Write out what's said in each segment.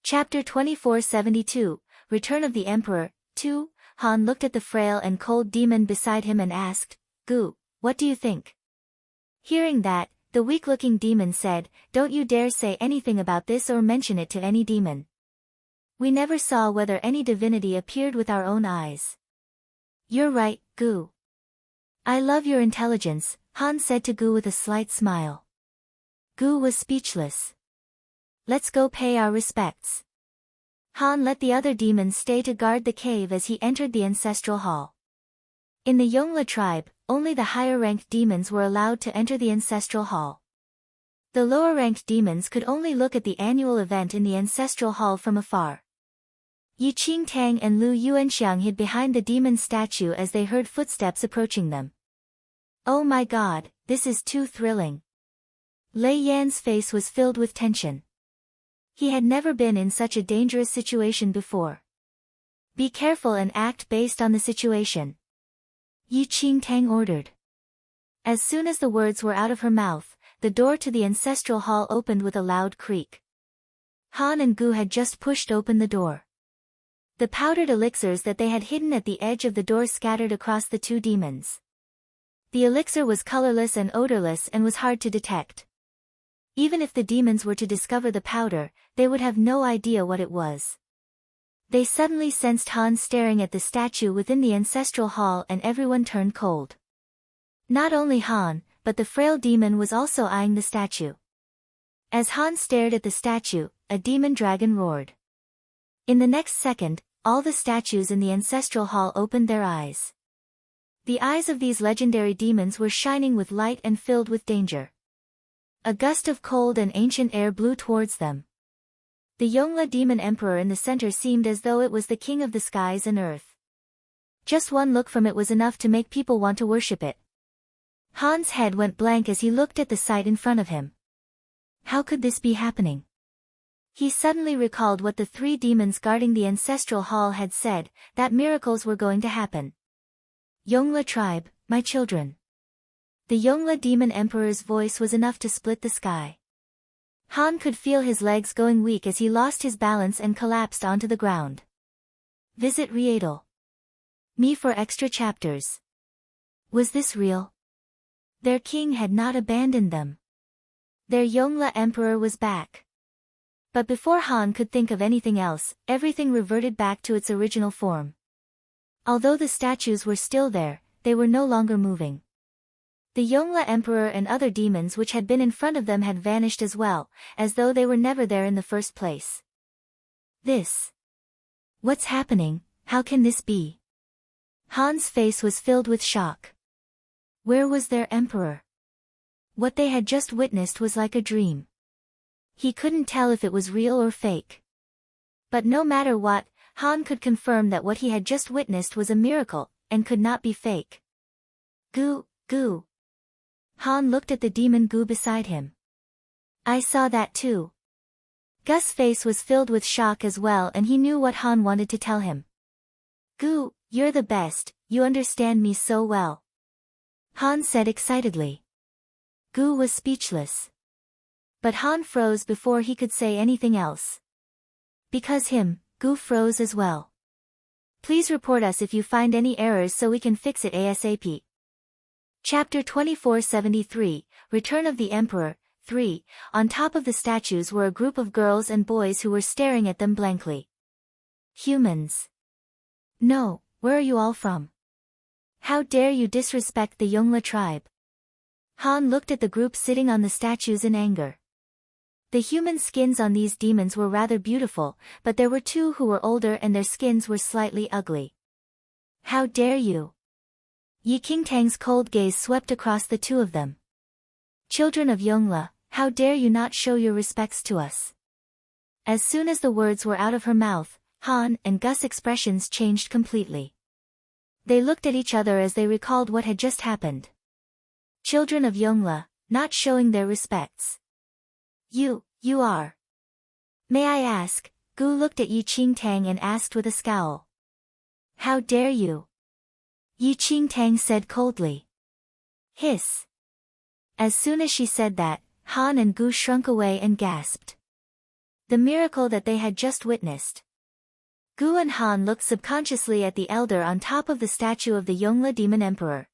Chapter 2472, Return of the Emperor. 2. Han looked at the frail and cold demon beside him and asked, "Gu, what do you think?" Hearing that, the weak-looking demon said, "Don't you dare say anything about this or mention it to any demon. We never saw whether any divinity appeared with our own eyes." "You're right, Gu. I love your intelligence," Han said to Gu with a slight smile. Gu was speechless. "Let's go pay our respects." Han let the other demons stay to guard the cave as he entered the ancestral hall. In the Yongla tribe, only the higher-ranked demons were allowed to enter the ancestral hall. The lower-ranked demons could only look at the annual event in the ancestral hall from afar. Yi Qingtang and Lu Yuanxiang hid behind the demon statue as they heard footsteps approaching them. "Oh my god, this is too thrilling." Lei Yan's face was filled with tension. He had never been in such a dangerous situation before. "Be careful and act based on the situation," Yi Qingtang ordered. As soon as the words were out of her mouth, the door to the ancestral hall opened with a loud creak. Han and Gu had just pushed open the door. The powdered elixirs that they had hidden at the edge of the door scattered across the two demons. The elixir was colorless and odorless and was hard to detect. Even if the demons were to discover the powder, they would have no idea what it was. They suddenly sensed Han staring at the statue within the ancestral hall and everyone turned cold. Not only Han, but the frail demon was also eyeing the statue. As Han stared at the statue, a demon dragon roared. In the next second, all the statues in the ancestral hall opened their eyes. The eyes of these legendary demons were shining with light and filled with danger. A gust of cold and ancient air blew towards them. The Yongla demon emperor in the center seemed as though it was the king of the skies and earth. Just one look from it was enough to make people want to worship it. Han's head went blank as he looked at the sight in front of him. How could this be happening? He suddenly recalled what the three demons guarding the ancestral hall had said, that miracles were going to happen. "Yongla tribe, my children." The Yongla demon emperor's voice was enough to split the sky. Han could feel his legs going weak as he lost his balance and collapsed onto the ground. Visit Riedel. Me for extra chapters. Was this real? Their king had not abandoned them. Their Yongla emperor was back. But before Han could think of anything else, everything reverted back to its original form. Although the statues were still there, they were no longer moving. The Yongla emperor and other demons which had been in front of them had vanished as well, as though they were never there in the first place. What's happening? How can this be? Han's face was filled with shock. Where was their emperor? What they had just witnessed was like a dream. He couldn't tell if it was real or fake. But no matter what, Han could confirm that what he had just witnessed was a miracle, and could not be fake. Gu. Han looked at the demon Gu beside him. "I saw that too." Gus' face was filled with shock as well and he knew what Han wanted to tell him. "Gu, you're the best, you understand me so well," Han said excitedly. Gu was speechless. But Han froze before he could say anything else. Because Gu froze as well. "Please report us if you find any errors so we can fix it ASAP. Chapter 2473, Return of the Emperor. 3. On top of the statues were a group of girls and boys who were staring at them blankly. "Humans. No, where are you all from? How dare you disrespect the Yongla tribe?" Han looked at the group sitting on the statues in anger. The human skins on these demons were rather beautiful, but there were two who were older and their skins were slightly ugly. "How dare you?" Yi Qingtang's cold gaze swept across the two of them. "Children of Yongla, how dare you not show your respects to us?" As soon as the words were out of her mouth, Han and Gus' expressions changed completely. They looked at each other as they recalled what had just happened. Children of Yongla, not showing their respects. You are. May I ask?" Gu looked at Yi Qingtang and asked with a scowl. "How dare you?" Yi Qingtang said coldly. "Hiss." As soon as she said that, Han and Gu shrunk away and gasped. The miracle that they had just witnessed. Gu and Han looked subconsciously at the elder on top of the statue of the Yongle Demon Emperor.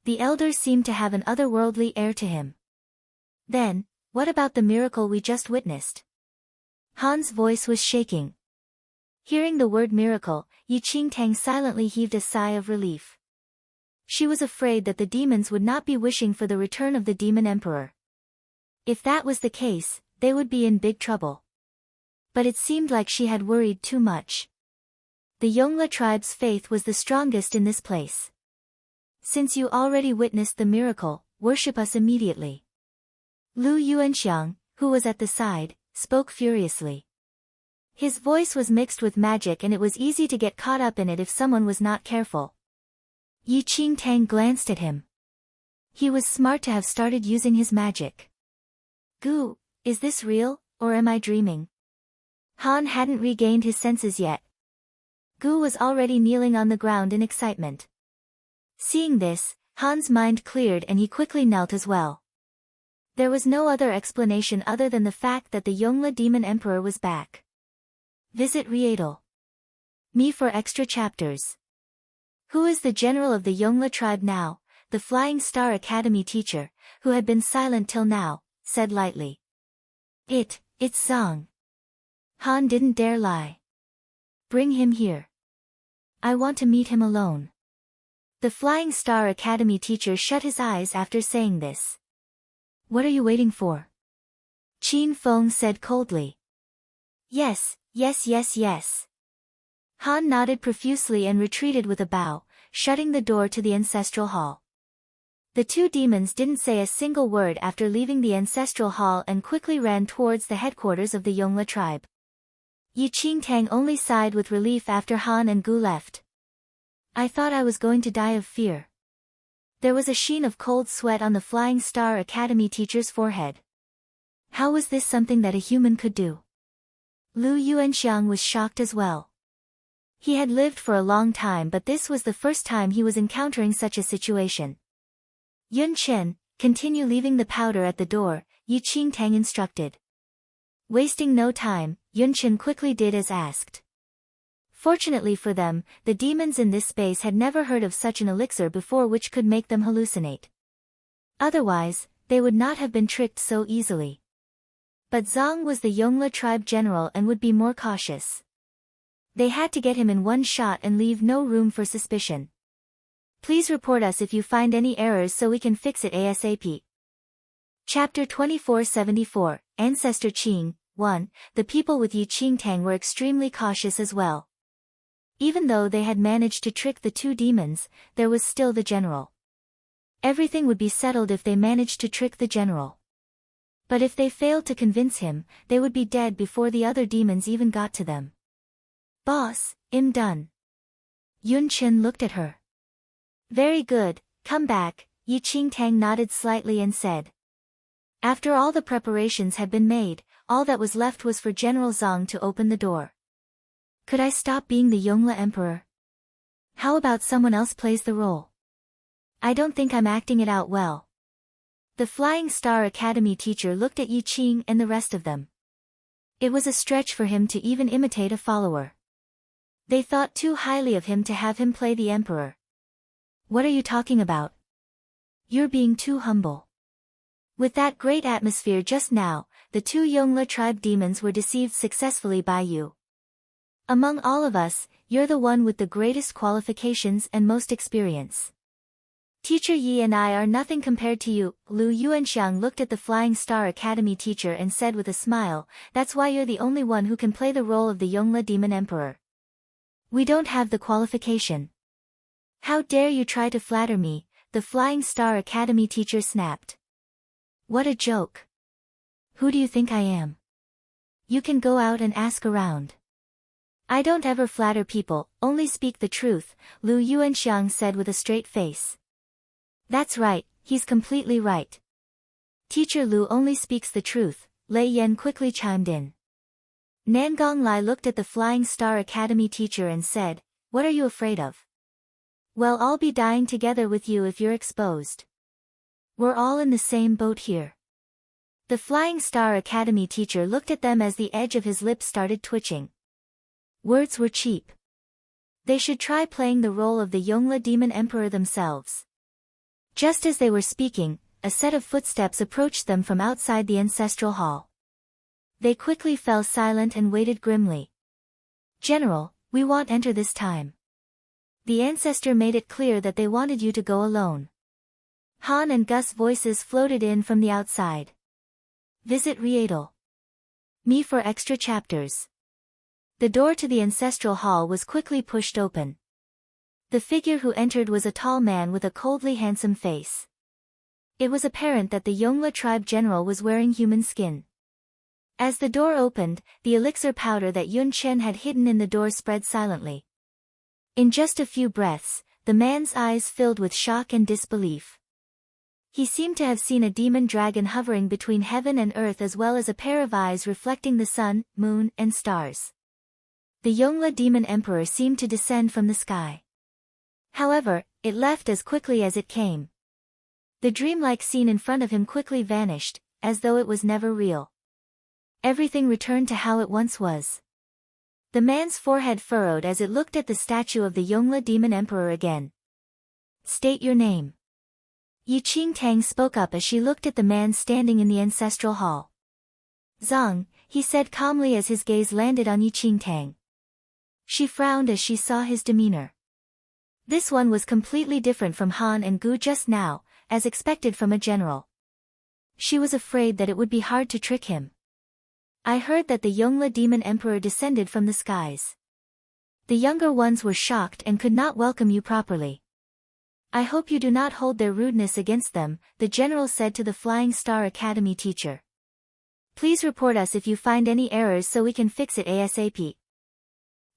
The elder seemed to have an otherworldly air to him. Then, what about the miracle we just witnessed? Han's voice was shaking. Hearing the word miracle, Yi Qingtang silently heaved a sigh of relief. She was afraid that the demons would not be wishing for the return of the Demon Emperor. If that was the case, they would be in big trouble. But it seemed like she had worried too much. The Yongle tribe's faith was the strongest in this place. Since you already witnessed the miracle, worship us immediately. Lu Yuanxiang, who was at the side, spoke furiously. His voice was mixed with magic and it was easy to get caught up in it if someone was not careful. Yi Qingtang glanced at him. He was smart to have started using his magic. Gu, is this real, or am I dreaming? Han hadn't regained his senses yet. Gu was already kneeling on the ground in excitement. Seeing this, Han's mind cleared and he quickly knelt as well. There was no other explanation other than the fact that the Yongle Demon Emperor was back. Visit Rietal. Me for extra chapters. Who is the general of the Yongle tribe now? The Flying Star Academy teacher, who had been silent till now, said lightly. It's Zhang. Han didn't dare lie. Bring him here. I want to meet him alone. The Flying Star Academy teacher shut his eyes after saying this. What are you waiting for? Qin Feng said coldly. Yes. Han nodded profusely and retreated with a bow, shutting the door to the ancestral hall. The two demons didn't say a single word after leaving the ancestral hall and quickly ran towards the headquarters of the Yongle tribe. Yi Qingtang only sighed with relief after Han and Gu left. I thought I was going to die of fear. There was a sheen of cold sweat on the Flying Star Academy teacher's forehead. How was this something that a human could do? Lu Yuanxiang was shocked as well. He had lived for a long time but this was the first time he was encountering such a situation. Yun Chen, continue leaving the powder at the door, Yi Qingtang instructed. Wasting no time, Yun Chen quickly did as asked. Fortunately for them, the demons in this space had never heard of such an elixir before which could make them hallucinate. Otherwise, they would not have been tricked so easily. But Zhang was the Yongle tribe general and would be more cautious. They had to get him in one shot and leave no room for suspicion. Please report us if you find any errors so we can fix it ASAP. Chapter 2474, Ancestor Qing, 1. The people with Yi Qingtang were extremely cautious as well. Even though they had managed to trick the two demons, there was still the general. Everything would be settled if they managed to trick the general. But if they failed to convince him, they would be dead before the other demons even got to them. Boss, I'm done. Yun Chen looked at her. Very good, come back, Yi Qingtang nodded slightly and said. After all the preparations had been made, all that was left was for General Zhang to open the door. Could I stop being the Yongle Emperor? How about someone else plays the role? I don't think I'm acting it out well. The Flying Star Academy teacher looked at Yi Qing and the rest of them. It was a stretch for him to even imitate a follower. They thought too highly of him to have him play the emperor. What are you talking about? You're being too humble. With that great atmosphere just now, the two Yongle tribe demons were deceived successfully by you. Among all of us, you're the one with the greatest qualifications and most experience. Teacher Yi and I are nothing compared to you. Lu Yuanxiang looked at the Flying Star Academy teacher and said with a smile, that's why you're the only one who can play the role of the Yongle Demon Emperor. We don't have the qualification. How dare you try to flatter me, the Flying Star Academy teacher snapped. What a joke. Who do you think I am? You can go out and ask around. I don't ever flatter people, only speak the truth, Lu Yuanxiang said with a straight face. That's right, he's completely right. Teacher Lu only speaks the truth, Lei Yan quickly chimed in. Nangong Lai looked at the Flying Star Academy teacher and said, what are you afraid of? Well, I'll be dying together with you if you're exposed. We're all in the same boat here. The Flying Star Academy teacher looked at them as the edge of his lips started twitching. Words were cheap. They should try playing the role of the Yongla Demon Emperor themselves. Just as they were speaking, a set of footsteps approached them from outside the ancestral hall. They quickly fell silent and waited grimly. "General, we won't enter this time. The ancestor made it clear that they wanted you to go alone." Han and Gus' voices floated in from the outside. "Visit Rietal. Me for extra chapters." The door to the ancestral hall was quickly pushed open. The figure who entered was a tall man with a coldly handsome face. It was apparent that the Yongla tribe general was wearing human skin. As the door opened, the elixir powder that Yun Chen had hidden in the door spread silently. In just a few breaths, the man's eyes filled with shock and disbelief. He seemed to have seen a demon dragon hovering between heaven and earth, as well as a pair of eyes reflecting the sun, moon, and stars. The Yongla demon emperor seemed to descend from the sky. However, it left as quickly as it came. The dreamlike scene in front of him quickly vanished, as though it was never real. Everything returned to how it once was. The man's forehead furrowed as it looked at the statue of the Yongla demon emperor again. "State your name." Yi Qingtang spoke up as she looked at the man standing in the ancestral hall. "Zhang," he said calmly as his gaze landed on Yi Qingtang. She frowned as she saw his demeanor. This one was completely different from Han and Gu just now, as expected from a general. She was afraid that it would be hard to trick him. "I heard that the Yongla demon emperor descended from the skies. The younger ones were shocked and could not welcome you properly. I hope you do not hold their rudeness against them," the general said to the Flying Star Academy teacher. "Please report us if you find any errors so we can fix it ASAP."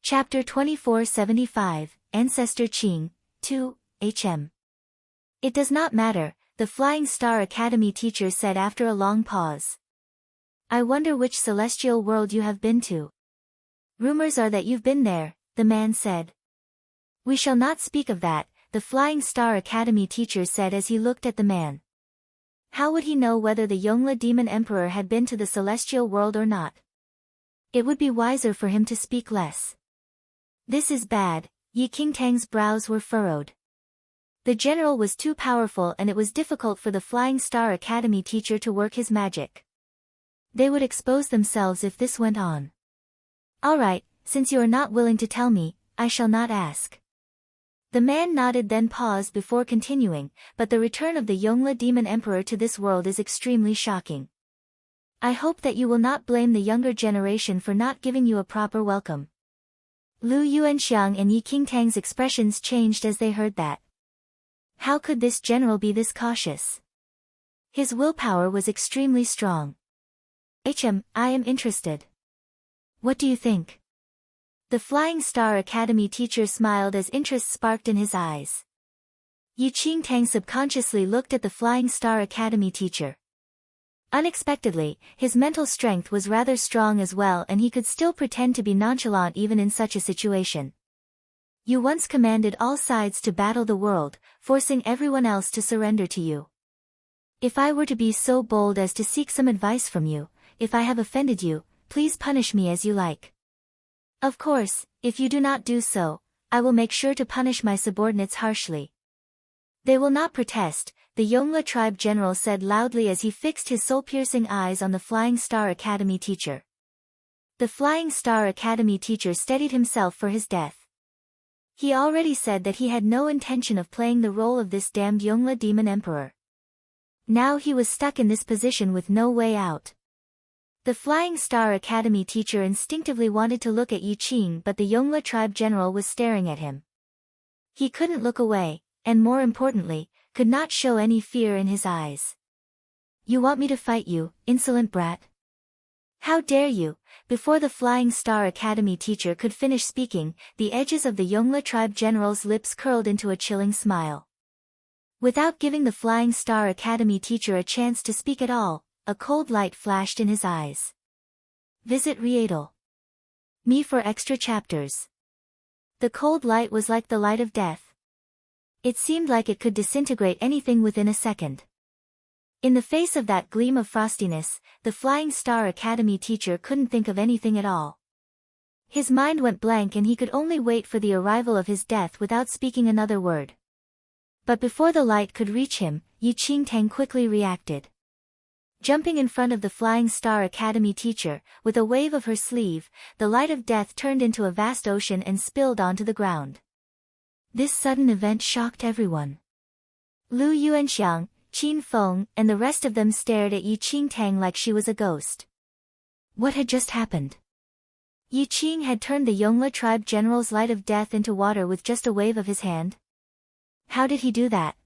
Chapter 2475, Ancestor Qing, 2, HM. "It does not matter," the Flying Star Academy teacher said after a long pause. "I wonder which celestial world you have been to." "Rumors are that you've been there," the man said. "We shall not speak of that," the Flying Star Academy teacher said as he looked at the man. How would he know whether the Yongla demon emperor had been to the celestial world or not? It would be wiser for him to speak less. "This is bad," Yi Qingtang's brows were furrowed. The general was too powerful and it was difficult for the Flying Star Academy teacher to work his magic. They would expose themselves if this went on. "All right, since you are not willing to tell me, I shall not ask." The man nodded, then paused before continuing, "But the return of the Yongla demon emperor to this world is extremely shocking. I hope that you will not blame the younger generation for not giving you a proper welcome." Lu Yuanxiang and Yi Qingtang's expressions changed as they heard that. How could this general be this cautious? His willpower was extremely strong. I am interested. What do you think?" The Flying Star Academy teacher smiled as interest sparked in his eyes. Yi Qingtang subconsciously looked at the Flying Star Academy teacher. Unexpectedly, his mental strength was rather strong as well, and he could still pretend to be nonchalant even in such a situation. "You once commanded all sides to battle the world, forcing everyone else to surrender to you. If I were to be so bold as to seek some advice from you, if I have offended you, please punish me as you like. Of course, if you do not do so, I will make sure to punish my subordinates harshly." "They will not protest," the Yongla tribe general said loudly as he fixed his soul-piercing eyes on the Flying Star Academy teacher. The Flying Star Academy teacher steadied himself for his death. He already said that he had no intention of playing the role of this damned Yongla demon emperor. Now he was stuck in this position with no way out. The Flying Star Academy teacher instinctively wanted to look at Yi Qing, but the Yongla tribe general was staring at him. He couldn't look away, and more importantly, could not show any fear in his eyes. "You want me to fight you, insolent brat? How dare you?" Before the Flying Star Academy teacher could finish speaking, the edges of the Yongla tribe general's lips curled into a chilling smile. Without giving the Flying Star Academy teacher a chance to speak at all, a cold light flashed in his eyes. "Visit Rietal. Me for extra chapters." The cold light was like the light of death. It seemed like it could disintegrate anything within a second. In the face of that gleam of frostiness, the Flying Star Academy teacher couldn't think of anything at all. His mind went blank and he could only wait for the arrival of his death without speaking another word. But before the light could reach him, Yi Qingtang quickly reacted. Jumping in front of the Flying Star Academy teacher, with a wave of her sleeve, the light of death turned into a vast ocean and spilled onto the ground. This sudden event shocked everyone. Lu Yuanxiang, Qin Feng, and the rest of them stared at Yi Qingtang like she was a ghost. What had just happened? Yi Qing had turned the Yongle tribe general's light of death into water with just a wave of his hand. How did he do that?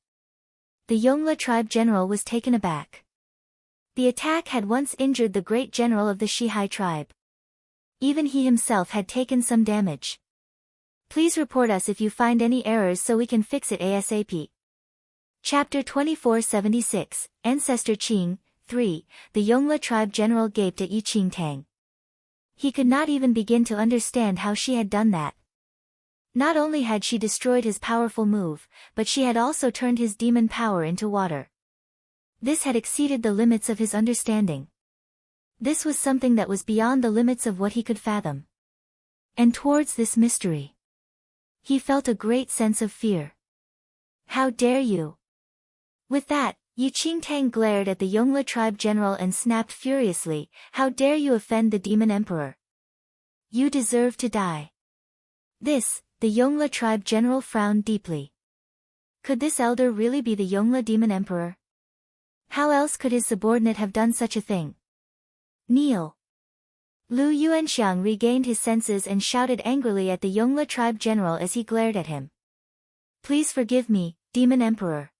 The Yongle tribe general was taken aback. The attack had once injured the great general of the Shihai tribe. Even he himself had taken some damage. Please report us if you find any errors so we can fix it ASAP. Chapter 2476, Ancestor Qing, 3, the Yongle tribe general gaped at Yi Qingtang. He could not even begin to understand how she had done that. Not only had she destroyed his powerful move, but she had also turned his demon power into water. This had exceeded the limits of his understanding. This was something that was beyond the limits of what he could fathom. And towards this mystery, he felt a great sense of fear. How dare you? With that, Yi Qingtang glared at the Yongle tribe general and snapped furiously, how dare you offend the demon emperor? You deserve to die. This, the Yongle tribe general frowned deeply. Could this elder really be the Yongle demon emperor? How else could his subordinate have done such a thing? Kneel. Lu Yuanxiang regained his senses and shouted angrily at the Yongle tribe general as he glared at him. Please forgive me, demon emperor.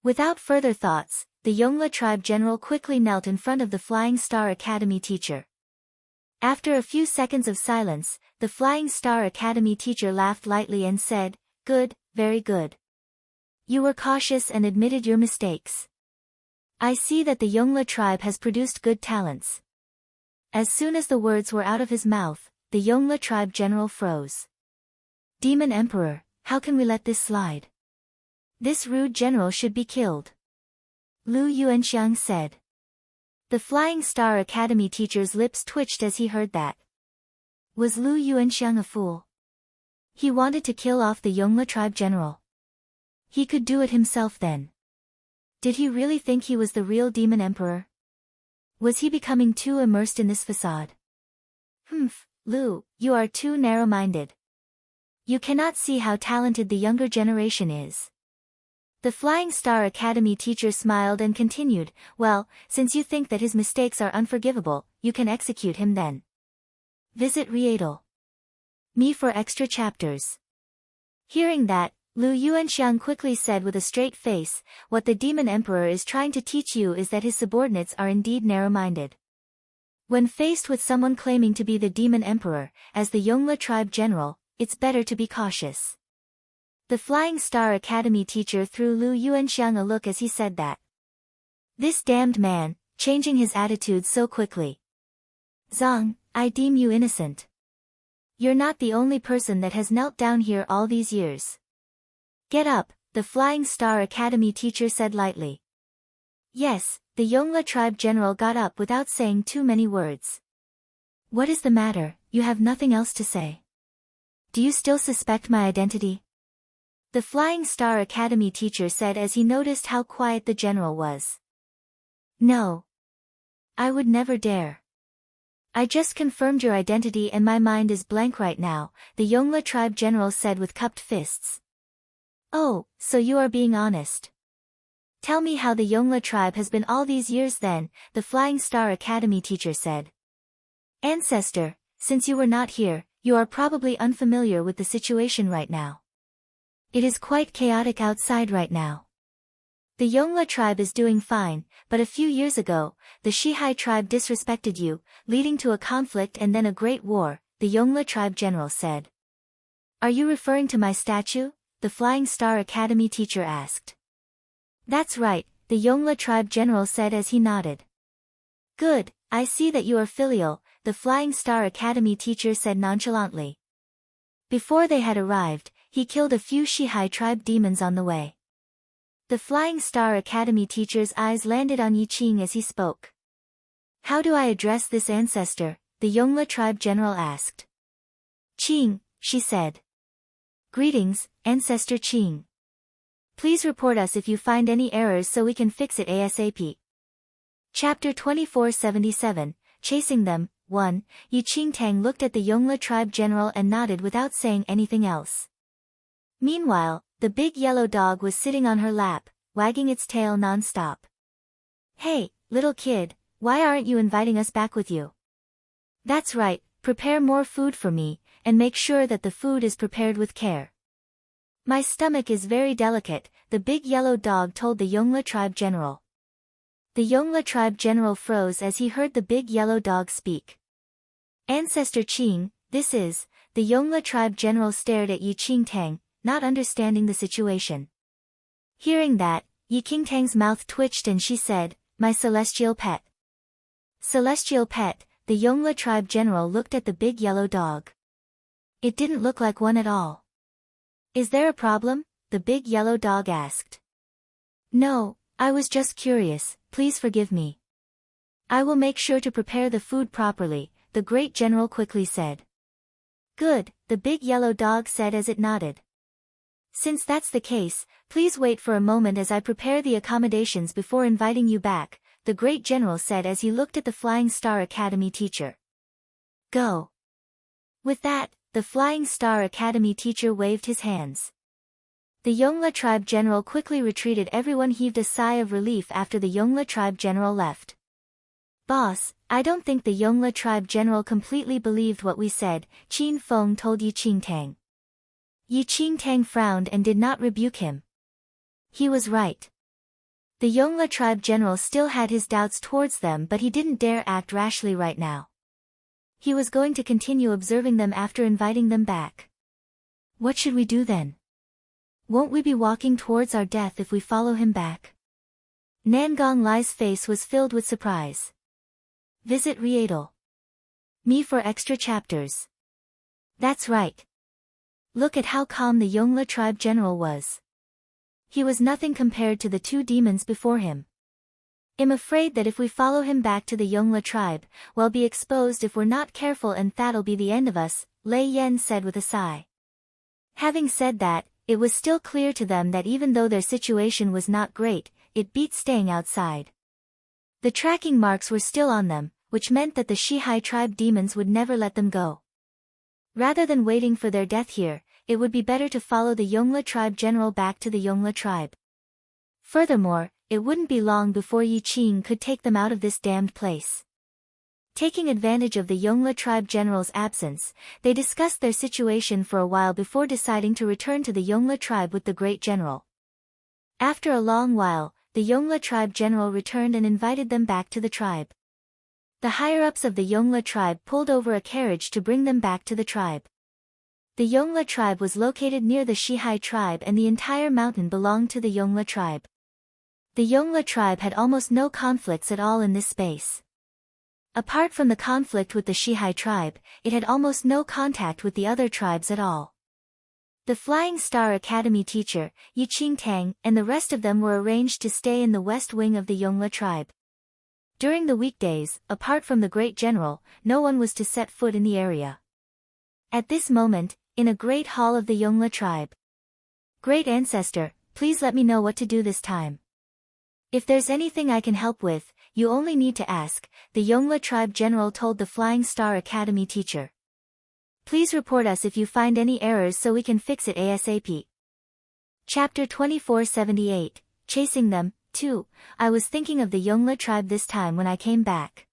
Without further thoughts, the Yongle tribe general quickly knelt in front of the Flying Star Academy teacher. After a few seconds of silence, the Flying Star Academy teacher laughed lightly and said, "Good, very good. You were cautious and admitted your mistakes. I see that the Yongle tribe has produced good talents." As soon as the words were out of his mouth, the Yongle tribe general froze. Demon Emperor, how can we let this slide? This rude general should be killed. Lu Yuanxiang said. The Flying Star Academy teacher's lips twitched as he heard that. Was Lu Yuanxiang a fool? He wanted to kill off the Yongle tribe general. He could do it himself then. Did he really think he was the real demon emperor? Was he becoming too immersed in this facade? Lu, you are too narrow-minded. You cannot see how talented the younger generation is. The Flying Star Academy teacher smiled and continued, well, since you think that his mistakes are unforgivable, you can execute him then. Visit Rietal. Me for extra chapters. Hearing that, Lu Yuanxiang quickly said with a straight face, what the Demon Emperor is trying to teach you is that his subordinates are indeed narrow-minded. When faced with someone claiming to be the Demon Emperor, as the Yongle tribe general, it's better to be cautious. The Flying Star Academy teacher threw Lu Yuanxiang a look as he said that. This damned man, changing his attitude so quickly. Zhang, I deem you innocent. You're not the only person that has knelt down here all these years. Get up, the Flying Star Academy teacher said lightly. Yes, the Yongle tribe general got up without saying too many words. What is the matter, you have nothing else to say? Do you still suspect my identity? The Flying Star Academy teacher said as he noticed how quiet the general was. No. I would never dare. I just confirmed your identity and my mind is blank right now, the Yongle tribe general said with cupped fists. Oh, so you are being honest. Tell me how the Yongle tribe has been all these years then, the Flying Star Academy teacher said. Ancestor, since you were not here, you are probably unfamiliar with the situation right now. It is quite chaotic outside right now. The Yongle tribe is doing fine, but a few years ago, the Shihai tribe disrespected you, leading to a conflict and then a great war, the Yongle tribe general said. Are you referring to my statue? The Flying Star Academy teacher asked. That's right, the Yongle tribe general said as he nodded. Good, I see that you are filial, the Flying Star Academy teacher said nonchalantly. Before they had arrived, he killed a few Shihai tribe demons on the way. The Flying Star Academy teacher's eyes landed on Yi Qing as he spoke. How do I address this ancestor? The Yongla tribe general asked. Qing, she said. Greetings, Ancestor Qing. Please report us if you find any errors so we can fix it ASAP. Chapter 2477, Chasing Them, 1. Yi Qingtang looked at the Yongla tribe general and nodded without saying anything else. Meanwhile, the big yellow dog was sitting on her lap, wagging its tail non-stop. Hey, little kid, why aren't you inviting us back with you? That's right, prepare more food for me, and make sure that the food is prepared with care. My stomach is very delicate, the big yellow dog told the Yongla tribe general. The Yongla tribe general froze as he heard the big yellow dog speak. Ancestor Qing, this is, the Yongla tribe general stared at Yi Qingtang, not understanding the situation. Hearing that, Yi Qingtang's mouth twitched and she said, my celestial pet. Celestial pet, the Yongla tribe general looked at the big yellow dog. It didn't look like one at all. Is there a problem? The big yellow dog asked. No, I was just curious, please forgive me. I will make sure to prepare the food properly, the great general quickly said. Good, the big yellow dog said as it nodded. Since that's the case, please wait for a moment as I prepare the accommodations before inviting you back, the great general said as he looked at the Flying Star Academy teacher. Go. With that, the Flying Star Academy teacher waved his hands. The Yongla tribe general quickly retreated. Everyone heaved a sigh of relief after the Yongla tribe general left. Boss, I don't think the Yongla tribe general completely believed what we said, Qin Feng told Yi Qingtang. Yi Qingtang frowned and did not rebuke him. He was right. The Yongla tribe general still had his doubts towards them, but he didn't dare act rashly right now. He was going to continue observing them after inviting them back. What should we do then? Won't we be walking towards our death if we follow him back? Nangong Lai's face was filled with surprise. Visit Riedel. Me for extra chapters. That's right. Look at how calm the Yongla tribe general was. He was nothing compared to the two demons before him. I'm afraid that if we follow him back to the Yongla tribe, we'll be exposed if we're not careful, and that'll be the end of us, Lei Yen said with a sigh. Having said that, it was still clear to them that even though their situation was not great, it beat staying outside. The tracking marks were still on them, which meant that the Shihai tribe demons would never let them go. Rather than waiting for their death here, it would be better to follow the Yongla tribe general back to the Yongla tribe. Furthermore, it wouldn't be long before Yi Qing could take them out of this damned place. Taking advantage of the Yongla tribe general's absence, they discussed their situation for a while before deciding to return to the Yongla tribe with the great general. After a long while, the Yongla tribe general returned and invited them back to the tribe. The higher-ups of the Yongla tribe pulled over a carriage to bring them back to the tribe. The Yongla tribe was located near the Shihai tribe, and the entire mountain belonged to the Yongla tribe. The Yongla tribe had almost no conflicts at all in this space. Apart from the conflict with the Shihai tribe, it had almost no contact with the other tribes at all. The Flying Star Academy teacher, Yi Qingtang, and the rest of them were arranged to stay in the west wing of the Yongla tribe. During the weekdays, apart from the great general, no one was to set foot in the area. At this moment, in a great hall of the Yongla tribe. Great ancestor, please let me know what to do this time. If there's anything I can help with, you only need to ask, the Yongla tribe general told the Flying Star Academy teacher. Please report us if you find any errors so we can fix it ASAP. Chapter 2478, Chasing Them, 2. I was thinking of the Yongla tribe this time when I came back.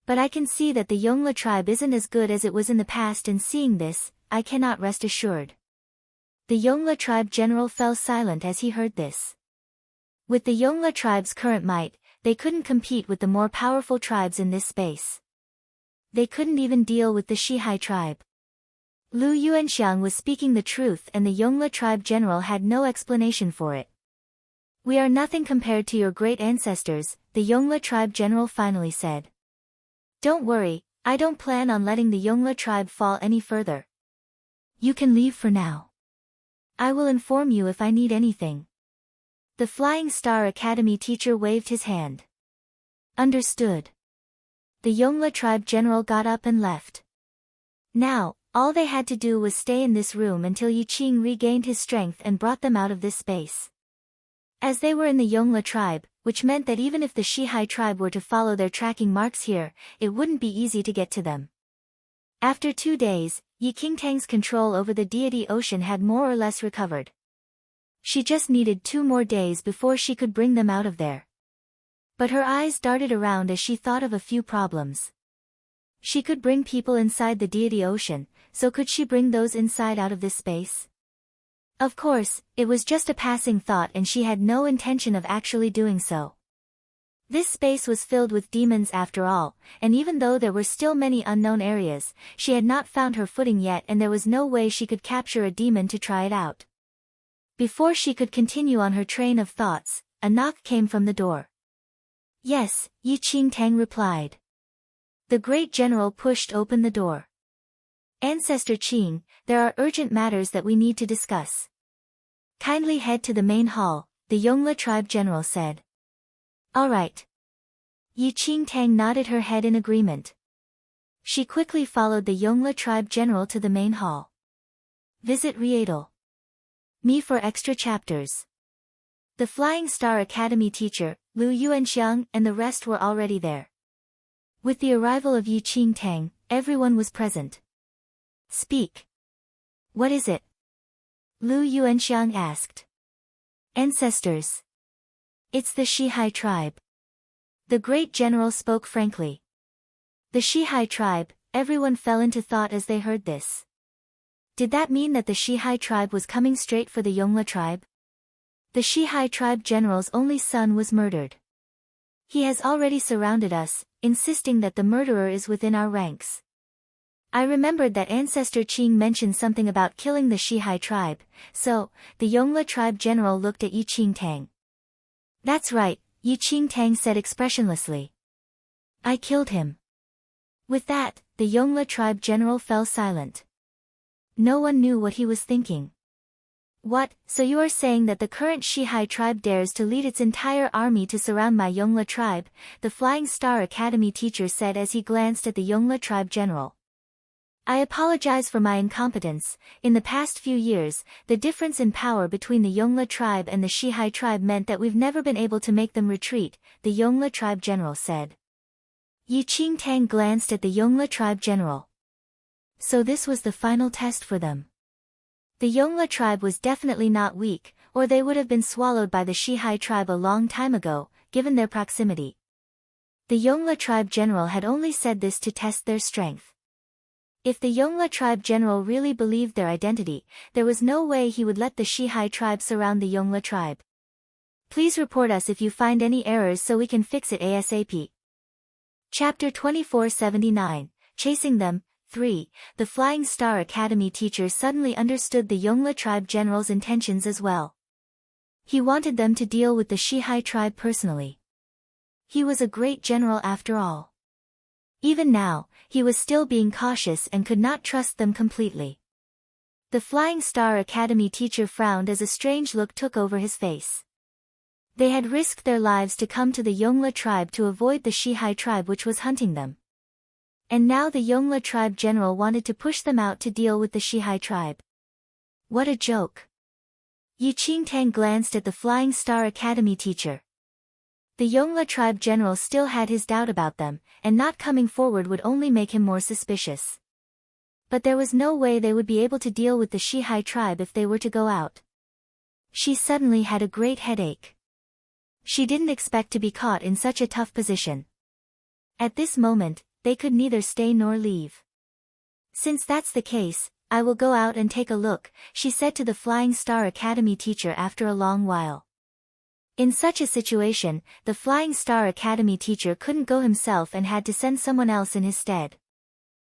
But I can see that the Yongla tribe isn't as good as it was in the past, and seeing this, I cannot rest assured. The Yongla tribe general fell silent as he heard this. With the Yongla tribe's current might, they couldn't compete with the more powerful tribes in this space. They couldn't even deal with the Shihai tribe. Lu Yuanxiang was speaking the truth, and the Yongla tribe general had no explanation for it. We are nothing compared to your great ancestors, the Yongla tribe general finally said. Don't worry, I don't plan on letting the Yongla tribe fall any further. You can leave for now. I will inform you if I need anything. The Flying Star Academy teacher waved his hand. Understood. The Yongla tribe general got up and left. Now, all they had to do was stay in this room until Yiqing regained his strength and brought them out of this space. As they were in the Yongla tribe, which meant that even if the Shihai tribe were to follow their tracking marks here, it wouldn't be easy to get to them. After 2 days, Yiqingtang's control over the deity ocean had more or less recovered. She just needed 2 more days before she could bring them out of there. But her eyes darted around as she thought of a few problems. She could bring people inside the deity ocean, so could she bring those inside out of this space? Of course, it was just a passing thought and she had no intention of actually doing so. This space was filled with demons after all, and even though there were still many unknown areas, she had not found her footing yet and there was no way she could capture a demon to try it out. Before she could continue on her train of thoughts, a knock came from the door. Yes, Yiqingtang replied. The great general pushed open the door. Ancestor Qing, there are urgent matters that we need to discuss. Kindly head to the main hall, the Yongla tribe general said. All right. Yiqingtang nodded her head in agreement. She quickly followed the Yongla tribe general to the main hall. Visit Rietal. Me for extra chapters. The Flying Star Academy teacher, Lu Yuanxiang, and the rest were already there. With the arrival of Yiqingtang, everyone was present. Speak. What is it? Lu Yuanxiang asked. Ancestors. It's the Shihai tribe. The great general spoke frankly. The Shihai tribe, everyone fell into thought as they heard this. Did that mean that the Shihai tribe was coming straight for the Yongla tribe? The Shihai tribe general's only son was murdered. He has already surrounded us, insisting that the murderer is within our ranks. I remembered that Ancestor Qing mentioned something about killing the Shihai tribe, so, the Yongla tribe general looked at Yiqingtang. That's right, Yiqingtang said expressionlessly. I killed him. With that, the Yongla tribe general fell silent. No one knew what he was thinking. What, so you are saying that the current Shihai tribe dares to lead its entire army to surround my Yongla tribe, the Flying Star Academy teacher said as he glanced at the Yongla tribe general. I apologize for my incompetence. In the past few years, the difference in power between the Yongla tribe and the Shihai tribe meant that we've never been able to make them retreat, the Yongla tribe general said. Yiqingtang glanced at the Yongla tribe general. So this was the final test for them. The Yongla tribe was definitely not weak, or they would have been swallowed by the Shihai tribe a long time ago, given their proximity. The Yongla tribe general had only said this to test their strength. If the Yongla tribe general really believed their identity, there was no way he would let the Shihai tribe surround the Yongla tribe. Please report us if you find any errors so we can fix it ASAP. Chapter 2479, Chasing Them, 3. The Flying Star Academy teacher suddenly understood the Yongla tribe general's intentions as well. He wanted them to deal with the Shihai tribe personally. He was a great general after all. Even now, he was still being cautious and could not trust them completely. The Flying Star Academy teacher frowned as a strange look took over his face. They had risked their lives to come to the Yongla tribe to avoid the Shihai tribe which was hunting them. And now the Yongla tribe general wanted to push them out to deal with the Shihai tribe. What a joke. Yiqingtang glanced at the Flying Star Academy teacher. The Yongla tribe general still had his doubt about them, and not coming forward would only make him more suspicious. But there was no way they would be able to deal with the Shihai tribe if they were to go out. She suddenly had a great headache. She didn't expect to be caught in such a tough position. At this moment, they could neither stay nor leave. Since that's the case, I will go out and take a look, she said to the Flying Star Academy teacher after a long while. In such a situation, the Flying Star Academy teacher couldn't go himself and had to send someone else in his stead.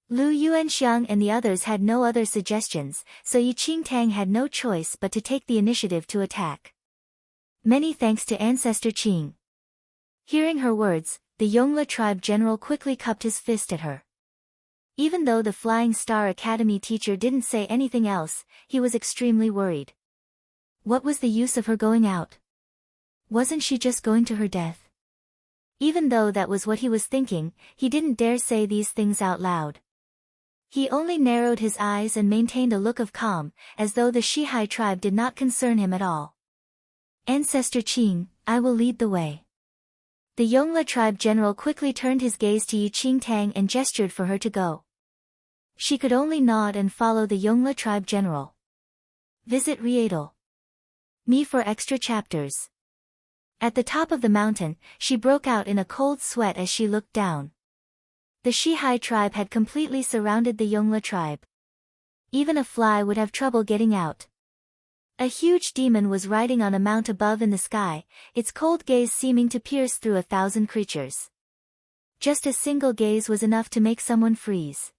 Lu Yuanxiang and the others had no other suggestions, so Yiqingtang had no choice but to take the initiative to attack. Many thanks to Ancestor Qing. Hearing her words, the Yongla tribe general quickly cupped his fist at her. Even though the Flying Star Academy teacher didn't say anything else, he was extremely worried. What was the use of her going out? Wasn't she just going to her death? Even though that was what he was thinking, he didn't dare say these things out loud. He only narrowed his eyes and maintained a look of calm, as though the Shihai tribe did not concern him at all. Ancestor Qing, I will lead the way. The Yongla tribe general quickly turned his gaze to Yi Qingtang and gestured for her to go. She could only nod and follow the Yongla tribe general. Visit Rietal. Me for extra chapters. At the top of the mountain, she broke out in a cold sweat as she looked down. The Shihai tribe had completely surrounded the Yongla tribe. Even a fly would have trouble getting out. A huge demon was riding on a mount above in the sky, its cold gaze seeming to pierce through 1,000 creatures. Just a single gaze was enough to make someone freeze.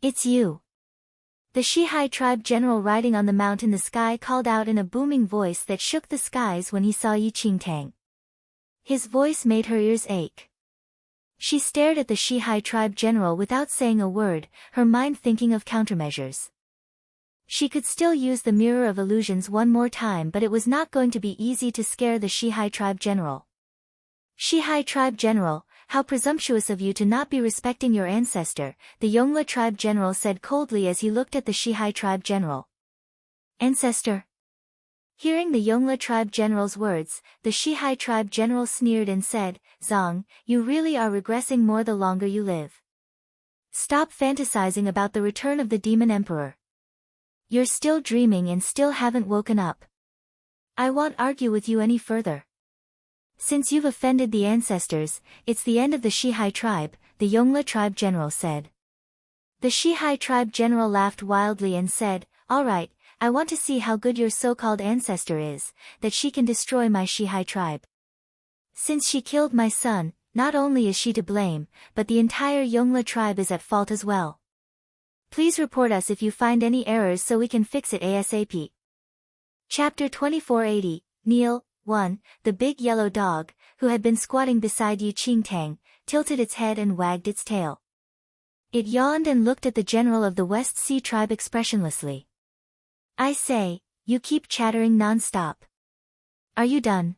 It's you. The Shihai tribe general riding on the mount in the sky called out in a booming voice that shook the skies when he saw Yi Qingtang. His voice made her ears ache. She stared at the Shihai tribe general without saying a word, her mind thinking of countermeasures. She could still use the mirror of illusions one more time, but it was not going to be easy to scare the Shihai tribe general. Shihai tribe general, how presumptuous of you to not be respecting your ancestor, the Yongla tribe general said coldly as he looked at the Shihai tribe general. Ancestor? Hearing the Yongla tribe general's words, the Shihai tribe general sneered and said, Zong, you really are regressing more the longer you live. Stop fantasizing about the return of the demon emperor. You're still dreaming and still haven't woken up. I won't argue with you any further. Since you've offended the ancestors, it's the end of the Shihai tribe, the Yongla tribe general said. The Shihai tribe general laughed wildly and said, all right, I want to see how good your so-called ancestor is, that she can destroy my Shihai tribe. Since she killed my son, not only is she to blame, but the entire Yongla tribe is at fault as well. Please report us if you find any errors so we can fix it ASAP. Chapter 2480, Neil, 1, the big yellow dog, who had been squatting beside Yi Qingtang, tilted its head and wagged its tail. It yawned and looked at the general of the West Sea tribe expressionlessly. I say, you keep chattering non-stop. Are you done?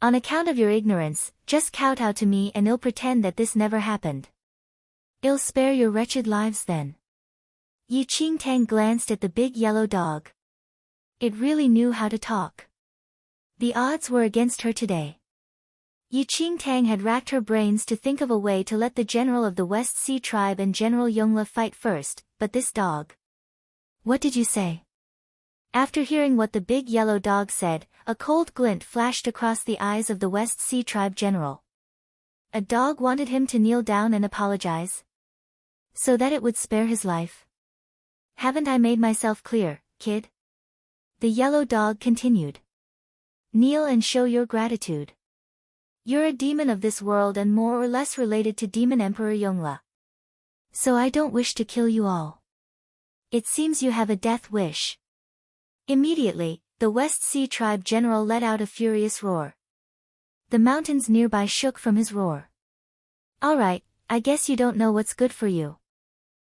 On account of your ignorance, just kowtow to me and I'll pretend that this never happened. I'll spare your wretched lives then. Yi Qingtang glanced at the big yellow dog. It really knew how to talk. The odds were against her today. Yi Qingtang had racked her brains to think of a way to let the general of the West Sea tribe and General Yongla fight first, but this dog. What did you say? After hearing what the big yellow dog said, a cold glint flashed across the eyes of the West Sea tribe general. A dog wanted him to kneel down and apologize? So that it would spare his life? Haven't I made myself clear, kid? The yellow dog continued. Kneel and show your gratitude. You're a demon of this world and more or less related to Demon Emperor Yongla. So I don't wish to kill you all. It seems you have a death wish. Immediately, the West Sea tribe general let out a furious roar. The mountains nearby shook from his roar. All right, I guess you don't know what's good for you.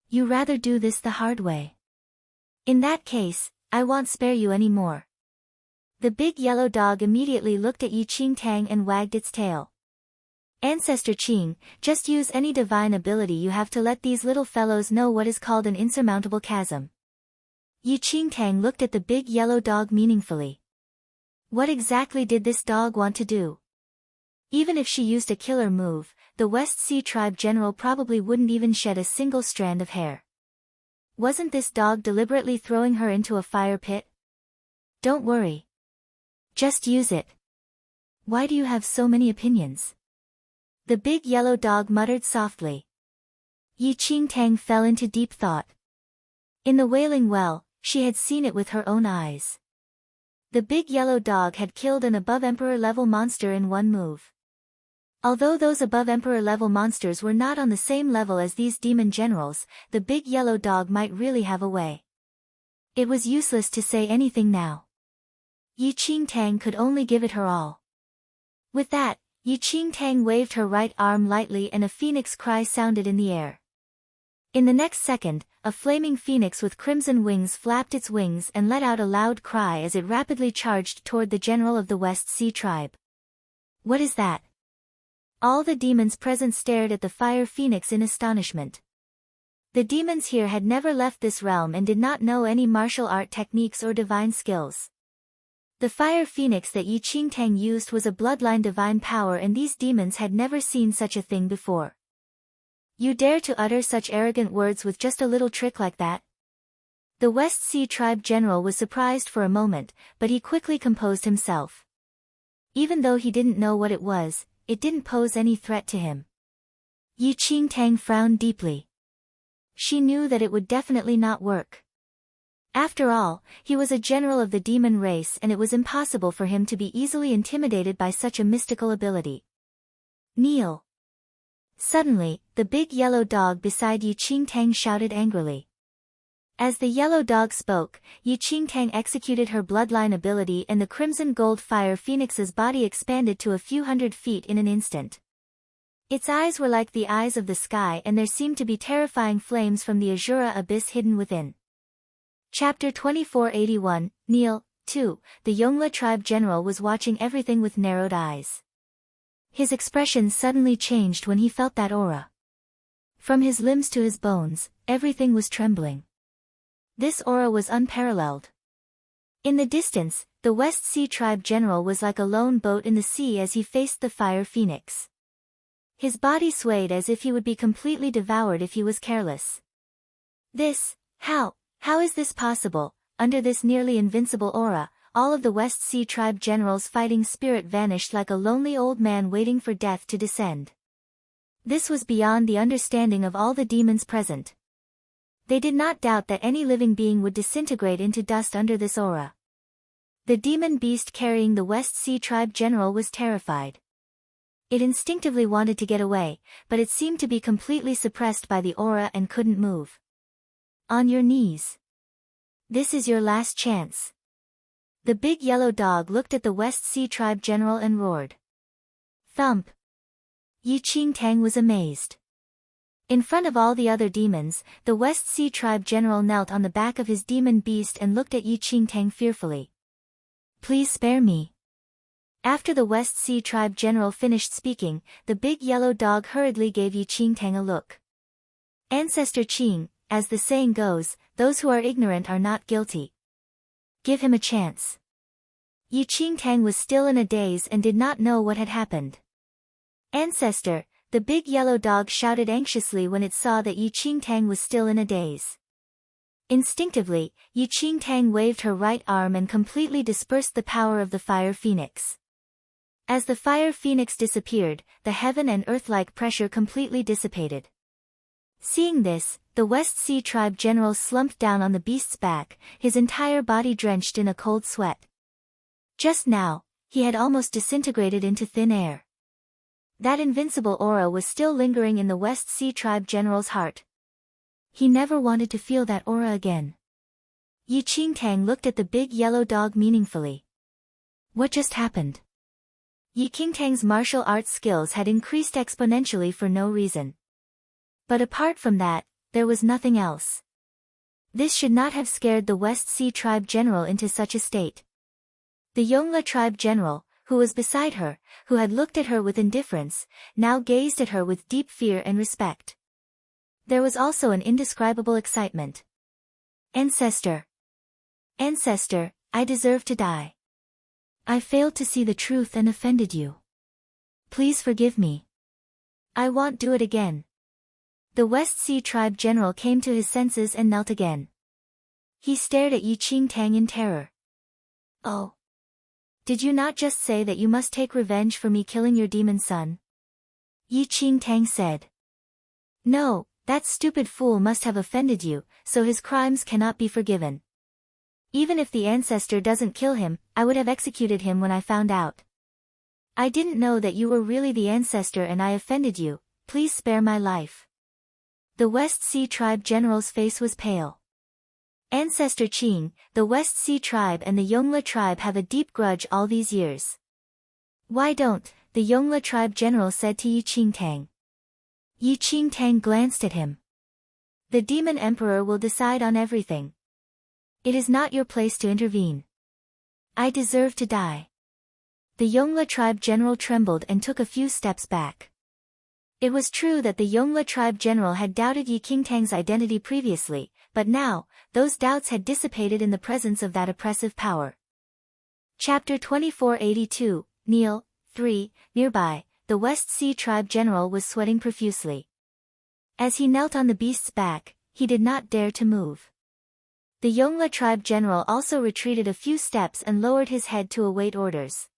You rather do this the hard way. In that case, I won't spare you any more. The big yellow dog immediately looked at Yi Qingtang and wagged its tail. Ancestor Qing, just use any divine ability you have to let these little fellows know what is called an insurmountable chasm. Yi Qingtang looked at the big yellow dog meaningfully. What exactly did this dog want to do? Even if she used a killer move, the West Sea tribe general probably wouldn't even shed a single strand of hair. Wasn't this dog deliberately throwing her into a fire pit? Don't worry. Just use it. Why do you have so many opinions? The big yellow dog muttered softly. Yi Qingtang fell into deep thought. In the Wailing Well, she had seen it with her own eyes. The big yellow dog had killed an above Emperor-level monster in one move. Although those above Emperor-level monsters were not on the same level as these demon generals, the big yellow dog might really have a way. It was useless to say anything now. Yi Qingtang could only give it her all. With that, Yi Qingtang waved her right arm lightly and a phoenix cry sounded in the air. In the next second, a flaming phoenix with crimson wings flapped its wings and let out a loud cry as it rapidly charged toward the general of the West Sea tribe. What is that? All the demons present stared at the fire phoenix in astonishment. The demons here had never left this realm and did not know any martial art techniques or divine skills. The fire phoenix that Yi Qingtang used was a bloodline divine power, and these demons had never seen such a thing before. You dare to utter such arrogant words with just a little trick like that? The West Sea tribe general was surprised for a moment, but he quickly composed himself. Even though he didn't know what it was, it didn't pose any threat to him. Yi Qingtang frowned deeply. She knew that it would definitely not work. After all, he was a general of the demon race, and it was impossible for him to be easily intimidated by such a mystical ability. Kneel. Suddenly, the big yellow dog beside Yi Qingtang shouted angrily. As the yellow dog spoke, Yi Qingtang executed her bloodline ability, and the crimson gold fire phoenix's body expanded to a few hundred feet in an instant. Its eyes were like the eyes of the sky, and there seemed to be terrifying flames from the azure abyss hidden within. Chapter 2481, Kneel. 2. The Yongla tribe general was watching everything with narrowed eyes. His expression suddenly changed when he felt that aura. From his limbs to his bones, everything was trembling. This aura was unparalleled. In the distance, the West Sea tribe general was like a lone boat in the sea as he faced the fire phoenix. His body swayed as if he would be completely devoured if he was careless. How is this possible? Under this nearly invincible aura, all of the West Sea tribe general's fighting spirit vanished like a lonely old man waiting for death to descend. This was beyond the understanding of all the demons present. They did not doubt that any living being would disintegrate into dust under this aura. The demon beast carrying the West Sea tribe general was terrified. It instinctively wanted to get away, but it seemed to be completely suppressed by the aura and couldn't move. On your knees. This is your last chance. The big yellow dog looked at the West Sea tribe general and roared. Thump. Yi Qingtang was amazed. In front of all the other demons, the West Sea tribe general knelt on the back of his demon beast and looked at Yi Qingtang fearfully. Please spare me. After the West Sea tribe general finished speaking, the big yellow dog hurriedly gave Yi Qingtang a look. Ancestor Qing, as the saying goes, those who are ignorant are not guilty. Give him a chance. Yi Qingtang was still in a daze and did not know what had happened. Ancestor, the big yellow dog shouted anxiously when it saw that Yi Qingtang was still in a daze. Instinctively, Yi Qingtang waved her right arm and completely dispersed the power of the fire phoenix. As the fire phoenix disappeared, the heaven and earth-like pressure completely dissipated. Seeing this, the West Sea tribe general slumped down on the beast's back, his entire body drenched in a cold sweat. Just now, he had almost disintegrated into thin air. That invincible aura was still lingering in the West Sea tribe general's heart. He never wanted to feel that aura again. Yi Qingtang looked at the big yellow dog meaningfully. What just happened? Yi Qingtang's martial arts skills had increased exponentially for no reason. But apart from that, there was nothing else. This should not have scared the West Sea tribe general into such a state. The Yongla tribe general, who was beside her, who had looked at her with indifference, now gazed at her with deep fear and respect. There was also an indescribable excitement. Ancestor! Ancestor, I deserve to die. I failed to see the truth and offended you. Please forgive me. I won't do it again. The West Sea tribe general came to his senses and knelt again. He stared at Yi Qingtang in terror. Oh! Did you not just say that you must take revenge for me killing your demon son? Yi Qingtang said. No, that stupid fool must have offended you, so his crimes cannot be forgiven. Even if the ancestor doesn't kill him, I would have executed him when I found out. I didn't know that you were really the ancestor and I offended you, please spare my life. The West Sea tribe general's face was pale. Ancestor Qing, the West Sea tribe and the Yongla tribe have a deep grudge all these years. Why don't, the Yongla tribe general said to Yi Qingtang. Yi Qingtang glanced at him. The Demon Emperor will decide on everything. It is not your place to intervene. I deserve to die. The Yongle tribe general trembled and took a few steps back. It was true that the Yongle tribe general had doubted Yi Qingtang's identity previously, but now, those doubts had dissipated in the presence of that oppressive power. Chapter 2482, Kneel, 3, Nearby, the West Sea tribe general was sweating profusely. As he knelt on the beast's back, he did not dare to move. The Yongle tribe general also retreated a few steps and lowered his head to await orders.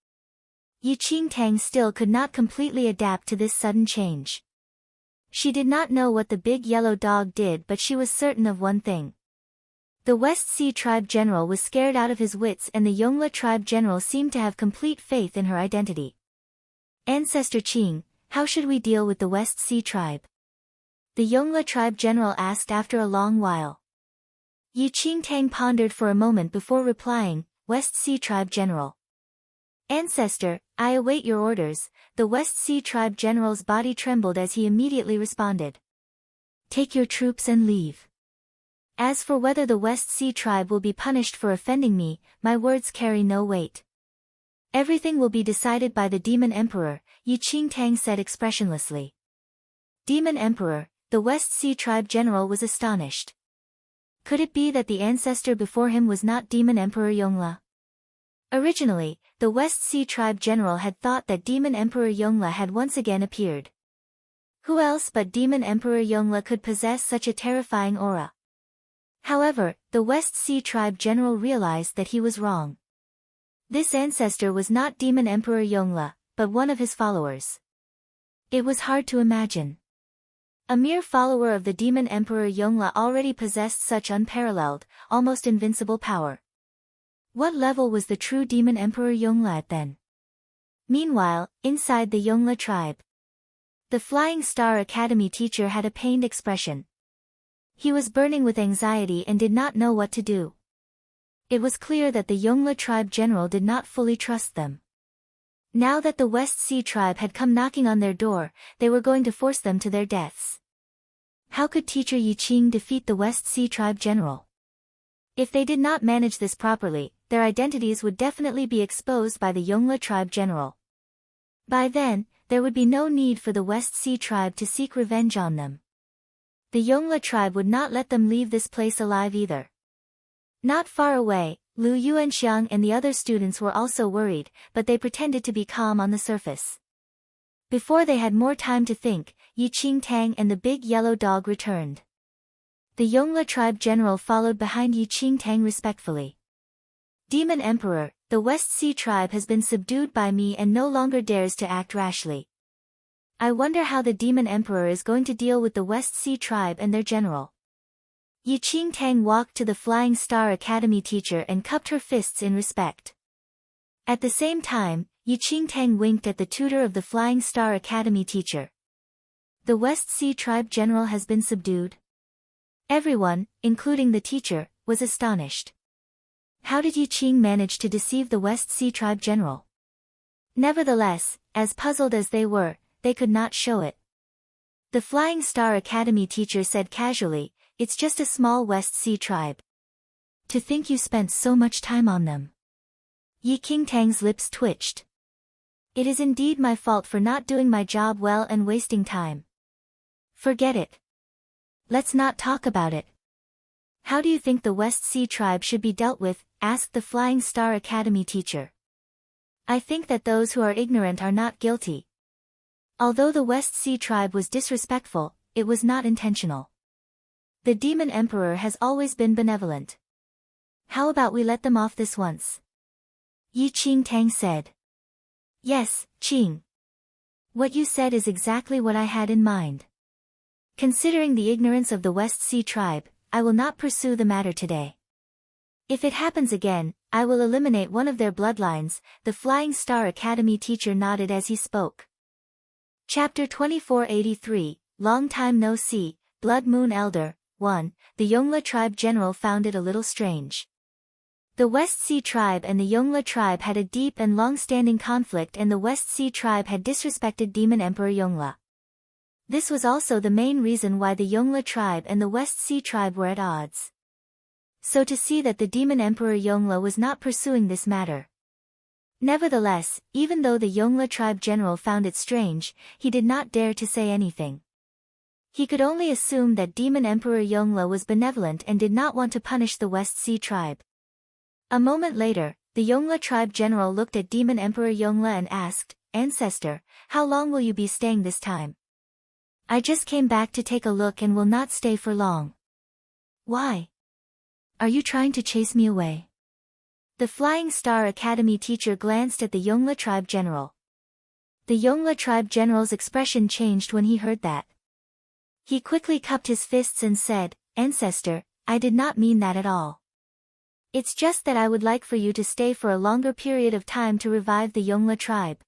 Yi Qingtang still could not completely adapt to this sudden change. She did not know what the big yellow dog did, but she was certain of one thing. The West Sea tribe general was scared out of his wits, and the Yongle tribe general seemed to have complete faith in her identity. Ancestor Qing, how should we deal with the West Sea tribe? The Yongle tribe general asked after a long while. Yi Qingtang pondered for a moment before replying, West Sea tribe general. Ancestor, I await your orders. The West Sea tribe general's body trembled as he immediately responded. Take your troops and leave. As for whether the West Sea tribe will be punished for offending me, my words carry no weight. Everything will be decided by the Demon Emperor, Yi Qingtang said expressionlessly. Demon Emperor, the West Sea tribe general was astonished. Could it be that the ancestor before him was not Demon Emperor Yongle? Originally, the West Sea tribe general had thought that Demon Emperor Yongle had once again appeared. Who else but Demon Emperor Yongle could possess such a terrifying aura? However, the West Sea tribe general realized that he was wrong. This ancestor was not Demon Emperor Yongle, but one of his followers. It was hard to imagine. A mere follower of the Demon Emperor Yongle already possessed such unparalleled, almost invincible power. What level was the true Demon Emperor Yongle at then? Meanwhile, inside the Yongle tribe, the Flying Star Academy teacher had a pained expression. He was burning with anxiety and did not know what to do. It was clear that the Yongle tribe general did not fully trust them. Now that the West Sea tribe had come knocking on their door, they were going to force them to their deaths. How could teacher Yi Qing defeat the West Sea tribe general? If they did not manage this properly, their identities would definitely be exposed by the Yongle tribe general. By then, there would be no need for the West Sea tribe to seek revenge on them. The Yongle tribe would not let them leave this place alive either. Not far away, Lu Yuanxiang and the other students were also worried, but they pretended to be calm on the surface. Before they had more time to think, Yi Qingtang and the big yellow dog returned. The Yongle tribe general followed behind Yi Qingtang respectfully. Demon Emperor, the West Sea tribe has been subdued by me and no longer dares to act rashly. I wonder how the Demon Emperor is going to deal with the West Sea tribe and their general. Yi Qingtang walked to the Flying Star Academy teacher and cupped her fists in respect. At the same time, Yi Qingtang winked at the tutor of the Flying Star Academy teacher. The West Sea tribe general has been subdued. Everyone, including the teacher, was astonished. How did Yi Qing manage to deceive the West Sea tribe general? Nevertheless, as puzzled as they were, they could not show it. The Flying Star Academy teacher said casually, It's just a small West Sea tribe. To think you spent so much time on them. Yi Qingtang's lips twitched. It is indeed my fault for not doing my job well and wasting time. Forget it. Let's not talk about it. How do you think the West Sea tribe should be dealt with? Asked the Flying Star Academy teacher. I think that those who are ignorant are not guilty. Although the West Sea tribe was disrespectful, it was not intentional. The Demon Emperor has always been benevolent. How about we let them off this once? Yi Qingtang said. Yes, Qing. What you said is exactly what I had in mind. Considering the ignorance of the West Sea tribe, I will not pursue the matter today. If it happens again, I will eliminate one of their bloodlines. The Flying Star Academy teacher nodded as he spoke. Chapter 2483, Long Time No See, Blood Moon Elder, 1. The Yongle tribe general found it a little strange. The West Sea tribe and the Yongle tribe had a deep and long-standing conflict, and the West Sea tribe had disrespected Demon Emperor Yongle. This was also the main reason why the Yongle tribe and the West Sea tribe were at odds. So to see that the demon emperor Yongle was not pursuing this matter. Nevertheless, even though the Yongle tribe general found it strange, he did not dare to say anything. He could only assume that demon emperor Yongle was benevolent and did not want to punish the West Sea tribe. A moment later, the Yongle tribe general looked at demon emperor Yongle and asked, "Ancestor, how long will you be staying this time?" "I just came back to take a look and will not stay for long." "Why? Are you trying to chase me away?" The Flying Star Academy teacher glanced at the Yongle tribe general. The Yongle tribe general's expression changed when he heard that. He quickly cupped his fists and said, "Ancestor, I did not mean that at all. It's just that I would like for you to stay for a longer period of time to revive the Yongle tribe."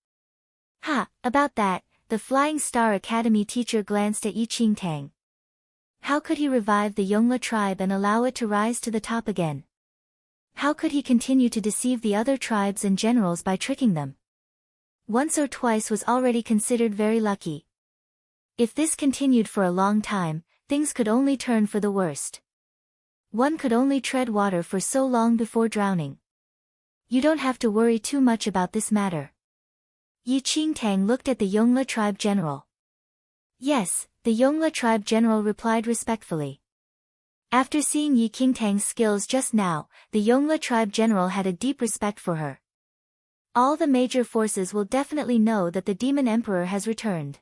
"Ha, about that," the Flying Star Academy teacher glanced at Yi Qingtang. How could he revive the Yongle tribe and allow it to rise to the top again? How could he continue to deceive the other tribes and generals by tricking them? Once or twice was already considered very lucky. If this continued for a long time, things could only turn for the worst. One could only tread water for so long before drowning. "You don't have to worry too much about this matter." Yi Qingtang looked at the Yongle tribe general. "Yes," the Yongle tribe general replied respectfully. After seeing Yi Qingtang's skills just now, the Yongle tribe general had a deep respect for her. All the major forces will definitely know that the demon emperor has returned.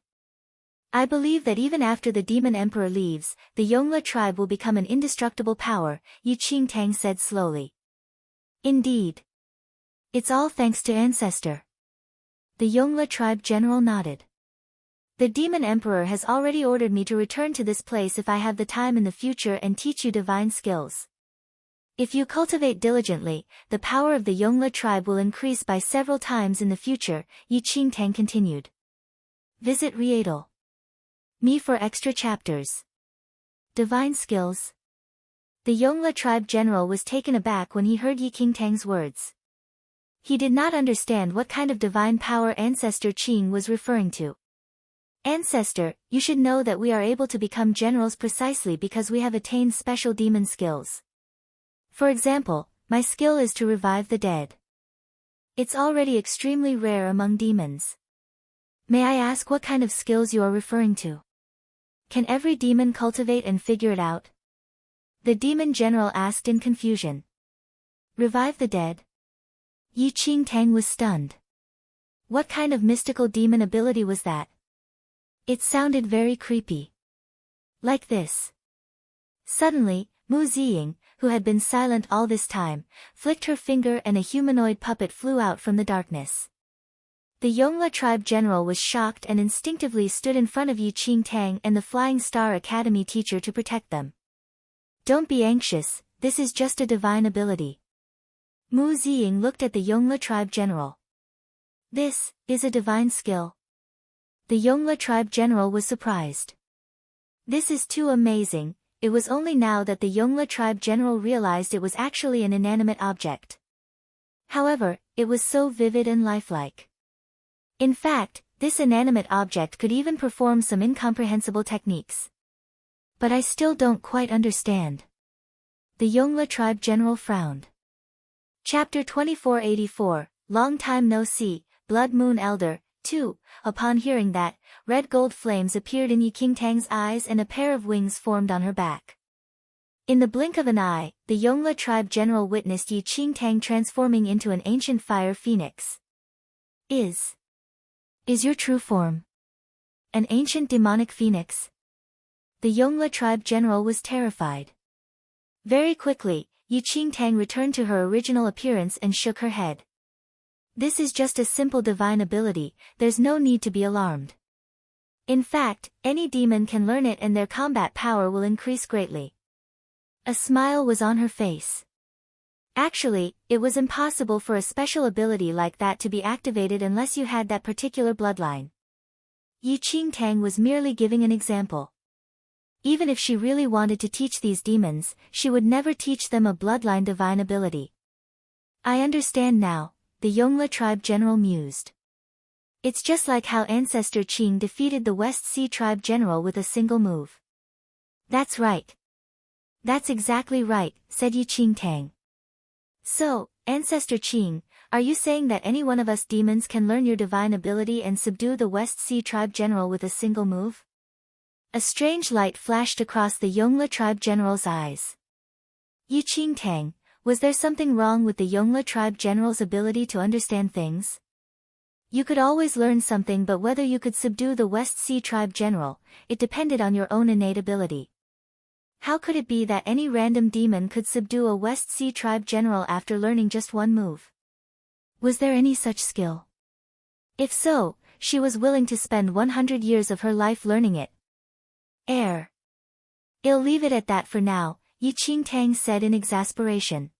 I believe that even after the demon emperor leaves, the Yongle tribe will become an indestructible power, Yi Qingtang said slowly. Indeed. It's all thanks to Ancestor. The Yongle tribe general nodded. The demon emperor has already ordered me to return to this place if I have the time in the future and teach you divine skills. If you cultivate diligently, the power of the Yongle tribe will increase by several times in the future, Yi Qingtang continued. Visit Rieadl. Me for extra chapters. Divine skills. The Yongle tribe general was taken aback when he heard Yi Qingtang's words. He did not understand what kind of divine power Ancestor Qing was referring to. "Ancestor, you should know that we are able to become generals precisely because we have attained special demon skills. For example, my skill is to revive the dead. It's already extremely rare among demons. May I ask what kind of skills you are referring to? Can every demon cultivate and figure it out?" The demon general asked in confusion. "Revive the dead?" Yi Qingtang was stunned. What kind of mystical demon ability was that? It sounded very creepy. Like this. Suddenly, Mu Ziying, who had been silent all this time, flicked her finger and a humanoid puppet flew out from the darkness. The Yongle tribe general was shocked and instinctively stood in front of Yi Qingtang and the Flying Star Academy teacher to protect them. "Don't be anxious, this is just a divine ability." Mu Ziying looked at the Yongle tribe general. "This is a divine skill?" The Yongle tribe general was surprised. This is too amazing. It was only now that the Yongle tribe general realized it was actually an inanimate object. However, it was so vivid and lifelike. In fact, this inanimate object could even perform some incomprehensible techniques. But I still don't quite understand. The Yongle tribe general frowned. Chapter 2484, Long Time No See, Blood Moon Elder, 2. Upon hearing that, red gold flames appeared in Yi Qingtang's eyes and a pair of wings formed on her back. In the blink of an eye, the Yongle tribe general witnessed Yi Qingtang transforming into an ancient fire phoenix. Is your true form an ancient demonic phoenix? The Yongle tribe general was terrified. Very quickly, Yi Qingtang returned to her original appearance and shook her head. This is just a simple divine ability, there's no need to be alarmed. In fact, any demon can learn it and their combat power will increase greatly. A smile was on her face. Actually, it was impossible for a special ability like that to be activated unless you had that particular bloodline. Yi Qingtang was merely giving an example. Even if she really wanted to teach these demons, she would never teach them a bloodline divine ability. I understand now, the Yongle tribe general mused. It's just like how Ancestor Qing defeated the West Sea tribe general with a single move. That's right. That's exactly right, said Yi Qingtang. So, Ancestor Qing, are you saying that any one of us demons can learn your divine ability and subdue the West Sea tribe general with a single move? A strange light flashed across the Yongle tribe general's eyes. Yi Qingtang, was there something wrong with the Yongle tribe general's ability to understand things? You could always learn something, but whether you could subdue the West Sea tribe general, it depended on your own innate ability. How could it be that any random demon could subdue a West Sea tribe general after learning just one move? Was there any such skill? If so, she was willing to spend 100 years of her life learning it. I'll leave it at that for now, Yi Qingtang said in exasperation.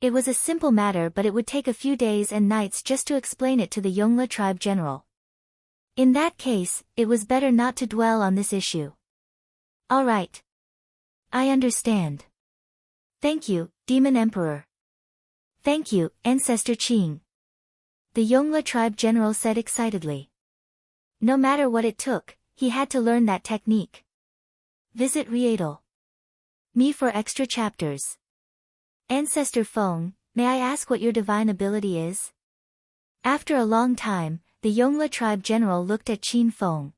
It was a simple matter, but it would take a few days and nights just to explain it to the Yongle tribe general. In that case, it was better not to dwell on this issue. All right. I understand. Thank you, Demon Emperor. Thank you, Ancestor Qing. The Yongle tribe general said excitedly. No matter what it took, he had to learn that technique. Visit Rietal. Me for extra chapters. Ancestor Feng, may I ask what your divine ability is? After a long time, the Yongle tribe general looked at Qin Feng.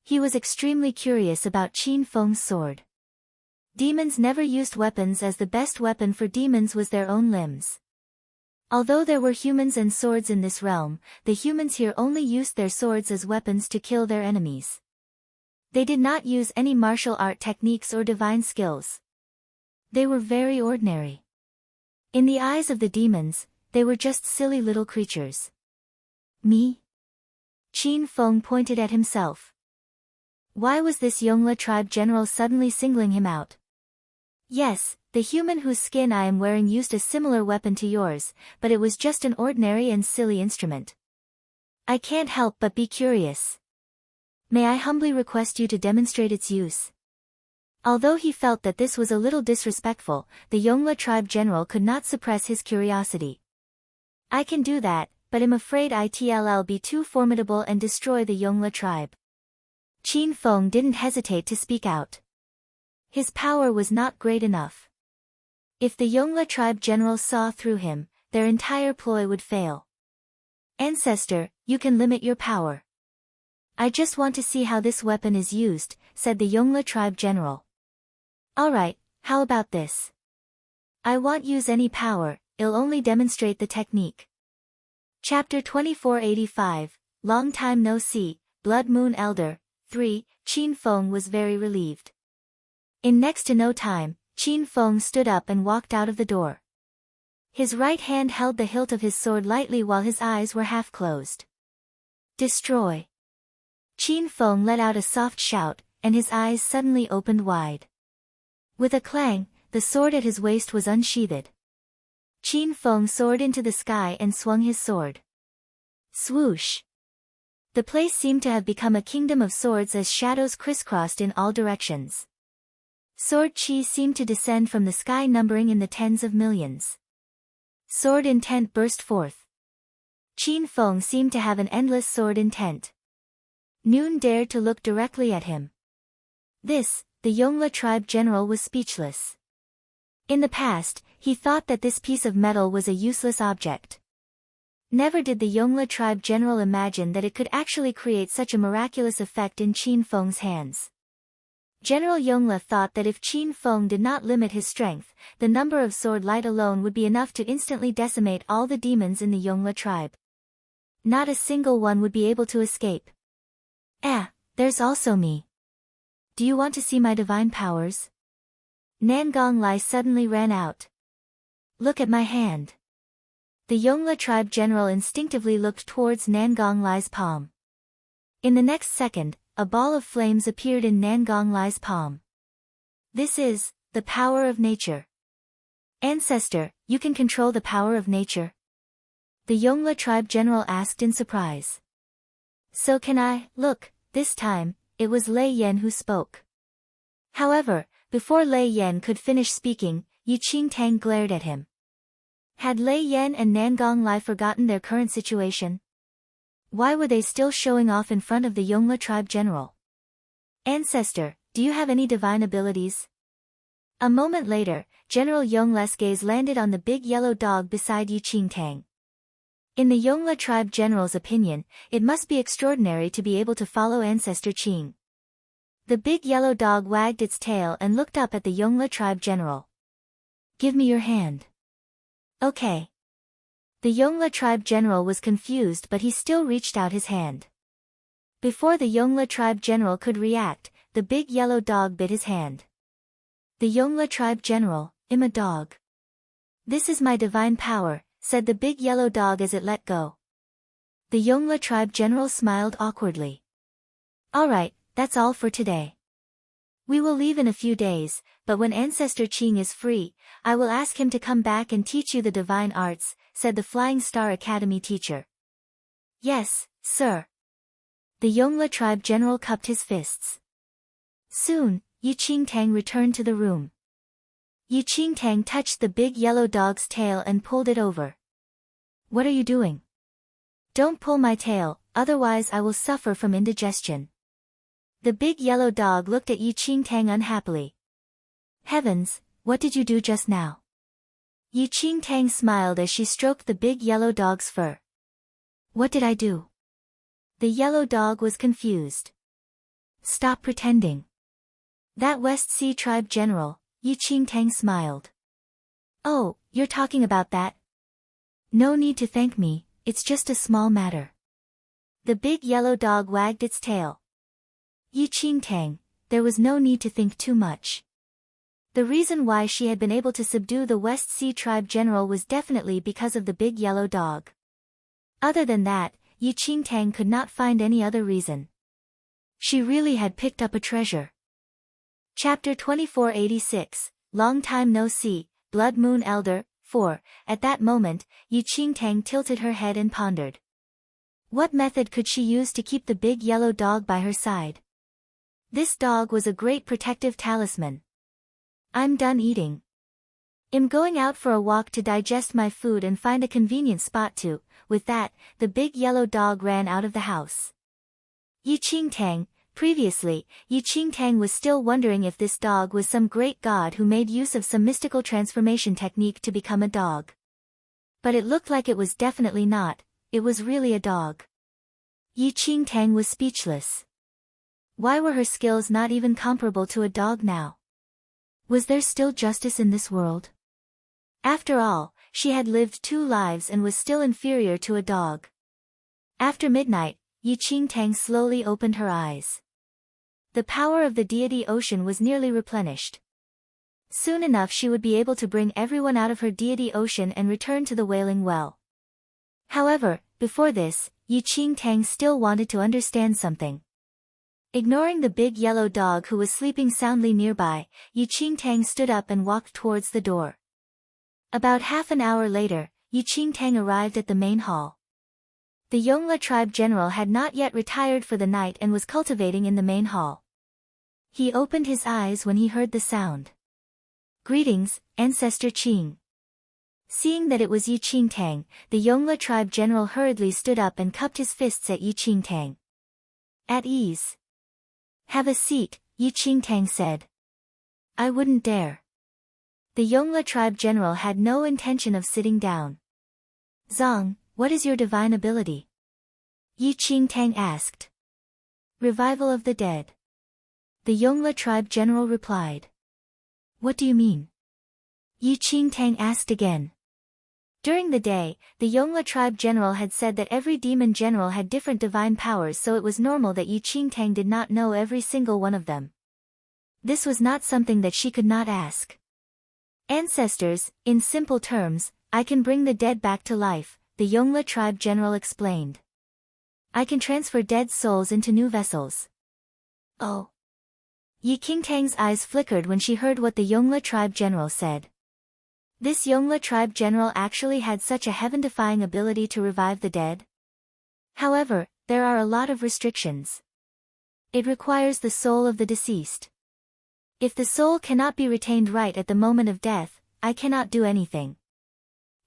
He was extremely curious about Qin Feng's sword. Demons never used weapons, as the best weapon for demons was their own limbs. Although there were humans and swords in this realm, the humans here only used their swords as weapons to kill their enemies. They did not use any martial art techniques or divine skills. They were very ordinary. In the eyes of the demons, they were just silly little creatures. Me? Qin Feng pointed at himself. Why was this Yongle tribe general suddenly singling him out? Yes, the human whose skin I am wearing used a similar weapon to yours, but it was just an ordinary and silly instrument. I can't help but be curious. May I humbly request you to demonstrate its use? Although he felt that this was a little disrespectful, the Yongle tribe general could not suppress his curiosity. I can do that, but am afraid it'll be too formidable and destroy the Yongle tribe. Qin Feng didn't hesitate to speak out. His power was not great enough. If the Yongle tribe general saw through him, their entire ploy would fail. Ancestor, you can limit your power. I just want to see how this weapon is used, said the Yongle tribe general. Alright, how about this? I won't use any power, I'll only demonstrate the technique. Chapter 2485, Long Time No See, Blood Moon Elder, 3, Qin Feng was very relieved. In next to no time, Qin Feng stood up and walked out of the door. His right hand held the hilt of his sword lightly while his eyes were half closed. Destroy. Qin Feng let out a soft shout, and his eyes suddenly opened wide. With a clang, the sword at his waist was unsheathed. Qin Feng soared into the sky and swung his sword. Swoosh! The place seemed to have become a kingdom of swords as shadows crisscrossed in all directions. Sword chi seemed to descend from the sky, numbering in the tens of millions. Sword intent burst forth. Qin Feng seemed to have an endless sword intent. Noon dared to look directly at him. The Yongle tribe general was speechless. In the past, he thought that this piece of metal was a useless object. Never did the Yongle tribe general imagine that it could actually create such a miraculous effect in Qin Feng's hands. General Yongle thought that if Qin Feng did not limit his strength, the number of sword light alone would be enough to instantly decimate all the demons in the Yongle tribe. Not a single one would be able to escape. There's also me. Do you want to see my divine powers? Nangong Lai suddenly ran out. Look at my hand. The Yongle tribe general instinctively looked towards Nangong Lai's palm. In the next second, a ball of flames appeared in Nangong Lai's palm. This is the power of nature. Ancestor, you can control the power of nature? The Yongle tribe general asked in surprise. So can I. Look, this time, it was Lei Yan who spoke. However, before Lei Yan could finish speaking, Yi Qingtang glared at him. Had Lei Yan and Nangong Lai forgotten their current situation? Why were they still showing off in front of the Yongla tribe general? Ancestor, do you have any divine abilities? A moment later, General Yongla's gaze landed on the big yellow dog beside Yi Qingtang. In the Yongla tribe general's opinion, it must be extraordinary to be able to follow Ancestor Qing. The big yellow dog wagged its tail and looked up at the Yongla tribe general. Give me your hand. Okay. The Yongla tribe general was confused, but he still reached out his hand. Before the Yongla tribe general could react, the big yellow dog bit his hand. The Yongla tribe general, I'm a dog. This is my divine power, said the big yellow dog as it let go. The Yongla tribe general smiled awkwardly. Alright, that's all for today. We will leave in a few days, but when Ancestor Qing is free, I will ask him to come back and teach you the divine arts, said the Flying Star Academy teacher. Yes, sir. The Yongla tribe general cupped his fists. Soon, Yi Qingtang returned to the room. Yi Qingtang touched the big yellow dog's tail and pulled it over. What are you doing? Don't pull my tail, otherwise I will suffer from indigestion. The big yellow dog looked at Yi Qingtang unhappily. Heavens, what did you do just now? Yi Qingtang smiled as she stroked the big yellow dog's fur. What did I do? The yellow dog was confused. Stop pretending. That West Sea tribe general, Yi Qingtang smiled. Oh, you're talking about that? No need to thank me, it's just a small matter. The big yellow dog wagged its tail. Yi Qingtang, there was no need to think too much. The reason why she had been able to subdue the West Sea tribe general was definitely because of the big yellow dog. Other than that, Yi Qingtang could not find any other reason. She really had picked up a treasure. Chapter 2486, Long Time No See, Blood Moon Elder, 4. At that moment, Yi Qingtang tilted her head and pondered. What method could she use to keep the big yellow dog by her side? This dog was a great protective talisman. I'm done eating. I'm going out for a walk to digest my food and find a convenient spot to. With that, the big yellow dog ran out of the house. Yi Qingtang. Previously, Yi Qingtang was still wondering if this dog was some great god who made use of some mystical transformation technique to become a dog. But it looked like it was definitely not, it was really a dog. Yi Qingtang was speechless. Why were her skills not even comparable to a dog now? Was there still justice in this world? After all, she had lived 2 lives and was still inferior to a dog. After midnight, Yi Qingtang slowly opened her eyes. The power of the deity ocean was nearly replenished. Soon enough she would be able to bring everyone out of her deity ocean and return to the Wailing Well. However, before this, Yi Qingtang still wanted to understand something. Ignoring the big yellow dog who was sleeping soundly nearby, Yi Qingtang stood up and walked towards the door. About half an hour later, Yi Qingtang arrived at the main hall. The Yongla tribe general had not yet retired for the night and was cultivating in the main hall. He opened his eyes when he heard the sound. Greetings, Ancestor Qing. Seeing that it was Yi Qingtang, the Yongla tribe general hurriedly stood up and cupped his fists at Yi Qingtang. At ease. Have a seat, Yi Qingtang said. I wouldn't dare. The Yongla tribe general had no intention of sitting down. Zong, what is your divine ability? Yi Qingtang asked. Revival of the dead. The Yongla tribe general replied. What do you mean? Yi Qingtang asked again. During the day, the Yongla tribe general had said that every demon general had different divine powers, so it was normal that Yi Qingtang did not know every single one of them. This was not something that she could not ask. Ancestors, in simple terms, I can bring the dead back to life, the Yongla tribe general explained. I can transfer dead souls into new vessels. Oh. Yi Qingtang's eyes flickered when she heard what the Yongla tribe general said. This Yongla tribe general actually had such a heaven-defying ability to revive the dead? However, there are a lot of restrictions. It requires the soul of the deceased. If the soul cannot be retained right at the moment of death, I cannot do anything.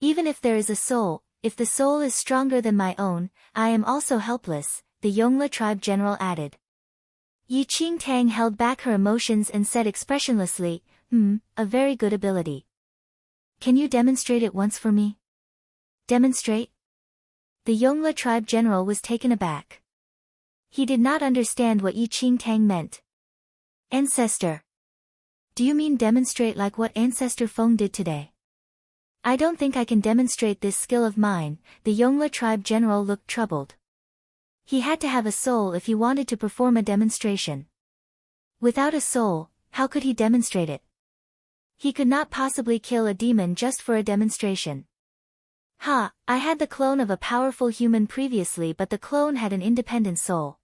Even if there is a soul, if the soul is stronger than my own, I am also helpless, the Yongle tribe general added. Yi Qingtang held back her emotions and said expressionlessly, a very good ability. Can you demonstrate it once for me? Demonstrate? The Yongle tribe general was taken aback. He did not understand what Yi Qingtang meant. Ancestor. Do you mean demonstrate like what Ancestor Feng did today? I don't think I can demonstrate this skill of mine, the Yongle tribe general looked troubled. He had to have a soul if he wanted to perform a demonstration. Without a soul, how could he demonstrate it? He could not possibly kill a demon just for a demonstration. I had the clone of a powerful human previously, but the clone had an independent soul.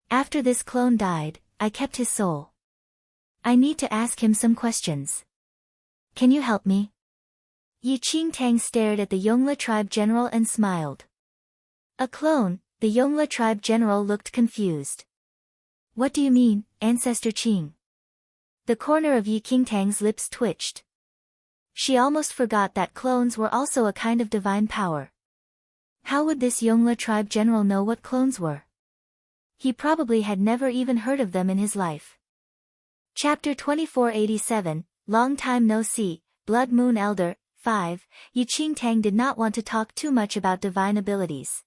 After this clone died, I kept his soul. I need to ask him some questions. Can you help me? Yi Qingtang stared at the Yongle tribe general and smiled. A clone, the Yongle tribe general looked confused. What do you mean, Ancestor Qing? The corner of Yi Qingtang's lips twitched. She almost forgot that clones were also a kind of divine power. How would this Yongle tribe general know what clones were? He probably had never even heard of them in his life. Chapter 2487, Long Time No See, Blood Moon Elder, 5, Yi Qingtang did not want to talk too much about divine abilities.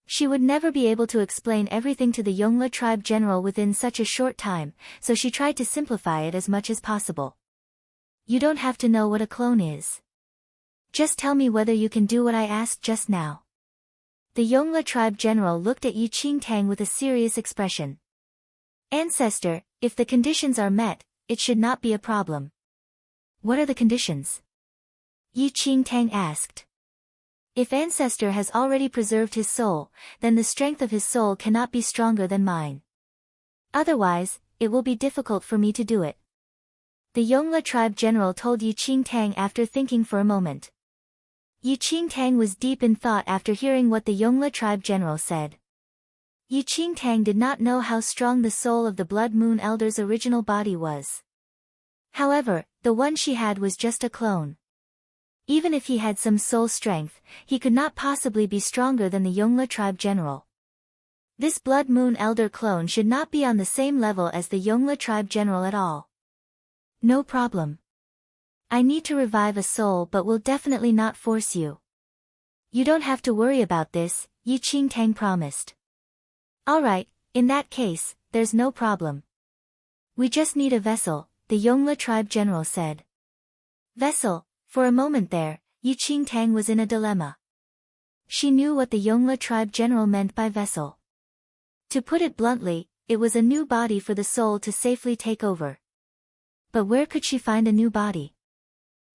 She would never be able to explain everything to the Yongle tribe general within such a short time, so she tried to simplify it as much as possible. You don't have to know what a clone is. Just tell me whether you can do what I asked just now. The Yongle tribe general looked at Yi Qingtang with a serious expression. Ancestor, if the conditions are met, it should not be a problem. What are the conditions? Yi Qingtang asked. If Ancestor has already preserved his soul, then the strength of his soul cannot be stronger than mine. Otherwise, it will be difficult for me to do it. The Yongle tribe general told Yi Qingtang after thinking for a moment. Yi Qingtang was deep in thought after hearing what the Yongle tribe general said. Yi Qingtang did not know how strong the soul of the Blood Moon Elder's original body was. However, the one she had was just a clone. Even if he had some soul strength, he could not possibly be stronger than the Yongle tribe general. This Blood Moon Elder clone should not be on the same level as the Yongle tribe general at all. No problem. I need to revive a soul but will definitely not force you. You don't have to worry about this, Yi Qingtang promised. Alright, in that case, there's no problem. We just need a vessel, the Yongle tribe general said. Vessel, for a moment there, Yi Qingtang was in a dilemma. She knew what the Yongle tribe general meant by vessel. To put it bluntly, it was a new body for the soul to safely take over. But where could she find a new body?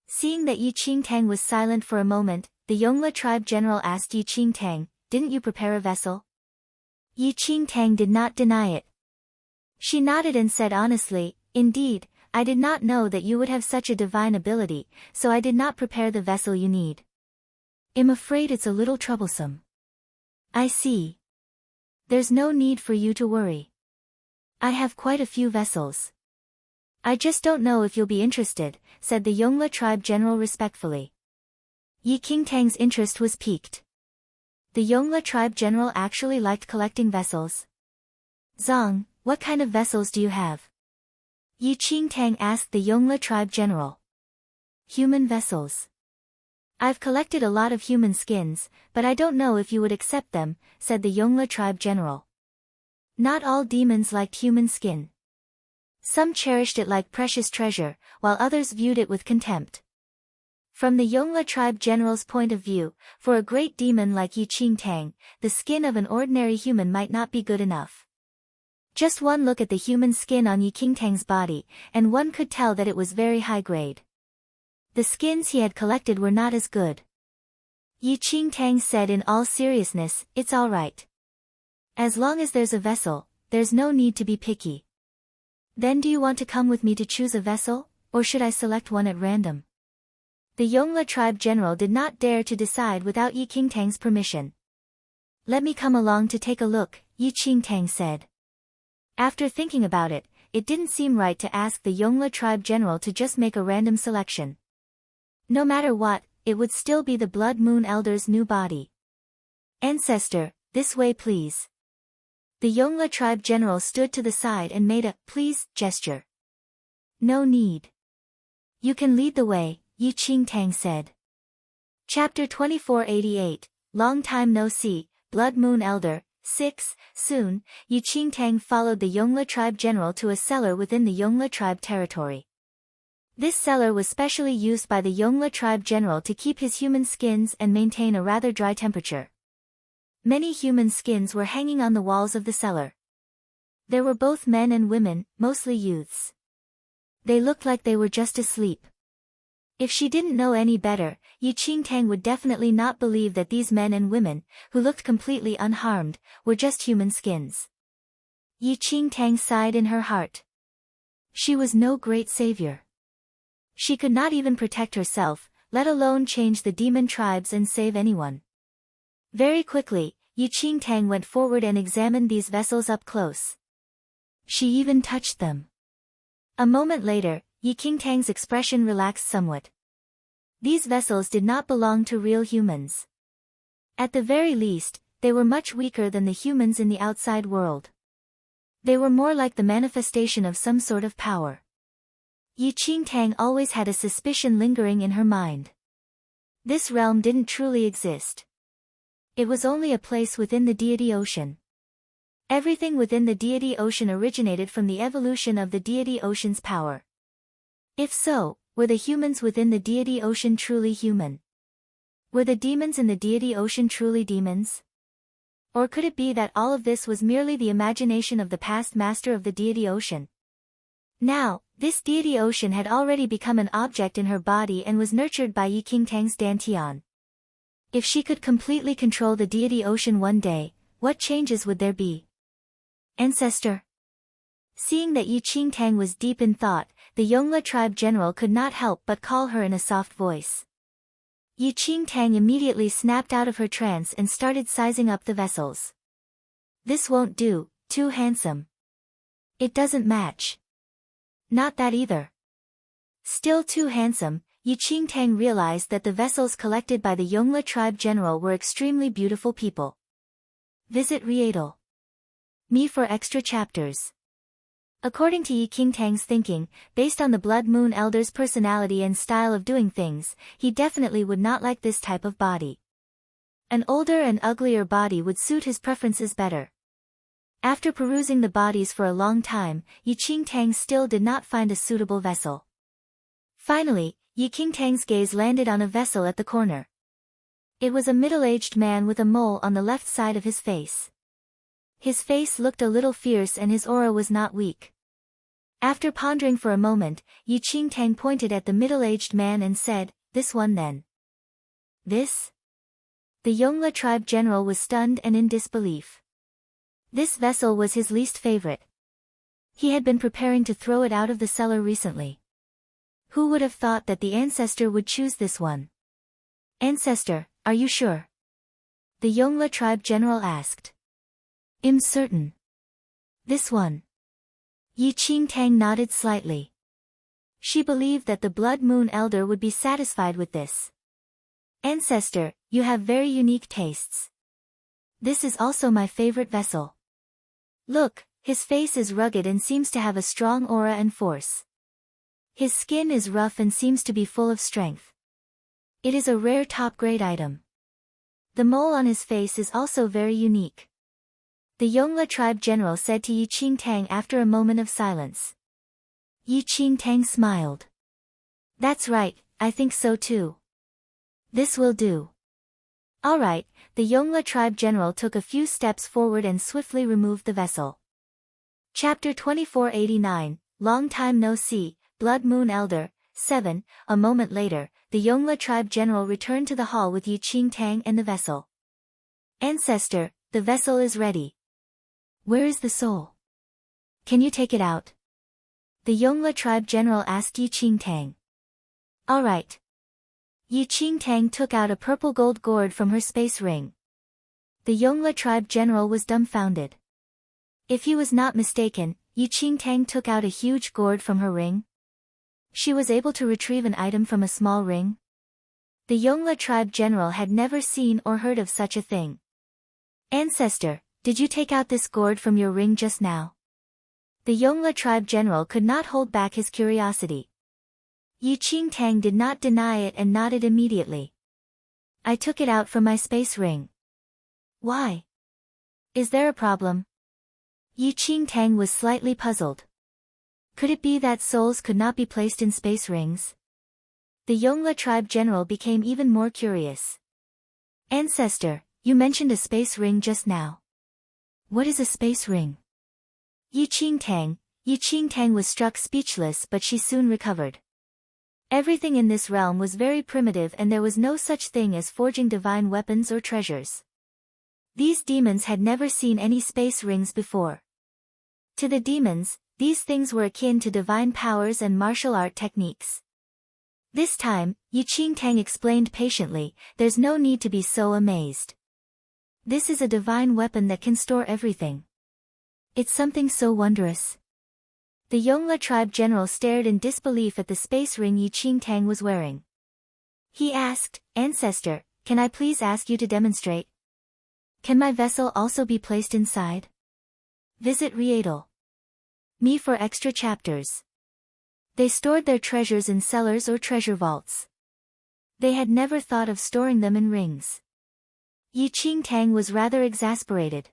Seeing that Yi Qingtang was silent for a moment, the Yongle tribe general asked Yi Qingtang, didn't you prepare a vessel? Yi Qingtang did not deny it. She nodded and said honestly, indeed, I did not know that you would have such a divine ability, so I did not prepare the vessel you need. I'm afraid it's a little troublesome. I see. There's no need for you to worry. I have quite a few vessels. I just don't know if you'll be interested, said the Yongle tribe general respectfully. Yi Qingtang's interest was piqued. The Yongle tribe general actually liked collecting vessels. Zong, what kind of vessels do you have? Yi Qingtang asked the Yongle tribe general. Human vessels. I've collected a lot of human skins, but I don't know if you would accept them, said the Yongle tribe general. Not all demons liked human skin. Some cherished it like precious treasure, while others viewed it with contempt. From the Yongle tribe general's point of view, for a great demon like Yi Qingtang, the skin of an ordinary human might not be good enough. Just one look at the human skin on Yi Qingtang's body, and one could tell that it was very high grade. The skins he had collected were not as good. Yi Qingtang said in all seriousness, it's all right. As long as there's a vessel, there's no need to be picky. Then do you want to come with me to choose a vessel, or should I select one at random? The Yongle tribe general did not dare to decide without Yi Qingtang's permission. Let me come along to take a look, Yi Qingtang said. After thinking about it, it didn't seem right to ask the Yongle tribe general to just make a random selection. No matter what, it would still be the Blood Moon Elder's new body. Ancestor, this way please. The Yongla tribe general stood to the side and made a please gesture. No need. You can lead the way, Yi Qingtang said. Chapter 2488, Long Time No See, Blood Moon Elder, 6. Soon, Yi Qingtang followed the Yongla tribe general to a cellar within the Yongla tribe territory. This cellar was specially used by the Yongla tribe general to keep his human skins and maintain a rather dry temperature. Many human skins were hanging on the walls of the cellar. There were both men and women, mostly youths. They looked like they were just asleep. If she didn't know any better, Yi Qingtang would definitely not believe that these men and women, who looked completely unharmed, were just human skins. Yi Qingtang sighed in her heart. She was no great savior. She could not even protect herself, let alone change the demon tribes and save anyone. Very quickly, Yi Qingtang went forward and examined these vessels up close. She even touched them. A moment later, Yi Qingtang's expression relaxed somewhat. These vessels did not belong to real humans. At the very least, they were much weaker than the humans in the outside world. They were more like the manifestation of some sort of power. Yi Qingtang always had a suspicion lingering in her mind. This realm didn't truly exist. It was only a place within the deity ocean. Everything within the deity ocean originated from the evolution of the deity ocean's power. If so, were the humans within the deity ocean truly human? Were the demons in the deity ocean truly demons? Or could it be that all of this was merely the imagination of the past master of the deity ocean? Now, this deity ocean had already become an object in her body and was nurtured by Yi Qingtang's dantian. If she could completely control the deity ocean one day, what changes would there be? Ancestor. Seeing that Yi Qingtang was deep in thought, the Yongla tribe general could not help but call her in a soft voice. Yi Qingtang immediately snapped out of her trance and started sizing up the vessels. This won't do, too handsome. It doesn't match. Not that either. Still too handsome, Yi Qingtang realized that the vessels collected by the Yongla tribe general were extremely beautiful people. Visit Rieadl. Me for extra chapters. According to Yi Qingtang's thinking, based on the Blood Moon Elder's personality and style of doing things, he definitely would not like this type of body. An older and uglier body would suit his preferences better. After perusing the bodies for a long time, Yi Qingtang still did not find a suitable vessel. Finally, Yi Qingtang's gaze landed on a vessel at the corner. It was a middle-aged man with a mole on the left side of his face. His face looked a little fierce and his aura was not weak. After pondering for a moment, Yi Qingtang pointed at the middle-aged man and said, "This one then." This? The Yongla tribe general was stunned and in disbelief. This vessel was his least favorite. He had been preparing to throw it out of the cellar recently. Who would have thought that the ancestor would choose this one? Ancestor, are you sure? The Yongla tribe general asked. I'm certain. This one. Yi Qingtang nodded slightly. She believed that the Blood Moon Elder would be satisfied with this. Ancestor, you have very unique tastes. This is also my favorite vessel. Look, his face is rugged and seems to have a strong aura and force. His skin is rough and seems to be full of strength. It is a rare top-grade item. The mole on his face is also very unique. The Yongla tribe general said to Yi Qingtang after a moment of silence. Yi Qingtang smiled. That's right, I think so too. This will do. Alright, the Yongla tribe general took a few steps forward and swiftly removed the vessel. Chapter 2489, Long Time No See, Blood Moon Elder, 7. A moment later, the Yongla tribe general returned to the hall with Yi Qingtang and the vessel. Ancestor, the vessel is ready. Where is the soul? Can you take it out? The Yongla tribe general asked Yi Qingtang. Alright. Yi Qingtang took out a purple gold gourd from her space ring. The Yongla tribe general was dumbfounded. If he was not mistaken, Yi Qingtang took out a huge gourd from her ring. She was able to retrieve an item from a small ring. The Yongla tribe general had never seen or heard of such a thing. Ancestor, did you take out this gourd from your ring just now? The Yongla tribe general could not hold back his curiosity. Yi Qingtang did not deny it and nodded immediately. I took it out from my space ring. Why? Is there a problem? Yi Qingtang was slightly puzzled. Could it be that souls could not be placed in space rings? The Yongla tribe general became even more curious. Ancestor, you mentioned a space ring just now. What is a space ring? Yi Qingtang was struck speechless, but she soon recovered. Everything in this realm was very primitive and there was no such thing as forging divine weapons or treasures. These demons had never seen any space rings before. To the demons, these things were akin to divine powers and martial art techniques. This time, Yi Qingtang explained patiently, there's no need to be so amazed. This is a divine weapon that can store everything. It's something so wondrous. The Yongla tribe general stared in disbelief at the space ring Yi Qingtang was wearing. He asked, Ancestor, can I please ask you to demonstrate? Can my vessel also be placed inside? Visit Riedel. Me for extra chapters. They stored their treasures in cellars or treasure vaults. They had never thought of storing them in rings. Yi Qingtang was rather exasperated.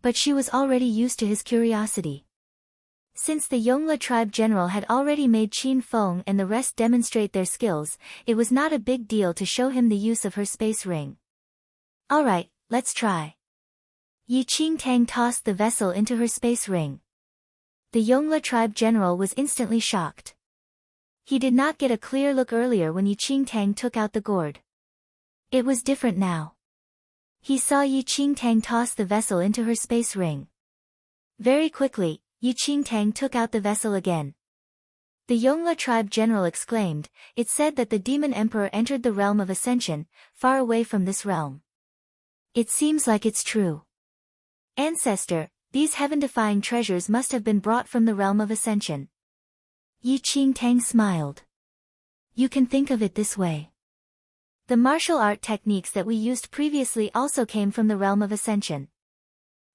But she was already used to his curiosity. Since the Yongla tribe general had already made Qin Feng and the rest demonstrate their skills, it was not a big deal to show him the use of her space ring. Alright, let's try. Yi Qingtang tossed the vessel into her space ring. The Yongla tribe general was instantly shocked. He did not get a clear look earlier when Yi Qingtang took out the gourd. It was different now. He saw Yi Qingtang toss the vessel into her space ring. Very quickly, Yi Qingtang took out the vessel again. The Yongla tribe general exclaimed, it said that the demon emperor entered the realm of ascension, far away from this realm. It seems like it's true. Ancestor, these heaven-defying treasures must have been brought from the realm of ascension. Yi Qingtang smiled. You can think of it this way. The martial art techniques that we used previously also came from the realm of ascension.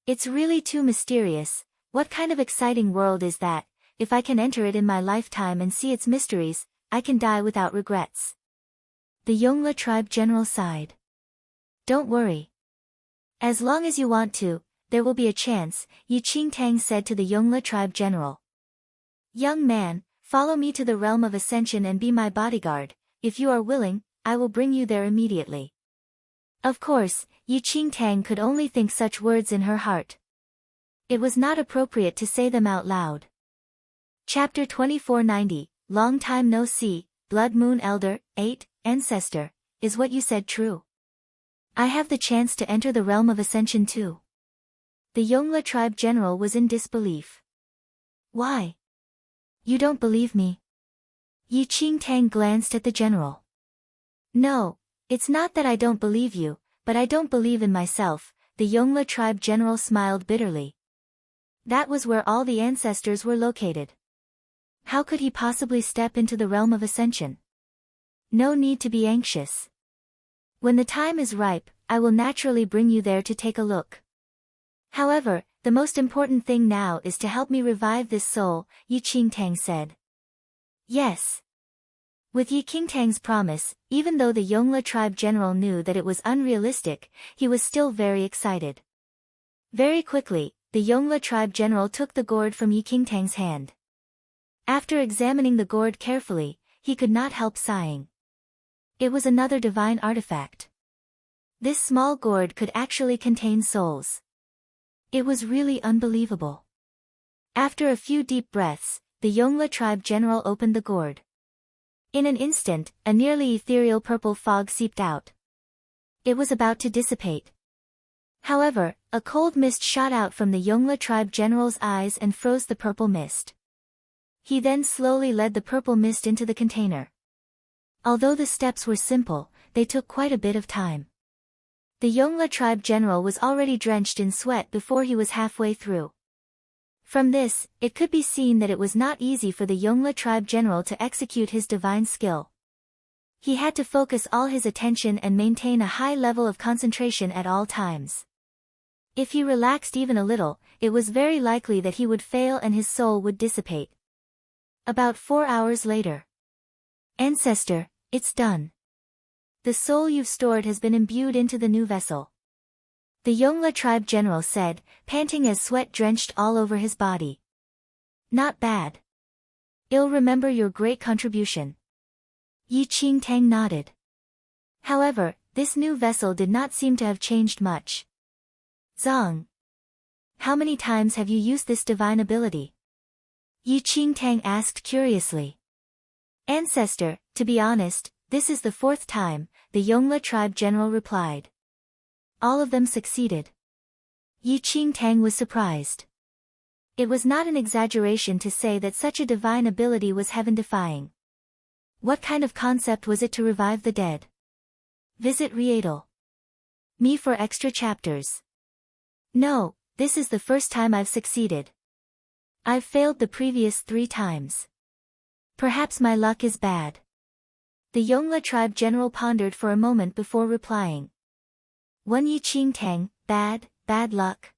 It's really too mysterious. What kind of exciting world is that? If I can enter it in my lifetime and see its mysteries, I can die without regrets. The Yongla tribe general sighed. Don't worry. As long as you want to, there will be a chance, Yi Qingtang said to the Yongla tribe general. Young man, follow me to the realm of ascension and be my bodyguard. If you are willing, I will bring you there immediately. Of course, Yi Qingtang could only think such words in her heart. It was not appropriate to say them out loud. Chapter 2490, Long Time No See, Blood Moon Elder, 8, Ancestor, is what you said true? I have the chance to enter the realm of ascension too. The Yongla tribe general was in disbelief. Why? You don't believe me? Yi Qingtang glanced at the general. No, it's not that I don't believe you, but I don't believe in myself, the Yongla tribe general smiled bitterly. That was where all the ancestors were located. How could he possibly step into the realm of ascension? No need to be anxious. When the time is ripe, I will naturally bring you there to take a look. However, the most important thing now is to help me revive this soul, Yi Qingtang said. Yes. With Yi Qingtang's promise, even though the Yongla tribe general knew that it was unrealistic, he was still very excited. Very quickly, the Yongla tribe general took the gourd from Yi Qingtang's hand. After examining the gourd carefully, he could not help sighing. It was another divine artifact. This small gourd could actually contain souls. It was really unbelievable. After a few deep breaths, the Yongla tribe general opened the gourd. In an instant, a nearly ethereal purple fog seeped out. It was about to dissipate. However, a cold mist shot out from the Yongla tribe general's eyes and froze the purple mist. He then slowly led the purple mist into the container. Although the steps were simple, they took quite a bit of time. The Yongla tribe general was already drenched in sweat before he was halfway through. From this, it could be seen that it was not easy for the Yongla tribe general to execute his divine skill. He had to focus all his attention and maintain a high level of concentration at all times. If he relaxed even a little, it was very likely that he would fail and his soul would dissipate. About 4 hours later. Ancestor, it's done. The soul you've stored has been imbued into the new vessel. The Yongla tribe general said, panting as sweat drenched all over his body. Not bad. I'll remember your great contribution. Yi Qingtang nodded. However, this new vessel did not seem to have changed much. Zong. How many times have you used this divine ability? Yi Qingtang asked curiously. Ancestor, to be honest, this is the 4th time, the Yongla tribe general replied. All of them succeeded. Yi Qingtang was surprised. It was not an exaggeration to say that such a divine ability was heaven-defying. What kind of concept was it to revive the dead? Visit Readle. Me for extra chapters. No, this is the first time I've succeeded. I've failed the previous 3 times. Perhaps my luck is bad. The Yongla tribe general pondered for a moment before replying. One Yi Qingtang, bad luck.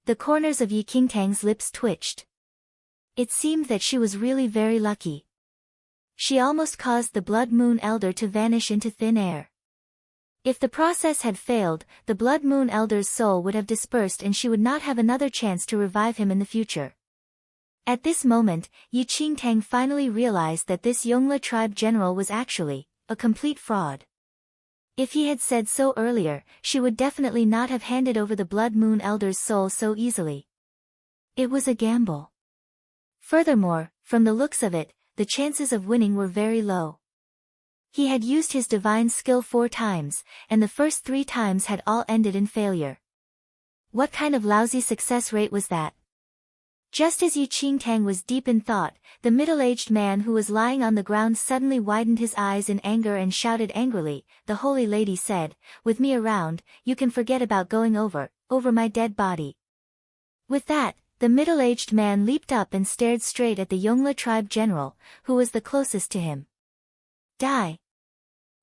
The corners of Yi Qingtang's lips twitched. It seemed that she was really very lucky. She almost caused the Blood Moon Elder to vanish into thin air. If the process had failed, the Blood Moon Elder's soul would have dispersed and she would not have another chance to revive him in the future. At this moment, Yi Qingtang finally realized that this Yongla tribe general was actually a complete fraud. If he had said so earlier, she would definitely not have handed over the Blood Moon Elder's soul so easily. It was a gamble. Furthermore, from the looks of it, the chances of winning were very low. He had used his divine skill 4 times, and the first 3 times had all ended in failure. What kind of lousy success rate was that? Just as Yi Qingtang was deep in thought, the middle-aged man who was lying on the ground suddenly widened his eyes in anger and shouted angrily. The holy lady said, "With me around, you can forget about going over my dead body." With that, the middle-aged man leaped up and stared straight at the Yongla tribe general, who was the closest to him. Die!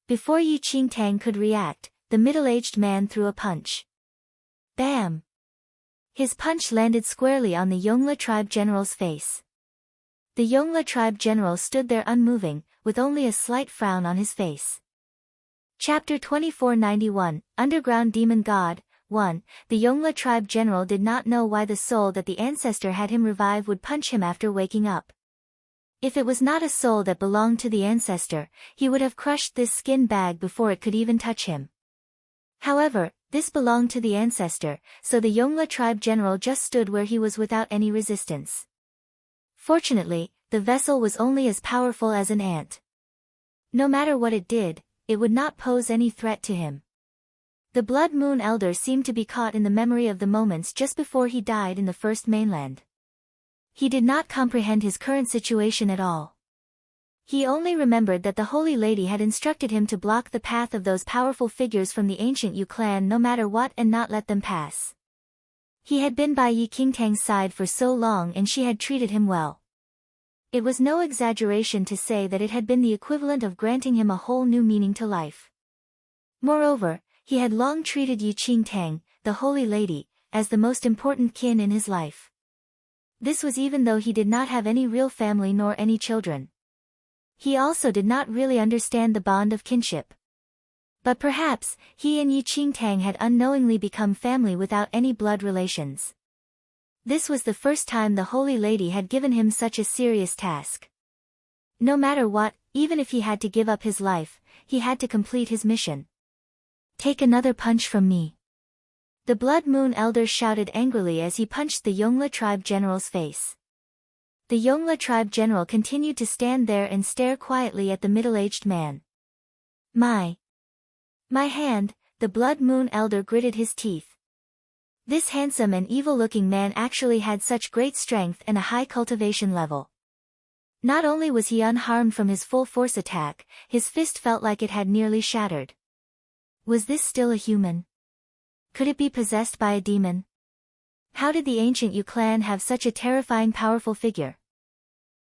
Before Yi Qingtang could react, the middle-aged man threw a punch. Bam! His punch landed squarely on the Yongla tribe general's face. The Yongla tribe general stood there unmoving, with only a slight frown on his face. Chapter 2491, Underground Demon God. 1. The Yongla tribe general did not know why the soul that the ancestor had him revive would punch him after waking up. If it was not a soul that belonged to the ancestor, he would have crushed this skin bag before it could even touch him. However, this belonged to the ancestor, so the Yongla tribe general just stood where he was without any resistance. Fortunately, the vessel was only as powerful as an ant. No matter what it did, it would not pose any threat to him. The Blood Moon Elder seemed to be caught in the memory of the moments just before he died in the first mainland. He did not comprehend his current situation at all. He only remembered that the Holy Lady had instructed him to block the path of those powerful figures from the ancient Yu clan no matter what and not let them pass. He had been by Yi Qingtang's side for so long and she had treated him well. It was no exaggeration to say that it had been the equivalent of granting him a whole new meaning to life. Moreover, he had long treated Yi Qingtang, the Holy Lady, as the most important kin in his life. This was even though he did not have any real family nor any children. He also did not really understand the bond of kinship. But perhaps, he and Yi Qingtang had unknowingly become family without any blood relations. This was the first time the Holy Lady had given him such a serious task. No matter what, even if he had to give up his life, he had to complete his mission. Take another punch from me. The Blood Moon Elder shouted angrily as he punched the Yongla tribe general's face. The Yongla tribe general continued to stand there and stare quietly at the middle-aged man. My hand, the Blood Moon Elder gritted his teeth. This handsome and evil-looking man actually had such great strength and a high cultivation level. Not only was he unharmed from his full-force attack, his fist felt like it had nearly shattered. Was this still a human? Could it be possessed by a demon? How did the ancient Yu clan have such a terrifying powerful figure?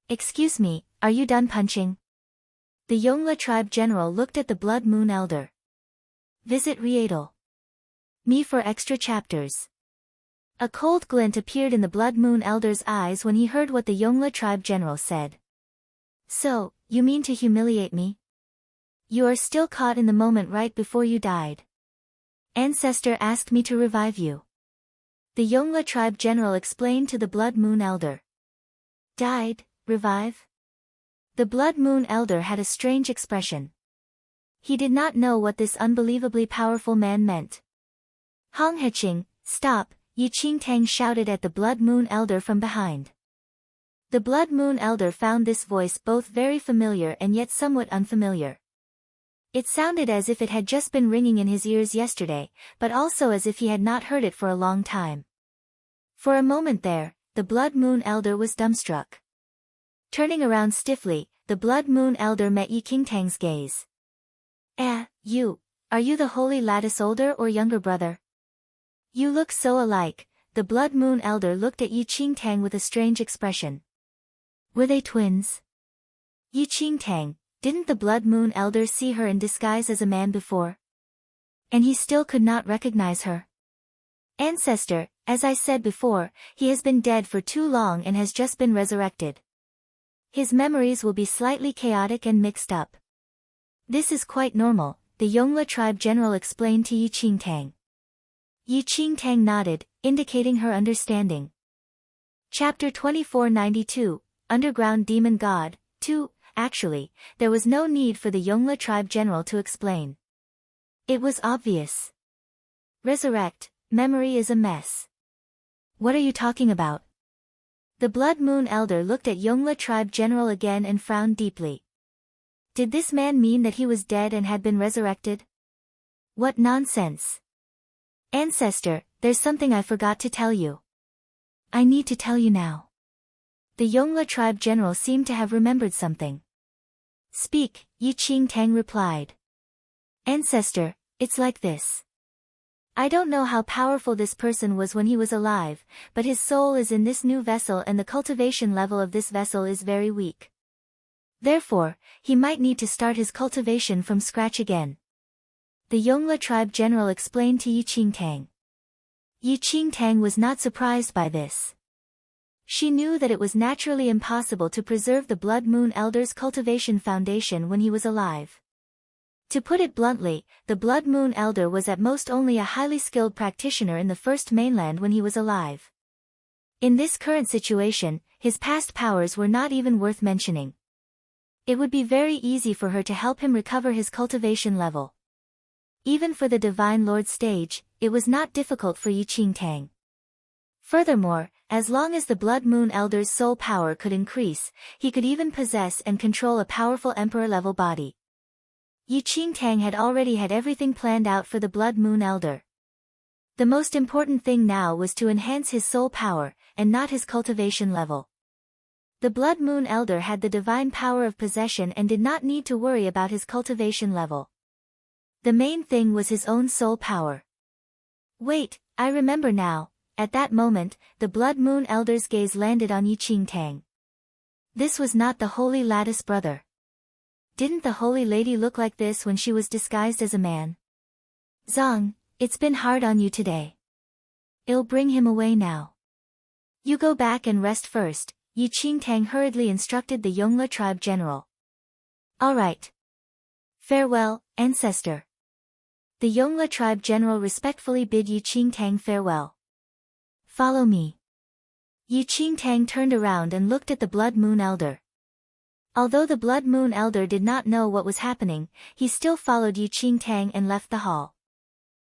Excuse me, are you done punching? The Yongla tribe general looked at the Blood Moon Elder. Visit Riedel. Me for extra chapters. A cold glint appeared in the Blood Moon Elder's eyes when he heard what the Yongla tribe general said. So, you mean to humiliate me? You are still caught in the moment right before you died. Ancestor asked me to revive you. The Yongla tribe general explained to the Blood Moon Elder. Died, revive? The Blood Moon Elder had a strange expression. He did not know what this unbelievably powerful man meant. Hong Heching, stop, Yi Qingtang shouted at the Blood Moon Elder from behind. The Blood Moon Elder found this voice both very familiar and yet somewhat unfamiliar. It sounded as if it had just been ringing in his ears yesterday, but also as if he had not heard it for a long time. For a moment there, the Blood Moon Elder was dumbstruck. Turning around stiffly, the Blood Moon Elder met Yi Qingtang's gaze. Are you the Holy Lattice older or younger brother? You look so alike. The Blood Moon Elder looked at Yi Qingtang with a strange expression. Were they twins? Yi Qingtang, didn't the Blood Moon Elder see her in disguise as a man before? And he still could not recognize her. Ancestor, as I said before, he has been dead for too long and has just been resurrected. His memories will be slightly chaotic and mixed up. This is quite normal, the Yongla tribe general explained to Yi Qingtang. Yi Qingtang nodded, indicating her understanding. Chapter 2492, Underground Demon God, 2. Actually, there was no need for the Yongla tribe general to explain. It was obvious. Resurrect, memory is a mess. What are you talking about? The Blood Moon Elder looked at Yongla tribe general again and frowned deeply. Did this man mean that he was dead and had been resurrected? What nonsense! Ancestor, there's something I forgot to tell you. I need to tell you now. The Yongla tribe general seemed to have remembered something. Speak, Yi Qingtang replied. Ancestor, it's like this. I don't know how powerful this person was when he was alive, but his soul is in this new vessel and the cultivation level of this vessel is very weak. Therefore, he might need to start his cultivation from scratch again. The Yongla tribe general explained to Yi Qingtang. Yi Qingtang was not surprised by this. She knew that it was naturally impossible to preserve the Blood Moon Elder's cultivation foundation when he was alive. To put it bluntly, the Blood Moon Elder was at most only a highly skilled practitioner in the First Mainland when he was alive. In this current situation, his past powers were not even worth mentioning. It would be very easy for her to help him recover his cultivation level. Even for the Divine Lord stage, it was not difficult for Yi Qingtang. Furthermore, as long as the Blood Moon Elder's soul power could increase, he could even possess and control a powerful Emperor-level body. Yi Qingtang had already had everything planned out for the Blood Moon Elder. The most important thing now was to enhance his soul power, and not his cultivation level. The Blood Moon Elder had the divine power of possession and did not need to worry about his cultivation level. The main thing was his own soul power. Wait, I remember now. At that moment, the Blood Moon Elder's gaze landed on Yi Qingtang. This was not the Holy Lattice brother. Didn't the Holy Lady look like this when she was disguised as a man? Zong, it's been hard on you today. I'll bring him away now. You go back and rest first, Yi Qingtang hurriedly instructed the Yongla tribe general. All right. Farewell, ancestor. The Yongla tribe general respectfully bid Yi Qingtang farewell. Follow me. Yi Qingtang turned around and looked at the Blood Moon Elder. Although the Blood Moon Elder did not know what was happening, he still followed Yi Qingtang and left the hall.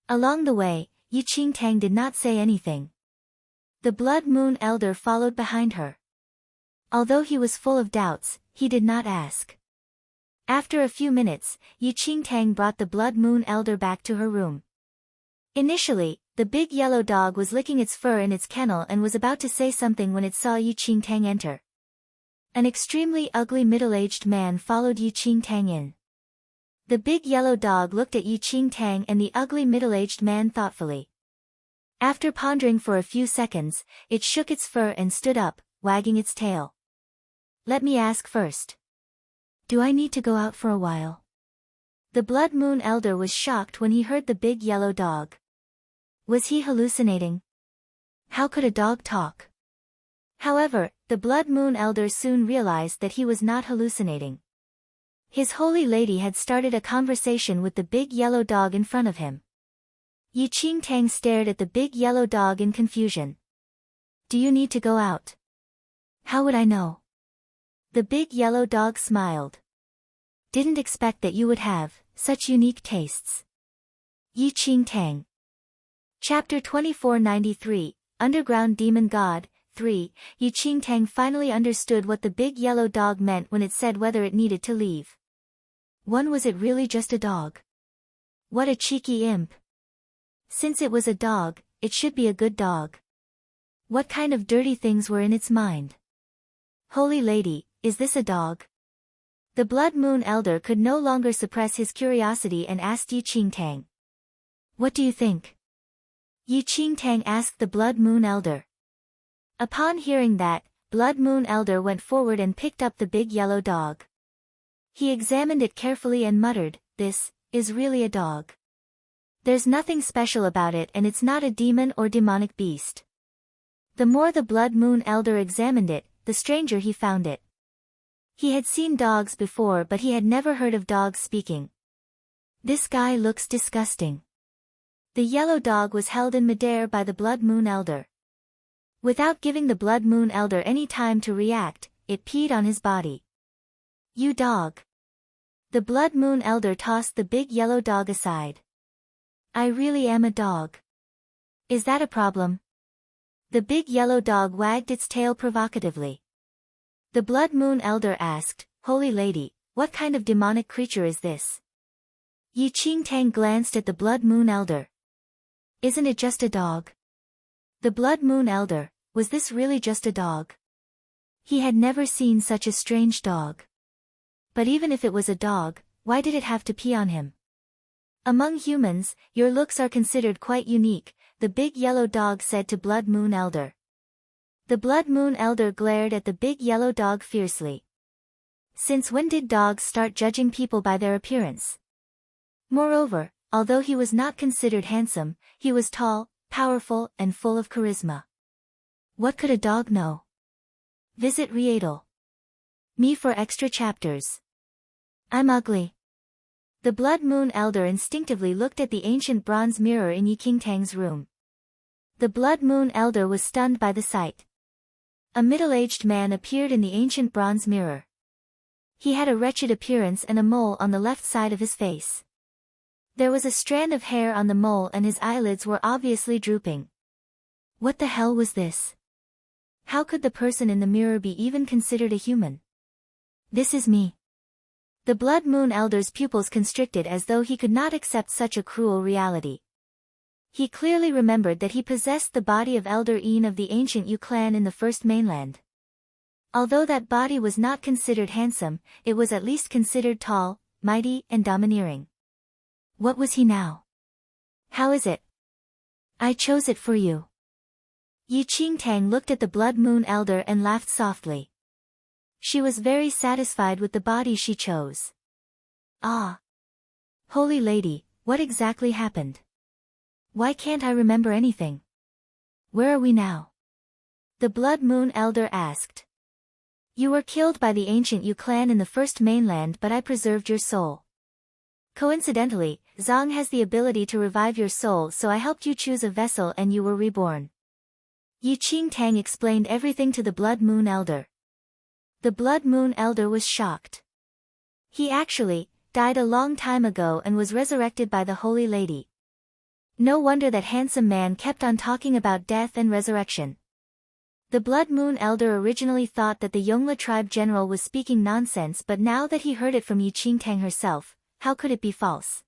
Along the way, Yi Qingtang did not say anything. The Blood Moon Elder followed behind her. Although he was full of doubts, he did not ask. After a few minutes, Yi Qingtang brought the Blood Moon Elder back to her room. Initially, the big yellow dog was licking its fur in its kennel and was about to say something when it saw Yi Qingtang enter. An extremely ugly middle-aged man followed Yi Qingtang in. The big yellow dog looked at Yi Qingtang and the ugly middle-aged man thoughtfully. After pondering for a few seconds, it shook its fur and stood up, wagging its tail. Let me ask first. Do I need to go out for a while? The Blood Moon Elder was shocked when he heard the big yellow dog. Was he hallucinating? How could a dog talk? However, the Blood Moon Elder soon realized that he was not hallucinating. His holy lady had started a conversation with the big yellow dog in front of him. Yi Qingtang stared at the big yellow dog in confusion. Do you need to go out? How would I know? The big yellow dog smiled. Didn't expect that you would have such unique tastes. Yi Qingtang. Chapter 2493, Underground Demon God, 3. Yi Qingtang finally understood what the big yellow dog meant when it said whether it needed to leave. Was it really just a dog? What a cheeky imp. Since it was a dog, it should be a good dog. What kind of dirty things were in its mind? Holy lady, is this a dog? The Blood Moon Elder could no longer suppress his curiosity and asked Yi Qingtang. What do you think? Yi Qingtang asked the Blood Moon Elder. Upon hearing that, Blood Moon Elder went forward and picked up the big yellow dog. He examined it carefully and muttered, "This is really a dog. There's nothing special about it and it's not a demon or demonic beast." The more the Blood Moon Elder examined it, the stranger he found it. He had seen dogs before but he had never heard of dogs speaking. This guy looks disgusting. The yellow dog was held in midair by the Blood Moon Elder. Without giving the Blood Moon Elder any time to react, it peed on his body. You dog. The Blood Moon Elder tossed the big yellow dog aside. I really am a dog. Is that a problem? The big yellow dog wagged its tail provocatively. The Blood Moon Elder asked, Holy lady, what kind of demonic creature is this? Yi Qingtang glanced at the Blood Moon Elder. Isn't it just a dog? The Blood Moon Elder, was this really just a dog? He had never seen such a strange dog. But even if it was a dog, why did it have to pee on him? Among humans, your looks are considered quite unique, the big yellow dog said to Blood Moon Elder. The Blood Moon Elder glared at the big yellow dog fiercely. Since when did dogs start judging people by their appearance? Moreover, although he was not considered handsome, he was tall, powerful, and full of charisma. What could a dog know? Visit Readle. Me for extra chapters. I'm ugly. The Blood Moon Elder instinctively looked at the ancient bronze mirror in Yi Qingtang's room. The Blood Moon Elder was stunned by the sight. A middle-aged man appeared in the ancient bronze mirror. He had a wretched appearance and a mole on the left side of his face. There was a strand of hair on the mole and his eyelids were obviously drooping. What the hell was this? How could the person in the mirror be even considered a human? This is me. The Blood Moon Elder's pupils constricted as though he could not accept such a cruel reality. He clearly remembered that he possessed the body of Elder Een of the ancient Yu clan in the First Mainland. Although that body was not considered handsome, it was at least considered tall, mighty, and domineering. What was he now? How is it? I chose it for you. Yi Qingtang looked at the Blood Moon Elder and laughed softly. She was very satisfied with the body she chose. Ah! Holy lady, what exactly happened? Why can't I remember anything? Where are we now? The Blood Moon Elder asked. You were killed by the ancient Yu clan in the First Mainland but I preserved your soul. Coincidentally, Zhang has the ability to revive your soul so I helped you choose a vessel and you were reborn. Yi Qingtang explained everything to the Blood Moon Elder. The Blood Moon Elder was shocked. He actually died a long time ago and was resurrected by the Holy Lady. No wonder that handsome man kept on talking about death and resurrection. The Blood Moon Elder originally thought that the Yongla tribe general was speaking nonsense but now that he heard it from Yi Qingtang herself, how could it be false?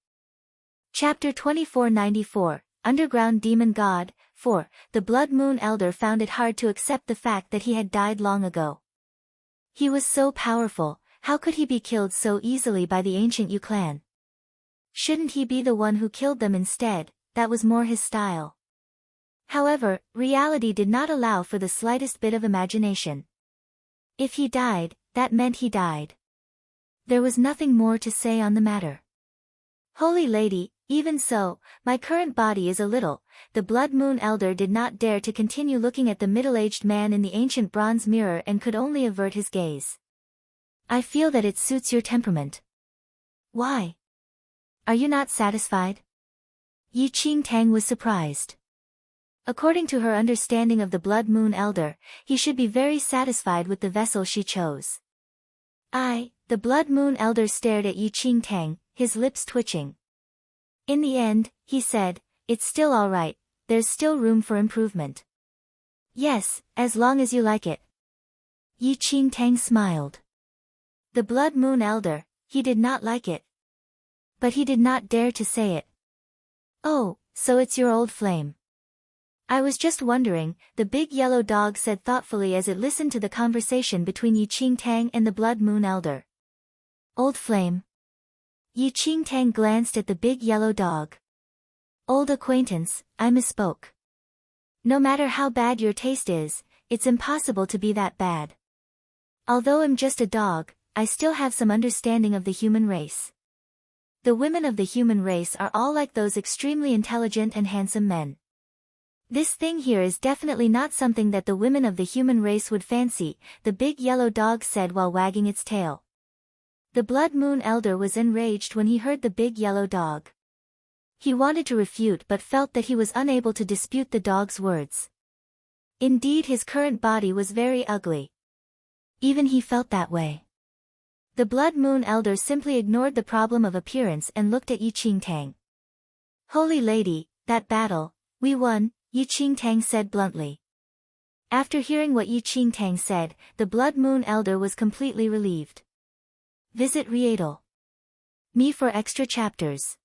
Chapter 2494, Underground Demon God, 4. The Blood Moon Elder found it hard to accept the fact that he had died long ago. He was so powerful, how could he be killed so easily by the ancient Yu clan? Shouldn't he be the one who killed them instead? That was more his style. However, reality did not allow for the slightest bit of imagination. If he died, that meant he died. There was nothing more to say on the matter. Holy lady, even so, my current body is a little. The Blood Moon Elder did not dare to continue looking at the middle-aged man in the ancient bronze mirror and could only avert his gaze. I feel that it suits your temperament. Why? Are you not satisfied? Yi Qingtang was surprised. According to her understanding of the Blood Moon Elder, he should be very satisfied with the vessel she chose. The Blood Moon Elder stared at Yi Qingtang, his lips twitching. In the end, he said, it's still all right, there's still room for improvement. Yes, as long as you like it. Yi Qingtang smiled. The Blood Moon Elder, he did not like it. But he did not dare to say it. Oh, so it's your old flame. I was just wondering, the big yellow dog said thoughtfully as it listened to the conversation between Yi Qingtang and the Blood Moon Elder. Old flame. Yi Qingtang glanced at the big yellow dog. Old acquaintance, I misspoke. No matter how bad your taste is, it's impossible to be that bad. Although I'm just a dog, I still have some understanding of the human race. The women of the human race are all like those extremely intelligent and handsome men. This thing here is definitely not something that the women of the human race would fancy, the big yellow dog said while wagging its tail. The Blood Moon Elder was enraged when he heard the big yellow dog. He wanted to refute but felt that he was unable to dispute the dog's words. Indeed, his current body was very ugly. Even he felt that way. The Blood Moon Elder simply ignored the problem of appearance and looked at Yi Qingtang. Holy lady, that battle, we won, Yi Qingtang said bluntly. After hearing what Yi Qingtang said, the Blood Moon Elder was completely relieved. Visit Rietal. Me for extra chapters.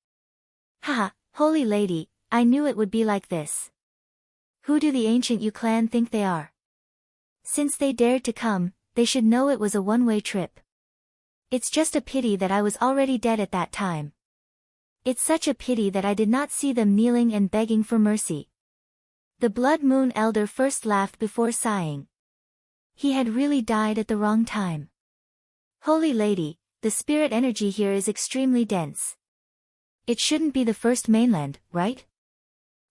Haha, holy lady, I knew it would be like this. Who do the ancient Yu clan think they are? Since they dared to come, they should know it was a one-way trip. It's just a pity that I was already dead at that time. It's such a pity that I did not see them kneeling and begging for mercy. The Blood Moon Elder first laughed before sighing. He had really died at the wrong time. Holy lady, the spirit energy here is extremely dense. It shouldn't be the first mainland, right?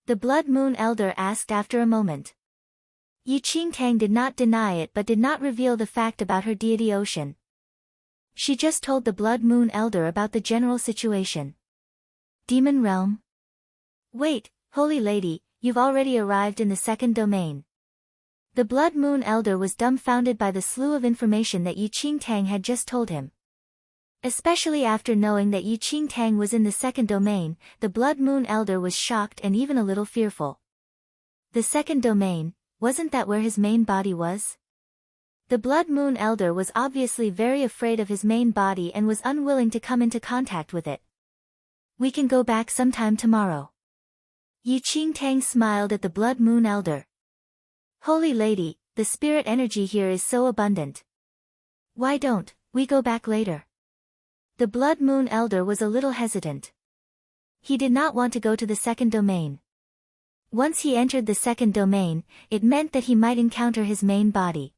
The Blood Moon Elder asked after a moment. Yi Qingtang did not deny it but did not reveal the fact about her deity ocean. She just told the Blood Moon Elder about the general situation. Demon realm? Wait, holy lady, you've already arrived in the second domain. The Blood Moon Elder was dumbfounded by the slew of information that Yi Qingtang had just told him. Especially after knowing that Yi Qingtang was in the second domain, the Blood Moon Elder was shocked and even a little fearful. The second domain, wasn't that where his main body was? The Blood Moon Elder was obviously very afraid of his main body and was unwilling to come into contact with it. We can go back sometime tomorrow. Yi Qingtang smiled at the Blood Moon Elder. Holy lady, the spirit energy here is so abundant. Why don't we go back later? The Blood Moon Elder was a little hesitant. He did not want to go to the second domain. Once he entered the second domain, it meant that he might encounter his main body.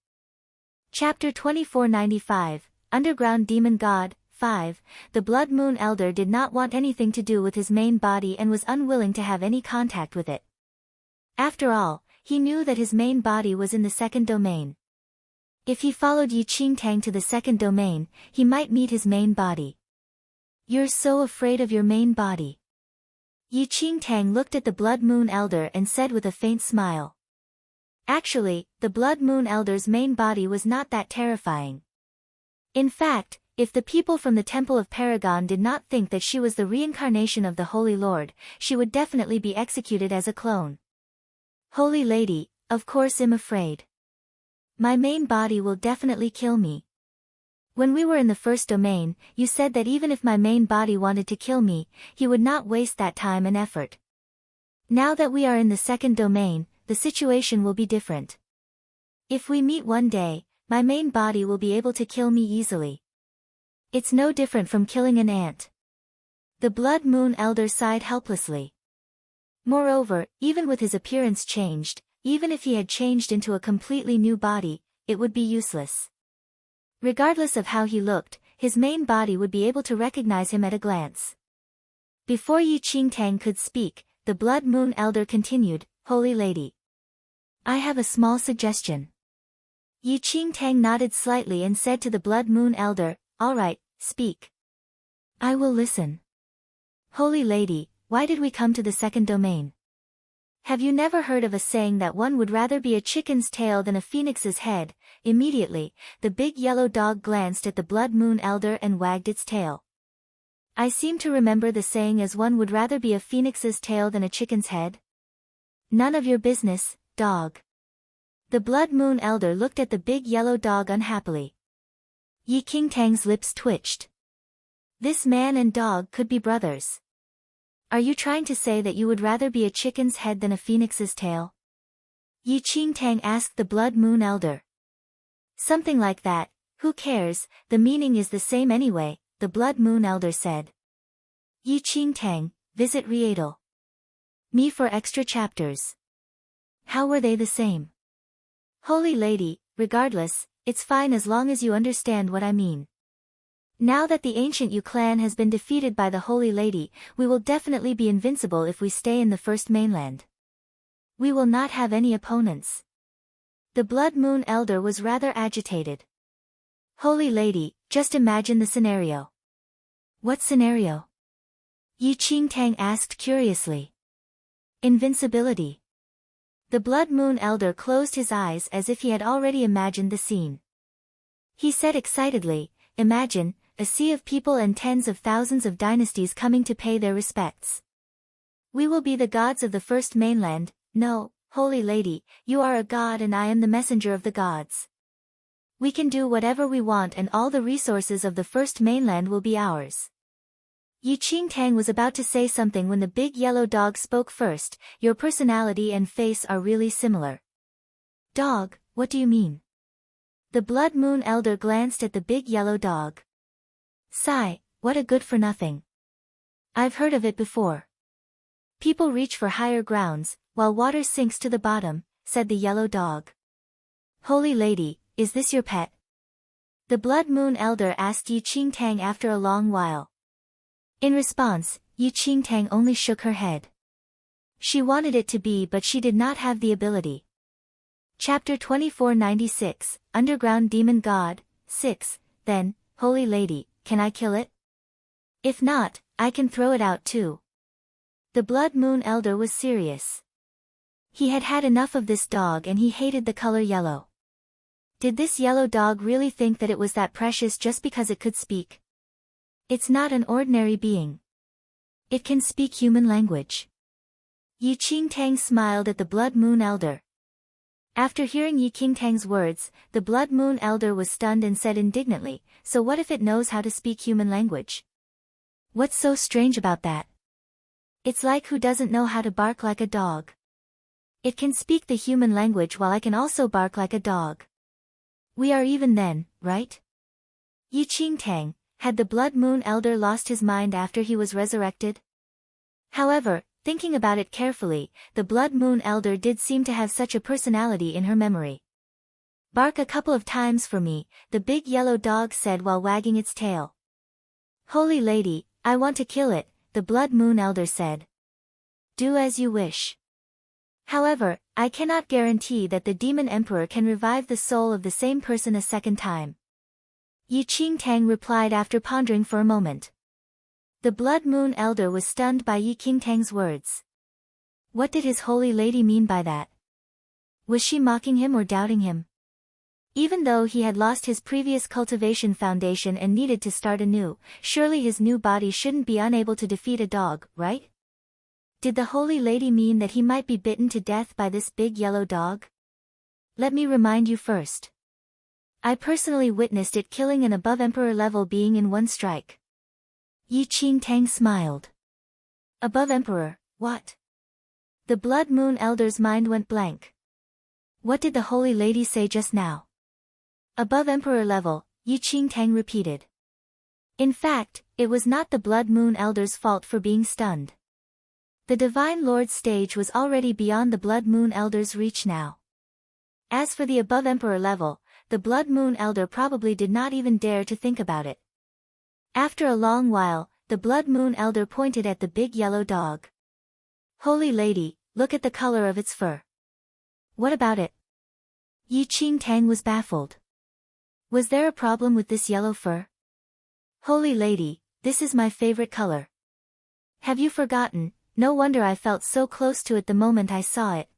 Chapter 2495, Underground Demon God, 5. The Blood Moon Elder did not want anything to do with his main body and was unwilling to have any contact with it. After all, he knew that his main body was in the second domain. If he followed Yi Qingtang to the second domain, he might meet his main body. You're so afraid of your main body. Yi Qingtang looked at the Blood Moon Elder and said with a faint smile. Actually, the Blood Moon Elder's main body was not that terrifying. In fact, if the people from the Temple of Paragon did not think that she was the reincarnation of the Holy Lord, she would definitely be executed as a clone. Holy lady, of course I'm afraid. My main body will definitely kill me. When we were in the first domain, you said that even if my main body wanted to kill me, he would not waste that time and effort. Now that we are in the second domain, the situation will be different. If we meet one day, my main body will be able to kill me easily. It's no different from killing an ant. The Blood Moon Elder sighed helplessly. Moreover, even with his appearance changed, even if he had changed into a completely new body, it would be useless. Regardless of how he looked, his main body would be able to recognize him at a glance. Before Yi Qingtang could speak, the Blood Moon Elder continued, "Holy Lady, I have a small suggestion." Yi Qingtang nodded slightly and said to the Blood Moon Elder, "All right, speak. I will listen." "Holy Lady, why did we come to the second domain? Have you never heard of a saying that one would rather be a chicken's tail than a phoenix's head?" Immediately, the big yellow dog glanced at the Blood Moon Elder and wagged its tail. "I seem to remember the saying as one would rather be a phoenix's tail than a chicken's head." "None of your business, dog." The Blood Moon Elder looked at the big yellow dog unhappily. Yi Qingtang's lips twitched. This man and dog could be brothers. "Are you trying to say that you would rather be a chicken's head than a phoenix's tail?" Yi Qingtang asked the Blood Moon Elder. "Something like that, who cares, the meaning is the same anyway," the Blood Moon Elder said. Yi Qingtang, visit Rietal. Me for extra chapters. How were they the same? Holy Lady, regardless, it's fine as long as you understand what I mean. Now that the ancient Yu clan has been defeated by the Holy Lady, we will definitely be invincible if we stay in the first mainland. We will not have any opponents. The Blood Moon Elder was rather agitated. Holy Lady, just imagine the scenario. What scenario? Yi Qingtang asked curiously. Invincibility. The Blood Moon Elder closed his eyes as if he had already imagined the scene. He said excitedly, "Imagine, a sea of people and tens of thousands of dynasties coming to pay their respects. We will be the gods of the first mainland. No, Holy Lady, you are a god and I am the messenger of the gods. We can do whatever we want and all the resources of the first mainland will be ours." Yi Qingtang was about to say something when the big yellow dog spoke first. "Your personality and face are really similar." "Dog, what do you mean?" The Blood Moon Elder glanced at the big yellow dog. "Sigh, what a good-for-nothing. I've heard of it before. People reach for higher grounds, while water sinks to the bottom," said the yellow dog. "Holy Lady, is this your pet?" The Blood Moon Elder asked Yi Qingtang after a long while. In response, Yi Qingtang only shook her head. She wanted it to be but she did not have the ability. Chapter 2496, Underground Demon God, 6, Then, Holy Lady, can I kill it? If not, I can throw it out too. The Blood Moon Elder was serious. He had had enough of this dog and he hated the color yellow. Did this yellow dog really think that it was that precious just because it could speak? It's not an ordinary being. It can speak human language. Yi Qingtang smiled at the Blood Moon Elder. After hearing Yi Qingtang's words, the Blood Moon Elder was stunned and said indignantly, "So what if it knows how to speak human language? What's so strange about that? It's like who doesn't know how to bark like a dog? It can speak the human language while I can also bark like a dog. We are even then, right?" Yi Qingtang, had the Blood Moon Elder lost his mind after he was resurrected? However, thinking about it carefully, the Blood Moon Elder did seem to have such a personality in her memory. "Bark a couple of times for me," the big yellow dog said while wagging its tail. "Holy Lady, I want to kill it," the Blood Moon Elder said. "Do as you wish. However, I cannot guarantee that the Demon Emperor can revive the soul of the same person a second time." Yi Qingtang replied after pondering for a moment. The Blood Moon Elder was stunned by Yi Qingtang's words. What did his Holy Lady mean by that? Was she mocking him or doubting him? Even though he had lost his previous cultivation foundation and needed to start anew, surely his new body shouldn't be unable to defeat a dog, right? Did the Holy Lady mean that he might be bitten to death by this big yellow dog? Let me remind you first. I personally witnessed it killing an above Emperor level being in one strike. Yi Qingtang smiled. Above Emperor, what? The Blood Moon Elder's mind went blank. What did the Holy Lady say just now? Above Emperor level, Yi Qingtang repeated. In fact, it was not the Blood Moon Elder's fault for being stunned. The Divine Lord's stage was already beyond the Blood Moon Elder's reach now. As for the above Emperor level, the Blood Moon Elder probably did not even dare to think about it. After a long while, the Blood Moon Elder pointed at the big yellow dog. Holy Lady, look at the color of its fur. What about it? Yi Qing Tang was baffled. Was there a problem with this yellow fur? Holy Lady, this is my favorite color. Have you forgotten? No wonder I felt so close to it the moment I saw it.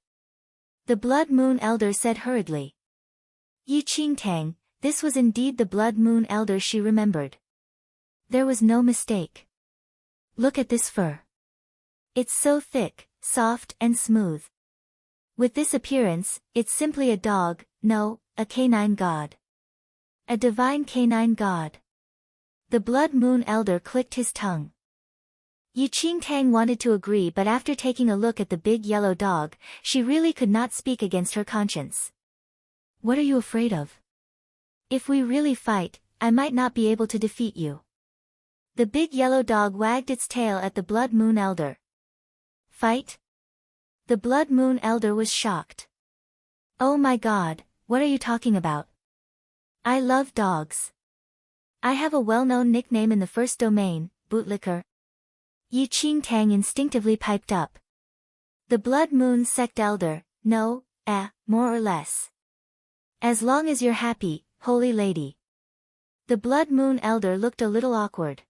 The Blood Moon Elder said hurriedly. Yi Qing Tang, this was indeed the Blood Moon Elder she remembered. There was no mistake. Look at this fur. It's so thick, soft and smooth. With this appearance, it's simply a dog, no, a canine god. A divine canine god. The Blood Moon Elder clicked his tongue. Yi Qing Tang wanted to agree, but after taking a look at the big yellow dog, she really could not speak against her conscience. What are you afraid of? If we really fight, I might not be able to defeat you. The big yellow dog wagged its tail at the Blood Moon Elder. Fight? The Blood Moon Elder was shocked. Oh my God, what are you talking about? I love dogs. I have a well-known nickname in the first domain, Bootlicker. Yi Qing Tang instinctively piped up. The Blood Moon Sect Elder, no, more or less. As long as you're happy, Holy Lady. The Blood Moon Elder looked a little awkward.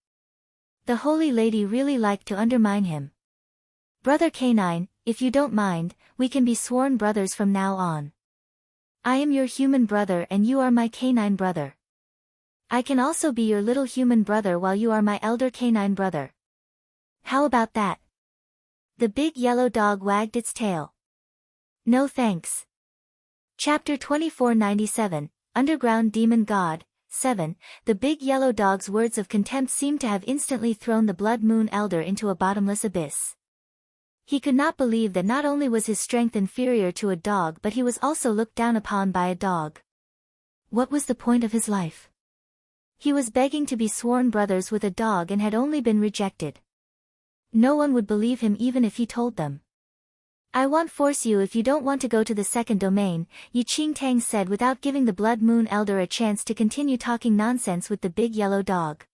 The Holy Lady really liked to undermine him. Brother Canine, if you don't mind, we can be sworn brothers from now on. I am your human brother and you are my canine brother. I can also be your little human brother while you are my elder canine brother. How about that? The big yellow dog wagged its tail. No thanks. Chapter 2497, Underground Demon God, 7. The big yellow dog's words of contempt seemed to have instantly thrown the Blood Moon Elder into a bottomless abyss. He could not believe that not only was his strength inferior to a dog but he was also looked down upon by a dog. What was the point of his life? He was begging to be sworn brothers with a dog and had only been rejected. No one would believe him even if he told them. I won't force you if you don't want to go to the second domain, Yi Qing Tang said without giving the Blood Moon Elder a chance to continue talking nonsense with the big yellow dog.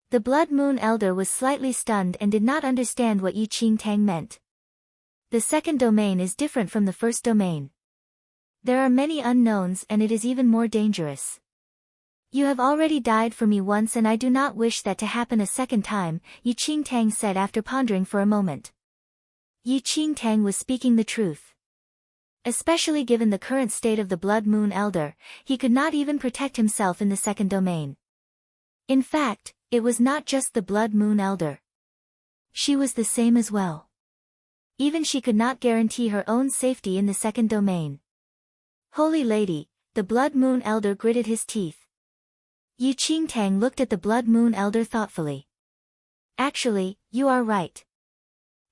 The Blood Moon Elder was slightly stunned and did not understand what Yi Qing Tang meant. The second domain is different from the first domain. There are many unknowns and it is even more dangerous. You have already died for me once and I do not wish that to happen a second time, Yi Qing Tang said after pondering for a moment. Yi Qing Tang was speaking the truth. Especially given the current state of the Blood Moon Elder, he could not even protect himself in the second domain. In fact, it was not just the Blood Moon Elder. She was the same as well. Even she could not guarantee her own safety in the second domain. Holy Lady, the Blood Moon Elder gritted his teeth. Yi Qing Tang looked at the Blood Moon Elder thoughtfully. Actually, you are right.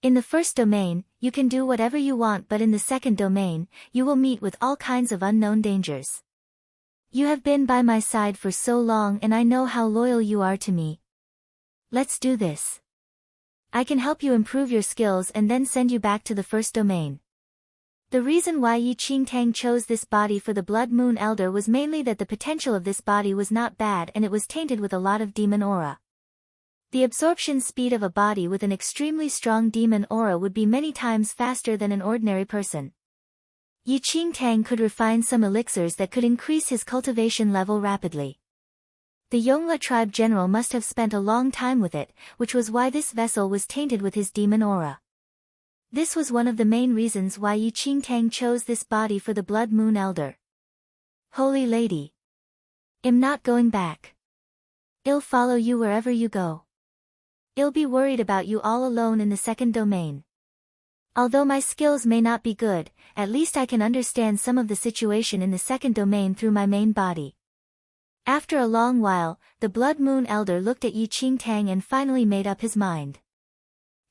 In the first domain, you can do whatever you want, but in the second domain, you will meet with all kinds of unknown dangers. You have been by my side for so long and I know how loyal you are to me. Let's do this. I can help you improve your skills and then send you back to the first domain. The reason why Yi Qing Tang chose this body for the Blood Moon Elder was mainly that the potential of this body was not bad and it was tainted with a lot of demon aura. The absorption speed of a body with an extremely strong demon aura would be many times faster than an ordinary person. Yi Qing Tang could refine some elixirs that could increase his cultivation level rapidly. The Yongla tribe general must have spent a long time with it, which was why this vessel was tainted with his demon aura. This was one of the main reasons why Yi Qing Tang chose this body for the Blood Moon Elder. Holy Lady. I'm not going back. I'll follow you wherever you go. I'll be worried about you all alone in the second domain. Although my skills may not be good, at least I can understand some of the situation in the second domain through my main body. After a long while, the Blood Moon Elder looked at Yi Qing Tang and finally made up his mind.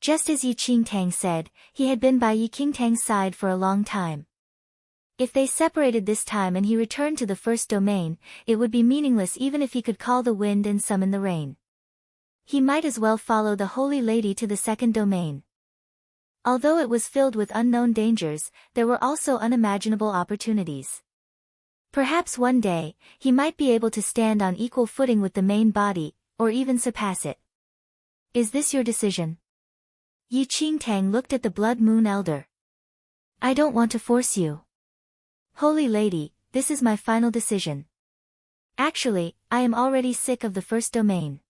Just as Yi Qing Tang said, he had been by Yi Qing Tang's side for a long time. If they separated this time and he returned to the first domain, it would be meaningless even if he could call the wind and summon the rain. He might as well follow the Holy Lady to the second domain. Although it was filled with unknown dangers, there were also unimaginable opportunities. Perhaps one day, he might be able to stand on equal footing with the main body, or even surpass it. Is this your decision? Yi Qingtang looked at the Blood Moon Elder. I don't want to force you. Holy Lady, this is my final decision. Actually, I am already sick of the first domain.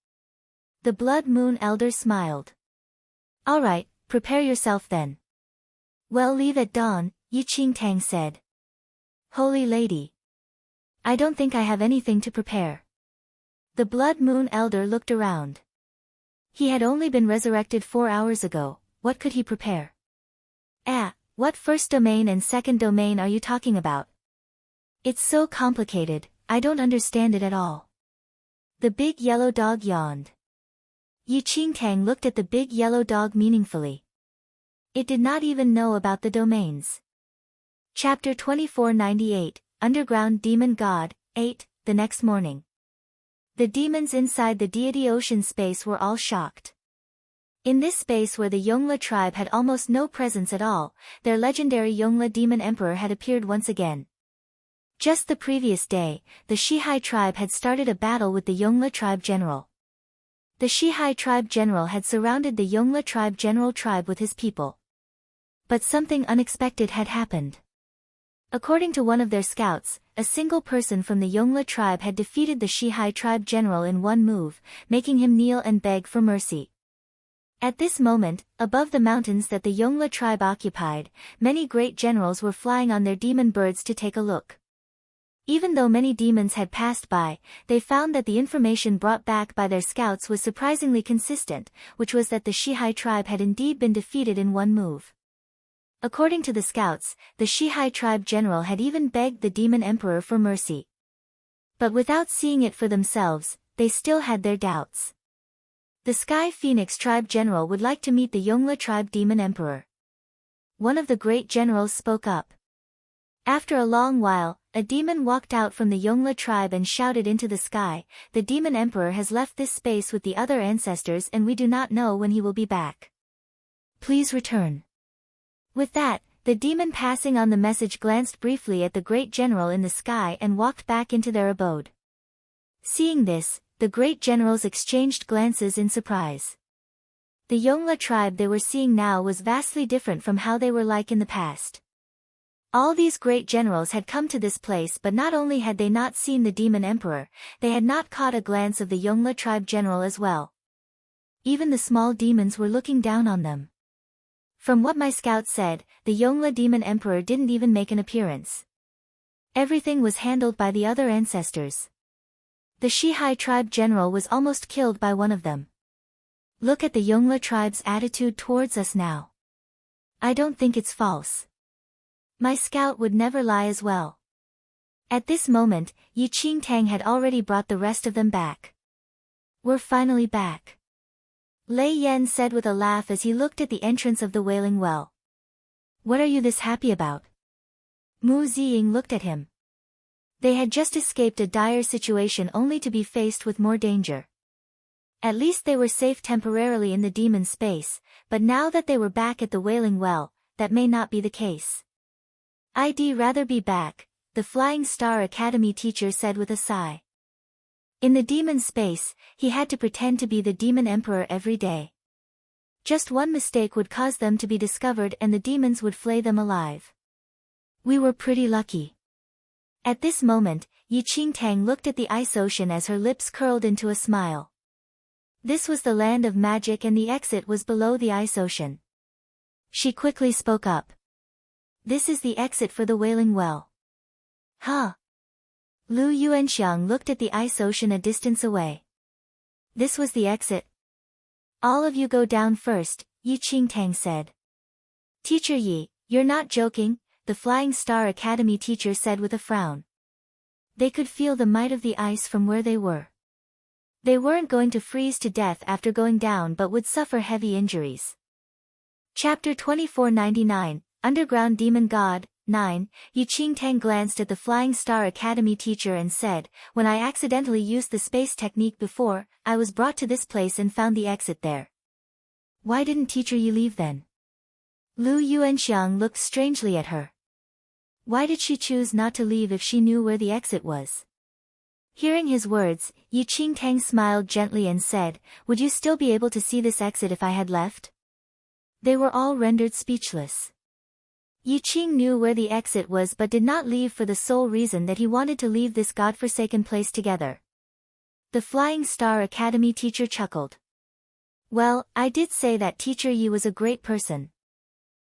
The Blood Moon Elder smiled. Alright, prepare yourself then. Well, leave at dawn, Yi Qingtang said. Holy Lady. I don't think I have anything to prepare. The Blood Moon Elder looked around. He had only been resurrected 4 hours ago, what could he prepare? What first domain and second domain are you talking about? It's so complicated, I don't understand it at all. The big yellow dog yawned. Yi Qingtang looked at the big yellow dog meaningfully. It did not even know about the domains. Chapter 2498, Underground Demon God, 8, the next morning. The demons inside the deity ocean space were all shocked. In this space where the Yongla tribe had almost no presence at all, their legendary Yongla demon emperor had appeared once again. Just the previous day, the Shihai tribe had started a battle with the Yongla tribe general. The Shihai tribe general had surrounded the Yongla tribe general tribe with his people. But something unexpected had happened. According to one of their scouts, a single person from the Yongla tribe had defeated the Shihai tribe general in one move, making him kneel and beg for mercy. At this moment, above the mountains that the Yongla tribe occupied, many great generals were flying on their demon birds to take a look. Even though many demons had passed by, they found that the information brought back by their scouts was surprisingly consistent, which was that the Shihai tribe had indeed been defeated in one move. According to the scouts, the Shihai tribe general had even begged the demon emperor for mercy. But without seeing it for themselves, they still had their doubts. The Sky Phoenix tribe general would like to meet the Yongla tribe demon emperor. One of the great generals spoke up. After a long while, a demon walked out from the Yongla tribe and shouted into the sky, "The demon emperor has left this space with the other ancestors and we do not know when he will be back. Please return." With that, the demon passing on the message glanced briefly at the great general in the sky and walked back into their abode. Seeing this, the great generals exchanged glances in surprise. The Yongla tribe they were seeing now was vastly different from how they were like in the past. All these great generals had come to this place, but not only had they not seen the demon emperor, they had not caught a glance of the Yongla tribe general as well. Even the small demons were looking down on them. From what my scout said, the Yongla demon emperor didn't even make an appearance. Everything was handled by the other ancestors. The Shihai tribe general was almost killed by one of them. Look at the Yongla tribe's attitude towards us now. I don't think it's false. My scout would never lie as well. At this moment, Yi Qingtang had already brought the rest of them back. We're finally back. Lei Yan said with a laugh as he looked at the entrance of the Wailing Well. What are you this happy about? Mu Ziying looked at him. They had just escaped a dire situation only to be faced with more danger. At least they were safe temporarily in the demon space, but now that they were back at the Wailing Well, that may not be the case. I'd rather be back, the Flying Star Academy teacher said with a sigh. In the demon space, he had to pretend to be the demon emperor every day. Just one mistake would cause them to be discovered and the demons would flay them alive. We were pretty lucky. At this moment, Yi Qingtang looked at the ice ocean as her lips curled into a smile. This was the land of magic and the exit was below the ice ocean. She quickly spoke up. This is the exit for the Wailing Well. Huh? Lu Yuanxiang looked at the ice ocean a distance away. This was the exit? All of you go down first, Yi Qingtang said. Teacher Yi, you're not joking, the Flying Star Academy teacher said with a frown. They could feel the might of the ice from where they were. They weren't going to freeze to death after going down but would suffer heavy injuries. Chapter 2499, Underground Demon God, 9, Yi Qingtang glanced at the Flying Star Academy teacher and said, when I accidentally used the space technique before, I was brought to this place and found the exit there. Why didn't Teacher Yi leave then? Lu Yuanxiang looked strangely at her. Why did she choose not to leave if she knew where the exit was? Hearing his words, Yi Qingtang smiled gently and said, "Would you still be able to see this exit if I had left?" They were all rendered speechless. Yi Qing knew where the exit was but did not leave for the sole reason that he wanted to leave this godforsaken place together. The Flying Star Academy teacher chuckled. "Well, I did say that Teacher Yi was a great person.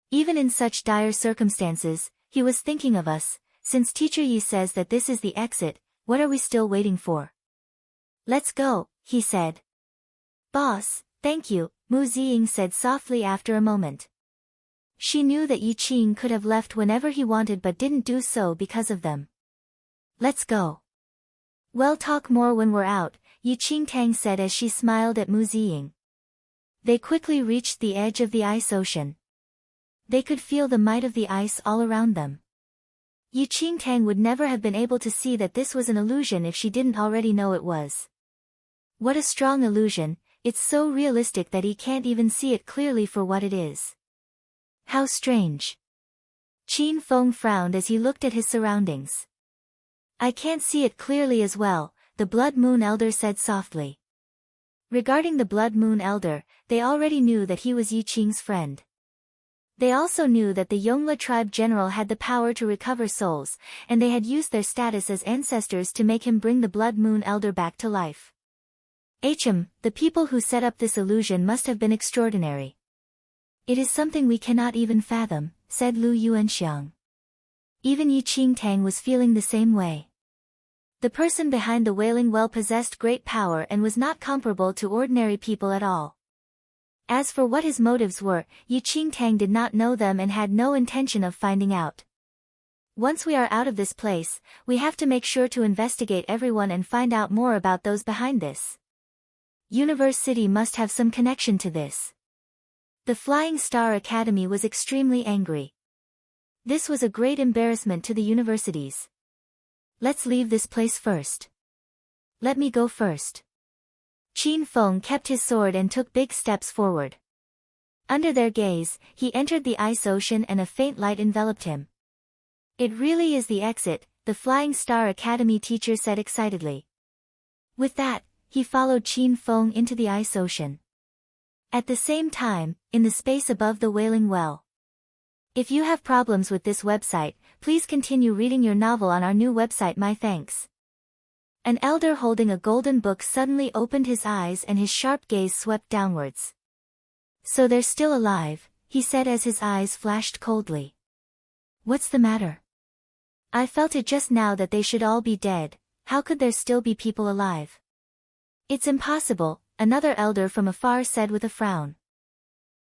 Even in such dire circumstances, he was thinking of us. Since Teacher Yi says that this is the exit, what are we still waiting for? Let's go," he said. "Boss, thank you," Mu Ziying said softly after a moment. She knew that Yi Qing could have left whenever he wanted but didn't do so because of them. "Let's go." "We'll talk more when we're out," Yi Qingtang said as she smiled at Mu Ziying. They quickly reached the edge of the ice ocean. They could feel the might of the ice all around them. Yi Qingtang would never have been able to see that this was an illusion if she didn't already know it was. What a strong illusion, it's so realistic that he can't even see it clearly for what it is. How strange. Qin Feng frowned as he looked at his surroundings. "I can't see it clearly as well," the Blood Moon Elder said softly. Regarding the Blood Moon Elder, they already knew that he was Yi Qing's friend. They also knew that the Yongla tribe general had the power to recover souls, and they had used their status as ancestors to make him bring the Blood Moon Elder back to life. The people who set up this illusion must have been extraordinary. "It is something we cannot even fathom," said Lu Yuanxiang. Even Yi Qingtang was feeling the same way. The person behind the Wailing Well possessed great power and was not comparable to ordinary people at all. As for what his motives were, Yi Qingtang did not know them and had no intention of finding out. "Once we are out of this place, we have to make sure to investigate everyone and find out more about those behind this. Universe City must have some connection to this." The Flying Star Academy was extremely angry. This was a great embarrassment to the universities. "Let's leave this place first." "Let me go first." Qin Feng kept his sword and took big steps forward. Under their gaze, he entered the ice ocean and a faint light enveloped him. "It really is the exit," the Flying Star Academy teacher said excitedly. With that, he followed Qin Feng into the ice ocean. At the same time, in the space above the Wailing Well. If you have problems with this website, please continue reading your novel on our new website. My thanks. An elder holding a golden book suddenly opened his eyes and his sharp gaze swept downwards. "So they're still alive," he said as his eyes flashed coldly. "What's the matter? I felt it just now that they should all be dead. How could there still be people alive?" "It's impossible," another elder from afar said with a frown.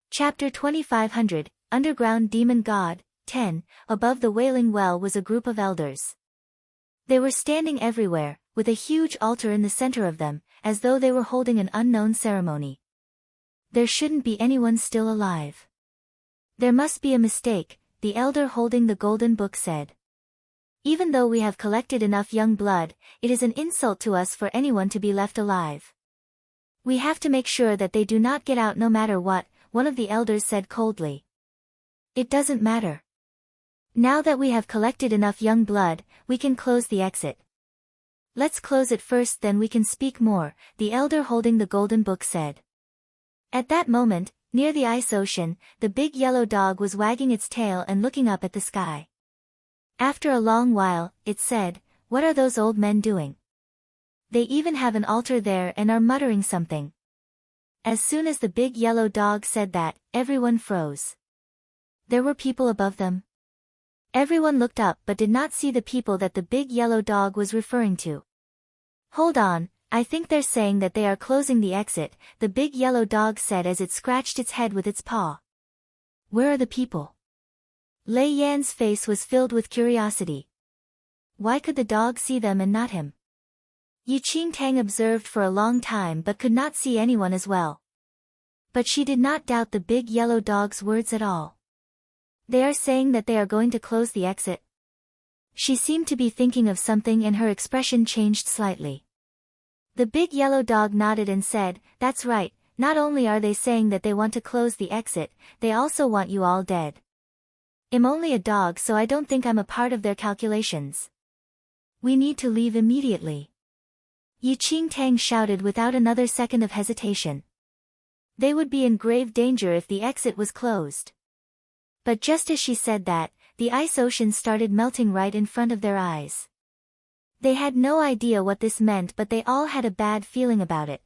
Chapter 2500, Underground Demon God, 10, Above the Wailing Well was a group of elders. They were standing everywhere, with a huge altar in the center of them, as though they were holding an unknown ceremony. "There shouldn't be anyone still alive. There must be a mistake," the elder holding the golden book said. "Even though we have collected enough young blood, it is an insult to us for anyone to be left alive. We have to make sure that they do not get out no matter what," one of the elders said coldly. "It doesn't matter. Now that we have collected enough young blood, we can close the exit." "Let's close it first, then we can speak more," the elder holding the golden book said. At that moment, near the ice ocean, the big yellow dog was wagging its tail and looking up at the sky. After a long while, it said, "What are those old men doing? They even have an altar there and are muttering something." As soon as the big yellow dog said that, everyone froze. There were people above them. Everyone looked up but did not see the people that the big yellow dog was referring to. "Hold on, I think they're saying that they are closing the exit," the big yellow dog said as it scratched its head with its paw. "Where are the people?" Lei Yan's face was filled with curiosity. Why could the dog see them and not him? Yi Qingtang observed for a long time but could not see anyone as well. But she did not doubt the big yellow dog's words at all. They are saying that they are going to close the exit. She seemed to be thinking of something and her expression changed slightly. The big yellow dog nodded and said, "That's right, not only are they saying that they want to close the exit, they also want you all dead. I'm only a dog, so I don't think I'm a part of their calculations. We need to leave immediately." Yi Qingtang shouted without another second of hesitation. They would be in grave danger if the exit was closed. But just as she said that, the ice ocean started melting right in front of their eyes. They had no idea what this meant, but they all had a bad feeling about it.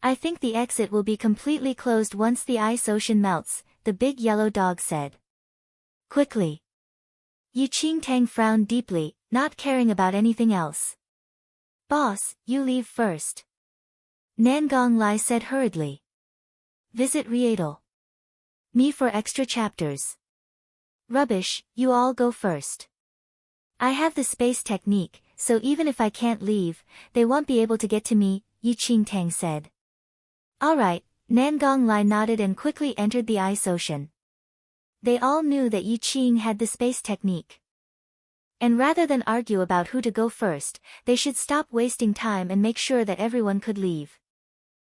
I think the exit will be completely closed once the ice ocean melts, the big yellow dog said. Quickly. Yi Qingtang frowned deeply, not caring about anything else. Boss, you leave first. Nangong Lai said hurriedly. Visit Rietal. Me for extra chapters. Rubbish, you all go first. I have the space technique, so even if I can't leave, they won't be able to get to me, Yi Qingtang said. Alright, Nangong Lai nodded and quickly entered the ice ocean. They all knew that Yi Qing had the space technique. And rather than argue about who to go first, they should stop wasting time and make sure that everyone could leave.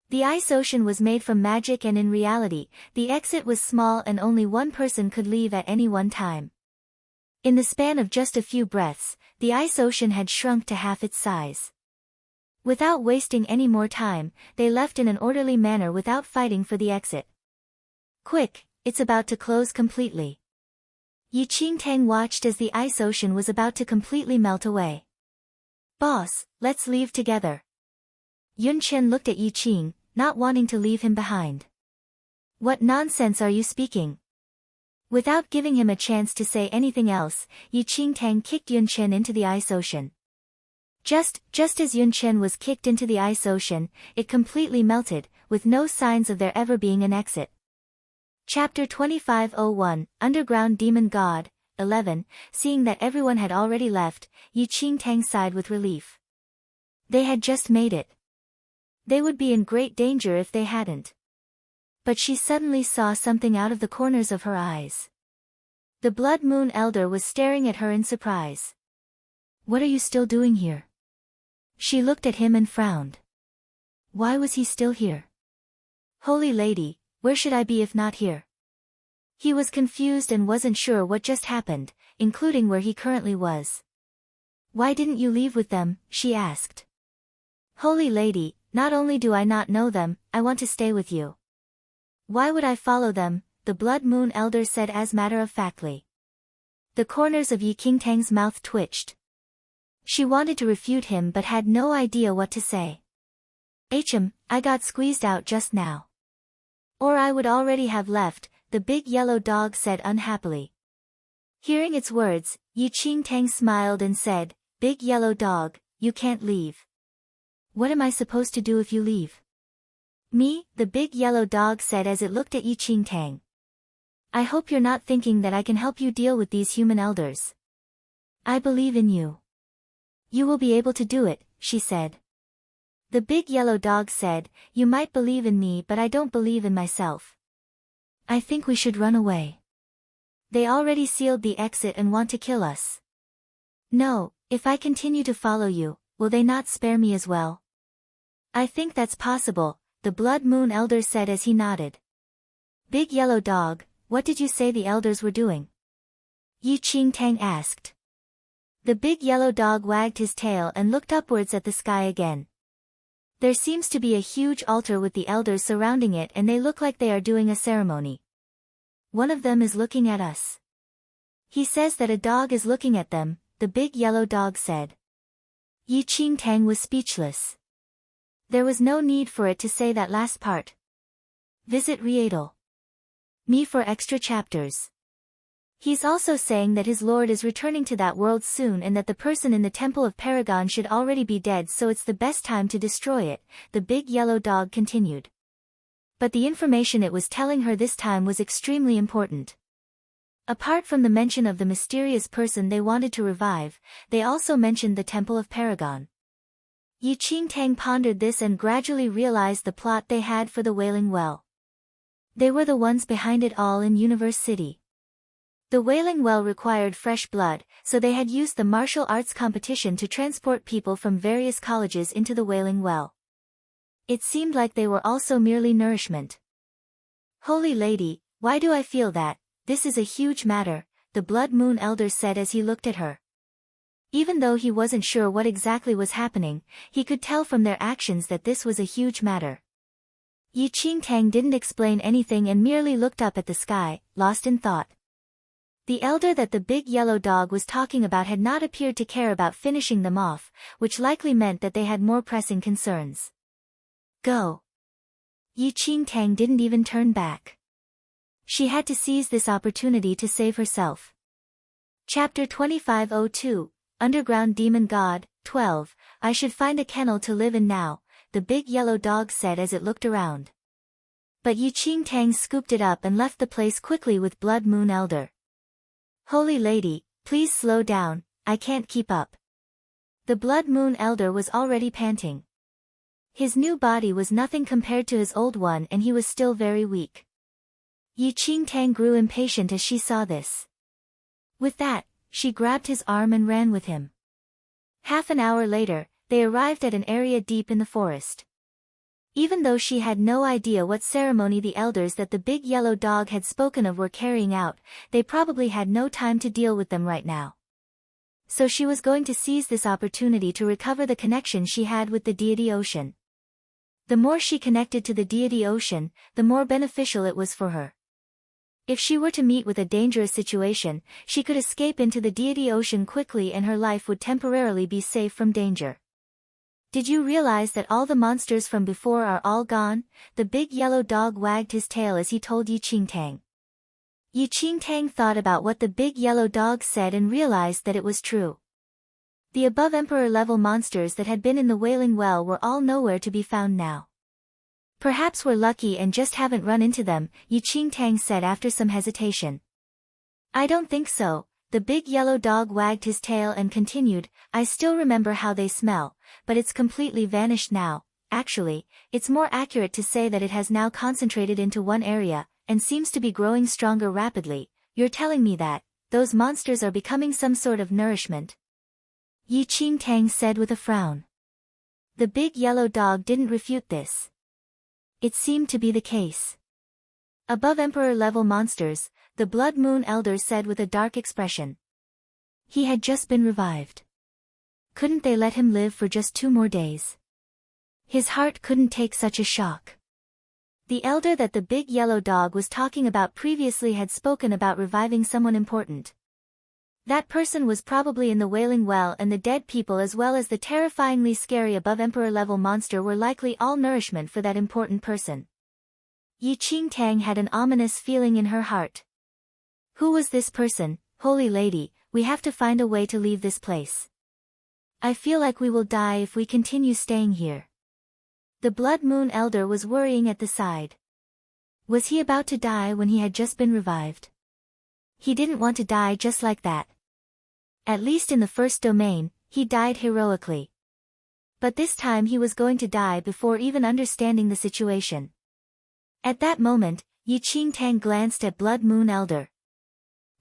The ice ocean was made from magic, and in reality, the exit was small and only one person could leave at any one time. In the span of just a few breaths, the ice ocean had shrunk to half its size. Without wasting any more time, they left in an orderly manner without fighting for the exit. Quick, it's about to close completely. Yi Qingtang watched as the ice ocean was about to completely melt away. Boss, let's leave together. Yun Chen looked at Yi Qing, not wanting to leave him behind. What nonsense are you speaking? Without giving him a chance to say anything else, Yi Qingtang kicked Yun Chen into the ice ocean. Just as Yun Chen was kicked into the ice ocean, it completely melted, with no signs of there ever being an exit. Chapter 2501, Underground Demon God, 11, seeing that everyone had already left, Yi Qingtang sighed with relief. They had just made it. They would be in great danger if they hadn't. But she suddenly saw something out of the corners of her eyes. The Blood Moon Elder was staring at her in surprise. What are you still doing here? She looked at him and frowned. Why was he still here? Holy Lady, where should I be if not here? He was confused and wasn't sure what just happened, including where he currently was. Why didn't you leave with them? She asked. Holy Lady, not only do I not know them, I want to stay with you. Why would I follow them? The Blood Moon Elder said as matter-of-factly. The corners of Yi Qingtang's mouth twitched. She wanted to refute him but had no idea what to say. I got squeezed out just now. Or I would already have left, the big yellow dog said unhappily. Hearing its words, Yi Qingtang smiled and said, Big yellow dog, you can't leave. What am I supposed to do if you leave? Me, the big yellow dog said as it looked at Yi Qingtang. I hope you're not thinking that I can help you deal with these human elders. I believe in you. You will be able to do it, she said. The big yellow dog said, You might believe in me, but I don't believe in myself. I think we should run away. They already sealed the exit and want to kill us. No, if I continue to follow you, will they not spare me as well? I think that's possible, the Blood Moon Elder said as he nodded. Big yellow dog, what did you say the elders were doing? Yi Qingtang asked. The big yellow dog wagged his tail and looked upwards at the sky again. There seems to be a huge altar with the elders surrounding it, and they look like they are doing a ceremony. One of them is looking at us. He says that a dog is looking at them, the big yellow dog said. Yi Qingtang was speechless. There was no need for it to say that last part. Visit Rietal. Me for extra chapters. He's also saying that his lord is returning to that world soon and that the person in the Temple of Paragon should already be dead, so it's the best time to destroy it, the big yellow dog continued. But the information it was telling her this time was extremely important. Apart from the mention of the mysterious person they wanted to revive, they also mentioned the Temple of Paragon. Yi Qingtang pondered this and gradually realized the plot they had for the Wailing Well. They were the ones behind it all in Universe City. The Wailing Well required fresh blood, so they had used the martial arts competition to transport people from various colleges into the Wailing Well. It seemed like they were also merely nourishment. Holy Lady, why do I feel that? This is a huge matter, the Blood Moon Elder said as he looked at her. Even though he wasn't sure what exactly was happening, he could tell from their actions that this was a huge matter. Yi Qingtang didn't explain anything and merely looked up at the sky, lost in thought. The elder that the big yellow dog was talking about had not appeared to care about finishing them off, which likely meant that they had more pressing concerns. Go. Yi Qingtang didn't even turn back. She had to seize this opportunity to save herself. Chapter 2502, Underground Demon God, 12, I should find a kennel to live in now, the big yellow dog said as it looked around. But Yi Qingtang scooped it up and left the place quickly with Blood Moon Elder. Holy Lady, please slow down, I can't keep up. The Blood Moon Elder was already panting. His new body was nothing compared to his old one and he was still very weak. Yi Qingtang grew impatient as she saw this. With that, she grabbed his arm and ran with him. Half an hour later, they arrived at an area deep in the forest. Even though she had no idea what ceremony the elders that the big yellow dog had spoken of were carrying out, they probably had no time to deal with them right now. So she was going to seize this opportunity to recover the connection she had with the deity ocean. The more she connected to the deity ocean, the more beneficial it was for her. If she were to meet with a dangerous situation, she could escape into the deity ocean quickly and her life would temporarily be safe from danger. Did you realize that all the monsters from before are all gone? The big yellow dog wagged his tail as he told Yi Qingtang. Yi Qingtang thought about what the big yellow dog said and realized that it was true. The above emperor-level monsters that had been in the Wailing Well were all nowhere to be found now. Perhaps we're lucky and just haven't run into them, Yi Qingtang said after some hesitation. I don't think so. The big yellow dog wagged his tail and continued, I still remember how they smell, but it's completely vanished now. Actually, it's more accurate to say that it has now concentrated into one area, and seems to be growing stronger rapidly. You're telling me that those monsters are becoming some sort of nourishment? Yi Qingtang said with a frown. The big yellow dog didn't refute this. It seemed to be the case. Above emperor-level monsters, the Blood Moon Elder said with a dark expression. He had just been revived. Couldn't they let him live for just 2 more days? His heart couldn't take such a shock. The elder that the big yellow dog was talking about previously had spoken about reviving someone important. That person was probably in the Wailing Well, and the dead people as well as the terrifyingly scary above emperor-level monster were likely all nourishment for that important person. Yi Qingtang had an ominous feeling in her heart. Who was this person? Holy Lady, we have to find a way to leave this place. I feel like we will die if we continue staying here. The Blood Moon Elder was worrying at the side. Was he about to die when he had just been revived? He didn't want to die just like that. At least in the first domain, he died heroically. But this time he was going to die before even understanding the situation. At that moment, Yi Qingtang glanced at Blood Moon Elder.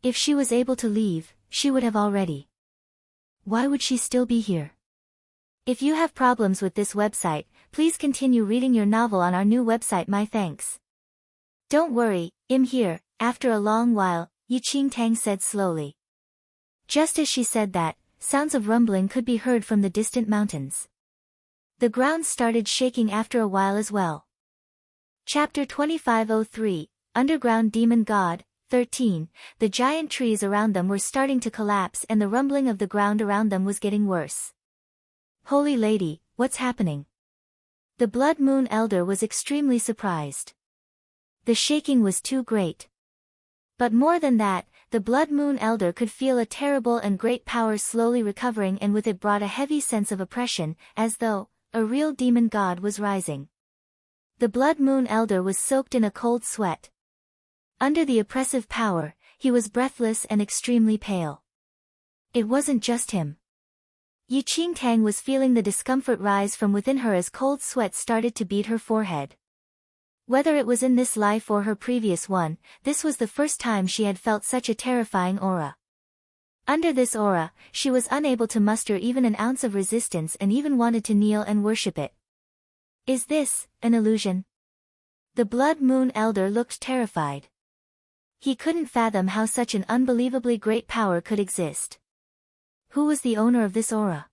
If she was able to leave, she would have already. Why would she still be here? If you have problems with this website, please continue reading your novel on our new website. My thanks. Don't worry, I'm here. After a long while, Yi Qingtang said slowly. Just as she said that, sounds of rumbling could be heard from the distant mountains. The ground started shaking after a while as well. Chapter 2503, Underground Demon God, 13, the giant trees around them were starting to collapse and the rumbling of the ground around them was getting worse. Holy Lady, what's happening? The Blood Moon Elder was extremely surprised. The shaking was too great. But more than that, the Blood Moon Elder could feel a terrible and great power slowly recovering, and with it brought a heavy sense of oppression, as though a real demon god was rising. The Blood Moon Elder was soaked in a cold sweat. Under the oppressive power, he was breathless and extremely pale. It wasn't just him. Yi Qingtang was feeling the discomfort rise from within her as cold sweat started to bead her forehead. Whether it was in this life or her previous one, this was the first time she had felt such a terrifying aura. Under this aura, she was unable to muster even an ounce of resistance and even wanted to kneel and worship it. Is this an illusion? The Blood Moon Elder looked terrified. He couldn't fathom how such an unbelievably great power could exist. Who was the owner of this aura?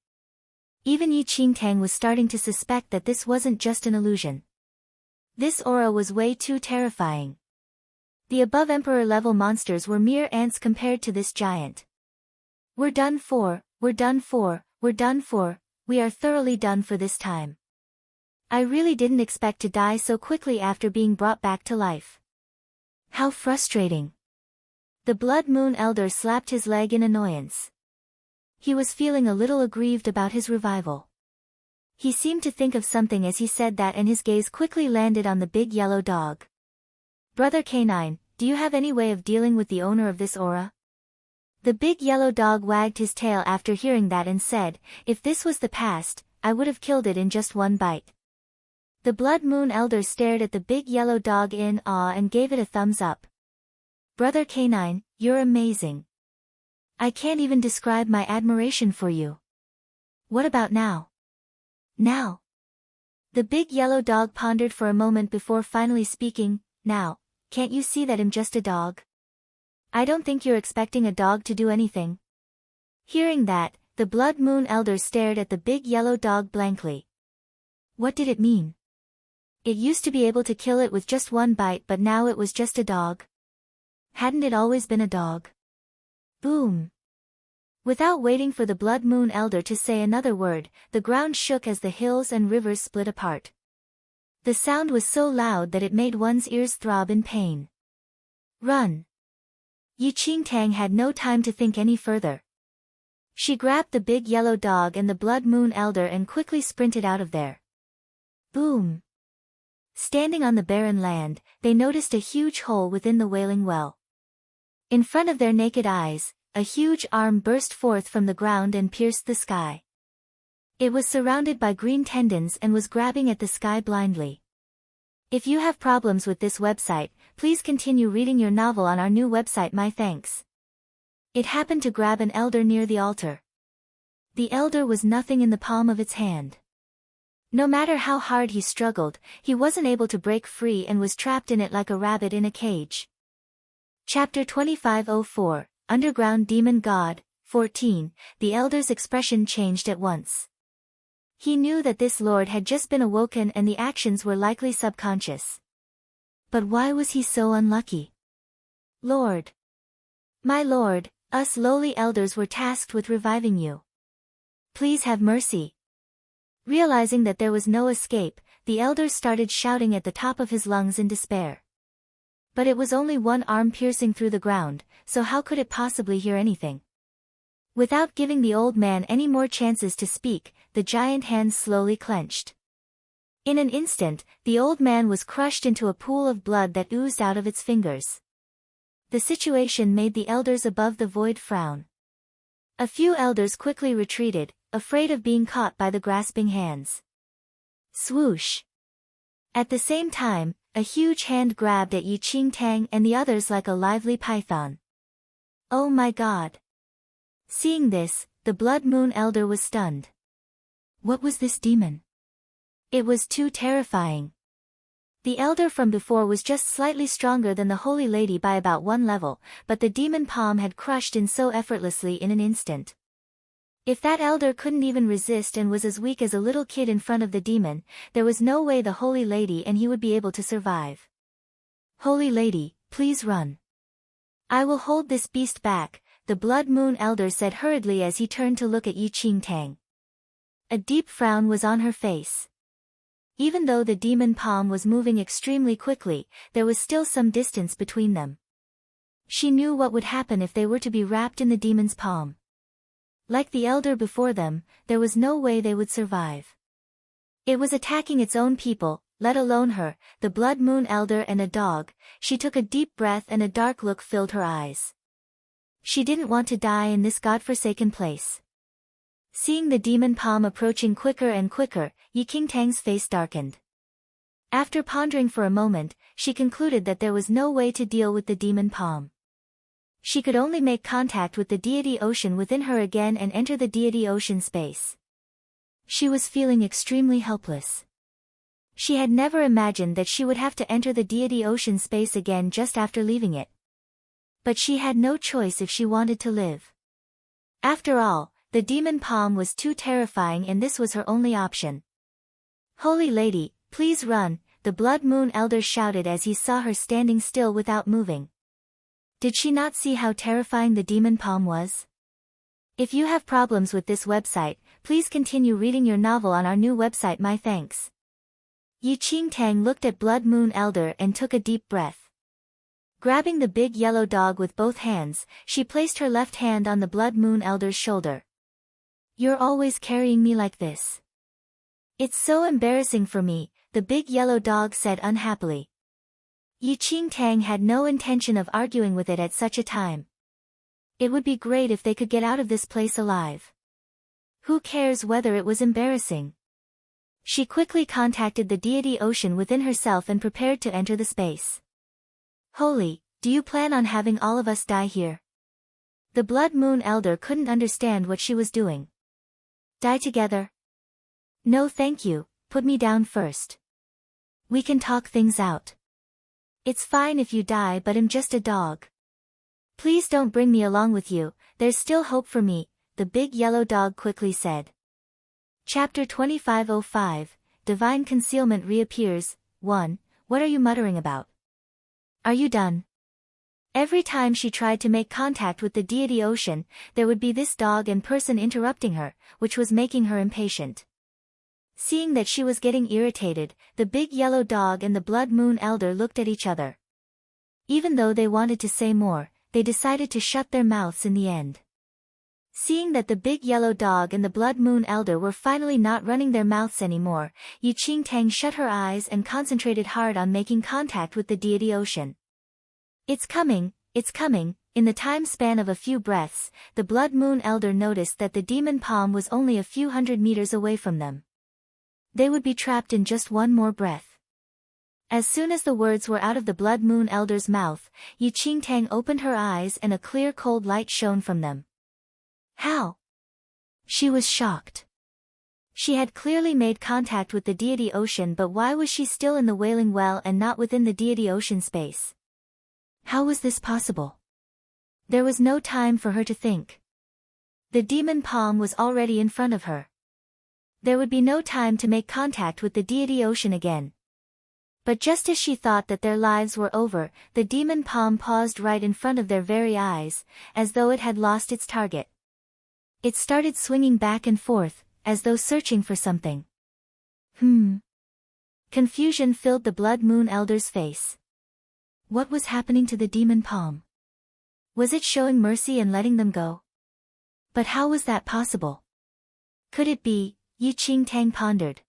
Even Yi Qingtang was starting to suspect that this wasn't just an illusion. This aura was way too terrifying. The above Emperor-level monsters were mere ants compared to this giant. We're done for, we're done for, we're done for, we are thoroughly done for this time. I really didn't expect to die so quickly after being brought back to life. How frustrating. The Blood Moon Elder slapped his leg in annoyance. He was feeling a little aggrieved about his revival. He seemed to think of something as he said that, and his gaze quickly landed on the big yellow dog. Brother Canine, do you have any way of dealing with the owner of this aura? The big yellow dog wagged his tail after hearing that and said, if this was the past, I would have killed it in just one bite. The Blood Moon Elder stared at the big yellow dog in awe and gave it a thumbs up. Brother Canine, you're amazing. I can't even describe my admiration for you. What about now? Now? The big yellow dog pondered for a moment before finally speaking. Now, can't you see that I'm just a dog? I don't think you're expecting a dog to do anything. Hearing that, the Blood Moon Elder stared at the big yellow dog blankly. What did it mean? It used to be able to kill it with just one bite, but now it was just a dog. Hadn't it always been a dog? Boom! Without waiting for the Blood Moon Elder to say another word, the ground shook as the hills and rivers split apart. The sound was so loud that it made one's ears throb in pain. Run! Yi Qingtang had no time to think any further. She grabbed the big yellow dog and the Blood Moon Elder and quickly sprinted out of there. Boom! Standing on the barren land, they noticed a huge hole within the Wailing Well. In front of their naked eyes, a huge arm burst forth from the ground and pierced the sky. It was surrounded by green tendons and was grabbing at the sky blindly. If you have problems with this website, please continue reading your novel on our new website. My thanks. It happened to grab an elder near the altar. The elder was nothing in the palm of its hand. No matter how hard he struggled, he wasn't able to break free and was trapped in it like a rabbit in a cage. Chapter 2504, Underground Demon God, 14, the elder's expression changed at once. He knew that this lord had just been awoken and the actions were likely subconscious. But why was he so unlucky? Lord! My lord, us lowly elders were tasked with reviving you. Please have mercy. Realizing that there was no escape, the elder started shouting at the top of his lungs in despair. But it was only one arm piercing through the ground, so how could it possibly hear anything? Without giving the old man any more chances to speak, the giant hands slowly clenched. In an instant, the old man was crushed into a pool of blood that oozed out of its fingers. The situation made the elders above the void frown. A few elders quickly retreated, afraid of being caught by the grasping hands. Swoosh! At the same time, a huge hand grabbed at Yi Qingtang and the others like a lively python. Oh my God! Seeing this, the Blood Moon Elder was stunned. What was this demon? It was too terrifying. The elder from before was just slightly stronger than the Holy Lady by about one level, but the demon palm had crushed in so effortlessly in an instant. If that elder couldn't even resist and was as weak as a little kid in front of the demon, there was no way the Holy Lady and he would be able to survive. Holy Lady, please run. I will hold this beast back, the Blood Moon Elder said hurriedly as he turned to look at Yi Qingtang. A deep frown was on her face. Even though the demon palm was moving extremely quickly, there was still some distance between them. She knew what would happen if they were to be wrapped in the demon's palm. Like the elder before them, there was no way they would survive. It was attacking its own people, let alone her, the Blood Moon Elder and a dog. She took a deep breath and a dark look filled her eyes. She didn't want to die in this godforsaken place. Seeing the demon palm approaching quicker and quicker, Yi Qingtang's face darkened. After pondering for a moment, she concluded that there was no way to deal with the demon palm. She could only make contact with the deity ocean within her again and enter the deity ocean space. She was feeling extremely helpless. She had never imagined that she would have to enter the deity ocean space again just after leaving it. But she had no choice if she wanted to live. After all, the demon palm was too terrifying and this was her only option. "Holy Lady, please run," the Blood Moon Elder shouted as he saw her standing still without moving. Did she not see how terrifying the demon palm was? If you have problems with this website, please continue reading your novel on our new website. My thanks. Yi Qingtang looked at Blood Moon Elder and took a deep breath. Grabbing the big yellow dog with both hands, she placed her left hand on the Blood Moon Elder's shoulder. "You're always carrying me like this. It's so embarrassing for me," the big yellow dog said unhappily. Yi Qingtang had no intention of arguing with it at such a time. It would be great if they could get out of this place alive. Who cares whether it was embarrassing? She quickly contacted the deity ocean within herself and prepared to enter the space. "Holy, do you plan on having all of us die here?" The Blood Moon Elder couldn't understand what she was doing. "Die together? No thank you, put me down first. We can talk things out. It's fine if you die, but I'm just a dog. Please don't bring me along with you, there's still hope for me," the big yellow dog quickly said. Chapter 2505, Divine Concealment Reappears. 1. What are you muttering about? Are you done? Every time she tried to make contact with the deity ocean, there would be this dog and person interrupting her, which was making her impatient. Seeing that she was getting irritated, the big yellow dog and the Blood Moon Elder looked at each other. Even though they wanted to say more, they decided to shut their mouths in the end. Seeing that the big yellow dog and the Blood Moon Elder were finally not running their mouths anymore, Yi Qingtang shut her eyes and concentrated hard on making contact with the deity ocean. It's coming, it's coming." In the time span of a few breaths, the Blood Moon Elder noticed that the demon palm was only a few hundred meters away from them. They would be trapped in just one more breath. As soon as the words were out of the Blood Moon Elder's mouth, Yi Qingtang opened her eyes and a clear cold light shone from them. How? She was shocked. She had clearly made contact with the deity ocean, but why was she still in the Wailing Well and not within the deity ocean space? How was this possible? There was no time for her to think. The demon palm was already in front of her. There would be no time to make contact with the deity ocean again. But just as she thought that their lives were over, the demon palm paused right in front of their very eyes, as though it had lost its target. It started swinging back and forth, as though searching for something. Confusion filled the Blood Moon Elder's face. What was happening to the demon palm? Was it showing mercy and letting them go? But how was that possible? Could it be? Yi Qingtang pondered.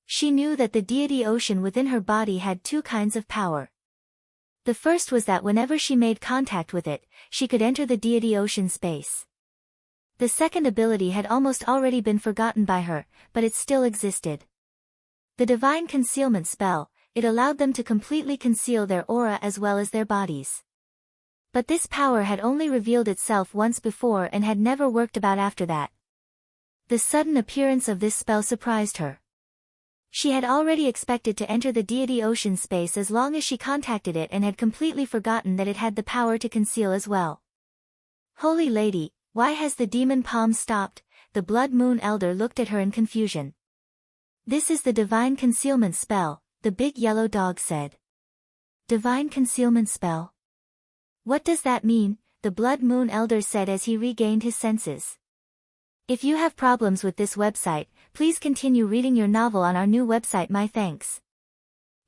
She knew that the deity ocean within her body had two kinds of power. The first was that whenever she made contact with it, she could enter the deity ocean space. The second ability had almost already been forgotten by her, but it still existed. The divine concealment spell, it allowed them to completely conceal their aura as well as their bodies. But this power had only revealed itself once before and had never worked about after that. The sudden appearance of this spell surprised her. She had already expected to enter the deity ocean space as long as she contacted it and had completely forgotten that it had the power to conceal as well. Holy Lady, why has the demon palm stopped? The Blood Moon Elder looked at her in confusion. This is the divine concealment spell, the big yellow dog said. Divine concealment spell? What does that mean? The Blood Moon Elder said as he regained his senses. If you have problems with this website, please continue reading your novel on our new website. My thanks.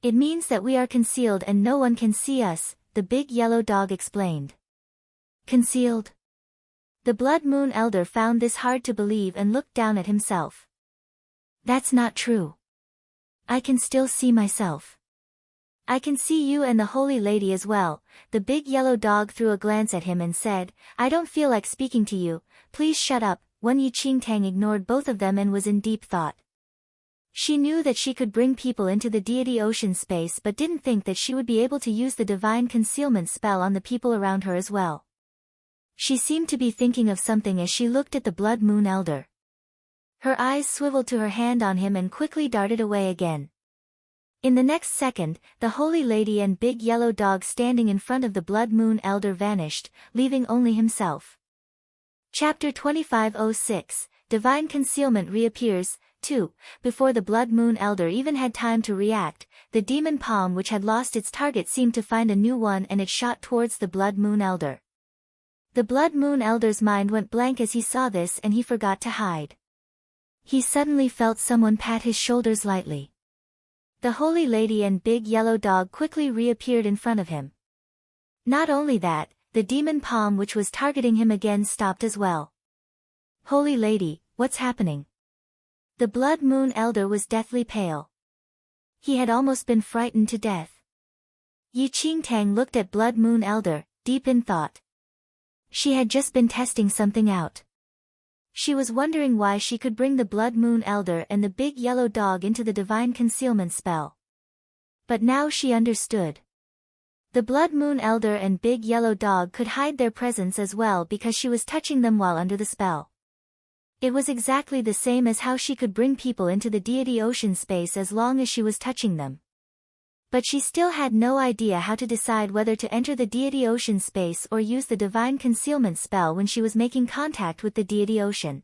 It means that we are concealed and no one can see us, the big yellow dog explained. Concealed? The Blood Moon Elder found this hard to believe and looked down at himself. That's not true. I can still see myself. I can see you and the Holy Lady as well. The big yellow dog threw a glance at him and said, I don't feel like speaking to you, please shut up. Yi Qingtang ignored both of them and was in deep thought. She knew that she could bring people into the deity ocean space but didn't think that she would be able to use the divine concealment spell on the people around her as well. She seemed to be thinking of something as she looked at the Blood Moon Elder. Her eyes swiveled to her hand on him and quickly darted away again. In the next second, the Holy Lady and big yellow dog standing in front of the Blood Moon Elder vanished, leaving only himself. Chapter 2506, Divine Concealment reappears. 2. Before the Blood Moon Elder even had time to react, the demon palm which had lost its target seemed to find a new one and it shot towards the Blood Moon Elder. The Blood Moon Elder's mind went blank as he saw this and he forgot to hide. He suddenly felt someone pat his shoulders lightly. The Holy Lady and Big Yellow Dog quickly reappeared in front of him. Not only that, the demon palm which was targeting him again stopped as well. Holy Lady, what's happening? The Blood Moon Elder was deathly pale. He had almost been frightened to death. Yi Qingtang looked at Blood Moon Elder, deep in thought. She had just been testing something out. She was wondering why she could bring the Blood Moon Elder and the Big Yellow Dog into the Divine Concealment spell. But now she understood. The Blood Moon Elder and Big Yellow Dog could hide their presence as well because she was touching them while under the spell. It was exactly the same as how she could bring people into the deity ocean space as long as she was touching them. But she still had no idea how to decide whether to enter the deity ocean space or use the divine concealment spell when she was making contact with the deity ocean.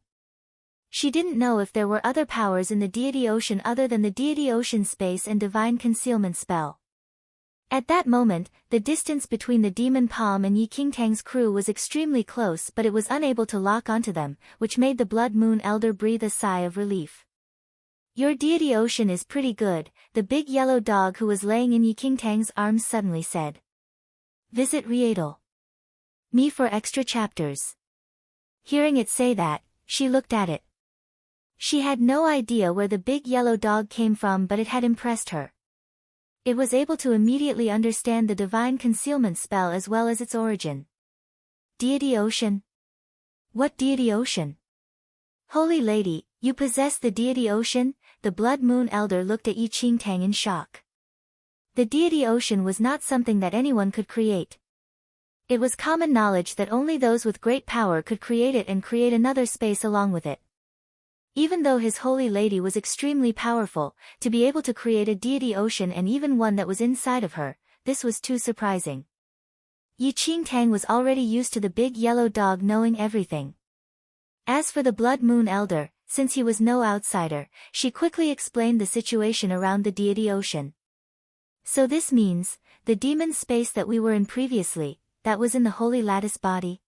She didn't know if there were other powers in the deity ocean other than the deity ocean space and divine concealment spell. At that moment, the distance between the demon palm and Yi Qingtang's crew was extremely close, but it was unable to lock onto them, which made the Blood Moon Elder breathe a sigh of relief. Your deity ocean is pretty good, the Big Yellow Dog who was laying in Yi Qingtang's arms suddenly said. Visit Rietal. Me for extra chapters. Hearing it say that, she looked at it. She had no idea where the Big Yellow Dog came from, but it had impressed her. It was able to immediately understand the divine concealment spell as well as its origin. Deity ocean? What deity ocean? Holy Lady, you possess the deity ocean? The Blood Moon Elder looked at Yi Qingtang in shock. The deity ocean was not something that anyone could create. It was common knowledge that only those with great power could create it and create another space along with it. Even though his Holy Lady was extremely powerful, to be able to create a deity ocean and even one that was inside of her, this was too surprising. Yi Qingtang was already used to the Big Yellow Dog knowing everything. As for the Blood Moon Elder, since he was no outsider, she quickly explained the situation around the deity ocean. So this means, the demon space that we were in previously, that was in the Holy Lattice body?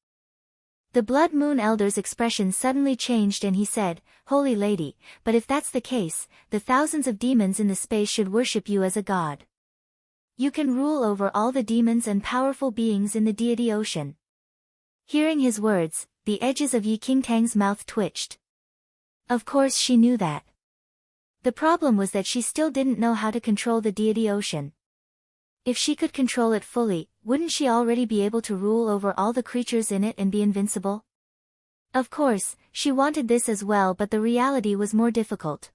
The Blood Moon Elder's expression suddenly changed and he said, Holy Lady, but if that's the case, the thousands of demons in the space should worship you as a god. You can rule over all the demons and powerful beings in the deity ocean. Hearing his words, the edges of Yi Qingtang's mouth twitched. Of course she knew that. The problem was that she still didn't know how to control the deity ocean. If she could control it fully, wouldn't she already be able to rule over all the creatures in it and be invincible? Of course, she wanted this as well, but the reality was more difficult.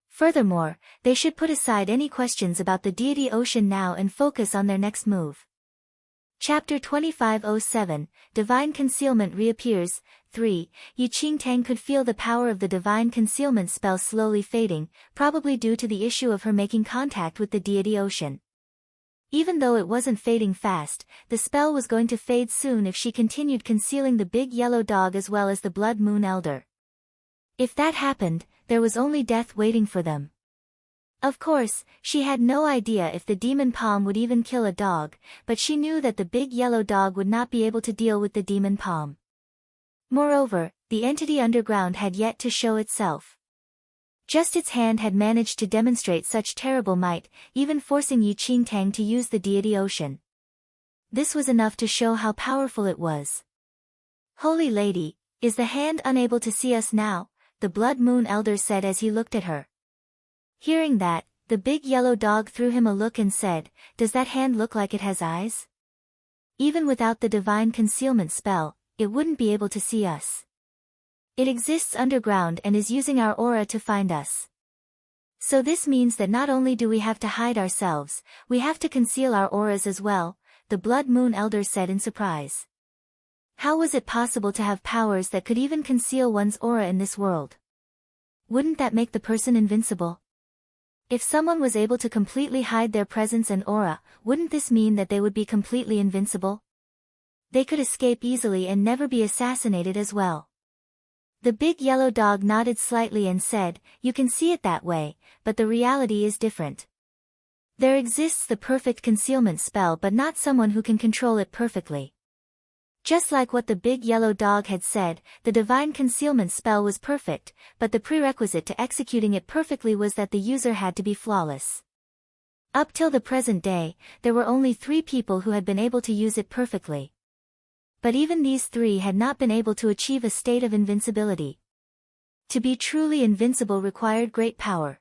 Furthermore, they should put aside any questions about the deity ocean now and focus on their next move. Chapter 2507, Divine Concealment reappears. 3. Yi Qingtang could feel the power of the divine concealment spell slowly fading, probably due to the issue of her making contact with the deity ocean. Even though it wasn't fading fast, the spell was going to fade soon if she continued concealing the Big Yellow Dog as well as the Blood Moon Elder. If that happened, there was only death waiting for them. Of course, she had no idea if the demon palm would even kill a dog, but she knew that the Big Yellow Dog would not be able to deal with the demon palm. Moreover, the entity underground had yet to show itself. Just its hand had managed to demonstrate such terrible might, even forcing Yi Qingtang to use the deity ocean. This was enough to show how powerful it was. Holy Lady, is the hand unable to see us now? The Blood Moon Elder said as he looked at her. Hearing that, the Big Yellow Dog threw him a look and said, Does that hand look like it has eyes? Even without the divine concealment spell, it wouldn't be able to see us. It exists underground and is using our aura to find us. So this means that not only do we have to hide ourselves, we have to conceal our auras as well, the Blood Moon Elder said in surprise. How was it possible to have powers that could even conceal one's aura in this world? Wouldn't that make the person invincible? If someone was able to completely hide their presence and aura, wouldn't this mean that they would be completely invincible? they could escape easily and never be assassinated as well. The big yellow dog nodded slightly and said, "You can see it that way, but the reality is different. There exists the perfect concealment spell but not someone who can control it perfectly." Just like what the big yellow dog had said, the divine concealment spell was perfect, but the prerequisite to executing it perfectly was that the user had to be flawless. Up till the present day, there were only 3 people who had been able to use it perfectly. But even these 3 had not been able to achieve a state of invincibility. To be truly invincible required great power.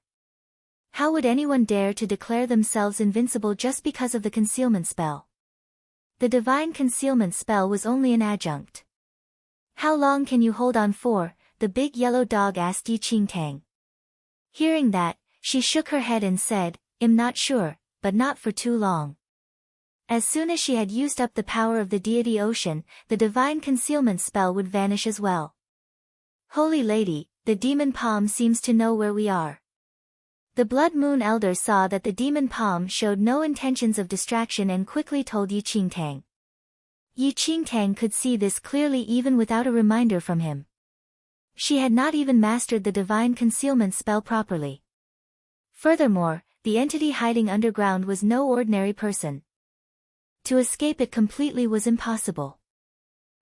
How would anyone dare to declare themselves invincible just because of the concealment spell? The divine concealment spell was only an adjunct. "How long can you hold on for?" the big yellow dog asked Yi Qingtang. Hearing that, she shook her head and said, "I'm not sure, but not for too long." As soon as she had used up the power of the deity ocean, the divine concealment spell would vanish as well. "Holy Lady, the demon palm seems to know where we are." The Blood Moon Elder saw that the demon palm showed no intentions of distraction and quickly told Yi Qingtang. Yi Qingtang could see this clearly even without a reminder from him. She had not even mastered the divine concealment spell properly. Furthermore, the entity hiding underground was no ordinary person. To escape it completely was impossible.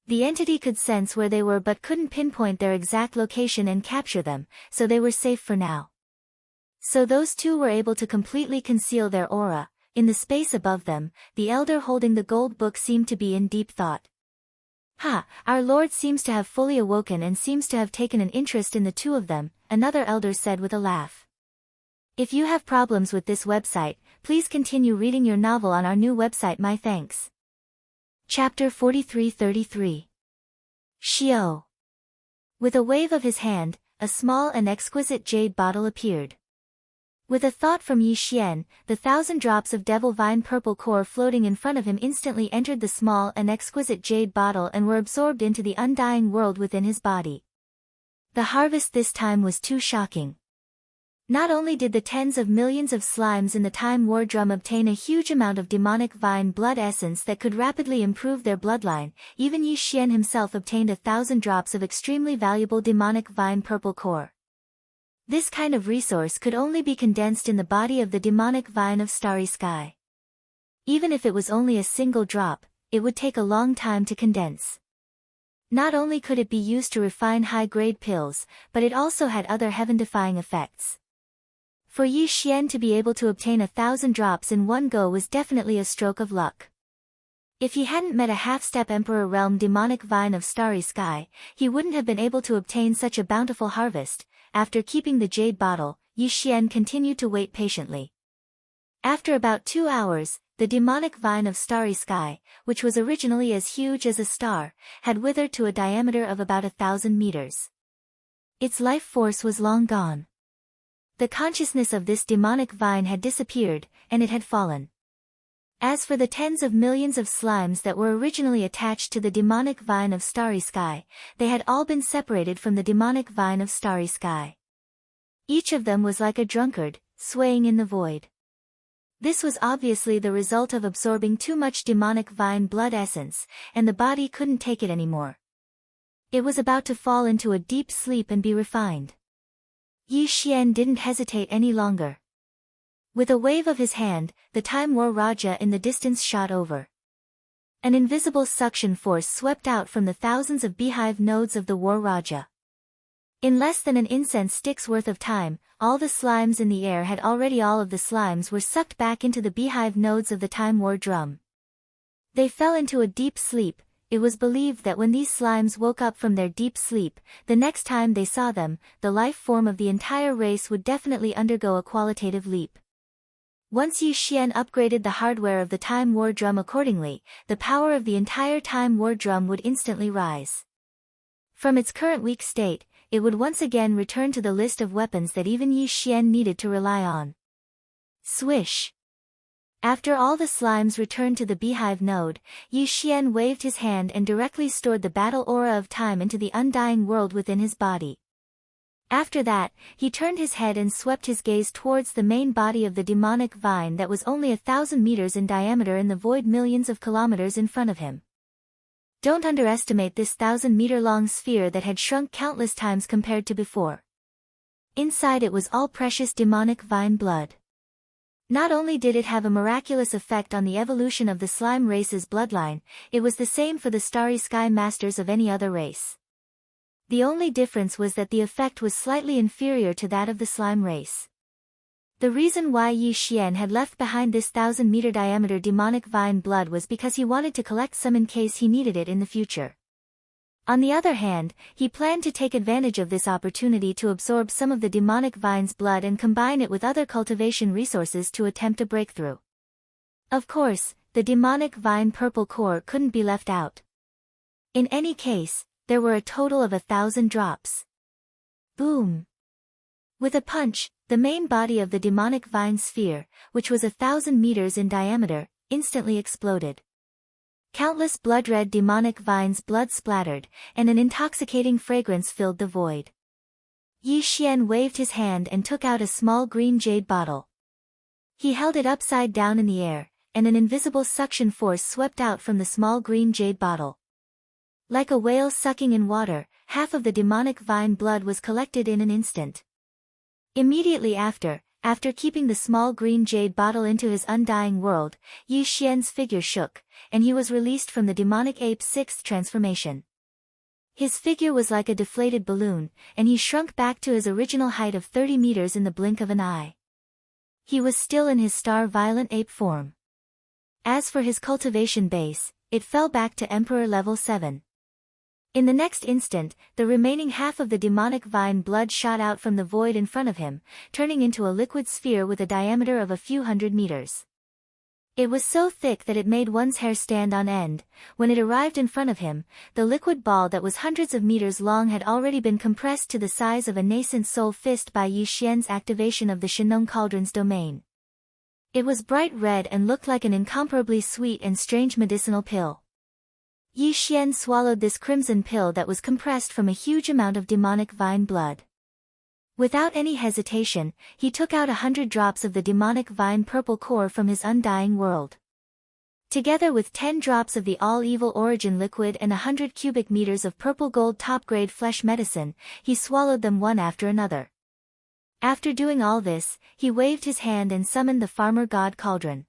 The entity could sense where they were but couldn't pinpoint their exact location and capture them, so they were safe for now. So those 2 were able to completely conceal their aura. In the space above them, the elder holding the gold book seemed to be in deep thought. Our Lord seems to have fully awoken and seems to have taken an interest in the 2 of them," another elder said with a laugh. "If you have problems with this website, please continue reading your novel on our new website. My thanks." Chapter 4333. Xiao. With a wave of his hand, a small and exquisite jade bottle appeared. With a thought from Yi Xian, the 1,000 drops of devil vine purple core floating in front of him instantly entered the small and exquisite jade bottle and were absorbed into the undying world within his body. The harvest this time was too shocking. Not only did the tens of millions of slimes in the Time War Drum obtain a huge amount of demonic vine blood essence that could rapidly improve their bloodline, even Yi Xian himself obtained 1,000 drops of extremely valuable demonic vine purple core. This kind of resource could only be condensed in the body of the demonic vine of starry sky. Even if it was only a single drop, it would take a long time to condense. Not only could it be used to refine high-grade pills, but it also had other heaven-defying effects. For Yi Xian to be able to obtain 1,000 drops in one go was definitely a stroke of luck. If he hadn't met a half-step Emperor Realm demonic vine of starry sky, he wouldn't have been able to obtain such a bountiful harvest. After keeping the jade bottle, Yi Xian continued to wait patiently. After about 2 hours, the demonic vine of starry sky, which was originally as huge as a star, had withered to a diameter of about 1,000 meters. Its life force was long gone. The consciousness of this demonic vine had disappeared, and it had fallen. As for the tens of millions of slimes that were originally attached to the demonic vine of starry sky, they had all been separated from the demonic vine of starry sky. Each of them was like a drunkard, swaying in the void. This was obviously the result of absorbing too much demonic vine blood essence, and the body couldn't take it anymore. It was about to fall into a deep sleep and be refined. Yi Xian didn't hesitate any longer. With a wave of his hand, the Time War Raja in the distance shot over. An invisible suction force swept out from the thousands of beehive nodes of the War Raja. In less than an incense stick's worth of time, all the slimes in the air had already all of the slimes were sucked back into the beehive nodes of the Time War Drum. They fell into a deep sleep. It was believed that when these slimes woke up from their deep sleep, the next time they saw them, the life form of the entire race would definitely undergo a qualitative leap. Once Yi Xian upgraded the hardware of the Time War Drum accordingly, the power of the entire Time War Drum would instantly rise. From its current weak state, it would once again return to the list of weapons that even Yi Xian needed to rely on. Swish! After all the slimes returned to the beehive node, Yi Xian waved his hand and directly stored the battle aura of time into the undying world within his body. After that, he turned his head and swept his gaze towards the main body of the demonic vine that was only 1,000 meters in diameter in the void millions of kilometers in front of him. Don't underestimate this 1,000-meter-long sphere that had shrunk countless times compared to before. Inside it was all precious demonic vine blood. Not only did it have a miraculous effect on the evolution of the slime race's bloodline, it was the same for the Starry Sky Masters of any other race. The only difference was that the effect was slightly inferior to that of the slime race. The reason why Yi Xian had left behind this 1,000-meter diameter demonic vine blood was because he wanted to collect some in case he needed it in the future. On the other hand, he planned to take advantage of this opportunity to absorb some of the demonic vine's blood and combine it with other cultivation resources to attempt a breakthrough. Of course, the demonic vine purple core couldn't be left out. In any case, there were a total of 1,000 drops. Boom! With a punch, the main body of the demonic vine sphere, which was 1,000 meters in diameter, instantly exploded. Countless blood-red demonic vines blood splattered, and an intoxicating fragrance filled the void. Yi Xian waved his hand and took out a small green jade bottle. He held it upside down in the air, and an invisible suction force swept out from the small green jade bottle. Like a whale sucking in water, half of the demonic vine blood was collected in an instant. Immediately after keeping the small green jade bottle into his undying world, Yi Xian's figure shook, and he was released from the demonic ape's 6th transformation. His figure was like a deflated balloon, and he shrunk back to his original height of 30 meters in the blink of an eye. He was still in his star-violent ape form. As for his cultivation base, it fell back to Emperor level 7. In the next instant, the remaining half of the demonic vine blood shot out from the void in front of him, turning into a liquid sphere with a diameter of a few hundred meters. It was so thick that it made one's hair stand on end. When it arrived in front of him, the liquid ball that was hundreds of meters long had already been compressed to the size of a nascent soul fist by Yi Xian's activation of the Shinong Cauldron's domain. It was bright red and looked like an incomparably sweet and strange medicinal pill. Yi Xian swallowed this crimson pill that was compressed from a huge amount of demonic vine blood. Without any hesitation, he took out 100 drops of the demonic vine purple core from his undying world. Together with 10 drops of the all-evil origin liquid and 100 cubic meters of purple gold top-grade flesh medicine, he swallowed them one after another. After doing all this, he waved his hand and summoned the farmer god cauldron.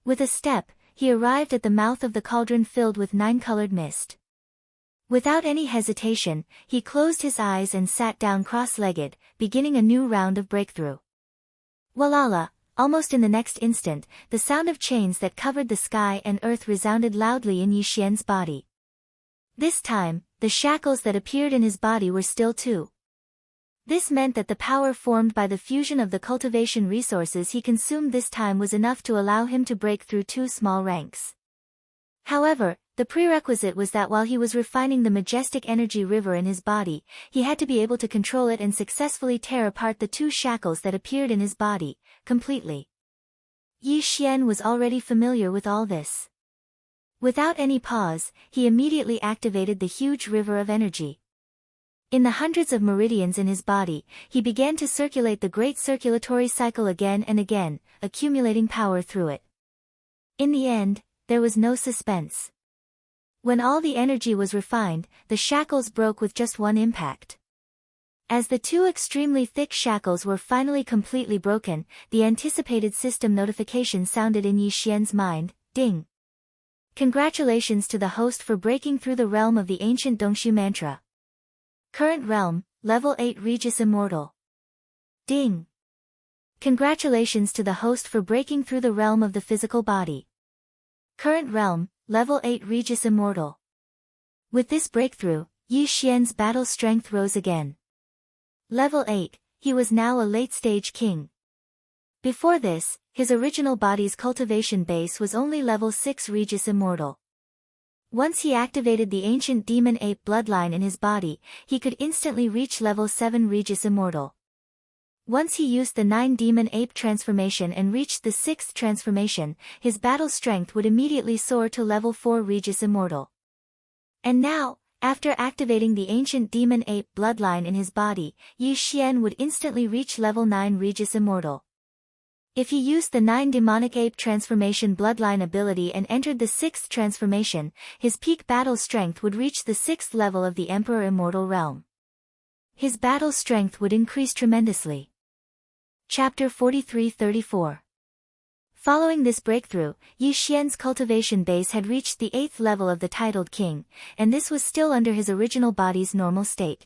With a step, he arrived at the mouth of the cauldron filled with 9-colored mist. Without any hesitation, he closed his eyes and sat down cross-legged, beginning a new round of breakthrough. Walala! Almost in the next instant, the sound of chains that covered the sky and earth resounded loudly in Yi Xian's body. This time, the shackles that appeared in his body were still too. This meant that the power formed by the fusion of the cultivation resources he consumed this time was enough to allow him to break through 2 small ranks. However, the prerequisite was that while he was refining the majestic energy river in his body, he had to be able to control it and successfully tear apart the 2 shackles that appeared in his body, completely. Yi Xian was already familiar with all this. Without any pause, he immediately activated the huge river of energy. In the hundreds of meridians in his body, he began to circulate the great circulatory cycle again and again, accumulating power through it. In the end, there was no suspense. When all the energy was refined, the shackles broke with just one impact. As the 2 extremely thick shackles were finally completely broken, the anticipated system notification sounded in Yi Xian's mind, ding. Congratulations to the host for breaking through the realm of the ancient Dongshu mantra. Current realm, level 8 Regis Immortal. Ding. Congratulations to the host for breaking through the realm of the physical body. Current realm, level 8 Regis Immortal. With this breakthrough, Yi Xian's battle strength rose again. Level 8, he was now a late-stage king. Before this, his original body's cultivation base was only level 6 Regis Immortal. Once he activated the ancient demon ape bloodline in his body, he could instantly reach level 7 Regis Immortal. Once he used the 9 demon ape transformation and reached the 6th transformation, his battle strength would immediately soar to level 4 Regis Immortal. And now, after activating the ancient demon ape bloodline in his body, Yi Xian would instantly reach level 9 Regis Immortal. If he used the 9 demonic ape transformation bloodline ability and entered the 6th transformation, his peak battle strength would reach the 6th level of the Emperor Immortal Realm. His battle strength would increase tremendously. Chapter 43-34. Following this breakthrough, Yi Xian's cultivation base had reached the 8th level of the titled king, and this was still under his original body's normal state.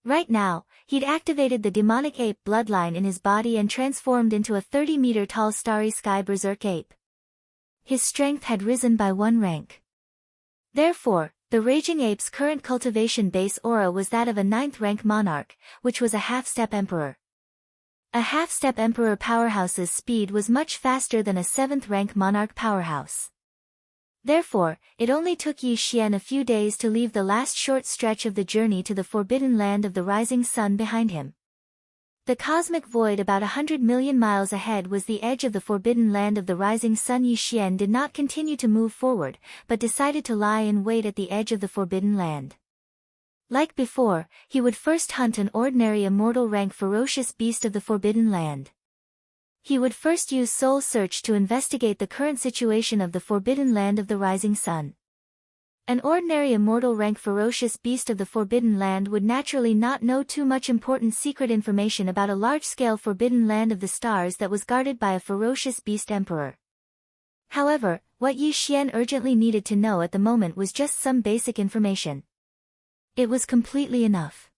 Right now, he'd activated the demonic ape bloodline in his body and transformed into a 30-meter-tall starry sky berserk ape. His strength had risen by 1 rank. Therefore, the raging ape's current cultivation base aura was that of a 9th-rank monarch, which was a half-step emperor. A half-step emperor powerhouse's speed was much faster than a 7th-rank monarch powerhouse. Therefore, it only took Yi Xian a few days to leave the last short stretch of the journey to the forbidden land of the rising sun behind him. The cosmic void about 100 million miles ahead was the edge of the forbidden land of the rising sun. Yi Xian did not continue to move forward, but decided to lie in wait at the edge of the forbidden land. Like before, he would first hunt an ordinary immortal rank ferocious beast of the forbidden land. He would first use soul search to investigate the current situation of the forbidden land of the rising sun. An ordinary immortal rank ferocious beast of the forbidden land would naturally not know too much important secret information about a large-scale forbidden land of the stars that was guarded by a ferocious beast emperor. However, what Yi Xian urgently needed to know at the moment was just some basic information. It was completely enough.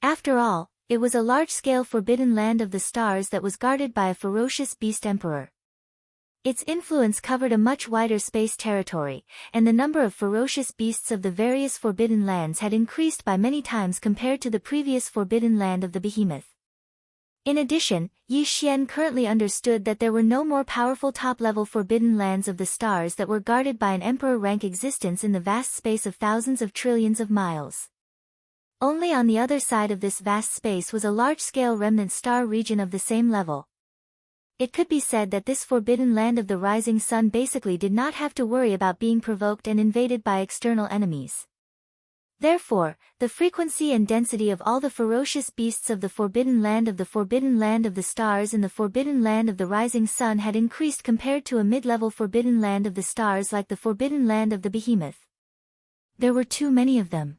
After all, it was a large-scale forbidden land of the stars that was guarded by a ferocious beast emperor. Its influence covered a much wider space territory, and the number of ferocious beasts of the various forbidden lands had increased by many times compared to the previous forbidden land of the behemoth. In addition, Yi Xian currently understood that there were no more powerful top-level forbidden lands of the stars that were guarded by an emperor-rank existence in the vast space of thousands of trillions of miles. Only on the other side of this vast space was a large-scale remnant star region of the same level. It could be said that this forbidden land of the rising sun basically did not have to worry about being provoked and invaded by external enemies. Therefore, the frequency and density of all the ferocious beasts of the forbidden land of the stars and the forbidden land of the rising sun had increased compared to a mid-level forbidden land of the stars like the forbidden land of the behemoth. There were too many of them.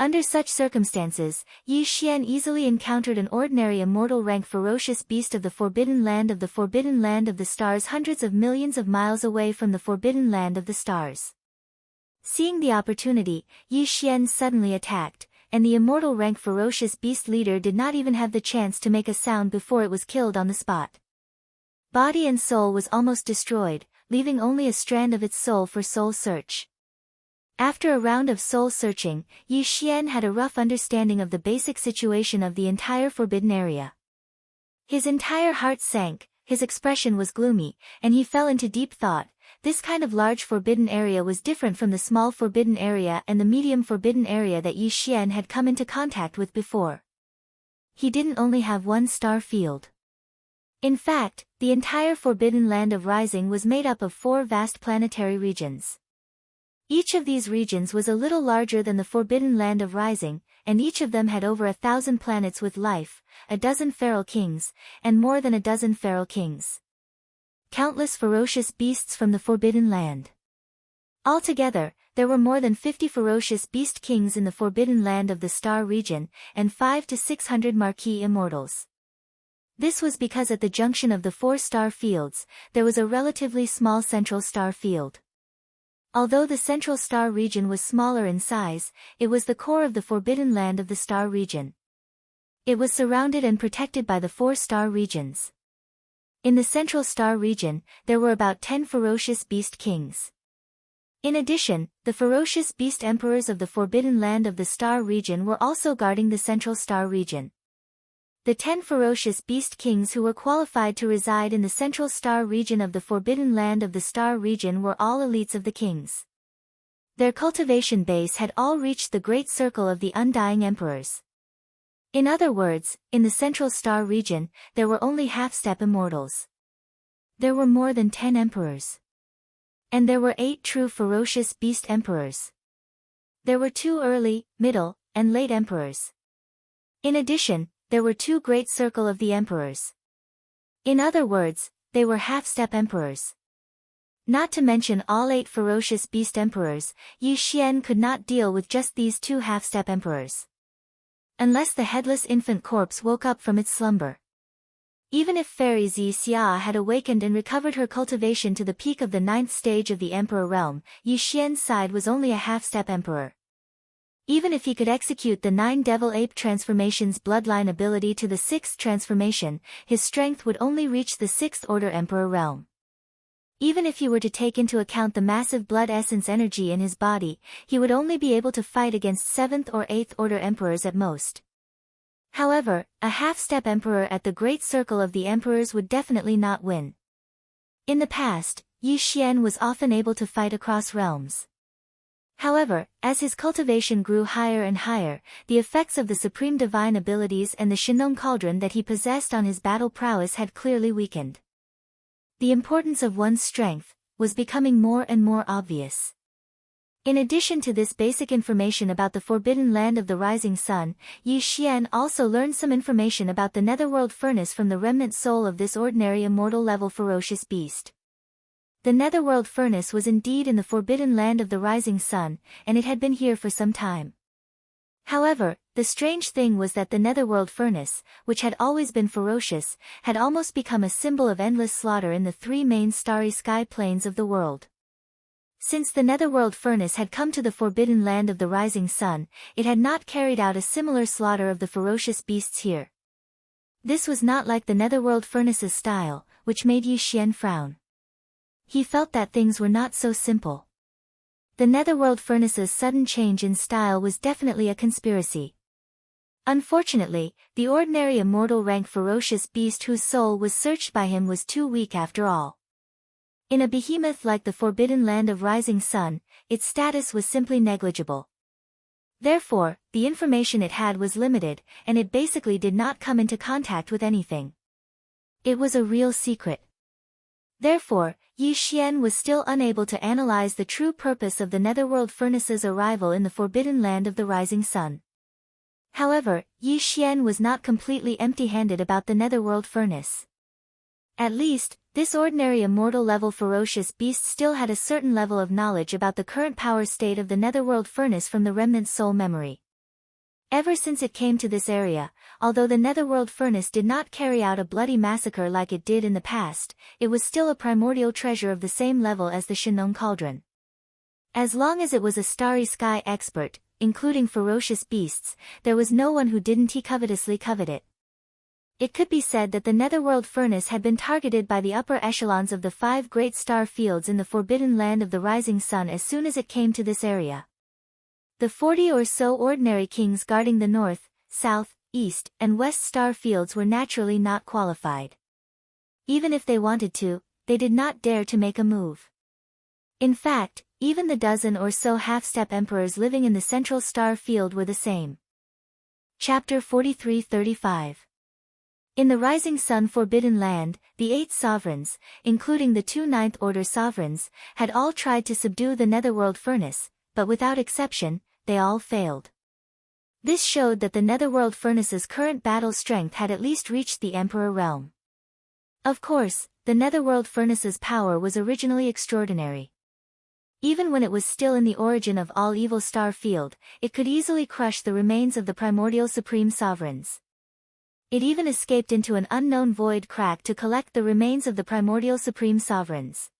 Under such circumstances, Yi Xian easily encountered an ordinary immortal rank ferocious beast of the forbidden land of the stars hundreds of millions of miles away from the forbidden land of the stars. Seeing the opportunity, Yi Xian suddenly attacked, and the immortal rank ferocious beast leader did not even have the chance to make a sound before it was killed on the spot. Body and soul was almost destroyed, leaving only a strand of its soul for soul search. After a round of soul searching, Yi Xian had a rough understanding of the basic situation of the entire forbidden area. His entire heart sank, his expression was gloomy, and he fell into deep thought. This kind of large forbidden area was different from the small forbidden area and the medium forbidden area that Yi Xian had come into contact with before. He didn't only have one star field. In fact, the entire forbidden land of Rising was made up of 4 vast planetary regions. Each of these regions was a little larger than the forbidden land of Rising, and each of them had over 1,000 planets with life, a dozen feral kings, and more than a dozen feral kings. Countless ferocious beasts from the forbidden land. Altogether, there were more than 50 ferocious beast kings in the forbidden land of the star region, and 500 to 600 marquee immortals. This was because at the junction of the 4 star fields, there was a relatively small central star field. Although the central star region was smaller in size, it was the core of the forbidden land of the star region. It was surrounded and protected by the 4 star regions. In the central star region, there were about 10 ferocious beast kings. In addition, the ferocious beast emperors of the forbidden land of the star region were also guarding the central star region. The 10 ferocious beast kings who were qualified to reside in the central star region of the forbidden land of the star region were all elites of the kings. Their cultivation base had all reached the great circle of the undying emperors. In other words, in the central star region, there were only half-step immortals. There were more than 10 emperors. And there were 8 true ferocious beast emperors. There were 2 early, middle, and late emperors. In addition, there were 2 great circle of the emperors. In other words, they were half-step emperors. Not to mention all 8 ferocious beast emperors, Yi Xian could not deal with just these 2 half-step emperors. Unless the headless infant corpse woke up from its slumber. Even if Fairy Zi Xia had awakened and recovered her cultivation to the peak of the 9th stage of the emperor realm, Yi Xian's side was only a half-step emperor. Even if he could execute the 9 devil ape transformations bloodline ability to the 6th transformation, his strength would only reach the 6th order emperor realm. Even if he were to take into account the massive blood essence energy in his body, he would only be able to fight against 7th or 8th order emperors at most. However, a half-step emperor at the Great Circle of the Emperors would definitely not win. In the past, Yi Xian was often able to fight across realms. However, as his cultivation grew higher and higher, the effects of the supreme divine abilities and the Shinong Cauldron that he possessed on his battle prowess had clearly weakened. The importance of one's strength was becoming more and more obvious. In addition to this basic information about the forbidden land of the rising sun, Yi Xian also learned some information about the netherworld furnace from the remnant soul of this ordinary immortal level ferocious beast. The netherworld furnace was indeed in the forbidden land of the rising sun, and it had been here for some time. However, the strange thing was that the netherworld furnace, which had always been ferocious, had almost become a symbol of endless slaughter in the 3 main starry sky planes of the world. Since the netherworld furnace had come to the forbidden land of the rising sun, it had not carried out a similar slaughter of the ferocious beasts here. This was not like the netherworld furnace's style, which made Yi Xian frown. He felt that things were not so simple. The netherworld furnace's sudden change in style was definitely a conspiracy. Unfortunately, the ordinary immortal rank ferocious beast whose soul was searched by him was too weak after all. In a behemoth like the forbidden land of rising sun, its status was simply negligible. Therefore, the information it had was limited, and it basically did not come into contact with anything. It was a real secret. Therefore, Yi Xian was still unable to analyze the true purpose of the netherworld furnace's arrival in the forbidden land of the rising sun. However, Yi Xian was not completely empty-handed about the netherworld furnace. At least, this ordinary immortal level ferocious beast still had a certain level of knowledge about the current power state of the netherworld furnace from the remnant soul memory. Ever since it came to this area, although the netherworld furnace did not carry out a bloody massacre like it did in the past, it was still a primordial treasure of the same level as the Shinong Cauldron. As long as it was a starry sky expert, including ferocious beasts, there was no one who didn't covetously covet it. It could be said that the netherworld furnace had been targeted by the upper echelons of the 5 great star fields in the forbidden land of the rising sun as soon as it came to this area. The 40 or so ordinary kings guarding the north, south, east, and west star fields were naturally not qualified. Even if they wanted to, they did not dare to make a move. In fact, even the dozen or so half-step emperors living in the central star field were the same. Chapter 43-35. In the rising sun forbidden land, the 8 sovereigns, including the 2 ninth order sovereigns, had all tried to subdue the netherworld furnace, but without exception, they all failed. This showed that the netherworld furnace's current battle strength had at least reached the emperor realm. Of course, the netherworld furnace's power was originally extraordinary. Even when it was still in the origin of all evil star field, it could easily crush the remains of the primordial supreme sovereigns. It even escaped into an unknown void crack to collect the remains of the primordial supreme sovereigns.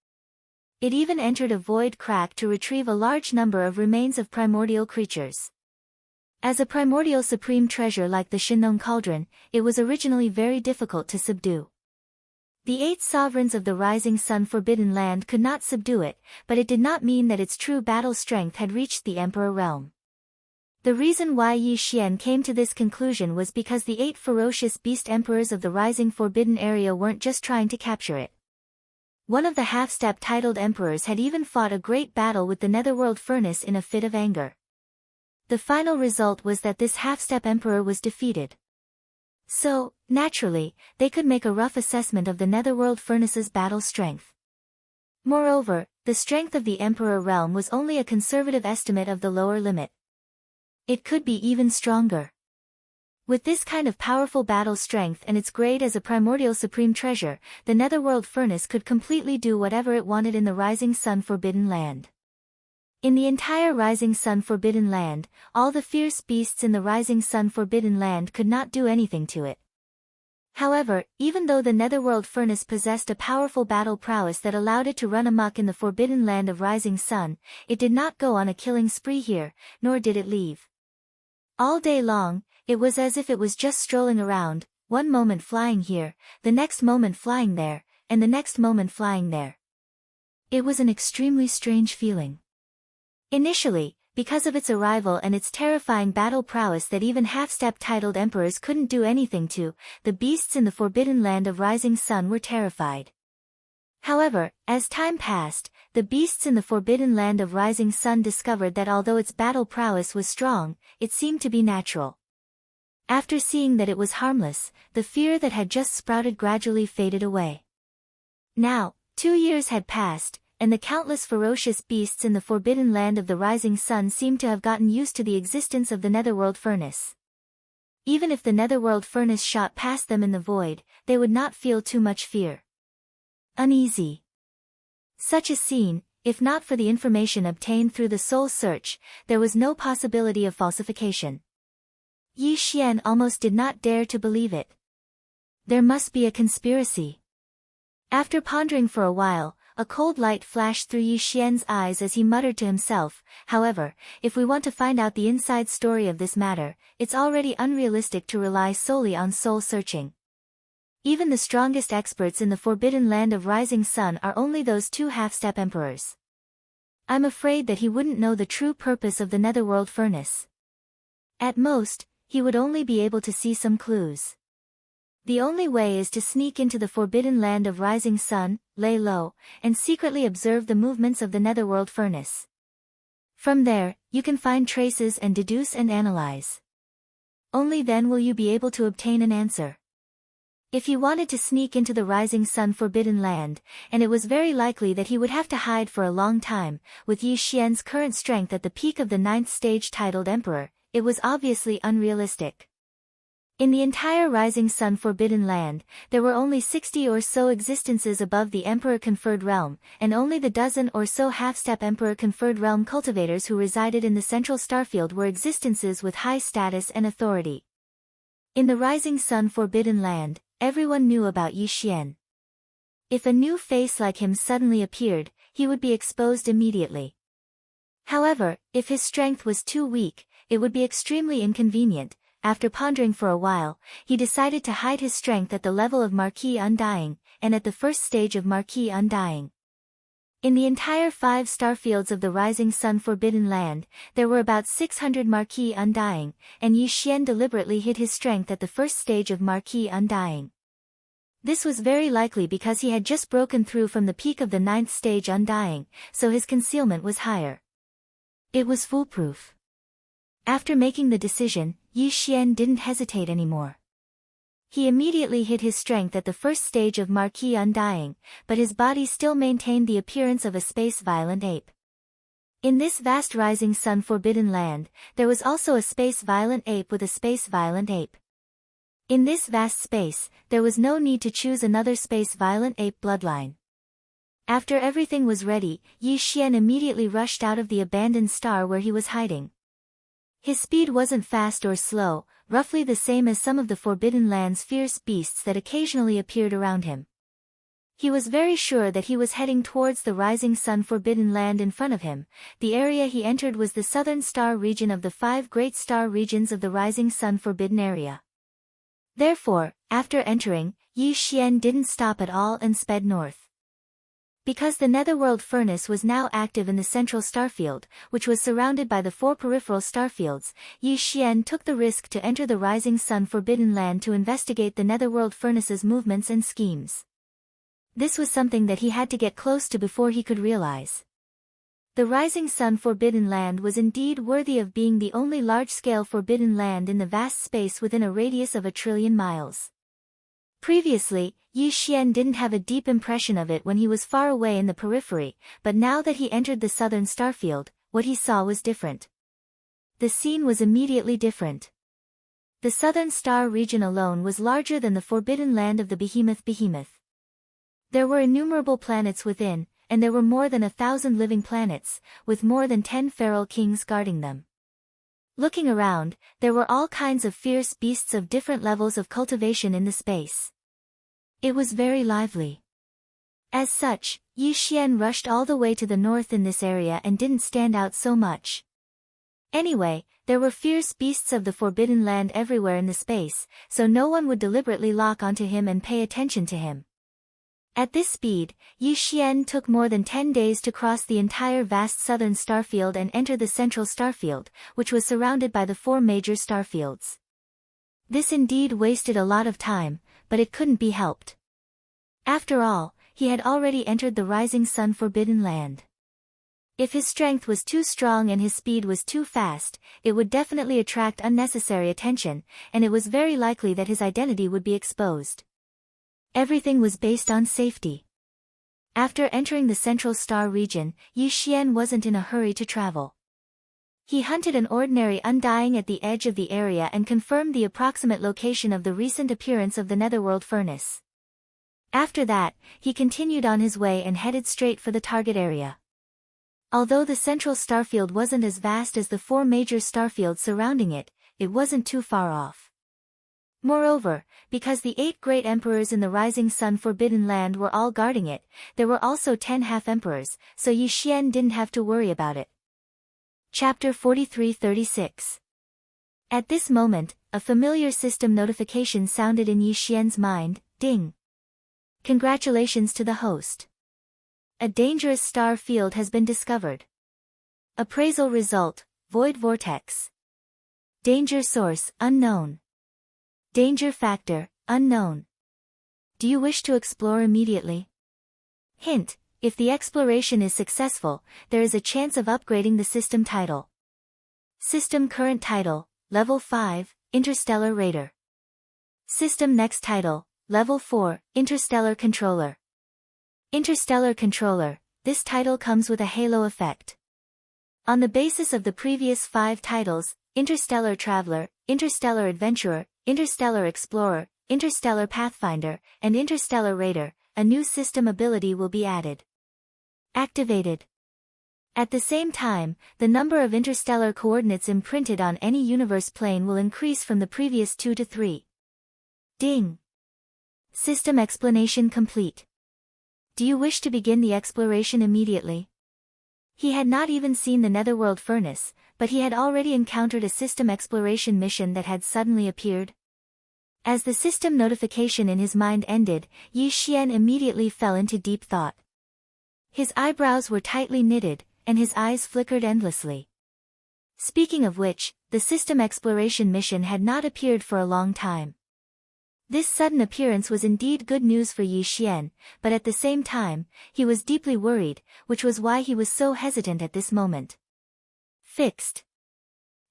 It even entered a void crack to retrieve a large number of remains of primordial creatures. As a primordial supreme treasure like the Shinong Cauldron, it was originally very difficult to subdue. The 8 sovereigns of the rising sun forbidden land could not subdue it, but it did not mean that its true battle strength had reached the emperor realm. The reason why Yi Xian came to this conclusion was because the 8 ferocious beast emperors of the rising forbidden area weren't just trying to capture it. One of the half-step titled emperors had even fought a great battle with the netherworld furnace in a fit of anger. The final result was that this half-step emperor was defeated. So, naturally, they could make a rough assessment of the netherworld furnace's battle strength. Moreover, the strength of the emperor realm was only a conservative estimate of the lower limit. It could be even stronger. With this kind of powerful battle strength and its grade as a primordial supreme treasure, the Netherworld Furnace could completely do whatever it wanted in the Rising Sun Forbidden Land. In the entire Rising Sun Forbidden Land, all the fierce beasts in the Rising Sun Forbidden Land could not do anything to it. However, even though the Netherworld Furnace possessed a powerful battle prowess that allowed it to run amok in the Forbidden Land of Rising Sun, it did not go on a killing spree here, nor did it leave. All day long, it was as if it was just strolling around, one moment flying here, the next moment flying there, and the next moment flying there. It was an extremely strange feeling. Initially, because of its arrival and its terrifying battle prowess that even half-step titled emperors couldn't do anything to, the beasts in the Forbidden Land of Rising Sun were terrified. However, as time passed, the beasts in the Forbidden Land of Rising Sun discovered that although its battle prowess was strong, it seemed to be natural. After seeing that it was harmless, the fear that had just sprouted gradually faded away. Now, 2 years had passed, and the countless ferocious beasts in the Forbidden Land of the Rising Sun seemed to have gotten used to the existence of the Netherworld Furnace. Even if the Netherworld Furnace shot past them in the void, they would not feel too much fear. Uneasy. Such a scene, if not for the information obtained through the soul search, there was no possibility of falsification. Yi Xian almost did not dare to believe it. There must be a conspiracy. After pondering for a while, a cold light flashed through Yi Xian's eyes as he muttered to himself, however, if we want to find out the inside story of this matter, it's already unrealistic to rely solely on soul searching. Even the strongest experts in the Forbidden Land of Rising Sun are only those 2 half-step emperors. I'm afraid that he wouldn't know the true purpose of the Netherworld Furnace. At most, he would only be able to see some clues. The only way is to sneak into the Forbidden Land of Rising Sun, lay low, and secretly observe the movements of the Netherworld Furnace. From there, you can find traces and deduce and analyze. Only then will you be able to obtain an answer. If he wanted to sneak into the Rising Sun Forbidden Land, and it was very likely that he would have to hide for a long time, with Yi Xian's current strength at the peak of the 9th stage titled Emperor, it was obviously unrealistic. In the entire Rising Sun Forbidden Land, there were only 60 or so existences above the Emperor-conferred realm, and only the dozen or so half-step Emperor-conferred realm cultivators who resided in the central starfield were existences with high status and authority. In the Rising Sun Forbidden Land, everyone knew about Yi Xian. If a new face like him suddenly appeared, he would be exposed immediately. However, if his strength was too weak, it would be extremely inconvenient. After pondering for a while, he decided to hide his strength at the level of Marquis Undying, and at the first stage of Marquis Undying. In the entire 5 starfields of the Rising Sun Forbidden Land, there were about 600 Marquis Undying, and Yi Xian deliberately hid his strength at the first stage of Marquis Undying. This was very likely because he had just broken through from the peak of the 9th stage Undying, so his concealment was higher. It was foolproof. After making the decision, Yi Xian didn't hesitate anymore. He immediately hid his strength at the first stage of Marquis Undying, but his body still maintained the appearance of a space-violent ape. In this vast Rising Sun Forbidden Land, there was also a space-violent ape with a space-violent ape. In this vast space, there was no need to choose another space-violent ape bloodline. After everything was ready, Yi Xian immediately rushed out of the abandoned star where he was hiding. His speed wasn't fast or slow, roughly the same as some of the Forbidden Land's fierce beasts that occasionally appeared around him. He was very sure that he was heading towards the Rising Sun Forbidden Land in front of him. The area he entered was the southern star region of the 5 great star regions of the Rising Sun Forbidden area. Therefore, after entering, Yi Xian didn't stop at all and sped north. Because the Netherworld Furnace was now active in the central starfield, which was surrounded by the 4 peripheral starfields, Yi Xian took the risk to enter the Rising Sun Forbidden Land to investigate the Netherworld Furnace's movements and schemes. This was something that he had to get close to before he could realize. The Rising Sun Forbidden Land was indeed worthy of being the only large-scale forbidden land in the vast space within a radius of 1 trillion miles. Previously, Yi Xian didn't have a deep impression of it when he was far away in the periphery, but now that he entered the southern starfield, what he saw was different. The scene was immediately different. The Southern Star region alone was larger than the forbidden land of the Behemoth. There were innumerable planets within, and there were more than 1,000 living planets, with more than 10 feral kings guarding them. Looking around, there were all kinds of fierce beasts of different levels of cultivation in the space. It was very lively. As such, Yi Xian rushed all the way to the north in this area and didn't stand out so much. Anyway, there were fierce beasts of the Forbidden Land everywhere in the space, so no one would deliberately lock onto him and pay attention to him. At this speed, Yi Xian took more than 10 days to cross the entire vast southern starfield and enter the central starfield, which was surrounded by the 4 major starfields. This indeed wasted a lot of time, but it couldn't be helped. After all, he had already entered the Rising Sun Forbidden Land. If his strength was too strong and his speed was too fast, it would definitely attract unnecessary attention, and it was very likely that his identity would be exposed. Everything was based on safety. After entering the Central Star region, Yi Xian wasn't in a hurry to travel. He hunted an ordinary undying at the edge of the area and confirmed the approximate location of the recent appearance of the Netherworld furnace. After that, he continued on his way and headed straight for the target area. Although the central starfield wasn't as vast as the 4 major starfields surrounding it, it wasn't too far off. Moreover, because the 8 great emperors in the Rising Sun Forbidden Land were all guarding it, there were also 10 half-emperors, so Yi Xian didn't have to worry about it. Chapter 43-36. At this moment, a familiar system notification sounded in Yi Xian's mind. Ding! Congratulations to the host. A dangerous star field has been discovered. Appraisal result, Void Vortex. Danger source, unknown. Danger factor, unknown. Do you wish to explore immediately? Hint, if the exploration is successful, there is a chance of upgrading the system title. System current title, Level 5, Interstellar Raider. System next title, Level 4, Interstellar Controller. Interstellar Controller, this title comes with a halo effect. On the basis of the previous 5 titles, Interstellar Traveler, Interstellar Adventurer, Interstellar Explorer, Interstellar Pathfinder, and Interstellar Raider, a new system ability will be added. Activated. At the same time, the number of interstellar coordinates imprinted on any universe plane will increase from the previous 2 to 3. Ding! System explanation complete. Do you wish to begin the exploration immediately? He had not even seen the Netherworld furnace, but he had already encountered a system exploration mission that had suddenly appeared. As the system notification in his mind ended, Yi Xian immediately fell into deep thought. His eyebrows were tightly knitted, and his eyes flickered endlessly. Speaking of which, the system exploration mission had not appeared for a long time. This sudden appearance was indeed good news for Yi Xian, but at the same time, he was deeply worried, which was why he was so hesitant at this moment. Fixed.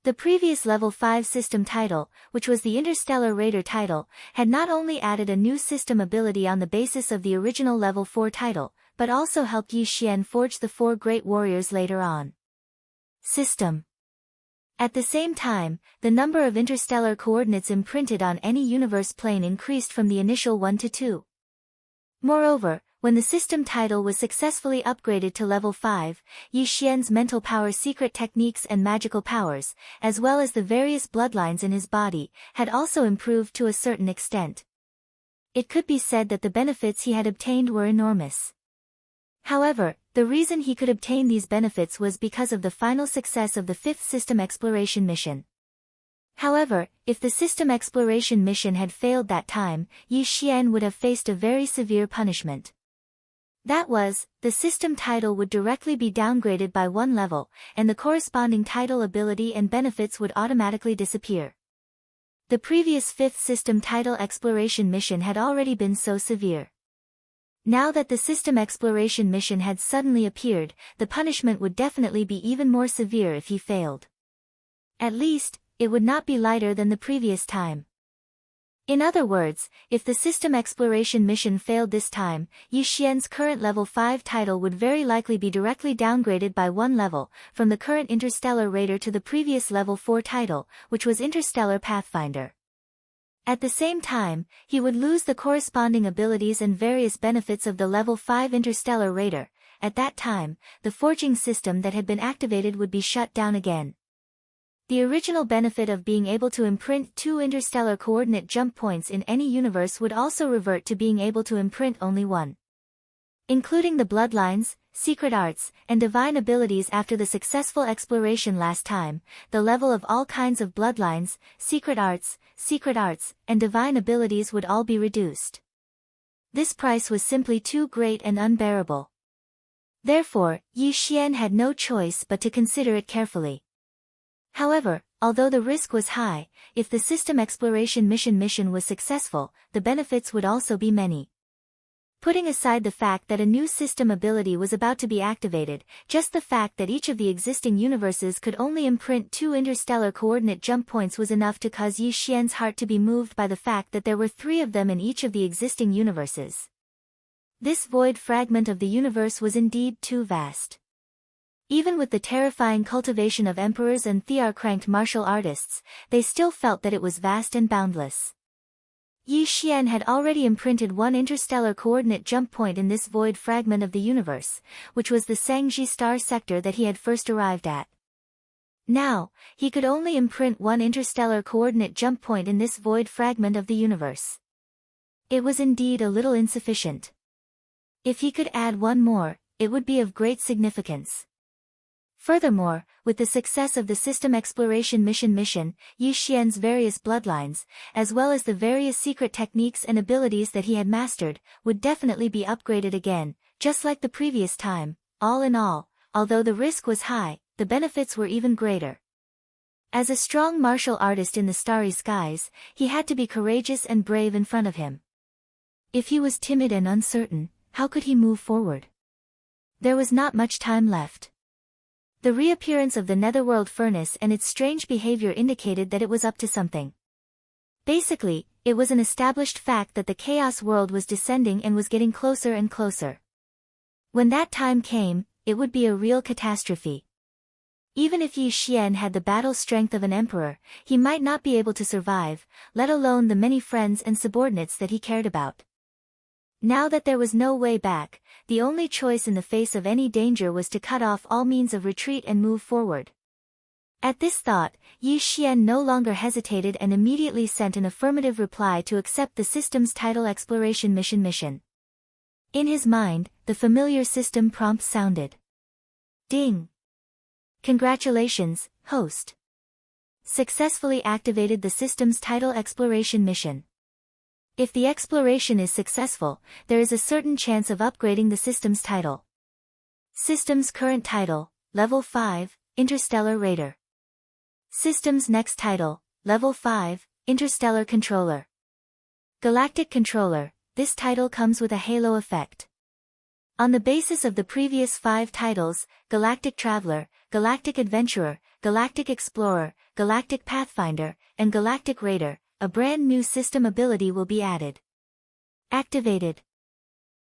The previous Level 5 system title, which was the Interstellar Raider title, had not only added a new system ability on the basis of the original Level 4 title, but also helped Yi Xian forge the 4 great warriors later on. System. At the same time, the number of interstellar coordinates imprinted on any universe plane increased from the initial 1 to 2. Moreover, when the system title was successfully upgraded to Level 5, Yi Xian's mental power, secret techniques and magical powers, as well as the various bloodlines in his body, had also improved to a certain extent. It could be said that the benefits he had obtained were enormous. However, the reason he could obtain these benefits was because of the final success of the 5th system exploration mission. However, if the system exploration mission had failed that time, Yi Xian would have faced a very severe punishment. That was, the system title would directly be downgraded by 1 level, and the corresponding title ability and benefits would automatically disappear. The previous 5th system title exploration mission had already been so severe. Now that the system exploration mission had suddenly appeared, the punishment would definitely be even more severe if he failed. At least, it would not be lighter than the previous time. In other words, if the system exploration mission failed this time, Yi Xian's current Level 5 title would very likely be directly downgraded by 1 level, from the current Interstellar Raider to the previous Level 4 title, which was Interstellar Pathfinder. At the same time, he would lose the corresponding abilities and various benefits of the level 5 interstellar raider. At that time, the forging system that had been activated would be shut down again. The original benefit of being able to imprint 2 interstellar coordinate jump points in any universe would also revert to being able to imprint only one. Including the bloodlines, secret arts, and divine abilities after the successful exploration last time, the level of all kinds of bloodlines, secret arts, and divine abilities would all be reduced. This price was simply too great and unbearable. Therefore, Yi Xian had no choice but to consider it carefully. However, although the risk was high, if the system exploration mission was successful, the benefits would also be many. Putting aside the fact that a new system ability was about to be activated, just the fact that each of the existing universes could only imprint 2 interstellar coordinate jump points was enough to cause Yi Xian's heart to be moved by the fact that there were 3 of them in each of the existing universes. This void fragment of the universe was indeed too vast. Even with the terrifying cultivation of emperors and thearcranked martial artists, they still felt that it was vast and boundless. Yi Xian had already imprinted 1 interstellar coordinate jump point in this void fragment of the universe, which was the Sangji star sector that he had first arrived at. Now, he could only imprint 1 interstellar coordinate jump point in this void fragment of the universe. It was indeed a little insufficient. If he could add 1 more, it would be of great significance. Furthermore, with the success of the system exploration mission, Yi Xian's various bloodlines, as well as the various secret techniques and abilities that he had mastered, would definitely be upgraded again, just like the previous time. All in all, although the risk was high, the benefits were even greater. As a strong martial artist in the starry skies, he had to be courageous and brave in front of him. If he was timid and uncertain, how could he move forward? There was not much time left. The reappearance of the netherworld furnace and its strange behavior indicated that it was up to something. Basically, it was an established fact that the chaos world was descending and was getting closer and closer. When that time came, it would be a real catastrophe. Even if Yi Xian had the battle strength of an emperor, he might not be able to survive, let alone the many friends and subordinates that he cared about. Now that there was no way back, the only choice in the face of any danger was to cut off all means of retreat and move forward. At this thought, Yi Xian no longer hesitated and immediately sent an affirmative reply to accept the system's title exploration mission. In his mind, the familiar system prompt sounded. Ding! Congratulations, host. Successfully activated the system's title exploration mission. If the exploration is successful, there is a certain chance of upgrading the system's title. System's current title, Level 5, Interstellar Raider. System's next title, Level 5, Interstellar Controller. Galactic Controller, this title comes with a halo effect. On the basis of the previous 5 titles, Galactic Traveler, Galactic Adventurer, Galactic Explorer, Galactic Pathfinder, and Galactic Raider, a brand new system ability will be added. Activated.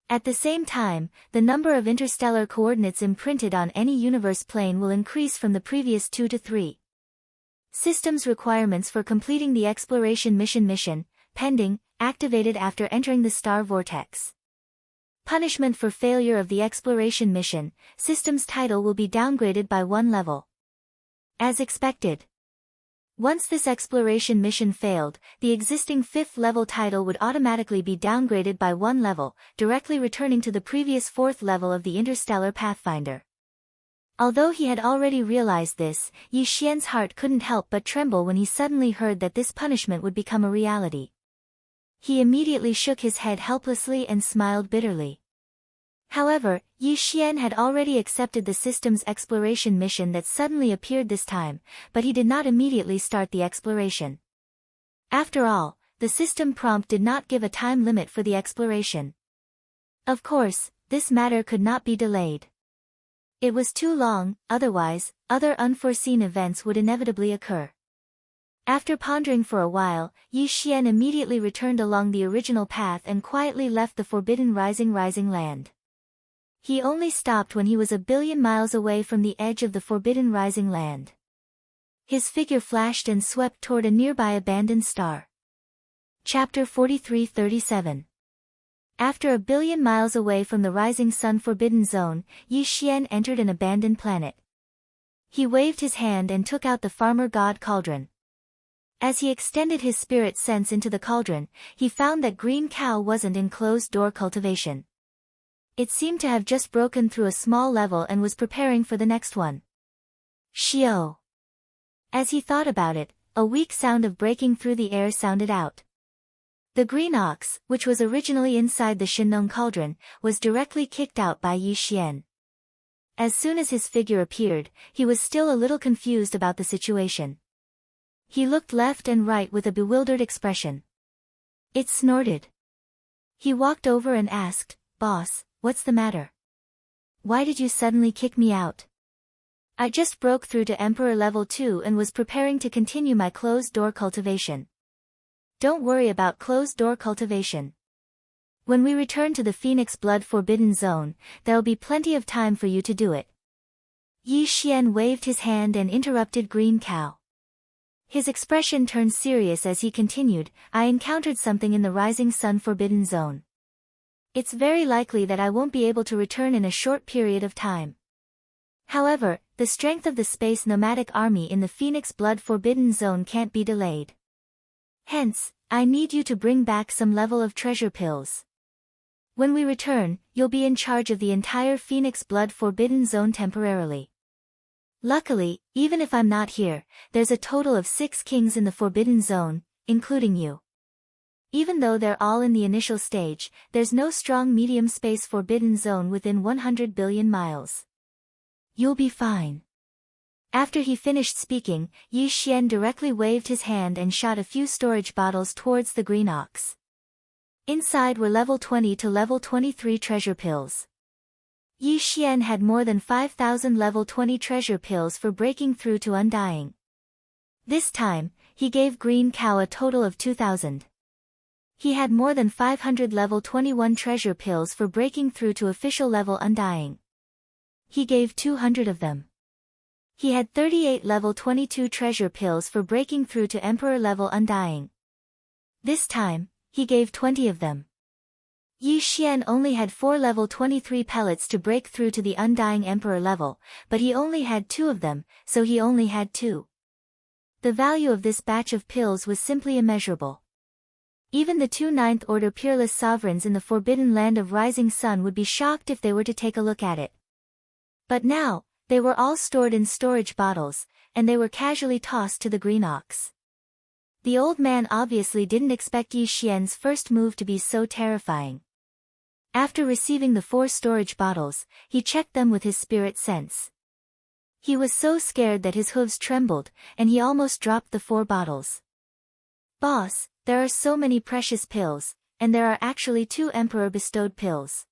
At the same time, the number of interstellar coordinates imprinted on any universe plane will increase from the previous 2 to 3. Systems requirements for completing the exploration mission, pending, activated after entering the star vortex. Punishment for failure of the exploration mission, system's title will be downgraded by 1 level. As expected. Once this exploration mission failed, the existing 5th level title would automatically be downgraded by 1 level, directly returning to the previous 4th level of the Interstellar Pathfinder. Although he had already realized this, Yi Xian's heart couldn't help but tremble when he suddenly heard that this punishment would become a reality. He immediately shook his head helplessly and smiled bitterly. However, Yi Xian had already accepted the system's exploration mission that suddenly appeared this time, but he did not immediately start the exploration. After all, the system prompt did not give a time limit for the exploration. Of course, this matter could not be delayed. It was too long, otherwise, other unforeseen events would inevitably occur. After pondering for a while, Yi Xian immediately returned along the original path and quietly left the forbidden rising land. He only stopped when he was 1 billion miles away from the edge of the forbidden rising land. His figure flashed and swept toward a nearby abandoned star. Chapter 43-37. After 1 billion miles away from the rising sun forbidden zone, Yi Xian entered an abandoned planet. He waved his hand and took out the farmer god cauldron. As he extended his spirit sense into the cauldron, he found that green cow wasn't in closed-door cultivation. It seemed to have just broken through a small level and was preparing for the next one. Shio. As he thought about it, a weak sound of breaking through the air sounded out. The green ox, which was originally inside the Shinong cauldron, was directly kicked out by Yi Xian. As soon as his figure appeared, he was still a little confused about the situation. He looked left and right with a bewildered expression. It snorted. He walked over and asked, "Boss, what's the matter? Why did you suddenly kick me out? I just broke through to Emperor Level 2 and was preparing to continue my closed-door cultivation." "Don't worry about closed-door cultivation. When we return to the Phoenix Blood Forbidden Zone, there'll be plenty of time for you to do it." Yi Xian waved his hand and interrupted Green Cow. His expression turned serious as he continued, "I encountered something in the Rising Sun Forbidden Zone. It's very likely that I won't be able to return in a short period of time. However, the strength of the Space Nomadic Army in the Phoenix Blood Forbidden Zone can't be delayed. Hence, I need you to bring back some level of treasure pills. When we return, you'll be in charge of the entire Phoenix Blood Forbidden Zone temporarily. Luckily, even if I'm not here, there's a total of 6 kings in the Forbidden Zone, including you. Even though they're all in the initial stage, there's no strong medium space Forbidden Zone within 100 billion miles. You'll be fine." After he finished speaking, Yi Xian directly waved his hand and shot a few storage bottles towards the green ox. Inside were level 20 to level 23 treasure pills. Yi Xian had more than 5,000 level 20 treasure pills for breaking through to Undying. This time, he gave Green Cow a total of 2,000. He had more than 500 level 21 treasure pills for breaking through to official level Undying. He gave 200 of them. He had 38 level 22 treasure pills for breaking through to Emperor level Undying. This time, he gave 20 of them. Yi Xian only had 4 level 23 pellets to break through to the Undying Emperor level, but he only had 2 of them, so he only had 2. The value of this batch of pills was simply immeasurable. Even the 2 Ninth Order Peerless Sovereigns in the Forbidden Land of Rising Sun would be shocked if they were to take a look at it. But now, they were all stored in storage bottles, and they were casually tossed to the green ox. The old man obviously didn't expect Yi Xian's first move to be so terrifying. After receiving the 4 storage bottles, he checked them with his spirit sense. He was so scared that his hooves trembled, and he almost dropped the 4 bottles. "Boss, there are so many precious pills, and there are actually 2 Emperor-bestowed pills.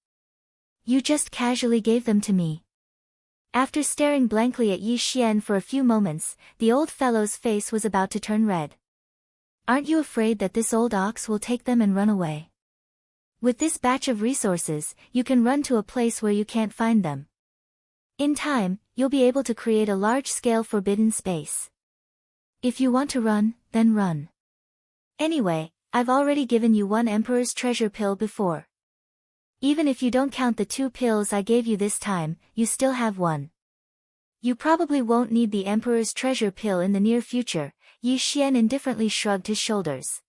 You just casually gave them to me." After staring blankly at Yi Xian for a few moments, the old fellow's face was about to turn red. "Aren't you afraid that this old ox will take them and run away? With this batch of resources, you can run to a place where you can't find them. In time, you'll be able to create a large-scale forbidden space. If you want to run, then run. Anyway, I've already given you 1 Emperor's treasure pill before. Even if you don't count the 2 pills I gave you this time, you still have 1. You probably won't need the Emperor's treasure pill in the near future." Yi Xian indifferently shrugged his shoulders.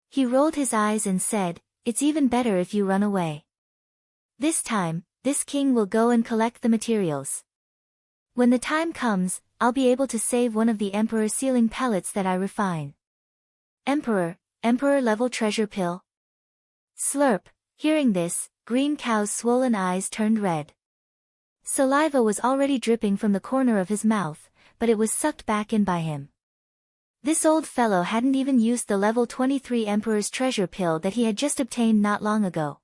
He rolled his eyes and said, "It's even better if you run away. This time, this king will go and collect the materials. When the time comes, I'll be able to save one of the Emperor sealing pellets that I refine." Emperor level treasure pill? Slurp. Hearing this, Green Cow's swollen eyes turned red. Saliva was already dripping from the corner of his mouth, but it was sucked back in by him. This old fellow hadn't even used the level 23 Emperor's treasure pill that he had just obtained not long ago.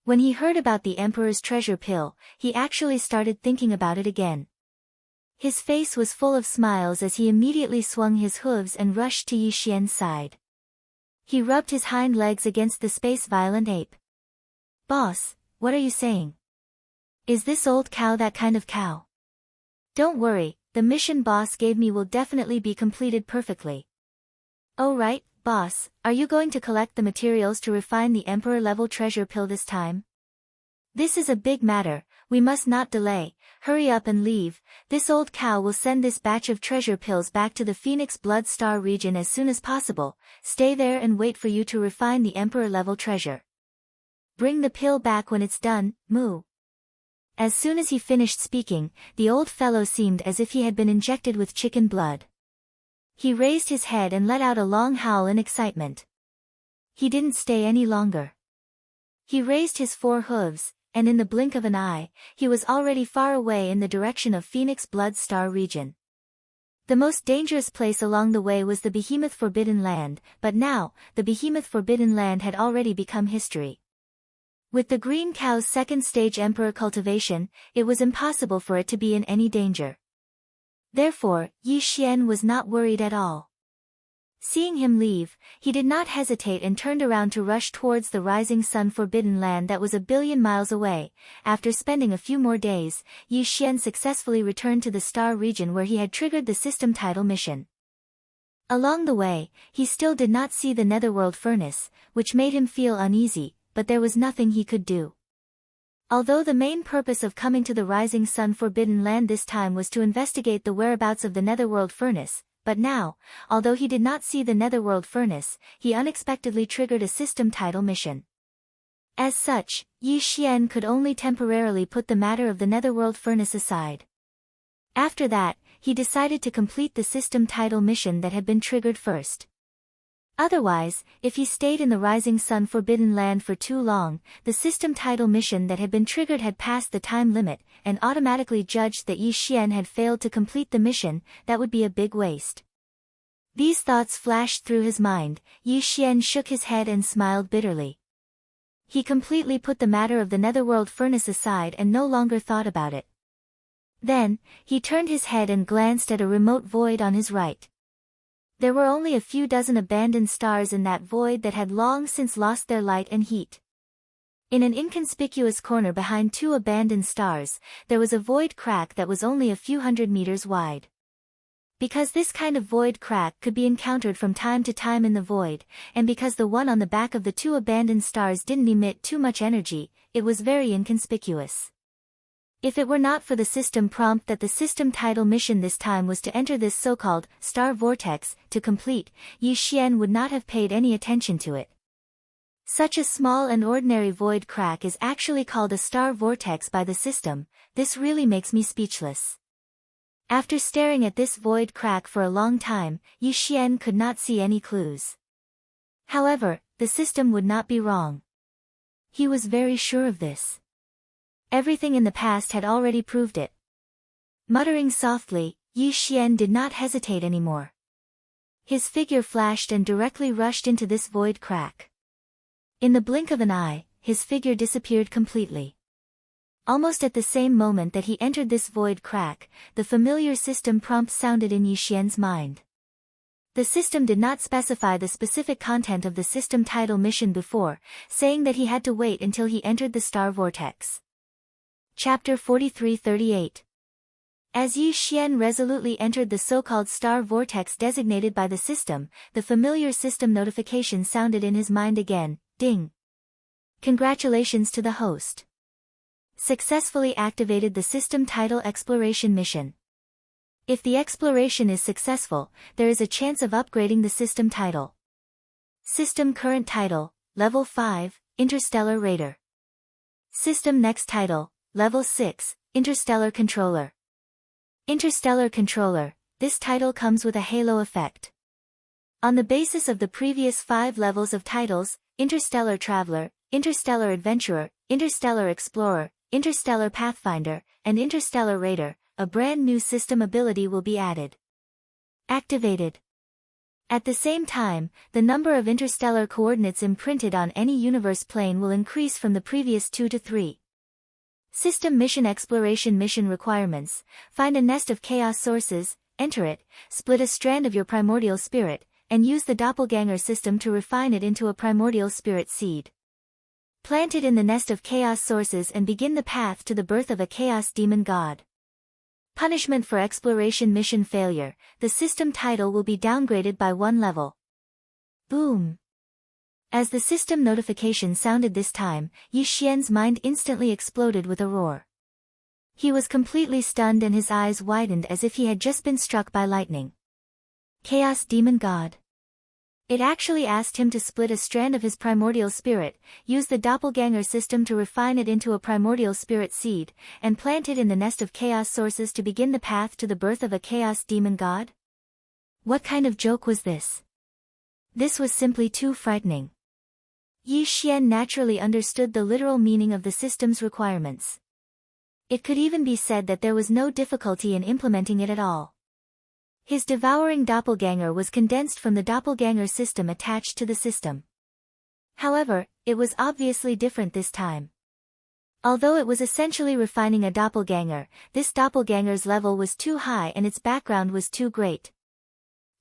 When he heard about the Emperor's treasure pill, he actually started thinking about it again. His face was full of smiles as he immediately swung his hooves and rushed to Yi Xian's side. He rubbed his hind legs against the space-violent ape. "Boss, what are you saying? Is this old cow that kind of cow?" "Don't worry, the mission boss gave me will definitely be completed perfectly. Oh right, boss, are you going to collect the materials to refine the Emperor-level treasure pill this time? This is a big matter, we must not delay, hurry up and leave. This old cow will send this batch of treasure pills back to the Phoenix Blood Star region as soon as possible. Stay there and wait for you to refine the Emperor-level treasure. Bring the pill back when it's done, moo. As soon as he finished speaking, the old fellow seemed as if he had been injected with chicken blood. He raised his head and let out a long howl in excitement. He didn't stay any longer. He raised his 4 hooves, and in the blink of an eye, he was already far away in the direction of Phoenix Blood Star region. The most dangerous place along the way was the Behemoth Forbidden Land, but now, the Behemoth Forbidden Land had already become history. With the green cow's second stage emperor cultivation, it was impossible for it to be in any danger. Therefore, Yi Xian was not worried at all. Seeing him leave, he did not hesitate and turned around to rush towards the rising sun forbidden land that was 1 billion miles away. After spending a few more days, Yi Xian successfully returned to the star region where he had triggered the system title mission. Along the way, he still did not see the netherworld furnace, which made him feel uneasy, but there was nothing he could do. Although the main purpose of coming to the rising sun forbidden land this time was to investigate the whereabouts of the netherworld furnace, but now, although he did not see the netherworld furnace, he unexpectedly triggered a system title mission. As such, Yi Xian could only temporarily put the matter of the netherworld furnace aside. After that, he decided to complete the system title mission that had been triggered first. Otherwise, if he stayed in the rising sun forbidden land for too long, the system title mission that had been triggered had passed the time limit, and automatically judged that Yi Xian had failed to complete the mission. That would be a big waste. These thoughts flashed through his mind. Yi Xian shook his head and smiled bitterly. He completely put the matter of the netherworld furnace aside and no longer thought about it. Then, he turned his head and glanced at a remote void on his right. There were only a few dozen abandoned stars in that void that had long since lost their light and heat. In an inconspicuous corner behind 2 abandoned stars, there was a void crack that was only a few hundred meters wide. Because this kind of void crack could be encountered from time to time in the void, and because the one on the back of the 2 abandoned stars didn't emit too much energy, it was very inconspicuous. If it were not for the system prompt that the system title mission this time was to enter this so-called star vortex to complete, Yi Xian would not have paid any attention to it. Such a small and ordinary void crack is actually called a star vortex by the system. This really makes me speechless. After staring at this void crack for a long time, Yi Xian could not see any clues. However, the system would not be wrong. He was very sure of this. Everything in the past had already proved it. Muttering softly, Yi Xian did not hesitate anymore. His figure flashed and directly rushed into this void crack. In the blink of an eye, his figure disappeared completely. Almost at the same moment that he entered this void crack, the familiar system prompt sounded in Yi Xian's mind. The system did not specify the specific content of the system title mission before, saying that he had to wait until he entered the star vortex. Chapter 43-38. As Yi Xian resolutely entered the so-called star vortex designated by the system, the familiar system notification sounded in his mind again. Ding! Congratulations to the host. Successfully activated the system title exploration mission. If the exploration is successful, there is a chance of upgrading the system title. System current title, Level 5, Interstellar Raider. System next title, Level 6, Interstellar Controller. Interstellar Controller, this title comes with a halo effect. On the basis of the previous 5 levels of titles, Interstellar Traveler, Interstellar Adventurer, Interstellar Explorer, Interstellar Pathfinder, and Interstellar Raider, a brand new system ability will be added. Activated. At the same time, the number of interstellar coordinates imprinted on any universe plane will increase from the previous 2 to 3. System Mission Exploration Mission Requirements: find a nest of chaos sources, enter it, split a strand of your primordial spirit, and use the doppelganger system to refine it into a primordial spirit seed. Plant it in the nest of chaos sources and begin the path to the birth of a chaos demon god. Punishment for exploration mission failure: the system title will be downgraded by 1 level. Boom! As the system notification sounded this time, Yi Xian's mind instantly exploded with a roar. He was completely stunned and his eyes widened as if he had just been struck by lightning. Chaos Demon God. It actually asked him to split a strand of his primordial spirit, use the doppelganger system to refine it into a primordial spirit seed, and plant it in the nest of chaos sources to begin the path to the birth of a chaos demon god? What kind of joke was this? This was simply too frightening. Yi Xian naturally understood the literal meaning of the system's requirements. It could even be said that there was no difficulty in implementing it at all. His devouring doppelganger was condensed from the doppelganger system attached to the system. However, it was obviously different this time. Although it was essentially refining a doppelganger, this doppelganger's level was too high and its background was too great.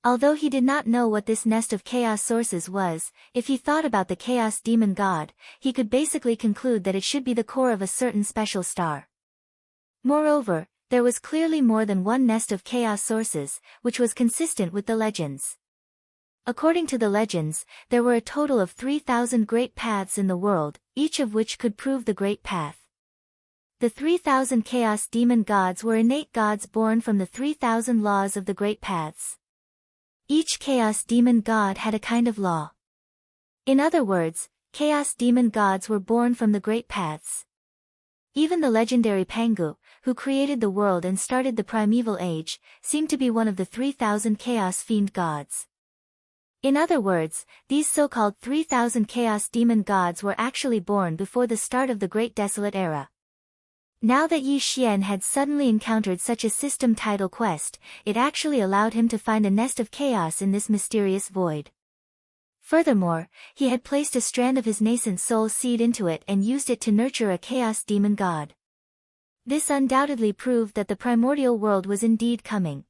Although he did not know what this nest of chaos sources was, if he thought about the chaos demon god, he could basically conclude that it should be the core of a certain special star. Moreover, there was clearly more than one nest of chaos sources, which was consistent with the legends. According to the legends, there were a total of 3,000 great paths in the world, each of which could prove the great path. The 3,000 chaos demon gods were innate gods born from the 3,000 laws of the great paths. Each chaos demon god had a kind of law. In other words, chaos demon gods were born from the great paths. Even the legendary Pangu, who created the world and started the primeval age, seemed to be one of the 3,000 chaos fiend gods. In other words, these so-called 3,000 chaos demon gods were actually born before the start of the Great Desolate Era. Now that Yi Xian had suddenly encountered such a system title quest, it actually allowed him to find a nest of chaos in this mysterious void. Furthermore, he had placed a strand of his nascent soul seed into it and used it to nurture a chaos demon god. This undoubtedly proved that the primordial world was indeed coming.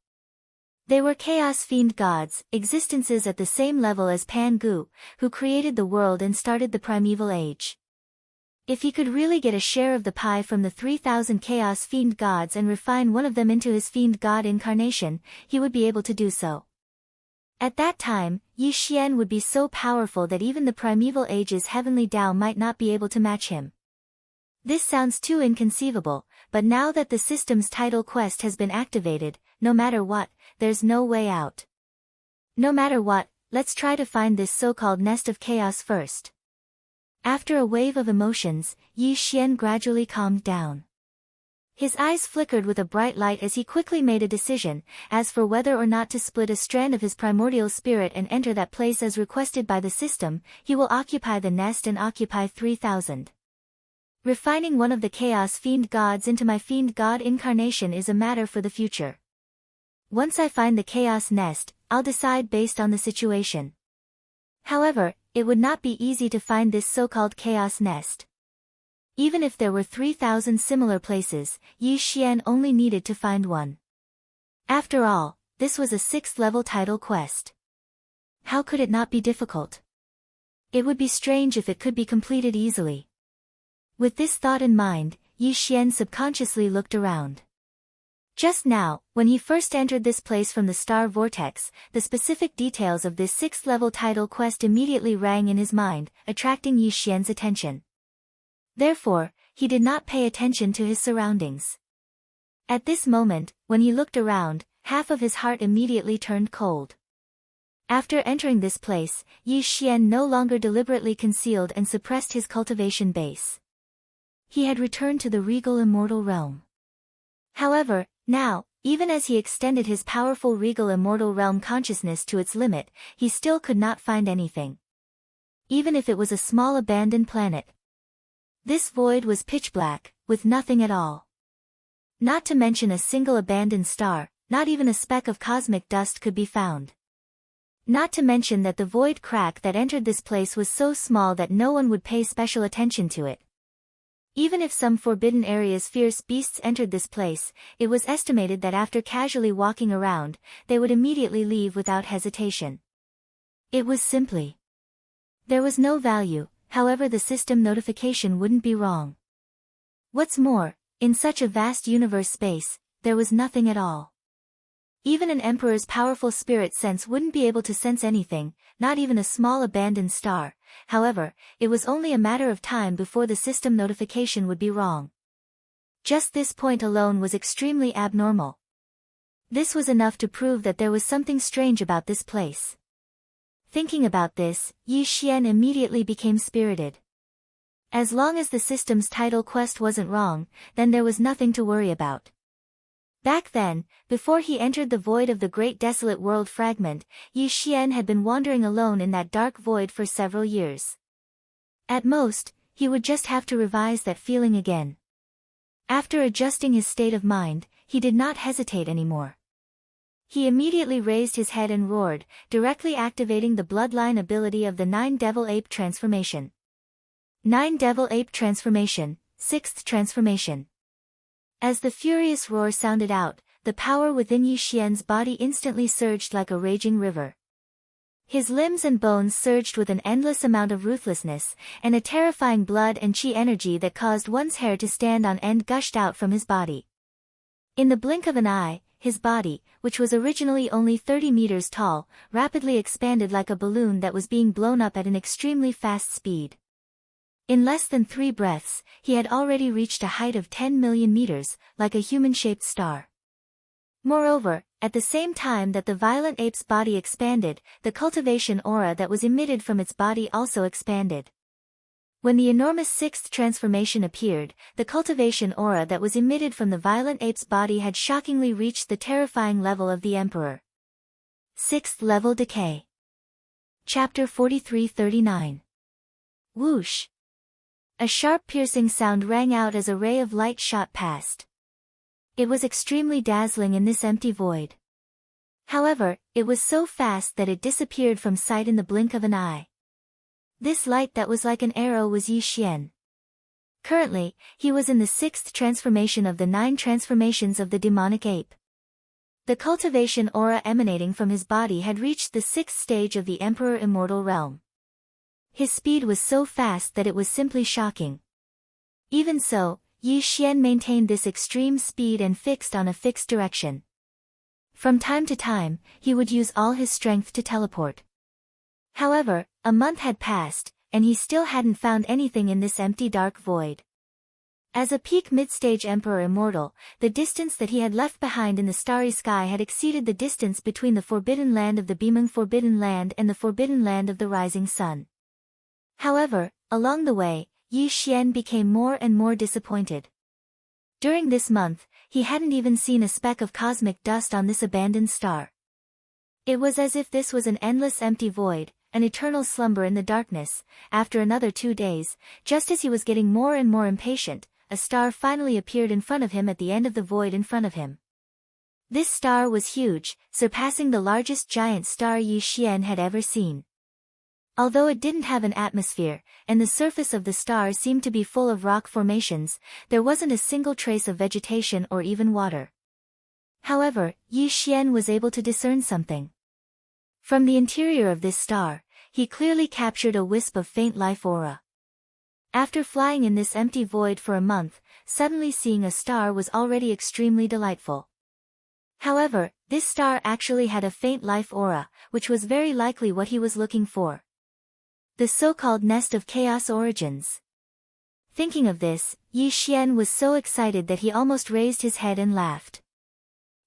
They were chaos fiend gods, existences at the same level as Pangu, who created the world and started the primeval age. If he could really get a share of the pie from the 3,000 chaos fiend gods and refine one of them into his fiend god incarnation, he would be able to do so. At that time, Yi Xian would be so powerful that even the primeval age's heavenly Tao might not be able to match him. This sounds too inconceivable, but now that the system's title quest has been activated, no matter what, there's no way out. No matter what, let's try to find this so-called nest of chaos first. After a wave of emotions, Yi Xian gradually calmed down. His eyes flickered with a bright light as he quickly made a decision, as for whether or not to split a strand of his primordial spirit and enter that place as requested by the system, he will occupy the nest and occupy 3,000. Refining one of the chaos fiend gods into my fiend god incarnation is a matter for the future. Once I find the chaos nest, I'll decide based on the situation. However, it would not be easy to find this so-called chaos nest. Even if there were 3,000 similar places, Yi Xian only needed to find one. After all, this was a 6th-level title quest. How could it not be difficult? It would be strange if it could be completed easily. With this thought in mind, Yi Xian subconsciously looked around. Just now, when he first entered this place from the star vortex, the specific details of this 6th-level title quest immediately rang in his mind, attracting Yi Xian's attention. Therefore, he did not pay attention to his surroundings. At this moment, when he looked around, half of his heart immediately turned cold. After entering this place, Yi Xian no longer deliberately concealed and suppressed his cultivation base. He had returned to the regal immortal realm. However, now, even as he extended his powerful regal immortal realm consciousness to its limit, he still could not find anything. Even if it was a small abandoned planet. This void was pitch black, with nothing at all. Not to mention a single abandoned star, not even a speck of cosmic dust could be found. Not to mention that the void crack that entered this place was so small that no one would pay special attention to it. Even if some forbidden area's fierce beasts entered this place, it was estimated that after casually walking around, they would immediately leave without hesitation. It was simply. There was no value. However, the system notification wouldn't be wrong. What's more, in such a vast universe space, there was nothing at all. Even an emperor's powerful spirit sense wouldn't be able to sense anything, not even a small abandoned star. However, it was only a matter of time before the system notification would be wrong. Just this point alone was extremely abnormal. This was enough to prove that there was something strange about this place. Thinking about this, Yi Xian immediately became spirited. As long as the system's title quest wasn't wrong, then there was nothing to worry about. Back then, before he entered the void of the Great Desolate World Fragment, Yi Xian had been wandering alone in that dark void for several years. At most, he would just have to revise that feeling again. After adjusting his state of mind, he did not hesitate anymore. He immediately raised his head and roared, directly activating the bloodline ability of the Nine Devil Ape Transformation. Nine Devil Ape Transformation, 6th Transformation. As the furious roar sounded out, the power within Yi Xian's body instantly surged like a raging river. His limbs and bones surged with an endless amount of ruthlessness, and a terrifying blood and chi energy that caused one's hair to stand on end gushed out from his body. In the blink of an eye, his body, which was originally only 30 meters tall, rapidly expanded like a balloon that was being blown up at an extremely fast speed. In less than 3 breaths, he had already reached a height of 10 million meters, like a human-shaped star. Moreover, at the same time that the violent ape's body expanded, the cultivation aura that was emitted from its body also expanded. When the enormous 6th transformation appeared, the cultivation aura that was emitted from the violent ape's body had shockingly reached the terrifying level of the Emperor. 6th Level Decay. Chapter 43-39. Whoosh! A sharp piercing sound rang out as a ray of light shot past. It was extremely dazzling in this empty void. However, it was so fast that it disappeared from sight in the blink of an eye. This light that was like an arrow was Yi Xian. Currently, he was in the 6th transformation of the 9 transformations of the demonic ape. The cultivation aura emanating from his body had reached the 6th stage of the Emperor Immortal Realm. His speed was so fast that it was simply shocking. Even so, Yi Xian maintained this extreme speed and fixed on a fixed direction. From time to time, he would use all his strength to teleport. However, a month had passed, and he still hadn't found anything in this empty dark void. As a peak mid-stage Emperor Immortal, the distance that he had left behind in the starry sky had exceeded the distance between the Forbidden Land of the Beaming Forbidden Land and the Forbidden Land of the Rising Sun. However, along the way, Yi Xian became more and more disappointed. During this month, he hadn't even seen a speck of cosmic dust on this abandoned star. It was as if this was an endless empty void, an eternal slumber in the darkness. After another 2 days, just as he was getting more and more impatient, a star finally appeared in front of him at the end of the void in front of him. This star was huge, surpassing the largest giant star Yi Xian had ever seen. Although it didn't have an atmosphere, and the surface of the star seemed to be full of rock formations, there wasn't a single trace of vegetation or even water. However, Yi Xian was able to discern something. From the interior of this star, he clearly captured a wisp of faint life aura. After flying in this empty void for a month, suddenly seeing a star was already extremely delightful. However, this star actually had a faint life aura, which was very likely what he was looking for. The so-called Nest of Chaos Origins. Thinking of this, Yi Xian was so excited that he almost raised his head and laughed.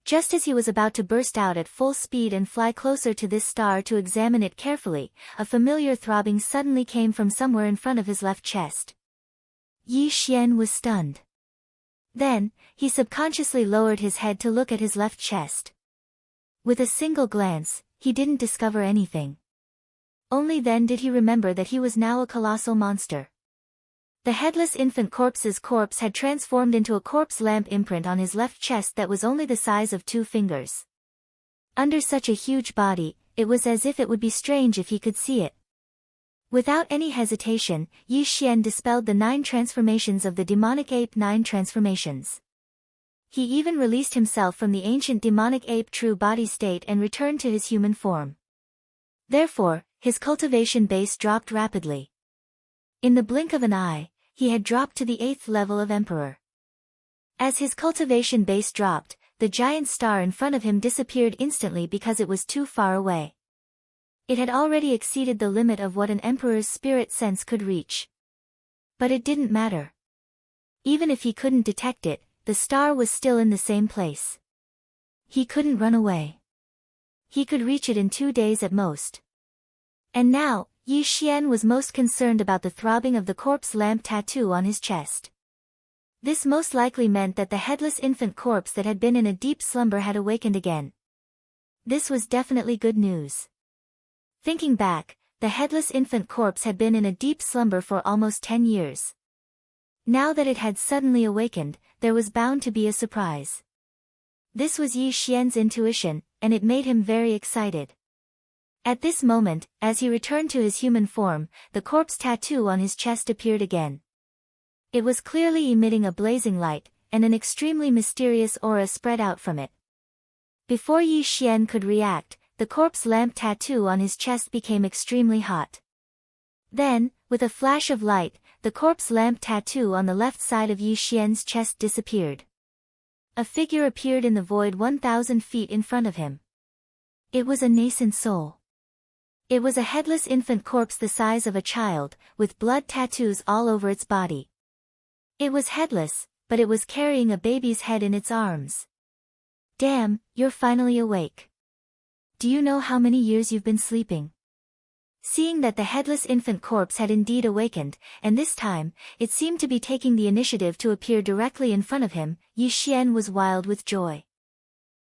Just as he was about to burst out at full speed and fly closer to this star to examine it carefully, a familiar throbbing suddenly came from somewhere in front of his left chest. Yi Xian was stunned. Then, he subconsciously lowered his head to look at his left chest. With a single glance, he didn't discover anything. Only then did he remember that he was now a colossal monster. The headless infant corpse's corpse had transformed into a corpse lamp imprint on his left chest that was only the size of 2 fingers. Under such a huge body, it was as if it would be strange if he could see it. Without any hesitation, Yi Xian dispelled the 9 transformations of the demonic ape 9 transformations. He even released himself from the ancient demonic ape true body state and returned to his human form. Therefore, his cultivation base dropped rapidly. In the blink of an eye, he had dropped to the 8th level of Emperor. As his cultivation base dropped, the giant star in front of him disappeared instantly because it was too far away. It had already exceeded the limit of what an emperor's spirit sense could reach. But it didn't matter. Even if he couldn't detect it, the star was still in the same place. He couldn't run away. He could reach it in 2 days at most. And now, Yi Xian was most concerned about the throbbing of the corpse lamp tattoo on his chest. This most likely meant that the headless infant corpse that had been in a deep slumber had awakened again. This was definitely good news. Thinking back, the headless infant corpse had been in a deep slumber for almost 10 years. Now that it had suddenly awakened, there was bound to be a surprise. This was Yi Xian's intuition, and it made him very excited. At this moment, as he returned to his human form, the corpse tattoo on his chest appeared again. It was clearly emitting a blazing light, and an extremely mysterious aura spread out from it. Before Yi Xian could react, the corpse lamp tattoo on his chest became extremely hot. Then, with a flash of light, the corpse lamp tattoo on the left side of Yi Xian's chest disappeared. A figure appeared in the void 1,000 feet in front of him. It was a nascent soul. It was a headless infant corpse the size of a child, with blood tattoos all over its body. It was headless, but it was carrying a baby's head in its arms. Damn, you're finally awake. Do you know how many years you've been sleeping? Seeing that the headless infant corpse had indeed awakened, and this time, it seemed to be taking the initiative to appear directly in front of him, Yi Xian was wild with joy.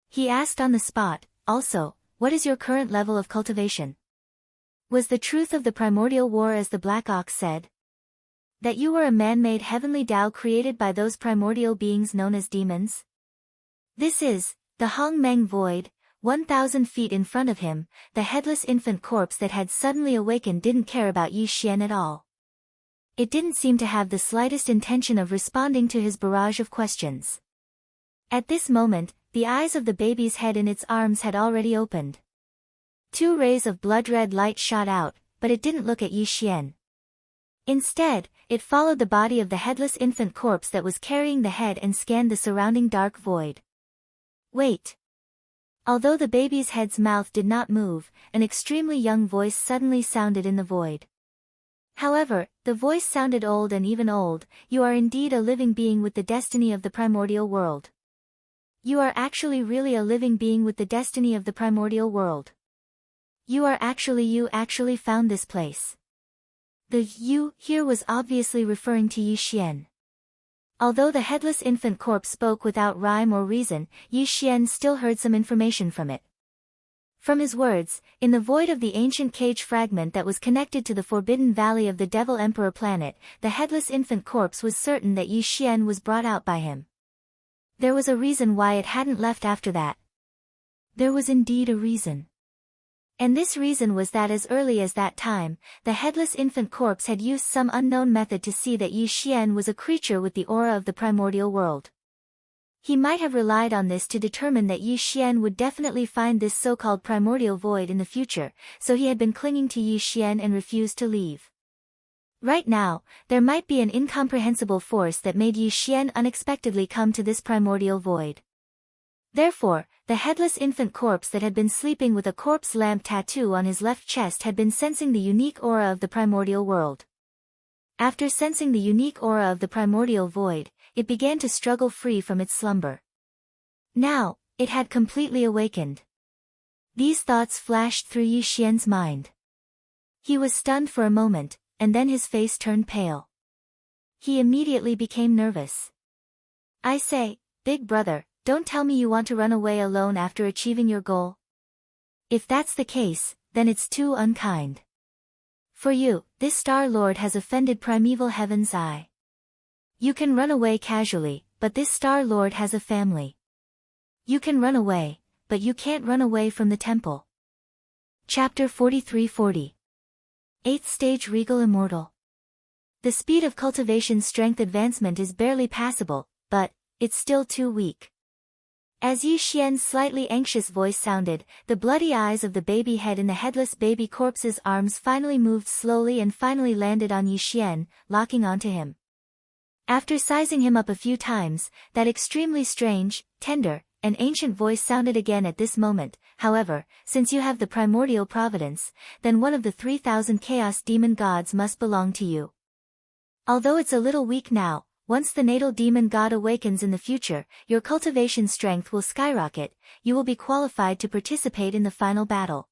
He asked on the spot, also, what is your current level of cultivation? Was the truth of the primordial war as the Black Ox said? That you were a man-made heavenly Tao created by those primordial beings known as demons? This is, the Hong Meng Void. 1,000 feet in front of him, the headless infant corpse that had suddenly awakened didn't care about Yi Xian at all. It didn't seem to have the slightest intention of responding to his barrage of questions. At this moment, the eyes of the baby's head in its arms had already opened. 2 rays of blood-red light shot out, but it didn't look at Yi Xian. Instead, it followed the body of the headless infant corpse that was carrying the head and scanned the surrounding dark void. Wait. Although the baby's head's mouth did not move, an extremely young voice suddenly sounded in the void. However, the voice sounded old and even old. You are indeed a living being with the destiny of the primordial world. You are actually really a living being with the destiny of the primordial world. You actually found this place. The you here was obviously referring to Yi Xian. Although the headless infant corpse spoke without rhyme or reason, Yi Xian still heard some information from it. From his words, in the void of the ancient cage fragment that was connected to the Forbidden Valley of the Devil Emperor planet, the headless infant corpse was certain that Yi Xian was brought out by him. There was a reason why it hadn't left after that. There was indeed a reason. And this reason was that as early as that time, the headless infant corpse had used some unknown method to see that Yi Xian was a creature with the aura of the primordial world. He might have relied on this to determine that Yi Xian would definitely find this so-called primordial void in the future, so he had been clinging to Yi Xian and refused to leave. Right now, there might be an incomprehensible force that made Yi Xian unexpectedly come to this primordial void. Therefore, the headless infant corpse that had been sleeping with a corpse lamp tattoo on his left chest had been sensing the unique aura of the primordial world. After sensing the unique aura of the primordial void, it began to struggle free from its slumber. Now, it had completely awakened. These thoughts flashed through Yi Xian's mind. He was stunned for a moment, and then his face turned pale. He immediately became nervous. I say, big brother, don't tell me you want to run away alone after achieving your goal. If that's the case, then it's too unkind. For you, this Star Lord has offended primeval heaven's eye. You can run away casually, but this Star Lord has a family. You can run away, but you can't run away from the temple. Chapter 4340. 8th Stage Regal Immortal. The speed of cultivation strength advancement is barely passable, but it's still too weak. As Yi Xian's slightly anxious voice sounded, the bloody eyes of the baby head in the headless baby corpse's arms finally moved slowly and finally landed on Yi Xian, locking onto him. After sizing him up a few times, that extremely strange, tender, an ancient voice sounded again at this moment. However, since you have the primordial providence, then one of the 3,000 chaos demon gods must belong to you. Although it's a little weak now, once the natal demon god awakens in the future, your cultivation strength will skyrocket. You will be qualified to participate in the final battle.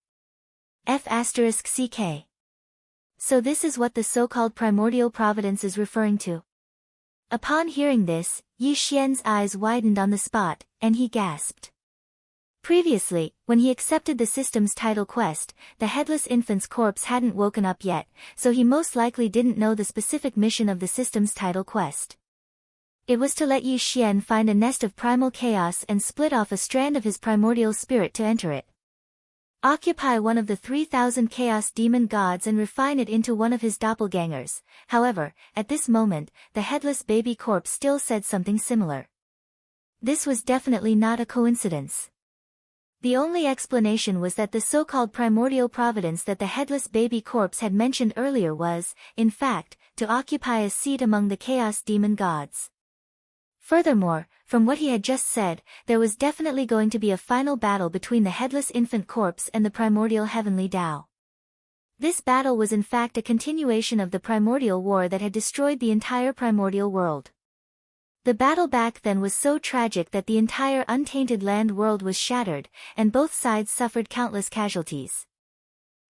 F***CK. So this is what the so-called primordial providence is referring to. Upon hearing this, Yi Xian's eyes widened on the spot, and he gasped. Previously, when he accepted the system's title quest, the headless infant's corpse hadn't woken up yet, so he most likely didn't know the specific mission of the system's title quest. It was to let Yi Xian find a nest of primal chaos and split off a strand of his primordial spirit to enter it. Occupy one of the 3,000 chaos demon gods and refine it into one of his doppelgangers. However, at this moment, the headless baby corpse still said something similar. This was definitely not a coincidence. The only explanation was that the so-called primordial providence that the headless baby corpse had mentioned earlier was, in fact, to occupy a seat among the chaos demon gods. Furthermore, from what he had just said, there was definitely going to be a final battle between the headless infant corpse and the primordial heavenly Tao. This battle was in fact a continuation of the primordial war that had destroyed the entire primordial world. The battle back then was so tragic that the entire untainted land world was shattered, and both sides suffered countless casualties.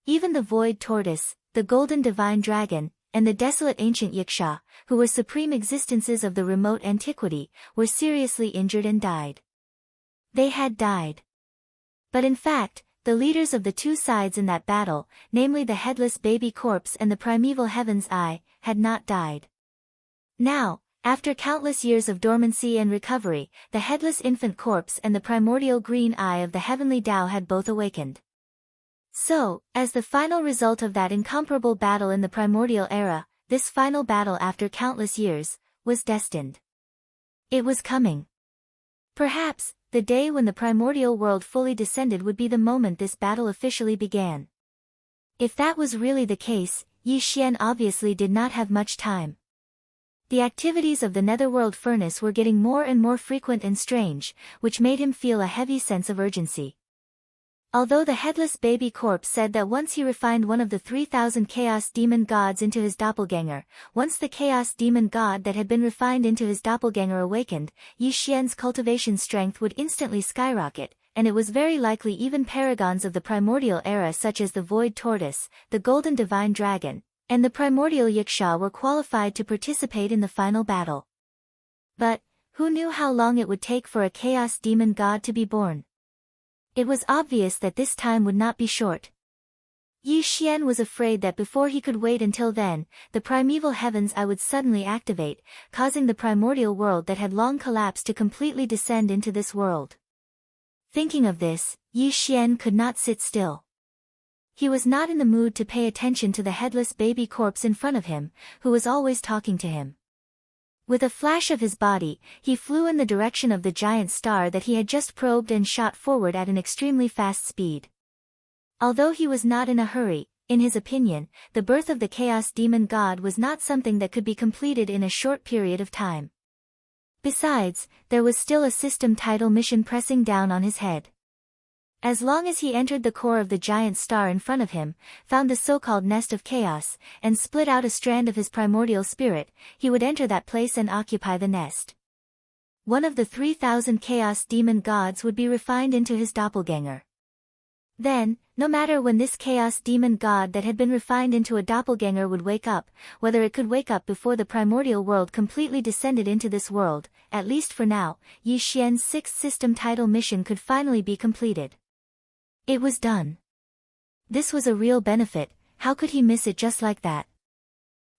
Even the void tortoise, the golden divine dragon, and the desolate ancient Yiksha, who were supreme existences of the remote antiquity, were seriously injured and died. They had died. But in fact, the leaders of the two sides in that battle, namely the headless baby corpse and the primeval heaven's eye, had not died. Now, after countless years of dormancy and recovery, the headless infant corpse and the primordial green eye of the heavenly Tao had both awakened. So, as the final result of that incomparable battle in the primordial era, this final battle after countless years, was destined. It was coming. Perhaps, the day when the primordial world fully descended would be the moment this battle officially began. If that was really the case, Yi Xian obviously did not have much time. The activities of the netherworld furnace were getting more and more frequent and strange, which made him feel a heavy sense of urgency. Although the headless baby corpse said that once he refined one of the 3,000 chaos demon gods into his doppelganger, once the chaos demon god that had been refined into his doppelganger awakened, Yi Xian's cultivation strength would instantly skyrocket, and it was very likely even paragons of the primordial era such as the void tortoise, the golden divine dragon, and the primordial Yiksha were qualified to participate in the final battle. But, who knew how long it would take for a chaos demon god to be born? It was obvious that this time would not be short. Yi Xian was afraid that before he could wait until then, the primeval heavens eye would suddenly activate, causing the primordial world that had long collapsed to completely descend into this world. Thinking of this, Yi Xian could not sit still. He was not in the mood to pay attention to the headless baby corpse in front of him, who was always talking to him. With a flash of his body, he flew in the direction of the giant star that he had just probed and shot forward at an extremely fast speed. Although he was not in a hurry, in his opinion, the birth of the Chaos Demon God was not something that could be completed in a short period of time. Besides, there was still a system title mission pressing down on his head. As long as he entered the core of the giant star in front of him, found the so-called nest of chaos, and split out a strand of his primordial spirit, he would enter that place and occupy the nest. One of the 3,000 chaos demon gods would be refined into his doppelganger. Then, no matter when this chaos demon god that had been refined into a doppelganger would wake up, whether it could wake up before the primordial world completely descended into this world, at least for now, Yi Xian's sixth system title mission could finally be completed. It was done. This was a real benefit. How could he miss it just like that?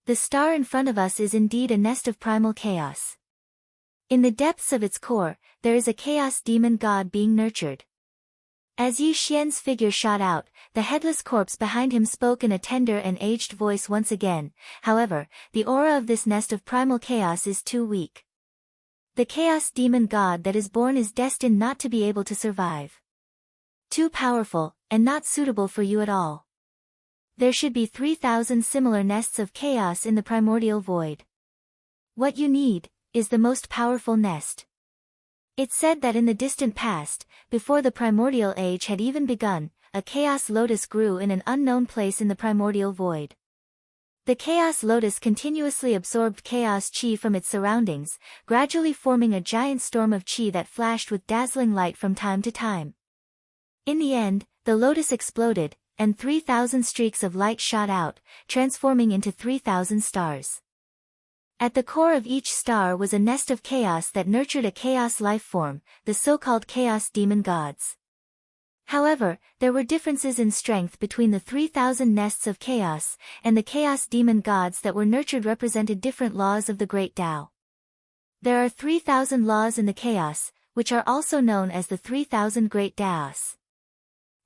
The star in front of us is indeed a nest of primal chaos. In the depths of its core, there is a chaos demon god being nurtured. As Yi Xian's figure shot out, the headless corpse behind him spoke in a tender and aged voice once again. However, the aura of this nest of primal chaos is too weak. The chaos demon god that is born is destined not to be able to survive. Too powerful, and not suitable for you at all. There should be 3,000 similar nests of chaos in the primordial void. What you need, is the most powerful nest. It said that in the distant past, before the primordial age had even begun, a chaos lotus grew in an unknown place in the primordial void. The chaos lotus continuously absorbed chaos chi from its surroundings, gradually forming a giant storm of chi that flashed with dazzling light from time to time. In the end, the lotus exploded, and 3,000 streaks of light shot out, transforming into 3,000 stars. At the core of each star was a nest of chaos that nurtured a chaos life form, the so-called chaos demon gods. However, there were differences in strength between the 3,000 nests of chaos, and the chaos demon gods that were nurtured represented different laws of the Great Tao. There are 3,000 laws in the chaos, which are also known as the 3,000 Great Taos.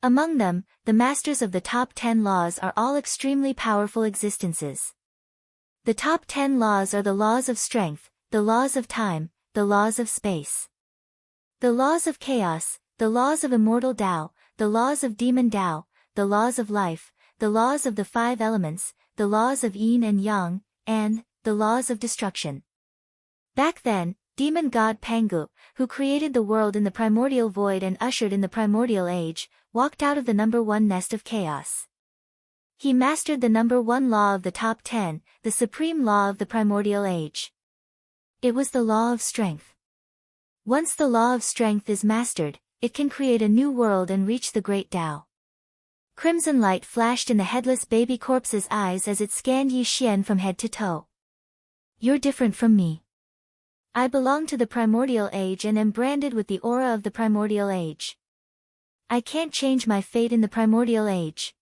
Among them, the masters of the top 10 laws are all extremely powerful existences. The top 10 laws are the laws of strength, the laws of time, the laws of space, the laws of chaos, the laws of immortal Tao, the laws of demon Tao, the laws of life, the laws of the 5 elements, the laws of yin and yang, and the laws of destruction. Back then, demon god Pangu, who created the world in the primordial void and ushered in the primordial age, walked out of the number 1 nest of chaos. He mastered the number 1 law of the top 10, the supreme law of the primordial age. It was the law of strength. Once the law of strength is mastered, it can create a new world and reach the Great Tao. Crimson light flashed in the headless baby corpse's eyes as it scanned Yi Xian from head to toe. You're different from me. I belong to the primordial age and am branded with the aura of the primordial age. I can't change my fate in the primordial age.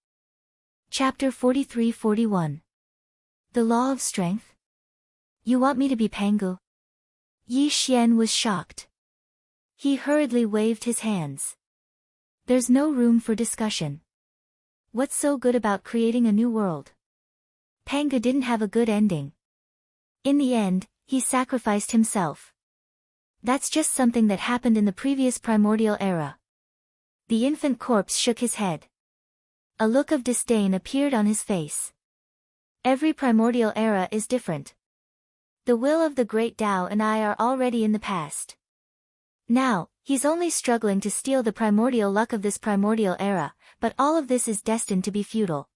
Chapter 43-41. The Law of Strength? You want me to be Pangu? Yi Xian was shocked. He hurriedly waved his hands. There's no room for discussion. What's so good about creating a new world? Pangu didn't have a good ending. In the end, he sacrificed himself. That's just something that happened in the previous primordial era. The infant corpse shook his head. A look of disdain appeared on his face. Every primordial era is different. The will of the Great Tao and I are already in the past. Now, he's only struggling to steal the primordial luck of this primordial era, but all of this is destined to be futile.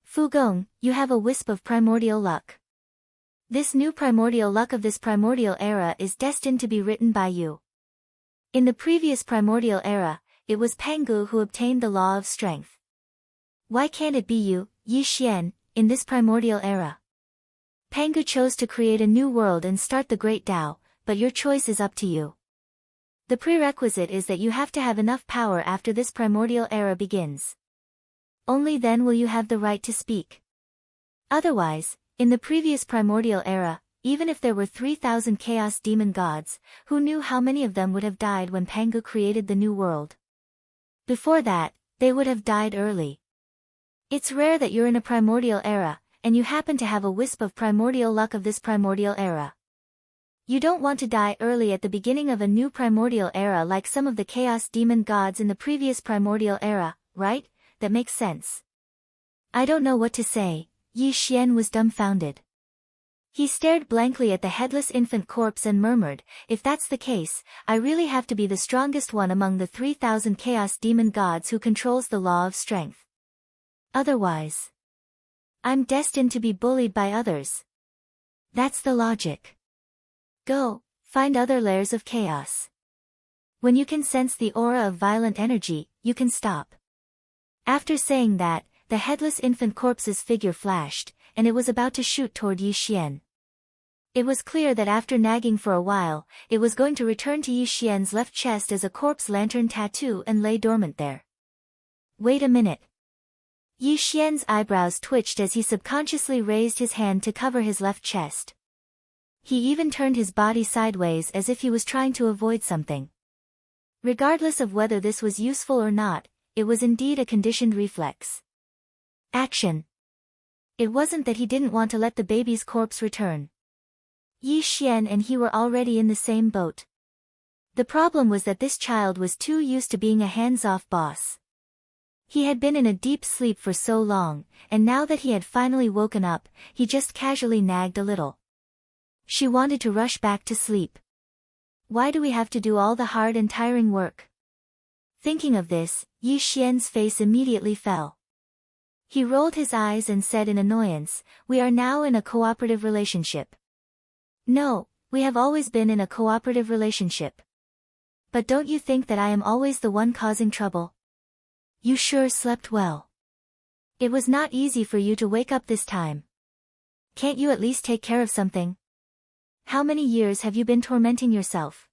Fu Gong, you have a wisp of primordial luck. This new primordial luck of this primordial era is destined to be written by you. In the previous primordial era, it was Pangu who obtained the law of strength. Why can't it be you, Yi Xian, in this primordial era? Pangu chose to create a new world and start the Great Tao, but your choice is up to you. The prerequisite is that you have to have enough power after this primordial era begins. Only then will you have the right to speak. Otherwise, in the previous primordial era, even if there were 3,000 chaos demon gods, who knew how many of them would have died when Pangu created the new world? Before that, they would have died early. It's rare that you're in a primordial era, and you happen to have a wisp of primordial luck of this primordial era. You don't want to die early at the beginning of a new primordial era like some of the chaos demon gods in the previous primordial era, right? That makes sense. I don't know what to say. Yi Xian was dumbfounded. He stared blankly at the headless infant corpse and murmured, if that's the case, I really have to be the strongest one among the 3,000 chaos demon gods who controls the law of strength. Otherwise, I'm destined to be bullied by others. That's the logic. Go, find other layers of chaos. When you can sense the aura of violent energy, you can stop. After saying that, the headless infant corpse's figure flashed, and it was about to shoot toward Yi Xian. It was clear that after nagging for a while, it was going to return to Yi Xian's left chest as a corpse lantern tattoo and lay dormant there. Wait a minute. Yi Xian's eyebrows twitched as he subconsciously raised his hand to cover his left chest. He even turned his body sideways as if he was trying to avoid something. Regardless of whether this was useful or not, it was indeed a conditioned reflex. Action. It wasn't that he didn't want to let the baby's corpse return. Yi Xian and he were already in the same boat. The problem was that this child was too used to being a hands-off boss. He had been in a deep sleep for so long, and now that he had finally woken up, he just casually nagged a little. She wanted to rush back to sleep. Why do we have to do all the hard and tiring work? Thinking of this, Yi Xian's face immediately fell. He rolled his eyes and said in annoyance, "We are now in a cooperative relationship." "No, we have always been in a cooperative relationship. But don't you think that I am always the one causing trouble? You sure slept well. It was not easy for you to wake up this time. Can't you at least take care of something? How many years have you been tormenting yourself?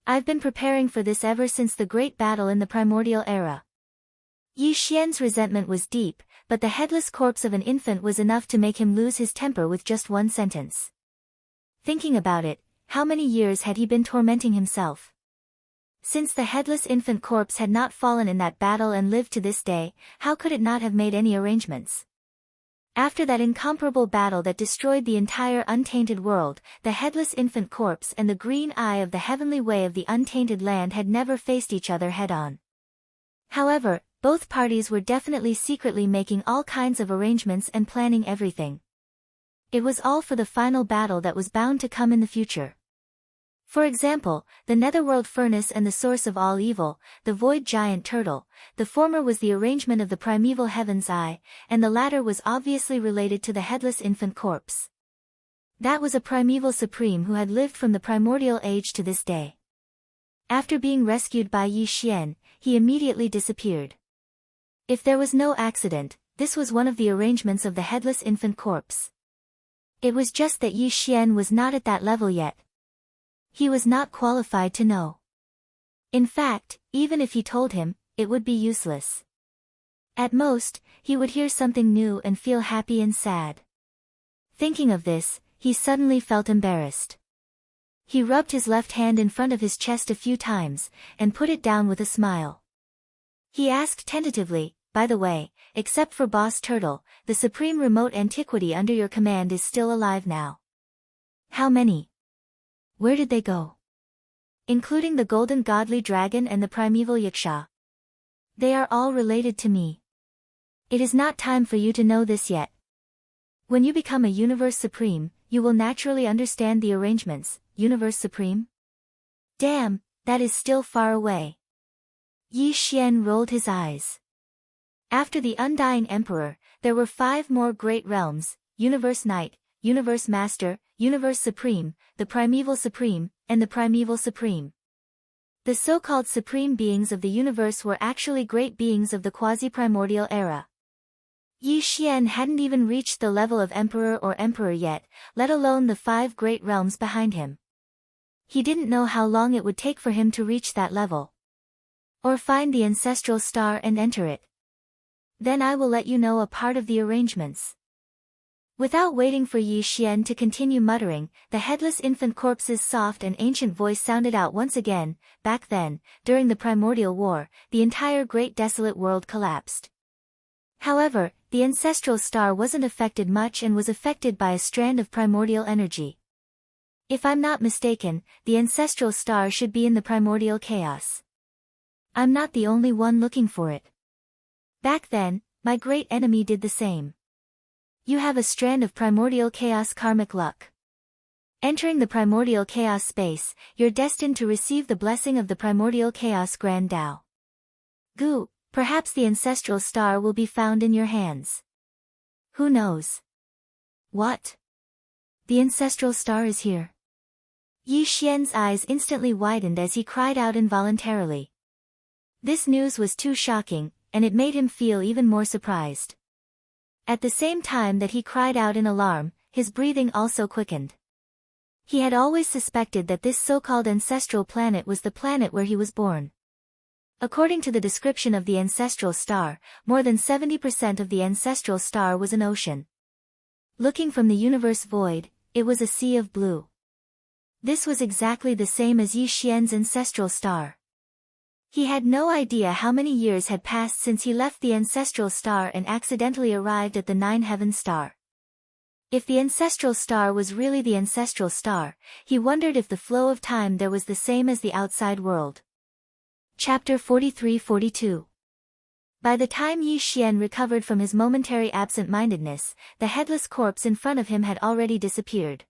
I've been preparing for this ever since the great battle in the primordial era." Yi Xian's resentment was deep, but the headless corpse of an infant was enough to make him lose his temper with just one sentence. Thinking about it, how many years had he been tormenting himself? Since the headless infant corpse had not fallen in that battle and lived to this day, how could it not have made any arrangements? After that incomparable battle that destroyed the entire untainted world, the headless infant corpse and the green eye of the heavenly way of the untainted land had never faced each other head-on. However, both parties were definitely secretly making all kinds of arrangements and planning everything. It was all for the final battle that was bound to come in the future. For example, the netherworld furnace and the source of all evil, the void giant turtle, the former was the arrangement of the primeval heaven's eye, and the latter was obviously related to the headless infant corpse. That was a primeval supreme who had lived from the primordial age to this day. After being rescued by Yi Xian, he immediately disappeared. If there was no accident, this was one of the arrangements of the headless infant corpse. It was just that Yi Xian was not at that level yet. He was not qualified to know. In fact, even if he told him, it would be useless. At most, he would hear something new and feel happy and sad. Thinking of this, he suddenly felt embarrassed. He rubbed his left hand in front of his chest a few times, and put it down with a smile. He asked tentatively, "By the way, except for Boss Turtle, the supreme remote antiquity under your command is still alive now." "How many? Where did they go?" "Including the golden godly dragon and the primeval yaksha. They are all related to me. It is not time for you to know this yet. When you become a Universe Supreme, you will naturally understand the arrangements." "Universe Supreme? Damn, that is still far away." Yi Xian rolled his eyes. After the Undying Emperor, there were 5 more great realms: Universe Knight, Universe Master, Universe Supreme, the Primeval Supreme, and the Primeval Supreme. The so-called supreme beings of the universe were actually great beings of the quasi-primordial era. Yi Xian hadn't even reached the level of emperor yet, let alone the 5 great realms behind him. He didn't know how long it would take for him to reach that level. Or find the ancestral star and enter it. Then I will let you know a part of the arrangements. Without waiting for Yi Xian to continue muttering, the headless infant corpse's soft and ancient voice sounded out once again. Back then, during the primordial war, the entire great desolate world collapsed. However, the ancestral star wasn't affected much and was affected by a strand of primordial energy. If I'm not mistaken, the ancestral star should be in the primordial chaos. I'm not the only one looking for it. Back then, my great enemy did the same. You have a strand of primordial chaos karmic luck. Entering the primordial chaos space, you're destined to receive the blessing of the primordial chaos grand Tao. Gu, perhaps the ancestral star will be found in your hands. Who knows? What? The ancestral star is here. Yi Xian's eyes instantly widened as he cried out involuntarily. This news was too shocking, and it made him feel even more surprised. At the same time that he cried out in alarm, his breathing also quickened. He had always suspected that this so-called ancestral planet was the planet where he was born. According to the description of the ancestral star, more than 70% of the ancestral star was an ocean. Looking from the universe void, it was a sea of blue. This was exactly the same as Yi Xian's ancestral star. He had no idea how many years had passed since he left the ancestral star and accidentally arrived at the 9-heaven star. If the ancestral star was really the ancestral star, he wondered if the flow of time there was the same as the outside world. Chapter 43-42. By the time Yi Xian recovered from his momentary absent-mindedness, the headless corpse in front of him had already disappeared.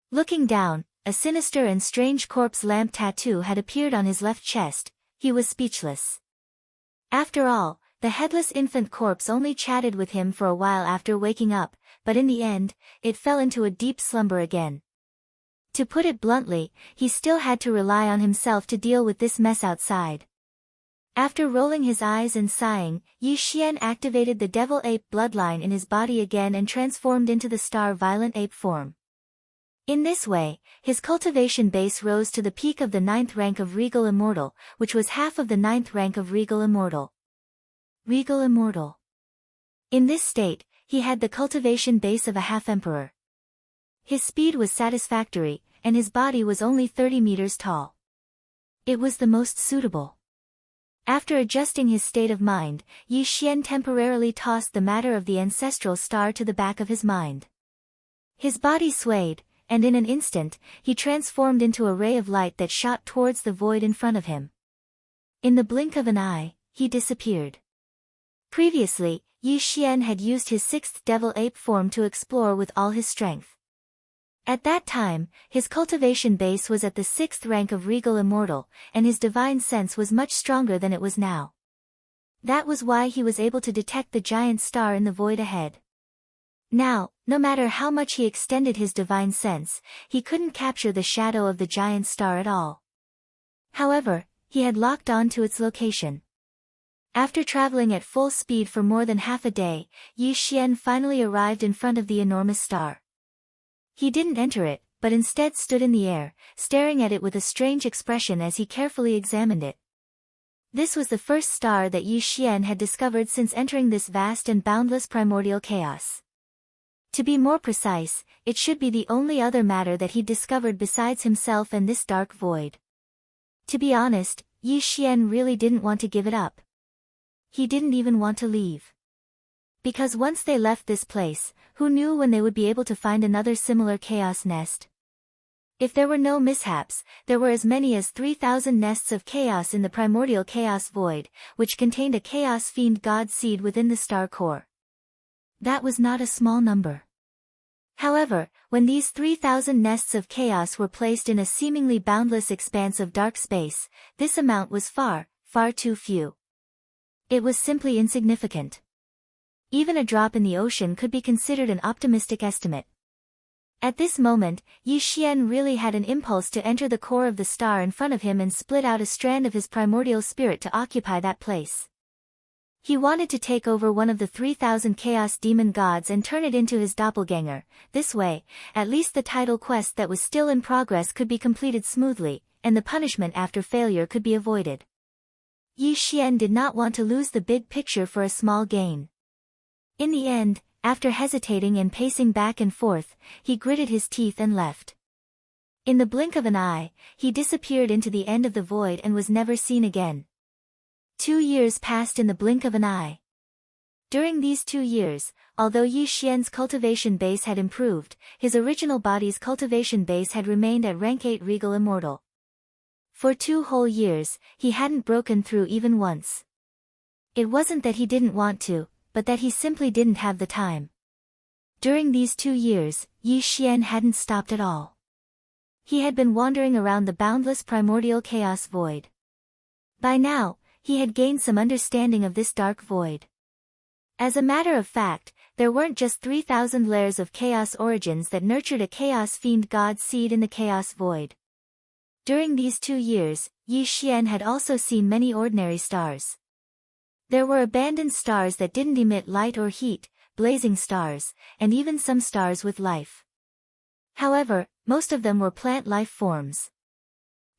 Looking down, a sinister and strange corpse lamp tattoo had appeared on his left chest. He was speechless. After all, the headless infant corpse only chatted with him for a while after waking up, but in the end, it fell into a deep slumber again. To put it bluntly, he still had to rely on himself to deal with this mess outside. After rolling his eyes and sighing, Yi Xian activated the devil ape bloodline in his body again and transformed into the star violent ape form. In this way, his cultivation base rose to the peak of the 9th rank of Regal Immortal, which was half of the 9th rank of Regal Immortal. Regal Immortal. In this state, he had the cultivation base of a half-emperor. His speed was satisfactory, and his body was only 30 meters tall. It was the most suitable. After adjusting his state of mind, Yi Xian temporarily tossed the matter of the ancestral star to the back of his mind. His body swayed, and in an instant, he transformed into a ray of light that shot towards the void in front of him. In the blink of an eye, he disappeared. Previously, Yi Xian had used his 6th devil ape form to explore with all his strength. At that time, his cultivation base was at the 6th rank of Regal Immortal, and his divine sense was much stronger than it was now. That was why he was able to detect the giant star in the void ahead. Now, no matter how much he extended his divine sense, he couldn't capture the shadow of the giant star at all. However, he had locked on to its location. After traveling at full speed for more than half a day, Yi Xian finally arrived in front of the enormous star. He didn't enter it, but instead stood in the air, staring at it with a strange expression as he carefully examined it. This was the first star that Yi Xian had discovered since entering this vast and boundless primordial chaos. To be more precise, it should be the only other matter that he'd discovered besides himself and this dark void. To be honest, Yi Xian really didn't want to give it up. He didn't even want to leave. Because once they left this place, who knew when they would be able to find another similar chaos nest? If there were no mishaps, there were as many as 3,000 nests of chaos in the primordial chaos void, which contained a chaos fiend god seed within the star core. That was not a small number. However, when these 3,000 nests of chaos were placed in a seemingly boundless expanse of dark space, this amount was far, far too few. It was simply insignificant. Even a drop in the ocean could be considered an optimistic estimate. At this moment, Yi Xian really had an impulse to enter the core of the star in front of him and split out a strand of his primordial spirit to occupy that place. He wanted to take over one of the 3,000 chaos demon gods and turn it into his doppelganger. This way, at least the title quest that was still in progress could be completed smoothly, and the punishment after failure could be avoided. Yi Xian did not want to lose the big picture for a small gain. In the end, after hesitating and pacing back and forth, he gritted his teeth and left. In the blink of an eye, he disappeared into the end of the void and was never seen again. 2 years passed in the blink of an eye. During these 2 years, although Yi Xian's cultivation base had improved, his original body's cultivation base had remained at rank 8 Regal Immortal. For 2 whole years, he hadn't broken through even once. It wasn't that he didn't want to, but that he simply didn't have the time. During these 2 years, Yi Xian hadn't stopped at all. He had been wandering around the boundless primordial chaos void. By now, he had gained some understanding of this dark void. As a matter of fact, there weren't just 3,000 layers of chaos origins that nurtured a chaos fiend god seed in the chaos void. During these 2 years, Yi Xian had also seen many ordinary stars. There were abandoned stars that didn't emit light or heat, blazing stars, and even some stars with life. However, most of them were plant life forms.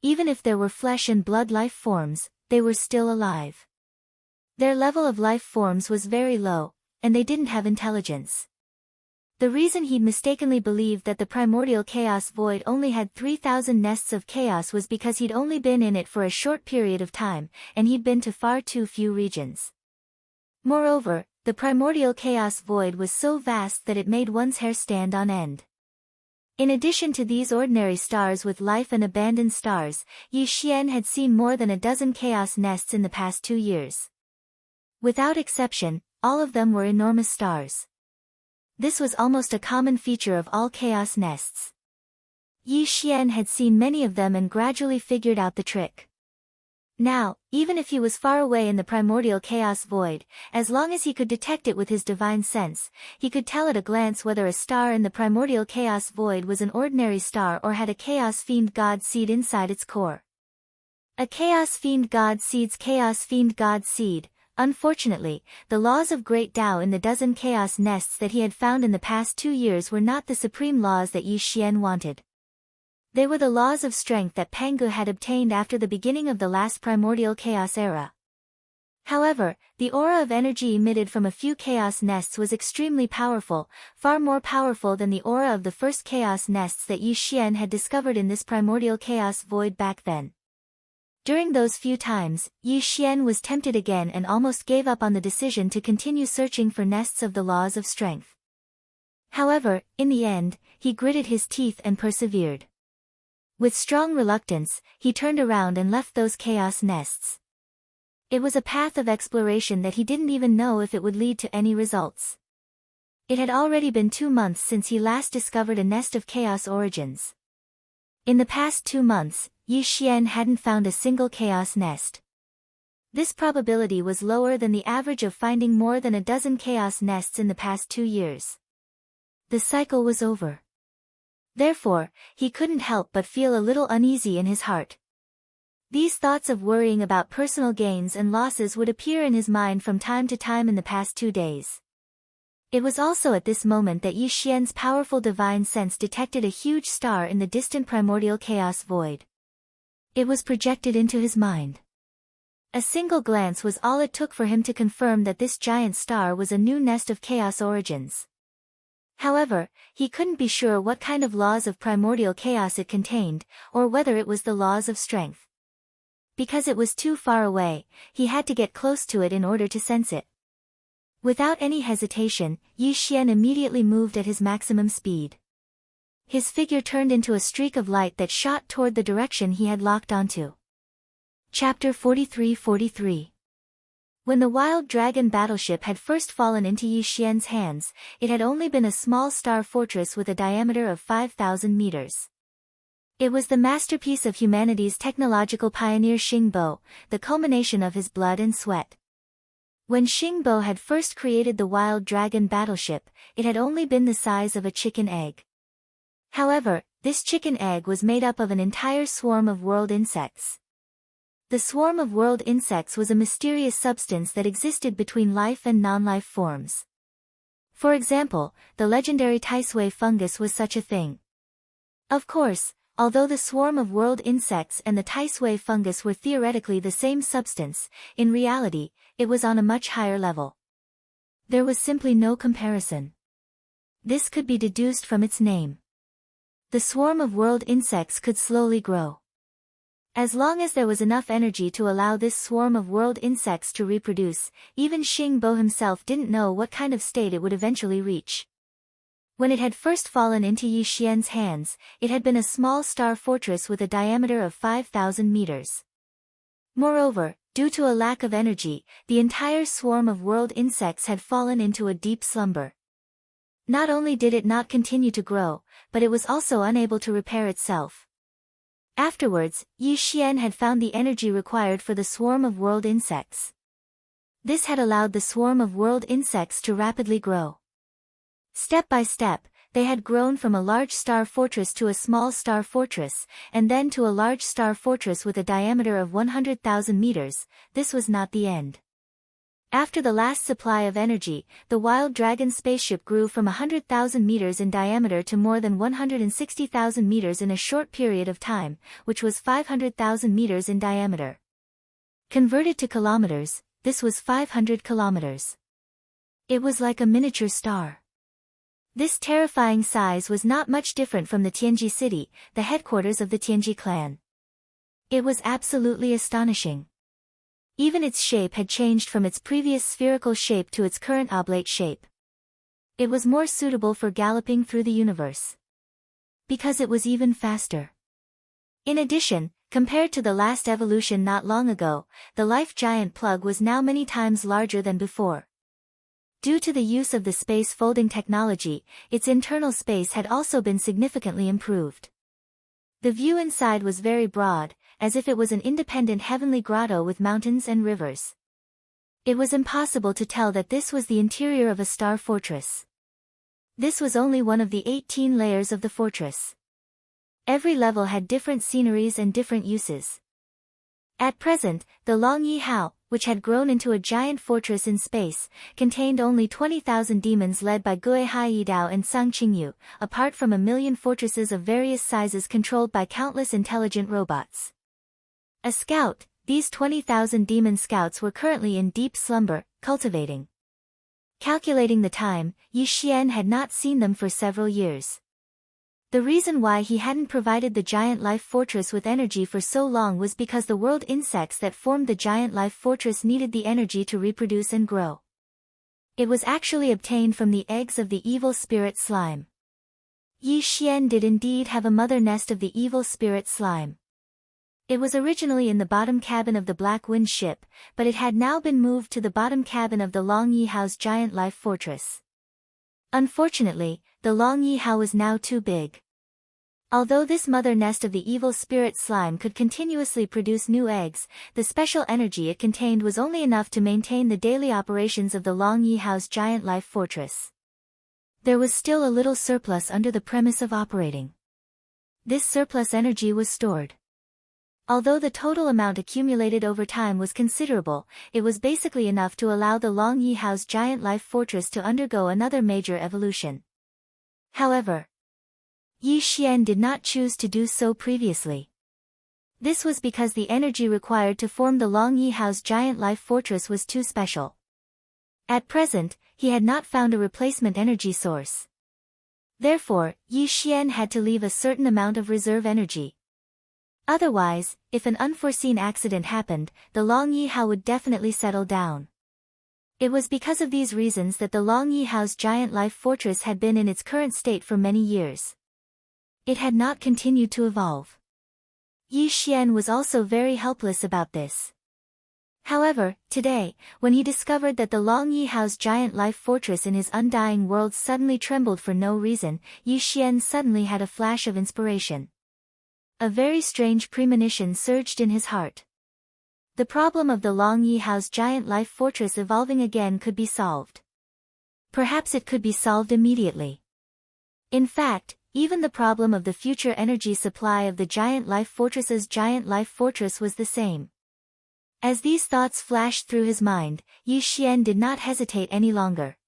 Even if there were flesh and blood life forms, they were still alive. Their level of life forms was very low, and they didn't have intelligence. The reason he'd mistakenly believed that the primordial chaos void only had 3,000 nests of chaos was because he'd only been in it for a short period of time, and he'd been to far too few regions. Moreover, the primordial chaos void was so vast that it made one's hair stand on end. In addition to these ordinary stars with life and abandoned stars, Yi Xian had seen more than a dozen chaos nests in the past 2 years. Without exception, all of them were enormous stars. This was almost a common feature of all chaos nests. Yi Xian had seen many of them and gradually figured out the trick. Now, even if he was far away in the primordial chaos void, as long as he could detect it with his divine sense, he could tell at a glance whether a star in the primordial chaos void was an ordinary star or had a chaos fiend god seed inside its core. A chaos fiend god seed's chaos fiend god seed. Unfortunately, the laws of Great Tao in the dozen chaos nests that he had found in the past 2 years were not the supreme laws that Yi Xian wanted. They were the laws of strength that Pangu had obtained after the beginning of the last primordial chaos era. However, the aura of energy emitted from a few chaos nests was extremely powerful, far more powerful than the aura of the first chaos nests that Yi Xian had discovered in this primordial chaos void back then. During those few times, Yi Xian was tempted again and almost gave up on the decision to continue searching for nests of the laws of strength. However, in the end, he gritted his teeth and persevered. With strong reluctance, he turned around and left those chaos nests. It was a path of exploration that he didn't even know if it would lead to any results. It had already been 2 months since he last discovered a nest of chaos origins. In the past 2 months, Yi Xian hadn't found a single chaos nest. This probability was lower than the average of finding more than a dozen chaos nests in the past 2 years. The cycle was over. Therefore, he couldn't help but feel a little uneasy in his heart. These thoughts of worrying about personal gains and losses would appear in his mind from time to time in the past 2 days. It was also at this moment that Yi Xian's powerful divine sense detected a huge star in the distant primordial chaos void. It was projected into his mind. A single glance was all it took for him to confirm that this giant star was a new nest of chaos origins. However, he couldn't be sure what kind of laws of primordial chaos it contained, or whether it was the laws of strength. Because it was too far away, he had to get close to it in order to sense it. Without any hesitation, Yi Xian immediately moved at his maximum speed. His figure turned into a streak of light that shot toward the direction he had locked onto. Chapter 43-43. When the Wild Dragon battleship had first fallen into Yi Xian's hands, it had only been a small star fortress with a diameter of 5,000 meters. It was the masterpiece of humanity's technological pioneer Xing Bo, the culmination of his blood and sweat. When Xing Bo had first created the Wild Dragon battleship, it had only been the size of a chicken egg. However, this chicken egg was made up of an entire swarm of world insects. The swarm of world insects was a mysterious substance that existed between life and non-life forms. For example, the legendary Taisui fungus was such a thing. Of course, although the swarm of world insects and the Taisui fungus were theoretically the same substance, in reality, it was on a much higher level. There was simply no comparison. This could be deduced from its name. The swarm of world insects could slowly grow. As long as there was enough energy to allow this swarm of world insects to reproduce, even Xing Bo himself didn't know what kind of state it would eventually reach. When it had first fallen into Yi Xian's hands, it had been a small star fortress with a diameter of 5,000 meters. Moreover, due to a lack of energy, the entire swarm of world insects had fallen into a deep slumber. Not only did it not continue to grow, but it was also unable to repair itself. Afterwards, Yi Xian had found the energy required for the swarm of world insects. This had allowed the swarm of world insects to rapidly grow. Step by step, they had grown from a large star fortress to a small star fortress, and then to a large star fortress with a diameter of 100,000 meters. This was not the end. After the last supply of energy, the Wild Dragon spaceship grew from 100,000 meters in diameter to more than 160,000 meters in a short period of time, which was 500,000 meters in diameter. Converted to kilometers, this was 500 kilometers. It was like a miniature star. This terrifying size was not much different from the Tianji city, the headquarters of the Tianji clan. It was absolutely astonishing. Even its shape had changed from its previous spherical shape to its current oblate shape. It was more suitable for galloping through the universe. Because it was even faster. In addition, compared to the last evolution not long ago, the life giant plug was now many times larger than before. Due to the use of the space folding technology, its internal space had also been significantly improved. The view inside was very broad, as if it was an independent heavenly grotto with mountains and rivers. It was impossible to tell that this was the interior of a star fortress. This was only one of the 18 layers of the fortress. Every level had different sceneries and different uses. At present, the Long Yi Hao, which had grown into a giant fortress in space, contained only 20,000 demons led by Gui Hai Yidao and Sang Qingyu, apart from 1,000,000 fortresses of various sizes controlled by countless intelligent robots. A scout, these 20,000 demon scouts were currently in deep slumber, cultivating. Calculating the time, Yi Xian had not seen them for several years. The reason why he hadn't provided the giant life fortress with energy for so long was because the world insects that formed the giant life fortress needed the energy to reproduce and grow. It was actually obtained from the eggs of the evil spirit slime. Yi Xian did indeed have a mother nest of the evil spirit slime. It was originally in the bottom cabin of the Black Wind ship, but it had now been moved to the bottom cabin of the Long Yi Hao's giant life fortress. Unfortunately, the Long Yi Hao was now too big. Although this mother nest of the evil spirit slime could continuously produce new eggs, the special energy it contained was only enough to maintain the daily operations of the Long Yi Hao's giant life fortress. There was still a little surplus under the premise of operating. This surplus energy was stored. Although the total amount accumulated over time was considerable, it was basically enough to allow the Long Yi Hao's giant life fortress to undergo another major evolution. However, Yi Xian did not choose to do so previously. This was because the energy required to form the Long Yi Hao's giant life fortress was too special. At present, he had not found a replacement energy source. Therefore, Yi Xian had to leave a certain amount of reserve energy. Otherwise, if an unforeseen accident happened, the Long Yi Hao would definitely settle down. It was because of these reasons that the Long Yi Hao's giant life fortress had been in its current state for many years. It had not continued to evolve. Yi Xian was also very helpless about this. However, today, when he discovered that the Long Yi Hao's giant life fortress in his undying world suddenly trembled for no reason, Yi Xian suddenly had a flash of inspiration. A very strange premonition surged in his heart. The problem of the Long Yi Hao's giant life fortress evolving again could be solved. Perhaps it could be solved immediately. In fact, even the problem of the future energy supply of the giant life fortress's giant life fortress was the same. As these thoughts flashed through his mind, Yi Xian did not hesitate any longer.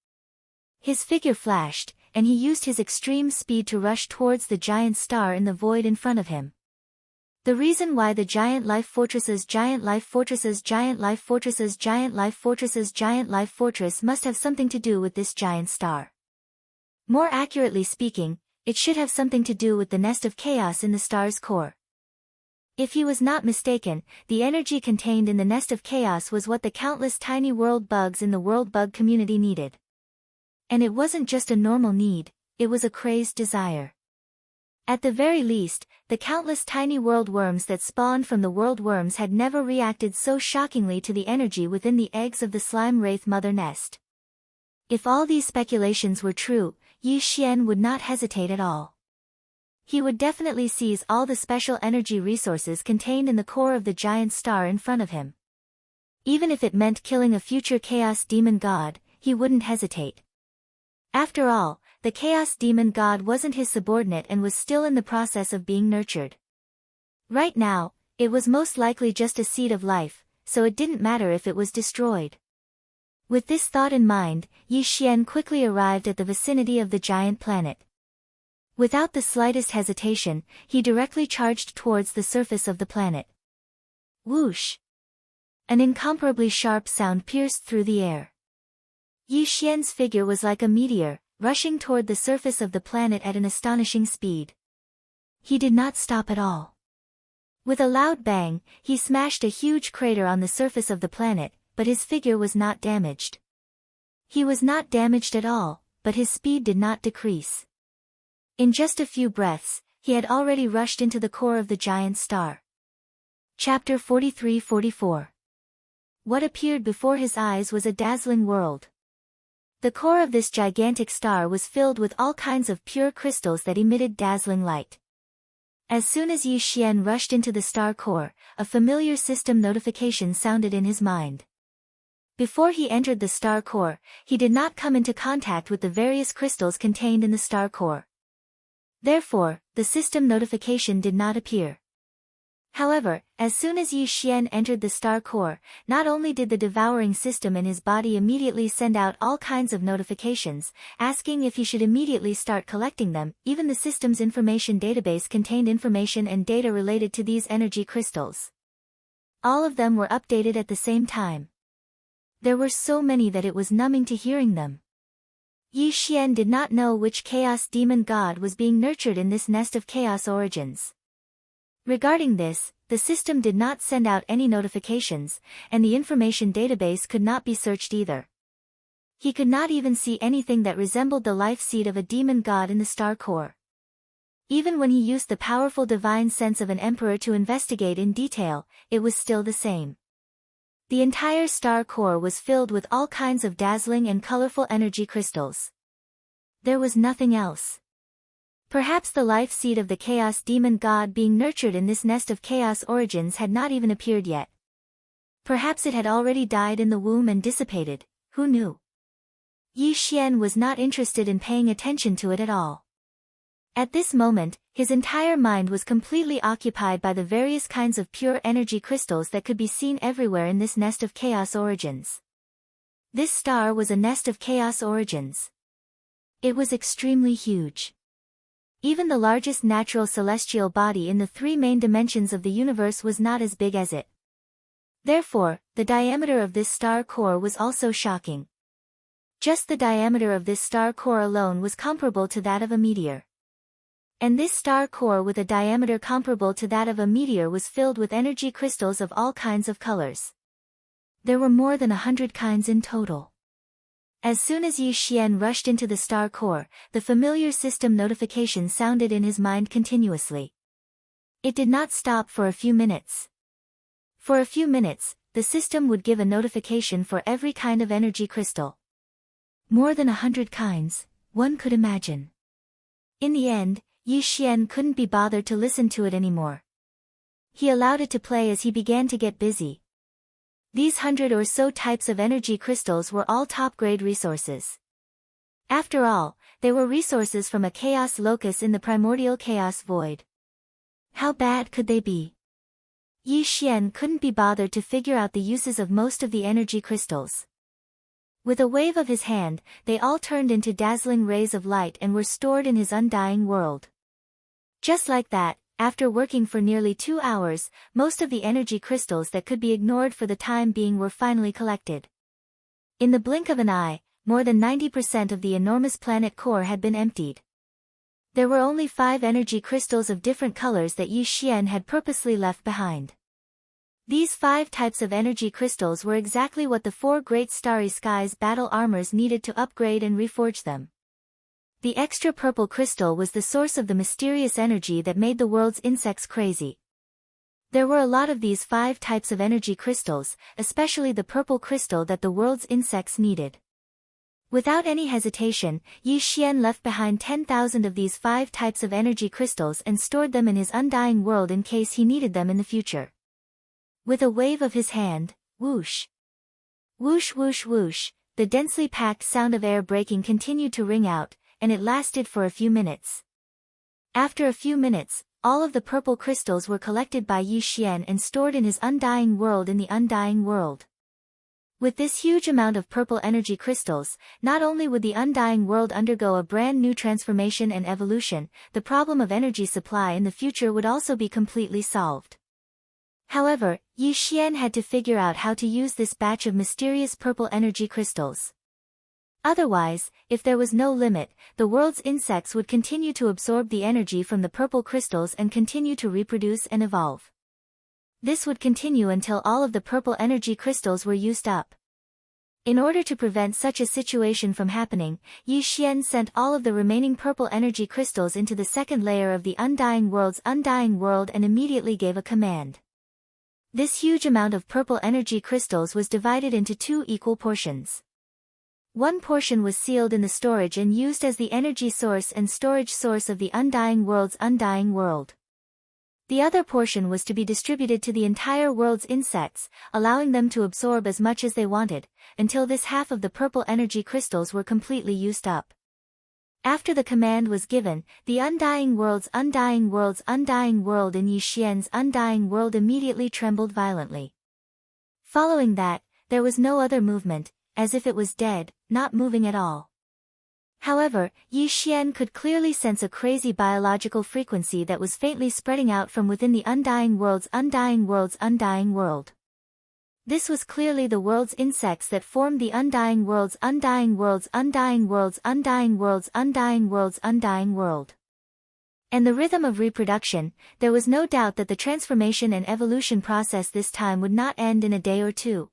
His figure flashed, and he used his extreme speed to rush towards the giant star in the void in front of him. The reason why the giant life fortress's giant life fortress's giant life fortress's giant life fortress's giant life fortress must have something to do with this giant star. More accurately speaking, it should have something to do with the nest of chaos in the star's core. If he was not mistaken, the energy contained in the nest of chaos was what the countless tiny world bugs in the world bug community needed. And it wasn't just a normal need, it was a crazed desire. At the very least, the countless tiny world worms that spawned from the world worms had never reacted so shockingly to the energy within the eggs of the slime wraith mother nest. If all these speculations were true, Yi Xian would not hesitate at all. He would definitely seize all the special energy resources contained in the core of the giant star in front of him. Even if it meant killing a future chaos demon god, he wouldn't hesitate. After all, the chaos demon god wasn't his subordinate and was still in the process of being nurtured. Right now, it was most likely just a seed of life, so it didn't matter if it was destroyed. With this thought in mind, Yi Xian quickly arrived at the vicinity of the giant planet. Without the slightest hesitation, he directly charged towards the surface of the planet. Whoosh! An incomparably sharp sound pierced through the air. Yi Xian's figure was like a meteor, rushing toward the surface of the planet at an astonishing speed. He did not stop at all. With a loud bang, he smashed a huge crater on the surface of the planet, but his figure was not damaged. He was not damaged at all, but his speed did not decrease. In just a few breaths, he had already rushed into the core of the giant star. Chapter 43-44. What appeared before his eyes was a dazzling world. The core of this gigantic star was filled with all kinds of pure crystals that emitted dazzling light. As soon as Yi Xian rushed into the star core, a familiar system notification sounded in his mind. Before he entered the star core, he did not come into contact with the various crystals contained in the star core. Therefore, the system notification did not appear. However, as soon as Yi Xian entered the star core, not only did the devouring system in his body immediately send out all kinds of notifications, asking if he should immediately start collecting them, even the system's information database contained information and data related to these energy crystals. All of them were updated at the same time. There were so many that it was numbing to hearing them. Yi Xian did not know which chaos demon god was being nurtured in this nest of chaos origins. Regarding this, the system did not send out any notifications, and the information database could not be searched either. He could not even see anything that resembled the life seed of a demon god in the star core. Even when he used the powerful divine sense of an emperor to investigate in detail, it was still the same. The entire star core was filled with all kinds of dazzling and colorful energy crystals. There was nothing else. Perhaps the life seed of the chaos demon god being nurtured in this nest of chaos origins had not even appeared yet. Perhaps it had already died in the womb and dissipated, who knew? Yi Xian was not interested in paying attention to it at all. At this moment, his entire mind was completely occupied by the various kinds of pure energy crystals that could be seen everywhere in this nest of chaos origins. This star was a nest of chaos origins. It was extremely huge. Even the largest natural celestial body in the three main dimensions of the universe was not as big as it. Therefore, the diameter of this star core was also shocking. Just the diameter of this star core alone was comparable to that of a meteor. And this star core with a diameter comparable to that of a meteor was filled with energy crystals of all kinds of colors. There were more than 100 kinds in total. As soon as Yi Xian rushed into the star core, the familiar system notification sounded in his mind continuously. It did not stop for a few minutes. For a few minutes, the system would give a notification for every kind of energy crystal. More than 100 kinds, one could imagine. In the end, Yi Xian couldn't be bothered to listen to it anymore. He allowed it to play as he began to get busy. These 100 or so types of energy crystals were all top-grade resources. After all, they were resources from a chaos locus in the primordial chaos void. How bad could they be? Yi Xian couldn't be bothered to figure out the uses of most of the energy crystals. With a wave of his hand, they all turned into dazzling rays of light and were stored in his undying world. Just like that, after working for nearly 2 hours, most of the energy crystals that could be ignored for the time being were finally collected. In the blink of an eye, more than 90% of the enormous planet core had been emptied. There were only 5 energy crystals of different colors that Yi Xian had purposely left behind. These 5 types of energy crystals were exactly what the 4 great starry skies battle armors needed to upgrade and reforge them. The extra purple crystal was the source of the mysterious energy that made the world's insects crazy. There were a lot of these 5 types of energy crystals, especially the purple crystal that the world's insects needed. Without any hesitation, Yi Xian left behind 10,000 of these 5 types of energy crystals and stored them in his undying world in case he needed them in the future. With a wave of his hand, whoosh! Whoosh whoosh whoosh, the densely packed sound of air breaking continued to ring out, and it lasted for a few minutes. After a few minutes, all of the purple crystals were collected by Yi Xian and stored in his undying world in the undying world. With this huge amount of purple energy crystals, not only would the undying world undergo a brand new transformation and evolution, the problem of energy supply in the future would also be completely solved. However, Yi Xian had to figure out how to use this batch of mysterious purple energy crystals. Otherwise, if there was no limit, the world's insects would continue to absorb the energy from the purple crystals and continue to reproduce and evolve. This would continue until all of the purple energy crystals were used up. In order to prevent such a situation from happening, Yi Xian sent all of the remaining purple energy crystals into the second layer of the undying world's undying world and immediately gave a command. This huge amount of purple energy crystals was divided into 2 equal portions. One portion was sealed in the storage and used as the energy source and storage source of the undying world's undying world. The other portion was to be distributed to the entire world's insects, allowing them to absorb as much as they wanted, until this half of the purple energy crystals were completely used up. After the command was given, the undying world's undying world in Yi Xian's undying world immediately trembled violently. Following that, there was no other movement, as if it was dead, not moving at all. However, Yi Xian could clearly sense a crazy biological frequency that was faintly spreading out from within the undying world's undying world. This was clearly the world's insects that formed the undying world's undying world. And the rhythm of reproduction, there was no doubt that the transformation and evolution process this time would not end in a day or two.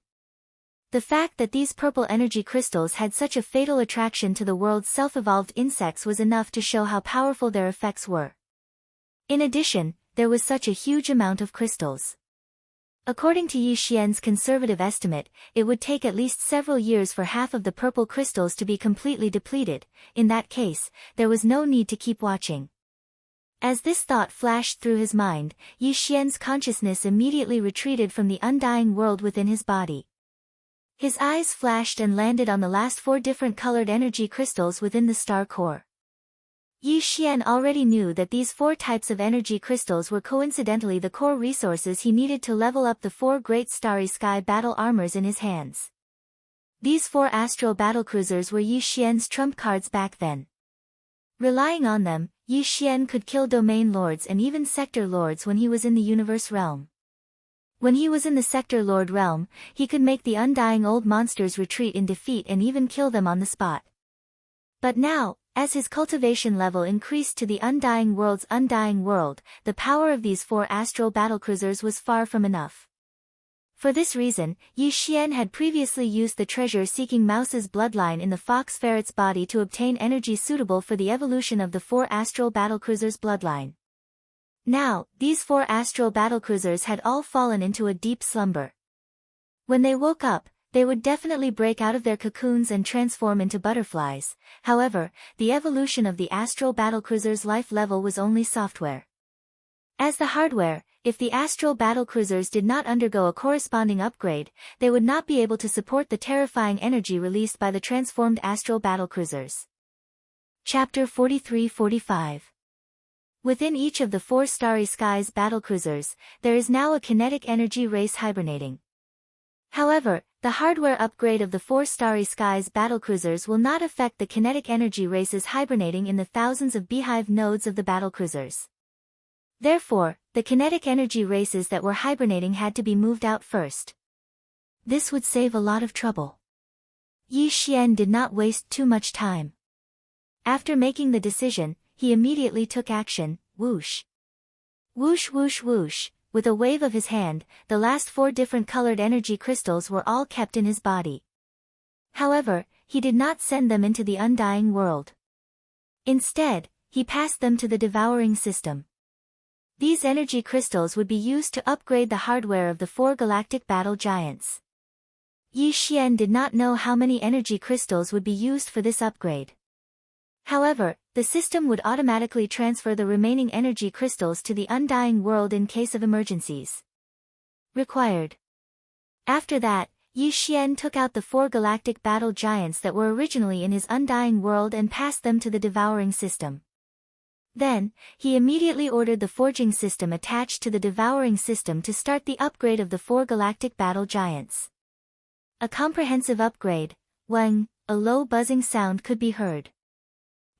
The fact that these purple energy crystals had such a fatal attraction to the world's self-evolved insects was enough to show how powerful their effects were. In addition, there was such a huge amount of crystals. According to Yi Xian's conservative estimate, it would take at least several years for half of the purple crystals to be completely depleted. In that case, there was no need to keep watching. As this thought flashed through his mind, Yi Xian's consciousness immediately retreated from the undying world within his body. His eyes flashed and landed on the last 4 different colored energy crystals within the star core. Yi Xian already knew that these 4 types of energy crystals were coincidentally the core resources he needed to level up the 4 great starry sky battle armors in his hands. These 4 astral battlecruisers were Yi Xian's trump cards back then. Relying on them, Yi Xian could kill domain lords and even sector lords when he was in the universe realm. When he was in the Sector Lord realm, he could make the undying old monsters retreat in defeat and even kill them on the spot. But now, as his cultivation level increased to the undying world's undying world, the power of these 4 astral battlecruisers was far from enough. For this reason, Yi Xian had previously used the treasure-seeking mouse's bloodline in the fox ferret's body to obtain energy suitable for the evolution of the 4 astral battlecruisers' bloodline. Now, these 4 astral battlecruisers had all fallen into a deep slumber. When they woke up, they would definitely break out of their cocoons and transform into butterflies. However, the evolution of the astral battlecruisers' life level was only software. As the hardware, if the astral battlecruisers did not undergo a corresponding upgrade, they would not be able to support the terrifying energy released by the transformed astral battlecruisers. Chapter 43-45. Within each of the 4 Starry Skies battlecruisers, there is now a kinetic energy race hibernating. However, the hardware upgrade of the 4 Starry Skies battlecruisers will not affect the kinetic energy races hibernating in the thousands of beehive nodes of the battlecruisers. Therefore, the kinetic energy races that were hibernating had to be moved out first. This would save a lot of trouble. Yi Xian did not waste too much time. After making the decision, he immediately took action. Whoosh. Whoosh whoosh whoosh, with a wave of his hand, the last 4 different colored energy crystals were all kept in his body. However, he did not send them into the undying world. Instead, he passed them to the devouring system. These energy crystals would be used to upgrade the hardware of the 4 galactic battle giants. Yi Xian did not know how many energy crystals would be used for this upgrade. However, the system would automatically transfer the remaining energy crystals to the undying world in case of emergencies required. After that, Yi Xian took out the 4 galactic battle giants that were originally in his undying world and passed them to the devouring system. Then, he immediately ordered the forging system attached to the devouring system to start the upgrade of the 4 galactic battle giants. A comprehensive upgrade. Wang, a low buzzing sound could be heard.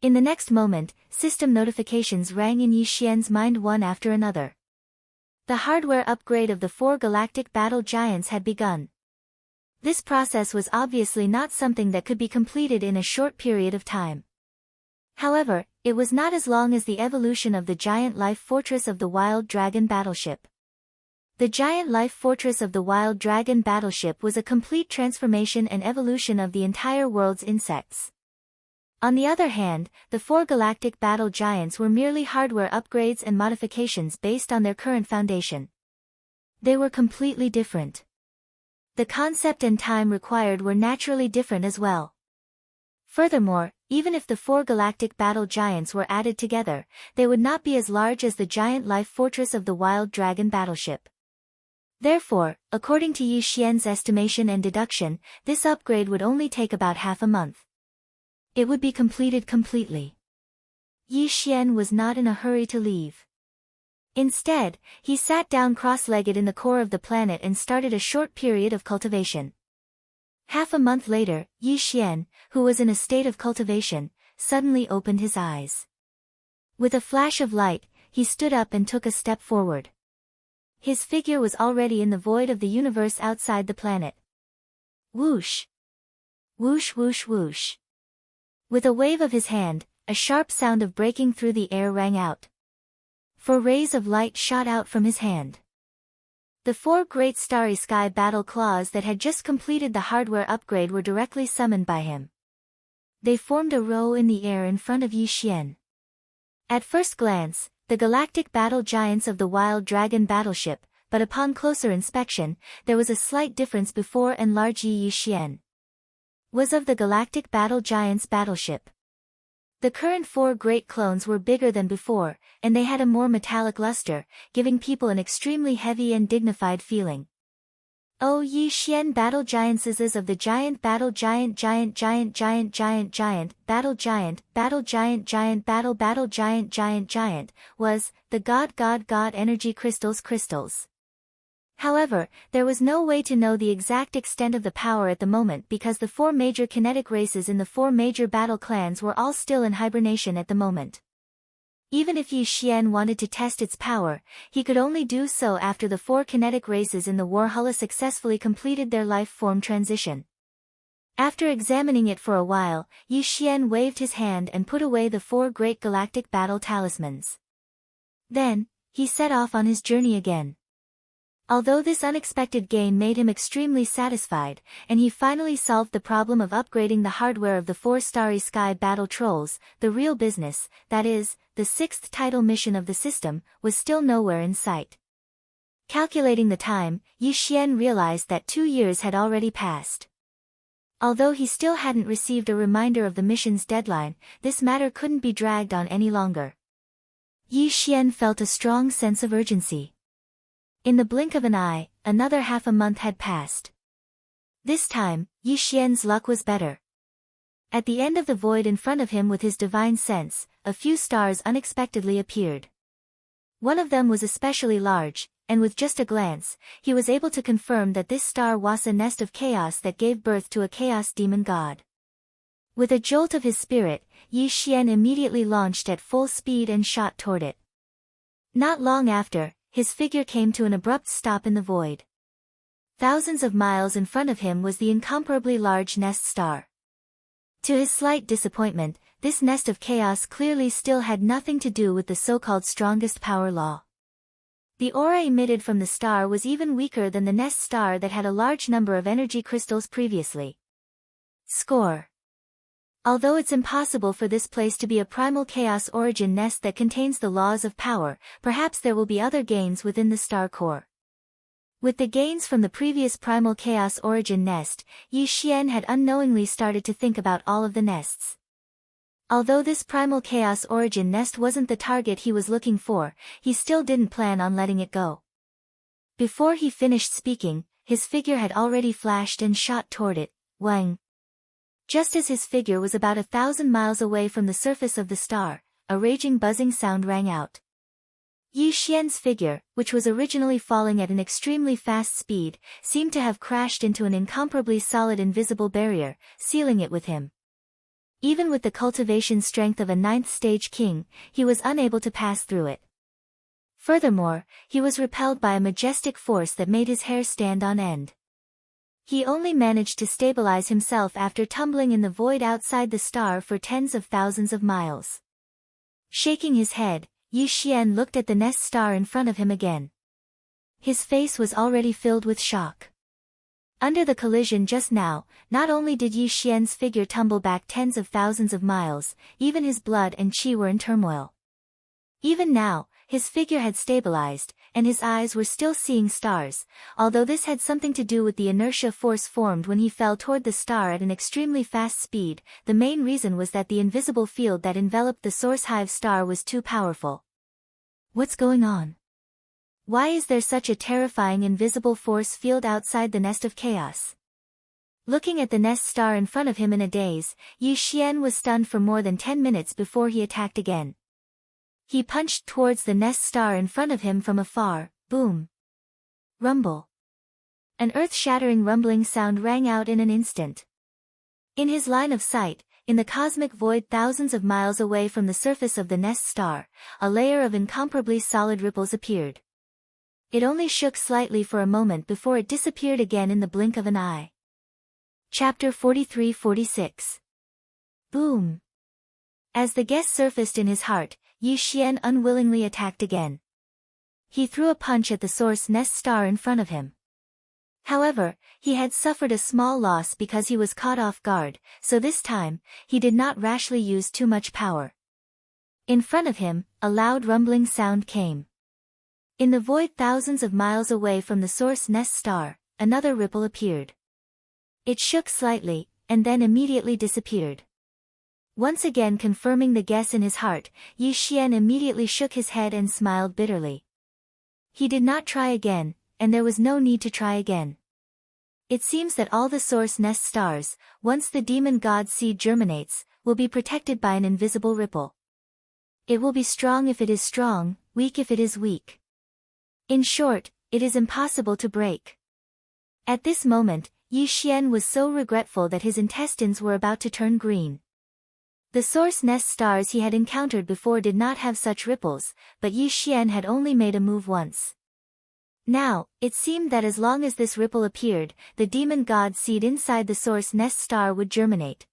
In the next moment, system notifications rang in Yi Xian's mind one after another. The hardware upgrade of the 4 galactic battle giants had begun. This process was obviously not something that could be completed in a short period of time. However, it was not as long as the evolution of the giant life fortress of the Wild Dragon battleship. The giant life fortress of the Wild Dragon battleship was a complete transformation and evolution of the entire world's insects. On the other hand, the 4 galactic battle giants were merely hardware upgrades and modifications based on their current foundation. They were completely different. The concept and time required were naturally different as well. Furthermore, Even if the 4 galactic battle giants were added together, they would not be as large as the giant life fortress of the Wild Dragon battleship. Therefore, according to Yi Xian's estimation and deduction, this upgrade would only take about half a month. It would be completed completely. Yi Xian was not in a hurry to leave. Instead, he sat down cross-legged in the core of the planet and started a short period of cultivation. Half a month later, Yi Xian, who was in a state of cultivation, suddenly opened his eyes. With a flash of light, he stood up and took a step forward. His figure was already in the void of the universe outside the planet. Whoosh! Whoosh whoosh whoosh! With a wave of his hand, a sharp sound of breaking through the air rang out. 4 rays of light shot out from his hand. The 4 great starry sky battle claws that had just completed the hardware upgrade were directly summoned by him. They formed a row in the air in front of Yi Xian. At first glance, the galactic battle giants of the Wild Dragon battleship, but upon closer inspection, there was a slight difference before and large Yi Xian was of the galactic battle giants battleship. The current 4 great clones were bigger than before, and they had a more metallic luster, giving people an extremely heavy and dignified feeling. O Yi Xian battle giantesses of the giant battle giant giant giant giant giant giant battle giant battle giant giant battle battle giant giant giant, was, the god energy crystals. However, there was no way to know the exact extent of the power at the moment because the 4 major kinetic races in the 4 major battle clans were all still in hibernation at the moment. Even if Yi Xian wanted to test its power, he could only do so after the 4 kinetic races in the Warhulla successfully completed their life form transition. After examining it for a while, Yi Xian waved his hand and put away the 4 great galactic battle talismans. Then, he set off on his journey again. Although this unexpected gain made him extremely satisfied, and he finally solved the problem of upgrading the hardware of the 4 starry sky battle trolls, the real business, that is, the 6th title mission of the system, was still nowhere in sight. Calculating the time, Yi Xian realized that 2 years had already passed. Although he still hadn't received a reminder of the mission's deadline, this matter couldn't be dragged on any longer. Yi Xian felt a strong sense of urgency. In the blink of an eye, another half a month had passed. This time, Yi Xian's luck was better. At the end of the void in front of him with his divine sense, a few stars unexpectedly appeared. One of them was especially large, and with just a glance, he was able to confirm that this star was a nest of chaos that gave birth to a chaos demon god. With a jolt of his spirit, Yi Xian immediately launched at full speed and shot toward it. Not long after, his figure came to an abrupt stop in the void. Thousands of miles in front of him was the incomparably large nest star. To his slight disappointment, this nest of chaos clearly still had nothing to do with the so-called strongest power law. The aura emitted from the star was even weaker than the nest star that had a large number of energy crystals previously. Score. Although it's impossible for this place to be a primal chaos origin nest that contains the laws of power, perhaps there will be other gains within the star core. With the gains from the previous primal chaos origin nest, Yi Xian had unknowingly started to think about all of the nests. Although this primal chaos origin nest wasn't the target he was looking for, he still didn't plan on letting it go. Before he finished speaking, his figure had already flashed and shot toward it. Wang. Just as his figure was about 1,000 miles away from the surface of the star, a raging buzzing sound rang out. Yi Xian's figure, which was originally falling at an extremely fast speed, seemed to have crashed into an incomparably solid invisible barrier, sealing it with him. Even with the cultivation strength of a 9th stage king, he was unable to pass through it. Furthermore, he was repelled by a majestic force that made his hair stand on end. He only managed to stabilize himself after tumbling in the void outside the star for tens of thousands of miles. Shaking his head, Yi Xian looked at the nest star in front of him again. His face was already filled with shock. Under the collision just now, not only did Yi Xian's figure tumble back tens of thousands of miles, even his blood and qi were in turmoil. Even now, his figure had stabilized, and his eyes were still seeing stars, although this had something to do with the inertia force formed when he fell toward the star at an extremely fast speed. The main reason was that the invisible field that enveloped the source hive star was too powerful. What's going on? Why is there such a terrifying invisible force field outside the nest of chaos? Looking at the nest star in front of him in a daze, Yi Xian was stunned for more than 10 minutes before he attacked again. He punched towards the nest star in front of him from afar. Boom! Rumble! An earth-shattering rumbling sound rang out in an instant. In his line of sight, in the cosmic void thousands of miles away from the surface of the nest star, a layer of incomparably solid ripples appeared. It only shook slightly for a moment before it disappeared again in the blink of an eye. Chapter 43-46. Boom! As the guess surfaced in his heart, Yi Xian unwillingly attacked again. He threw a punch at the source nest star in front of him. However, he had suffered a small loss because he was caught off guard, so this time, he did not rashly use too much power. In front of him, a loud rumbling sound came. In the void thousands of miles away from the source nest star, another ripple appeared. It shook slightly, and then immediately disappeared. Once again confirming the guess in his heart, Yi Xian immediately shook his head and smiled bitterly. He did not try again, and there was no need to try again. It seems that all the source nest stars, once the demon god seed germinates, will be protected by an invisible ripple. It will be strong if it is strong, weak if it is weak. In short, it is impossible to break. At this moment, Yi Xian was so regretful that his intestines were about to turn green. The source nest stars he had encountered before did not have such ripples, but Yi Xian had only made a move once. Now, it seemed that as long as this ripple appeared, the demon god seed inside the source nest star would germinate.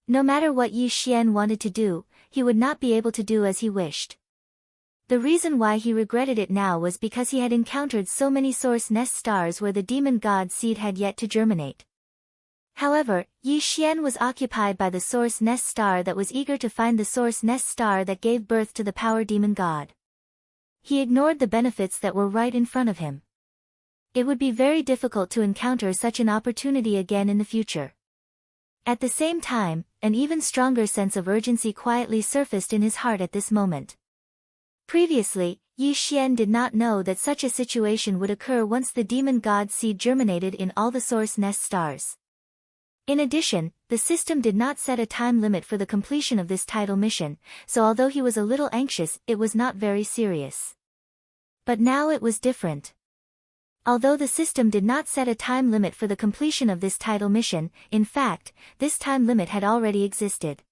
No matter what Yi Xian wanted to do, he would not be able to do as he wished. The reason why he regretted it now was because he had encountered so many source nest stars where the demon god seed had yet to germinate. However, Yi Xian was occupied by the source nest star that was eager to find the source nest star that gave birth to the power demon god. He ignored the benefits that were right in front of him. It would be very difficult to encounter such an opportunity again in the future. At the same time, an even stronger sense of urgency quietly surfaced in his heart at this moment. Previously, Yi Xian did not know that such a situation would occur once the demon god seed germinated in all the source nest stars. In addition, the system did not set a time limit for the completion of this title mission, so although he was a little anxious, it was not very serious. But now it was different. Although the system did not set a time limit for the completion of this title mission, in fact, this time limit had already existed.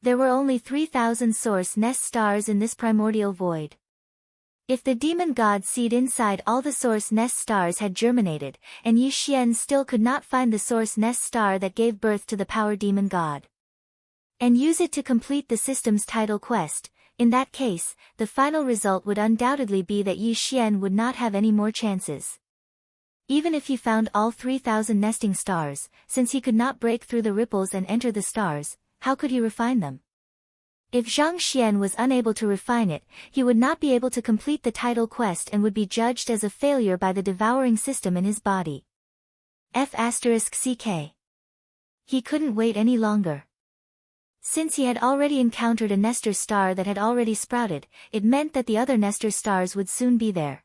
There were only 3,000 source nest stars in this primordial void. If the demon god seed inside all the source nest stars had germinated, and Yi Xian still could not find the source nest star that gave birth to the power demon god, and use it to complete the system's title quest, in that case, the final result would undoubtedly be that Yi Xian would not have any more chances. Even if he found all 3,000 nesting stars, since he could not break through the ripples and enter the stars, how could he refine them? If Zhang Xian was unable to refine it, he would not be able to complete the title quest and would be judged as a failure by the devouring system in his body. F***ck. He couldn't wait any longer. Since he had already encountered a Nestor star that had already sprouted, it meant that the other Nestor stars would soon be there.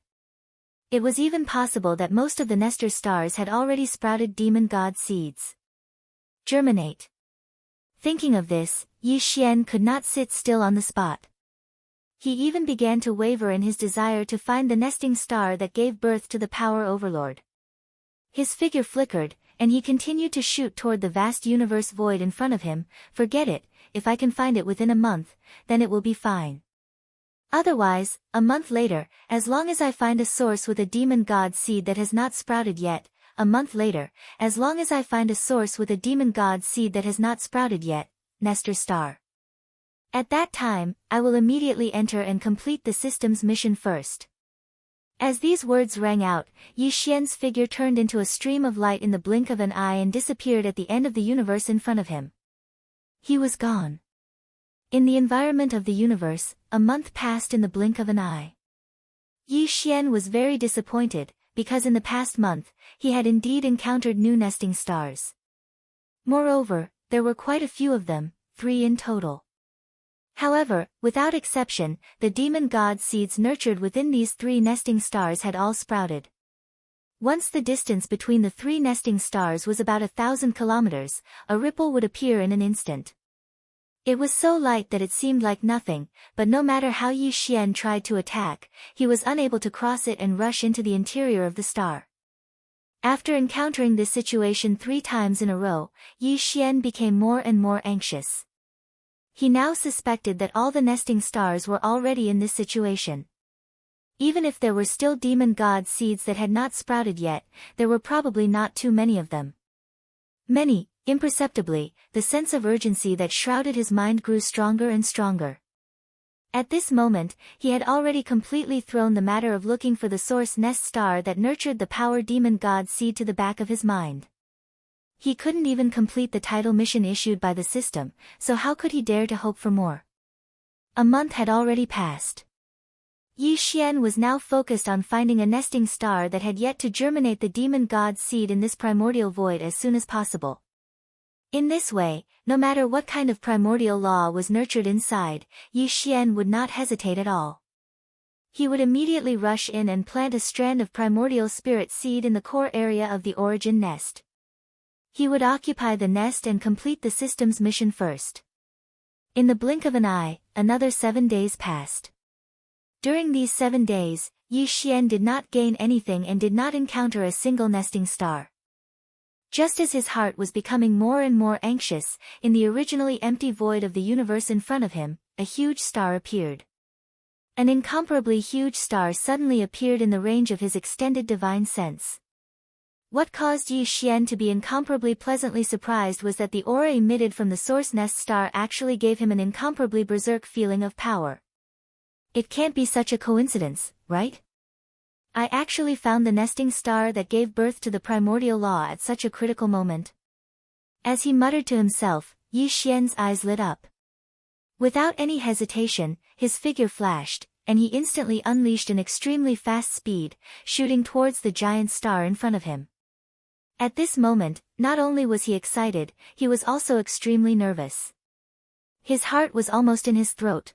It was even possible that most of the Nestor stars had already sprouted demon god seeds. Germinate. Thinking of this, Yi Xian could not sit still on the spot. He even began to waver in his desire to find the nesting star that gave birth to the power overlord. His figure flickered, and he continued to shoot toward the vast universe void in front of him. Forget it, if I can find it within a month, then it will be fine. Otherwise, a month later, as long as I find a source with a demon god seed that has not sprouted yet, a month later, as long as I find a source with a demon god seed that has not sprouted yet, Nestor star. At that time, I will immediately enter and complete the system's mission first. As these words rang out, Yi Xian's figure turned into a stream of light in the blink of an eye and disappeared at the end of the universe in front of him. He was gone. In the environment of the universe, a month passed in the blink of an eye. Yi Xian was very disappointed, because in the past month, he had indeed encountered new nesting stars. Moreover, there were quite a few of them, 3 in total. However, without exception, the demon god seeds nurtured within these 3 nesting stars had all sprouted. Once the distance between the 3 nesting stars was about 1,000 kilometers, a ripple would appear in an instant. It was so light that it seemed like nothing, but no matter how Yi Xian tried to attack, he was unable to cross it and rush into the interior of the star. After encountering this situation 3 times in a row, Yi Xian became more and more anxious. He now suspected that all the nesting stars were already in this situation. Even if there were still demon god seeds that had not sprouted yet, there were probably not too many of them. Imperceptibly, the sense of urgency that shrouded his mind grew stronger and stronger. At this moment, he had already completely thrown the matter of looking for the source nest star that nurtured the power demon god seed to the back of his mind. He couldn't even complete the title mission issued by the system, so how could he dare to hope for more? A month had already passed. Yi Xian was now focused on finding a nesting star that had yet to germinate the demon god seed in this primordial void as soon as possible. In this way, no matter what kind of primordial law was nurtured inside, Yi Xian would not hesitate at all. He would immediately rush in and plant a strand of primordial spirit seed in the core area of the origin nest. He would occupy the nest and complete the system's mission first. In the blink of an eye, another 7 days passed. During these 7 days, Yi Xian did not gain anything and did not encounter a single nesting star. Just as his heart was becoming more and more anxious, in the originally empty void of the universe in front of him, a huge star appeared. An incomparably huge star suddenly appeared in the range of his extended divine sense. What caused Yi Xian to be incomparably pleasantly surprised was that the aura emitted from the source nest star actually gave him an incomparably berserk feeling of power. It can't be such a coincidence, right? I actually found the nesting star that gave birth to the primordial law at such a critical moment. As he muttered to himself, Yi Xian's eyes lit up. Without any hesitation, his figure flashed, and he instantly unleashed an extremely fast speed, shooting towards the giant star in front of him. At this moment, not only was he excited, he was also extremely nervous. His heart was almost in his throat.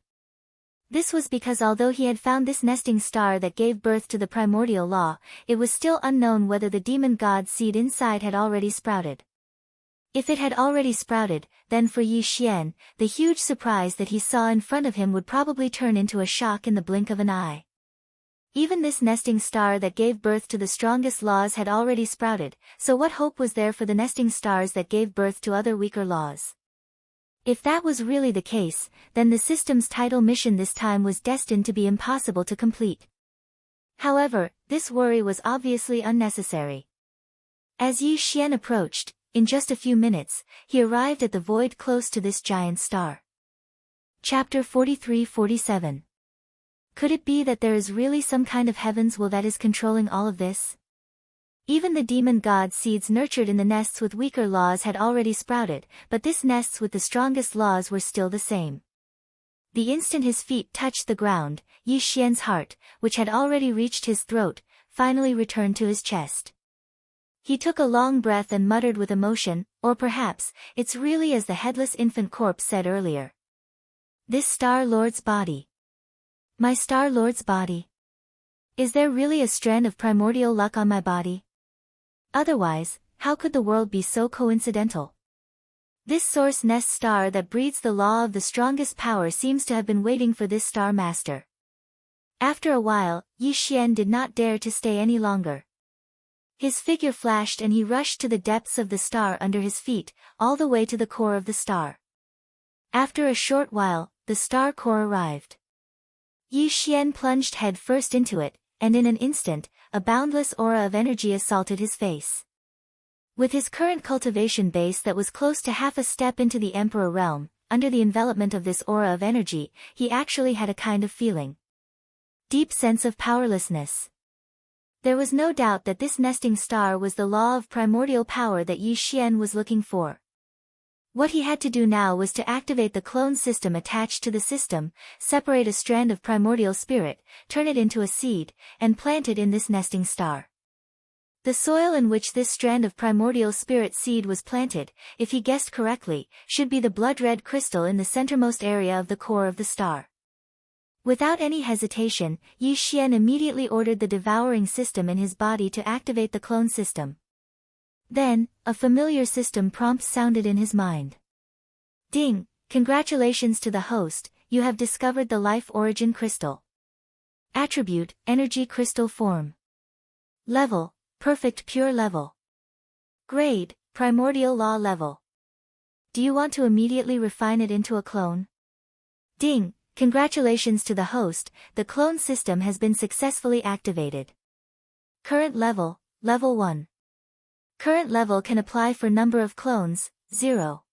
This was because although he had found this nesting star that gave birth to the primordial law, it was still unknown whether the demon god seed inside had already sprouted. If it had already sprouted, then for Yi Xian, the huge surprise that he saw in front of him would probably turn into a shock in the blink of an eye. Even this nesting star that gave birth to the strongest laws had already sprouted, so what hope was there for the nesting stars that gave birth to other weaker laws? If that was really the case, then the system's title mission this time was destined to be impossible to complete. However, this worry was obviously unnecessary. As Yi Xian approached, in just a few minutes, he arrived at the void close to this giant star. Chapter 43-47. Could it be that there is really some kind of heaven's will that is controlling all of this? Even the demon god seeds nurtured in the nests with weaker laws had already sprouted, but this nests with the strongest laws were still the same. The instant his feet touched the ground, Yi Xian's heart, which had already reached his throat, finally returned to his chest. He took a long breath and muttered with emotion, or perhaps, it's really as the headless infant corpse said earlier. This Star Lord's body. My Star Lord's body. Is there really a strand of primordial luck on my body? Otherwise, how could the world be so coincidental? This source nest star that breeds the law of the strongest power seems to have been waiting for this star master. After a while, Yi Xian did not dare to stay any longer. His figure flashed and he rushed to the depths of the star under his feet, all the way to the core of the star. After a short while, the star core arrived. Yi Xian plunged head first into it, and in an instant, a boundless aura of energy assaulted his face. With his current cultivation base that was close to half a step into the Emperor realm, under the envelopment of this aura of energy, he actually had a kind of feeling. Deep sense of powerlessness. There was no doubt that this nesting star was the law of primordial power that Yi Xian was looking for. What he had to do now was to activate the clone system attached to the system, separate a strand of primordial spirit, turn it into a seed, and plant it in this nesting star. The soil in which this strand of primordial spirit seed was planted, if he guessed correctly, should be the blood-red crystal in the centermost area of the core of the star. Without any hesitation, Yi Xian immediately ordered the devouring system in his body to activate the clone system. Then, a familiar system prompt sounded in his mind. Ding! Congratulations to the host, you have discovered the life origin crystal. Attribute, energy crystal form. Level, perfect pure level. Grade, primordial law level. Do you want to immediately refine it into a clone? Ding! Congratulations to the host, the clone system has been successfully activated. Current level, level 1. Current level can apply for number of clones, 0.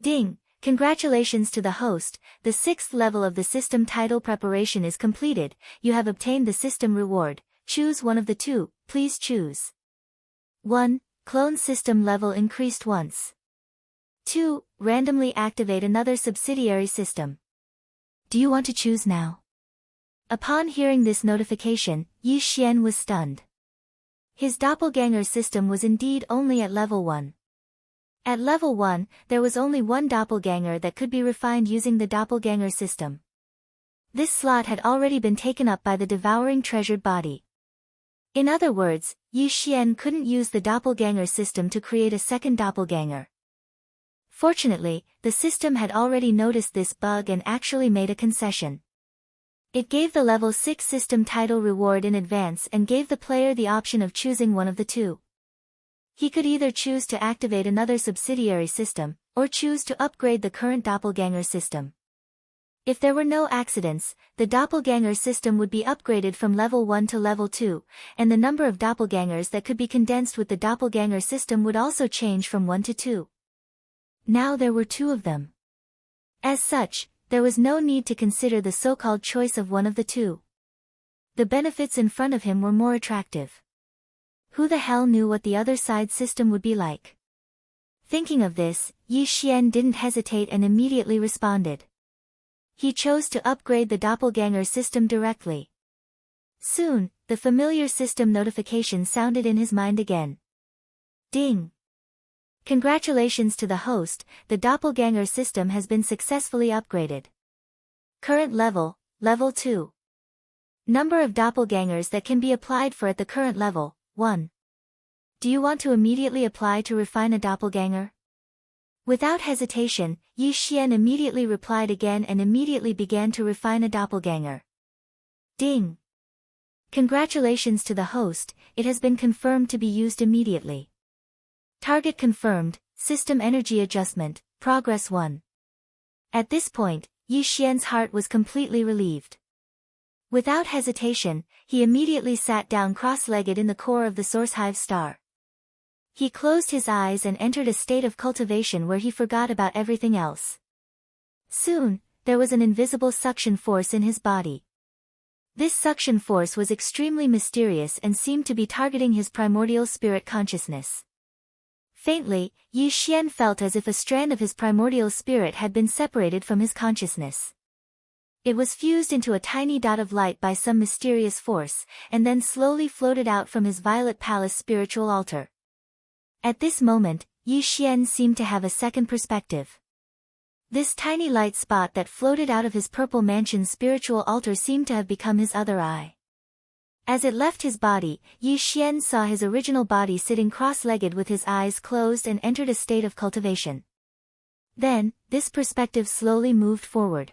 Ding! Congratulations to the host, the 6th level of the system title preparation is completed, you have obtained the system reward, choose one of the two, please choose. 1. Clone system level increased once. 2. Randomly activate another subsidiary system. Do you want to choose now? Upon hearing this notification, Yi Xian was stunned. His doppelganger system was indeed only at level 1. At level 1, there was only one doppelganger that could be refined using the doppelganger system. This slot had already been taken up by the devouring treasured body. In other words, Yi Xian couldn't use the doppelganger system to create a second doppelganger. Fortunately, the system had already noticed this bug and actually made a concession. It gave the level 6 system title reward in advance and gave the player the option of choosing one of the two. He could either choose to activate another subsidiary system, or choose to upgrade the current doppelganger system. If there were no accidents, the doppelganger system would be upgraded from level 1 to level 2, and the number of doppelgangers that could be condensed with the doppelganger system would also change from 1 to 2. Now there were 2 of them. As such, there was no need to consider the so-called choice of one of the 2. The benefits in front of him were more attractive. Who the hell knew what the other side system would be like? Thinking of this, Yi Xian didn't hesitate and immediately responded. He chose to upgrade the doppelganger system directly. Soon, the familiar system notification sounded in his mind again. Ding! Congratulations to the host, the doppelganger system has been successfully upgraded. Current level, level 2. Number of doppelgangers that can be applied for at the current level, 1. Do you want to immediately apply to refine a doppelganger? Without hesitation, Yi Xian immediately replied again and immediately began to refine a doppelganger. Ding! Congratulations to the host, it has been confirmed to be used immediately. Target confirmed, system energy adjustment, progress 1. At this point, Yi Xian's heart was completely relieved. Without hesitation, he immediately sat down cross-legged in the core of the source hive star. He closed his eyes and entered a state of cultivation where he forgot about everything else. Soon, there was an invisible suction force in his body. This suction force was extremely mysterious and seemed to be targeting his primordial spirit consciousness. Faintly, Yi Xian felt as if a strand of his primordial spirit had been separated from his consciousness. It was fused into a tiny dot of light by some mysterious force, and then slowly floated out from his Violet Palace spiritual altar. At this moment, Yi Xian seemed to have a second perspective. This tiny light spot that floated out of his purple mansion's spiritual altar seemed to have become his other eye. As it left his body, Yi Xian saw his original body sitting cross-legged with his eyes closed and entered a state of cultivation. Then, this perspective slowly moved forward.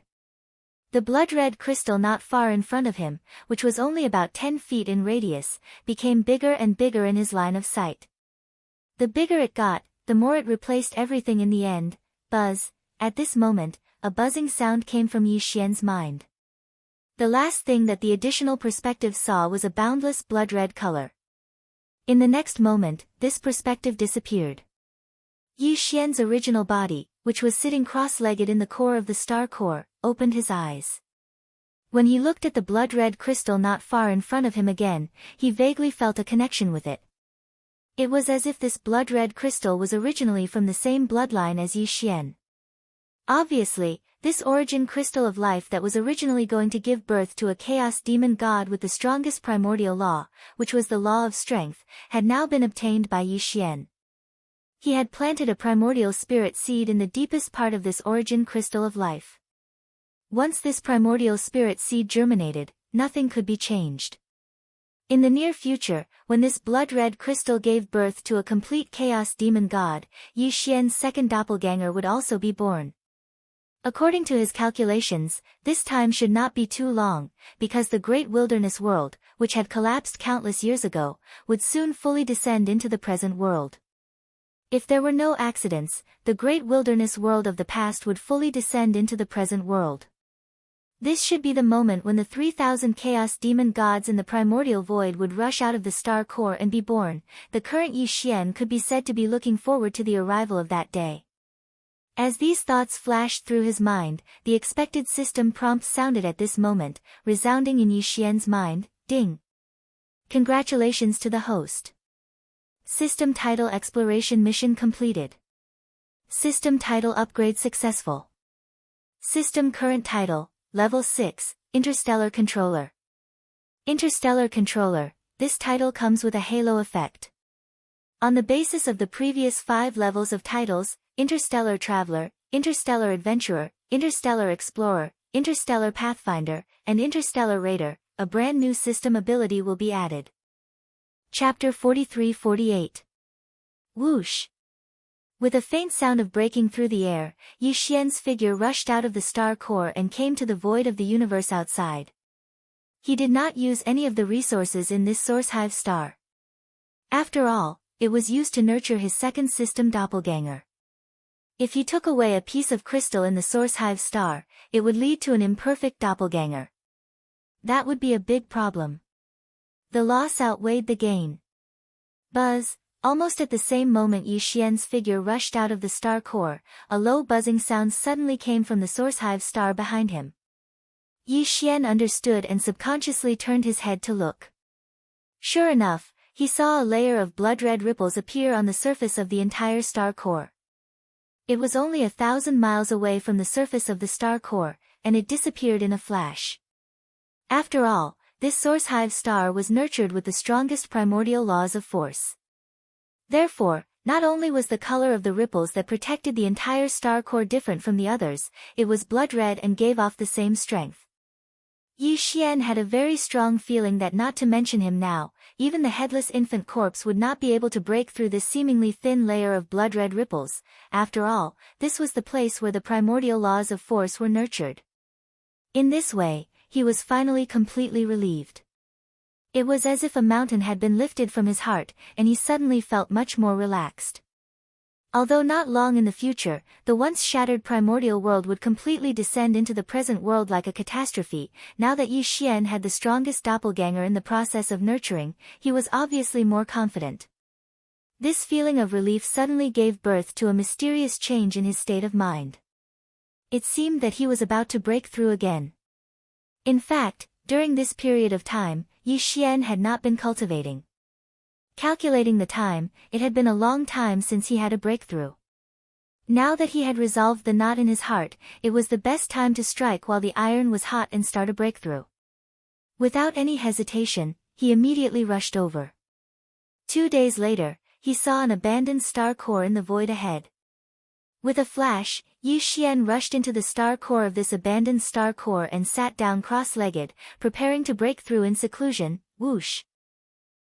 The blood-red crystal not far in front of him, which was only about 10 feet in radius, became bigger and bigger in his line of sight. The bigger it got, the more it replaced everything in the end. Buzz. At this moment, a buzzing sound came from Yi Xian's mind. The last thing that the additional perspective saw was a boundless blood-red color. In the next moment, this perspective disappeared. Yi Xian's original body, which was sitting cross-legged in the core of the star core, opened his eyes. When he looked at the blood-red crystal not far in front of him again, he vaguely felt a connection with it. It was as if this blood-red crystal was originally from the same bloodline as Yi Xian. Obviously, this origin crystal of life that was originally going to give birth to a chaos demon god with the strongest primordial law, which was the law of strength, had now been obtained by Yi Xian. He had planted a primordial spirit seed in the deepest part of this origin crystal of life. Once this primordial spirit seed germinated, nothing could be changed. In the near future, when this blood-red crystal gave birth to a complete chaos demon god, Yi Xian's second doppelganger would also be born. According to his calculations, this time should not be too long, because the great wilderness world, which had collapsed countless years ago, would soon fully descend into the present world. If there were no accidents, the great wilderness world of the past would fully descend into the present world. This should be the moment when the 3,000 chaos demon gods in the primordial void would rush out of the star core and be born. The current Yi Xian could be said to be looking forward to the arrival of that day. As these thoughts flashed through his mind, the expected system prompt sounded at this moment, resounding in Yi Xian's mind, ding. Congratulations to the host. System title exploration mission completed. System title upgrade successful. System current title, Level 6, Interstellar Controller. Interstellar Controller, this title comes with a halo effect. On the basis of the previous 5 levels of titles, Interstellar Traveler, Interstellar Adventurer, Interstellar Explorer, Interstellar Pathfinder, and Interstellar Raider, a brand new system ability will be added. Chapter 43-48. Whoosh! With a faint sound of breaking through the air, Yi Xian's figure rushed out of the star core and came to the void of the universe outside. He did not use any of the resources in this source hive star. After all, it was used to nurture his second system doppelganger. If he took away a piece of crystal in the source hive star, it would lead to an imperfect doppelganger. That would be a big problem. The loss outweighed the gain. Buzz! Almost at the same moment Yi Xian's figure rushed out of the star core, a low buzzing sound suddenly came from the source hive star behind him. Yi Xian understood and subconsciously turned his head to look. Sure enough, he saw a layer of blood-red ripples appear on the surface of the entire star core. It was only 1,000 miles away from the surface of the star core, and it disappeared in a flash. After all, this source hive star was nurtured with the strongest primordial laws of force. Therefore, not only was the color of the ripples that protected the entire star core different from the others, it was blood-red and gave off the same strength. Yi Xian had a very strong feeling that not to mention him now, even the headless infant corpse would not be able to break through this seemingly thin layer of blood-red ripples. After all, this was the place where the primordial laws of force were nurtured. In this way, he was finally completely relieved. It was as if a mountain had been lifted from his heart, and he suddenly felt much more relaxed. Although not long in the future, the once shattered primordial world would completely descend into the present world like a catastrophe. Now that Yi Xian had the strongest doppelganger in the process of nurturing, he was obviously more confident. This feeling of relief suddenly gave birth to a mysterious change in his state of mind. It seemed that he was about to break through again. In fact, during this period of time, Yi Xian had not been cultivating. Calculating the time, it had been a long time since he had a breakthrough. Now that he had resolved the knot in his heart, it was the best time to strike while the iron was hot and start a breakthrough. Without any hesitation, he immediately rushed over. 2 days later, he saw an abandoned star core in the void ahead. With a flash, Yi Xian rushed into the star core of this abandoned star core and sat down cross-legged, preparing to break through in seclusion. Whoosh!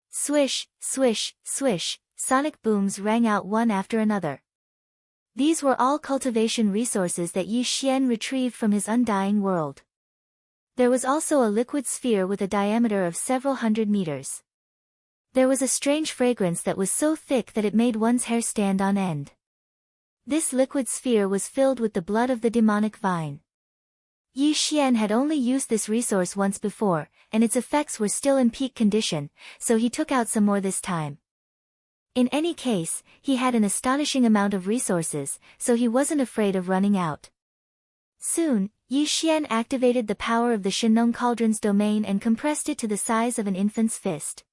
Swish, swish, swish, sonic booms rang out one after another. These were all cultivation resources that Yi Xian retrieved from his undying world. There was also a liquid sphere with a diameter of several hundred meters. There was a strange fragrance that was so thick that it made one's hair stand on end. This liquid sphere was filled with the blood of the demonic vine. Yi Xian had only used this resource once before, and its effects were still in peak condition, so he took out some more this time. In any case, he had an astonishing amount of resources, so he wasn't afraid of running out. Soon, Yi Xian activated the power of the Shenong Cauldron's domain and compressed it to the size of an infant's fist.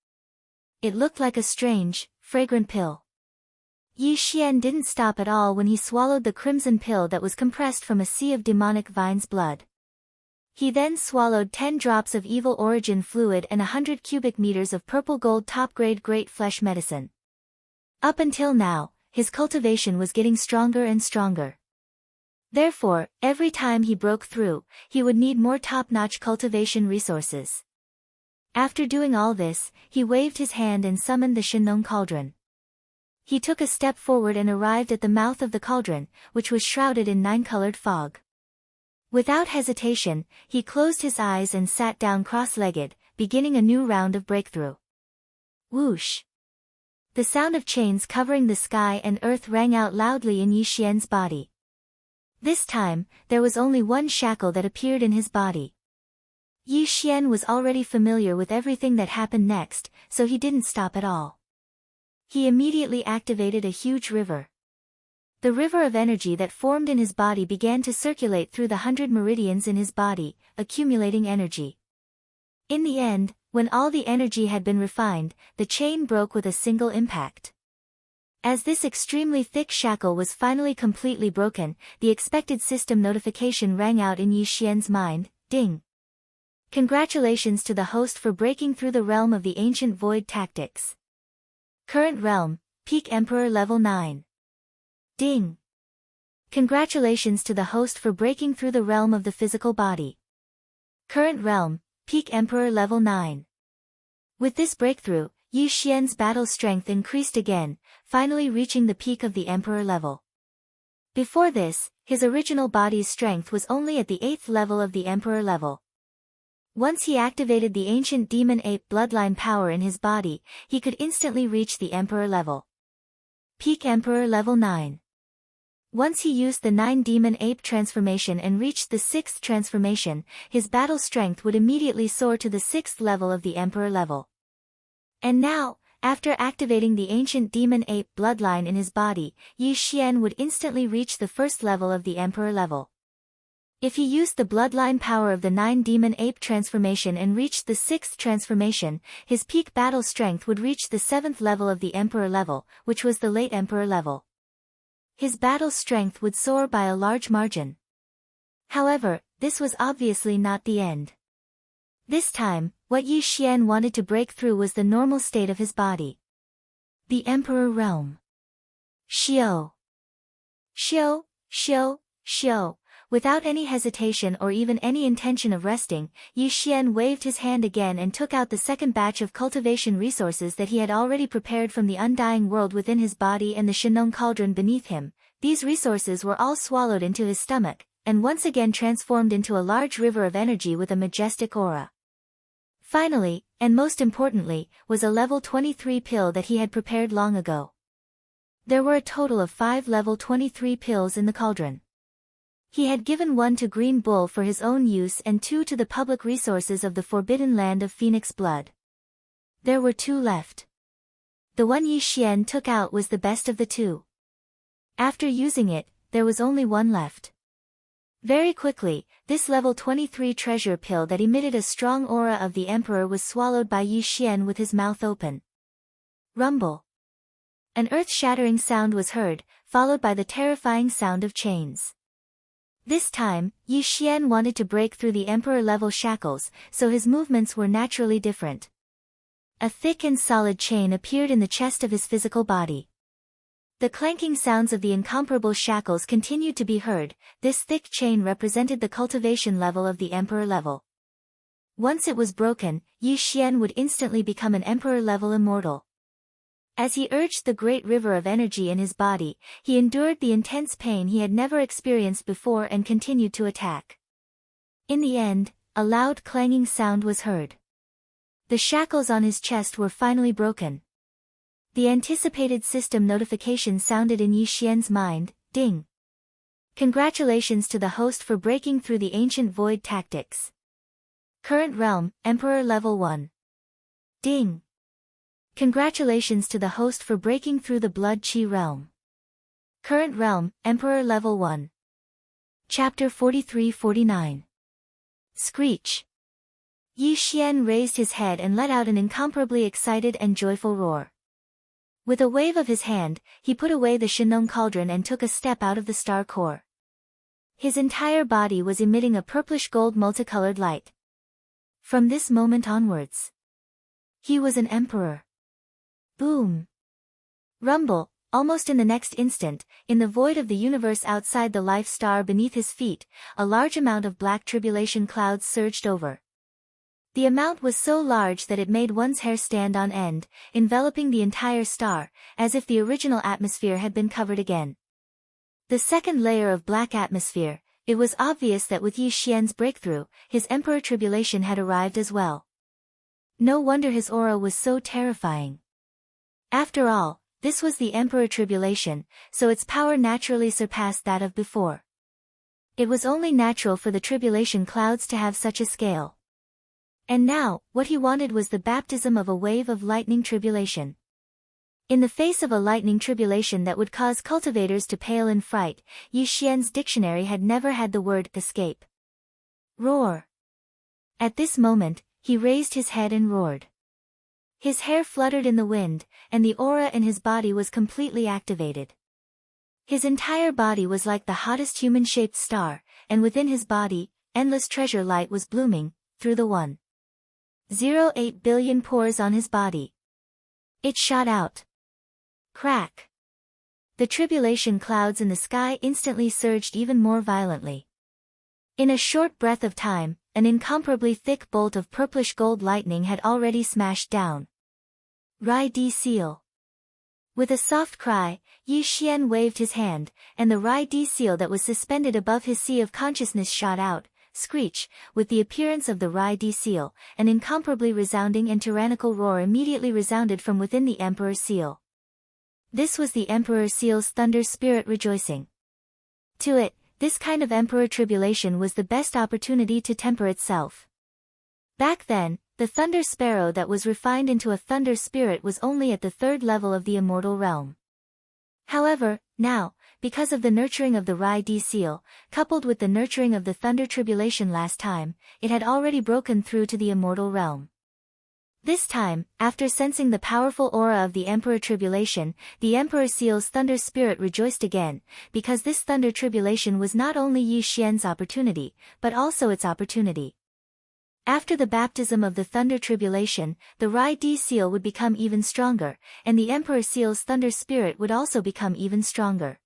It looked like a strange, fragrant pill. Yi Xian didn't stop at all when he swallowed the crimson pill that was compressed from a sea of demonic vine's blood. He then swallowed 10 drops of evil origin fluid and 100 cubic meters of purple gold top-grade great flesh medicine. Up until now, his cultivation was getting stronger and stronger. Therefore, every time he broke through, he would need more top-notch cultivation resources. After doing all this, he waved his hand and summoned the Shenong cauldron. He took a step forward and arrived at the mouth of the cauldron, which was shrouded in 9-colored fog. Without hesitation, he closed his eyes and sat down cross-legged, beginning a new round of breakthrough. Whoosh! The sound of chains covering the sky and earth rang out loudly in Yi Xian's body. This time, there was only one shackle that appeared in his body. Yi Xian was already familiar with everything that happened next, so he didn't stop at all. He immediately activated a huge river. The river of energy that formed in his body began to circulate through the 100 meridians in his body, accumulating energy. In the end, when all the energy had been refined, the chain broke with a single impact. As this extremely thick shackle was finally completely broken, the expected system notification rang out in Yi Xian's mind, ding. Congratulations to the host for breaking through the realm of the ancient void tactics. Current realm, Peak Emperor level 9. Ding. Congratulations to the host for breaking through the realm of the physical body. Current realm, Peak Emperor level 9. With this breakthrough, Yi Xian's battle strength increased again, finally reaching the peak of the Emperor level. Before this, his original body's strength was only at the 8th level of the Emperor level. Once he activated the ancient demon ape bloodline power in his body, he could instantly reach the Emperor level. Peak Emperor level 9. Once he used the 9 demon ape transformation and reached the 6th transformation, his battle strength would immediately soar to the 6th level of the Emperor level. And now, after activating the ancient demon ape bloodline in his body, Yi Xian would instantly reach the 1st level of the Emperor level. If he used the bloodline power of the 9 demon ape transformation and reached the 6th transformation, his peak battle strength would reach the 7th level of the Emperor level, which was the late Emperor level. His battle strength would soar by a large margin. However, this was obviously not the end. This time, what Yi Xian wanted to break through was the normal state of his body. The Emperor realm. Xiao. Xiao, Xiao, Xiao. Without any hesitation or even any intention of resting, Yi Xian waved his hand again and took out the second batch of cultivation resources that he had already prepared from the undying world within his body and the Shenong cauldron beneath him. These resources were all swallowed into his stomach, and once again transformed into a large river of energy with a majestic aura. Finally, and most importantly, was a level 23 pill that he had prepared long ago. There were a total of 5 level 23 pills in the cauldron. He had given 1 to Green Bull for his own use and 2 to the public resources of the forbidden land of Phoenix Blood. There were 2 left. The one Yi Xian took out was the best of the 2. After using it, there was only 1 left. Very quickly, this level 23 treasure pill that emitted a strong aura of the Emperor was swallowed by Yi Xian with his mouth open. Rumble. An earth-shattering sound was heard, followed by the terrifying sound of chains. This time, Yi Xian wanted to break through the Emperor-level shackles, so his movements were naturally different. A thick and solid chain appeared in the chest of his physical body. The clanking sounds of the incomparable shackles continued to be heard. This thick chain represented the cultivation level of the Emperor level. Once it was broken, Yi Xian would instantly become an Emperor-level immortal. As he urged the great river of energy in his body, he endured the intense pain he had never experienced before and continued to attack. In the end, a loud clanging sound was heard. The shackles on his chest were finally broken. The anticipated system notification sounded in Yi Xian's mind, ding. Congratulations to the host for breaking through the ancient void tactics. Current realm, Emperor level 1. Ding. Congratulations to the host for breaking through the blood chi realm. Current realm, Emperor level 1. Chapter 43-49. Screech. Yi Xian raised his head and let out an incomparably excited and joyful roar. With a wave of his hand, he put away the Shinnon cauldron and took a step out of the star core. His entire body was emitting a purplish-gold multicolored light. From this moment onwards, he was an emperor. Boom! Rumble! Almost in the next instant, in the void of the universe outside the life star beneath his feet, a large amount of black tribulation clouds surged over. The amount was so large that it made one's hair stand on end, enveloping the entire star, as if the original atmosphere had been covered again. The second layer of black atmosphere, it was obvious that with Yi Xian's breakthrough, his emperor tribulation had arrived as well. No wonder his aura was so terrifying. After all, this was the emperor tribulation, so its power naturally surpassed that of before. It was only natural for the tribulation clouds to have such a scale. And now, what he wanted was the baptism of a wave of lightning tribulation. In the face of a lightning tribulation that would cause cultivators to pale in fright, Yi Xian's dictionary had never had the word escape. Roar. At this moment, he raised his head and roared. His hair fluttered in the wind, and the aura in his body was completely activated. His entire body was like the hottest human-shaped star, and within his body, endless treasure light was blooming, through the 1.08 billion pores on his body. It shot out. Crack! The tribulation clouds in the sky instantly surged even more violently. In a short breath of time, an incomparably thick bolt of purplish gold lightning had already smashed down. Rai Di seal. With a soft cry, Yi Xian waved his hand, and the Rai Di seal that was suspended above his sea of consciousness shot out. Screech! With the appearance of the Rai Di seal, an incomparably resounding and tyrannical roar immediately resounded from within the Emperor seal. This was the Emperor seal's thunder spirit rejoicing. To it, this kind of emperor tribulation was the best opportunity to temper itself. Back then, the thunder sparrow that was refined into a thunder spirit was only at the third level of the immortal realm. However, now, because of the nurturing of the Rai Di seal, coupled with the nurturing of the thunder tribulation last time, it had already broken through to the immortal realm. This time, after sensing the powerful aura of the Emperor Tribulation, the Emperor Seal's thunder spirit rejoiced again, because this thunder tribulation was not only Yi Xian's opportunity, but also its opportunity. After the baptism of the thunder tribulation, the Rai Di seal would become even stronger, and the Emperor Seal's thunder spirit would also become even stronger.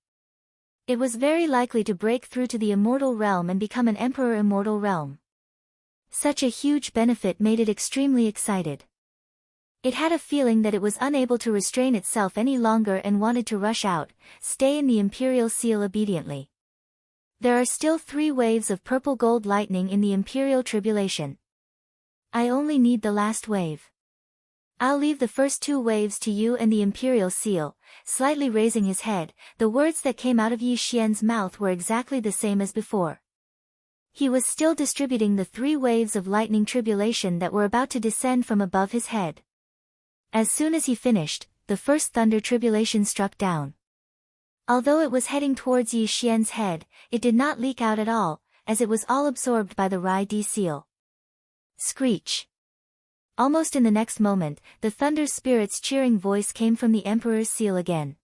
It was very likely to break through to the immortal realm and become an Emperor Immortal Realm. Such a huge benefit made it extremely excited. It had a feeling that it was unable to restrain itself any longer and wanted to rush out, stay in the Imperial Seal obediently. There are still 3 waves of purple gold lightning in the Imperial Tribulation. I only need the last wave. I'll leave the first 2 waves to you and the Imperial Seal. Slightly raising his head, the words that came out of Yi Xian's mouth were exactly the same as before. He was still distributing the 3 waves of lightning tribulation that were about to descend from above his head. As soon as he finished, the first thunder tribulation struck down. Although it was heading towards Yi Xian's head, it did not leak out at all, as it was all absorbed by the Rai Di seal. Screech! Almost in the next moment, the thunder spirit's cheering voice came from the Emperor's seal again.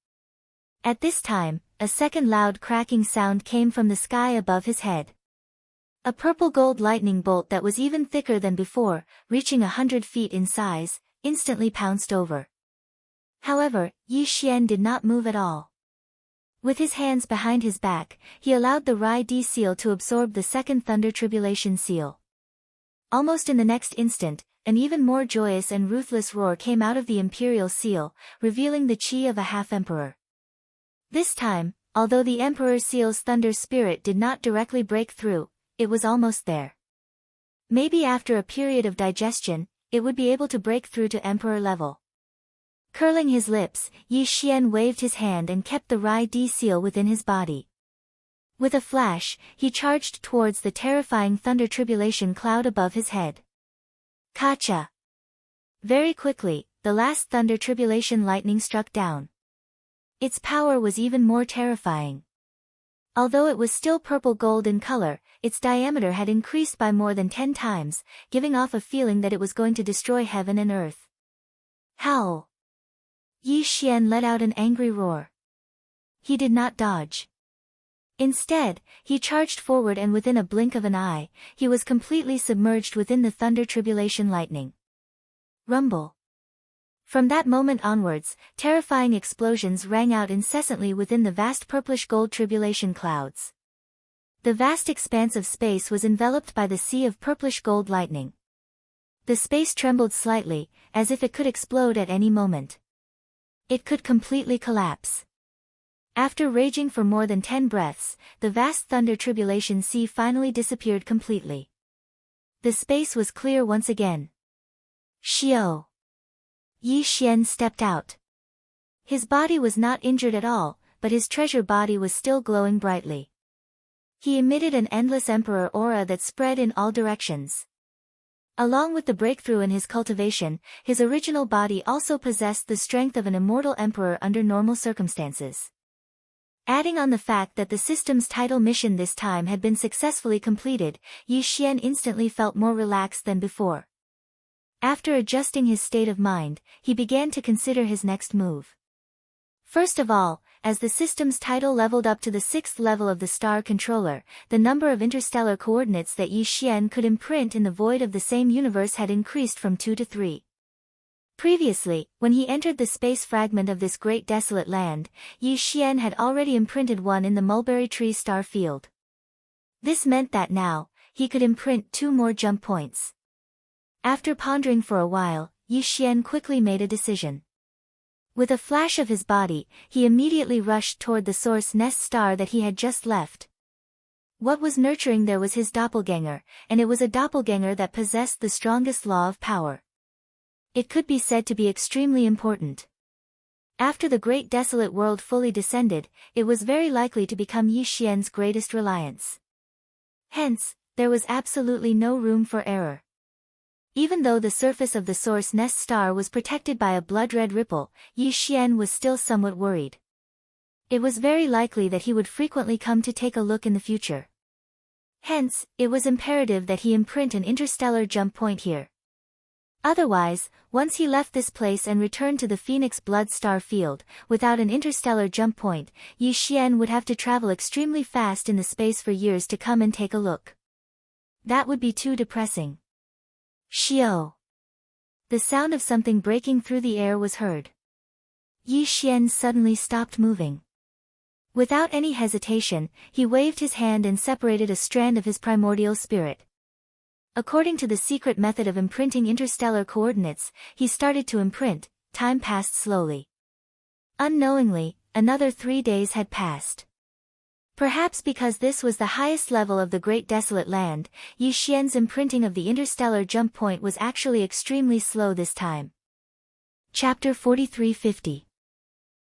At this time, a second loud cracking sound came from the sky above his head. A purple gold lightning bolt that was even thicker than before, reaching 100 feet in size, instantly pounced over. However, Yi Xian did not move at all. With his hands behind his back, he allowed the Rai Di seal to absorb the second thunder tribulation seal. Almost in the next instant, an even more joyous and ruthless roar came out of the Imperial seal, revealing the chi of a half-emperor. This time, although the Emperor Seal's thunder spirit did not directly break through, it was almost there. Maybe after a period of digestion, it would be able to break through to Emperor level. Curling his lips, Yi Xian waved his hand and kept the Rai Di seal within his body. With a flash, he charged towards the terrifying thunder tribulation cloud above his head. Kacha! Very quickly, the last thunder tribulation lightning struck down. Its power was even more terrifying. Although it was still purple gold in color, its diameter had increased by more than 10 times, giving off a feeling that it was going to destroy heaven and earth. Howl! Yi Xian let out an angry roar. He did not dodge. Instead, he charged forward, and within a blink of an eye, he was completely submerged within the thunder tribulation lightning. Rumble. From that moment onwards, terrifying explosions rang out incessantly within the vast purplish gold tribulation clouds. The vast expanse of space was enveloped by the sea of purplish gold lightning. The space trembled slightly, as if it could explode at any moment. It could completely collapse. After raging for more than 10 breaths, the vast thunder tribulation sea finally disappeared completely. The space was clear once again. Xiao. Yi Xian stepped out. His body was not injured at all, but his treasure body was still glowing brightly. He emitted an endless emperor aura that spread in all directions. Along with the breakthrough in his cultivation, his original body also possessed the strength of an immortal emperor under normal circumstances. Adding on the fact that the system's title mission this time had been successfully completed, Yi Xian instantly felt more relaxed than before. After adjusting his state of mind, he began to consider his next move. First of all, as the system's title leveled up to the 6th level of the Star Controller, the number of interstellar coordinates that Yi Xian could imprint in the void of the same universe had increased from 2 to 3. Previously, when he entered the space fragment of this great desolate land, Yi Xian had already imprinted one in the mulberry tree star field. This meant that now, he could imprint 2 more jump points. After pondering for a while, Yi Xian quickly made a decision. With a flash of his body, he immediately rushed toward the source nest star that he had just left. What was nurturing there was his doppelganger, and it was a doppelganger that possessed the strongest law of power. It could be said to be extremely important. After the great desolate world fully descended, it was very likely to become Yi Xian's greatest reliance. Hence, there was absolutely no room for error. Even though the surface of the source nest star was protected by a blood-red ripple, Yi Xian was still somewhat worried. It was very likely that he would frequently come to take a look in the future. Hence, it was imperative that he imprint an interstellar jump point here. Otherwise, once he left this place and returned to the Phoenix Blood Star field, without an interstellar jump point, Yi Xian would have to travel extremely fast in the space for years to come and take a look. That would be too depressing. Xiao. The sound of something breaking through the air was heard. Yi Xian suddenly stopped moving. Without any hesitation, he waved his hand and separated a strand of his primordial spirit. According to the secret method of imprinting interstellar coordinates, he started to imprint. Time passed slowly. Unknowingly, another 3 days had passed. Perhaps because this was the highest level of the Great Desolate Land, Yi Xian's imprinting of the interstellar jump point was actually extremely slow this time. Chapter 4350.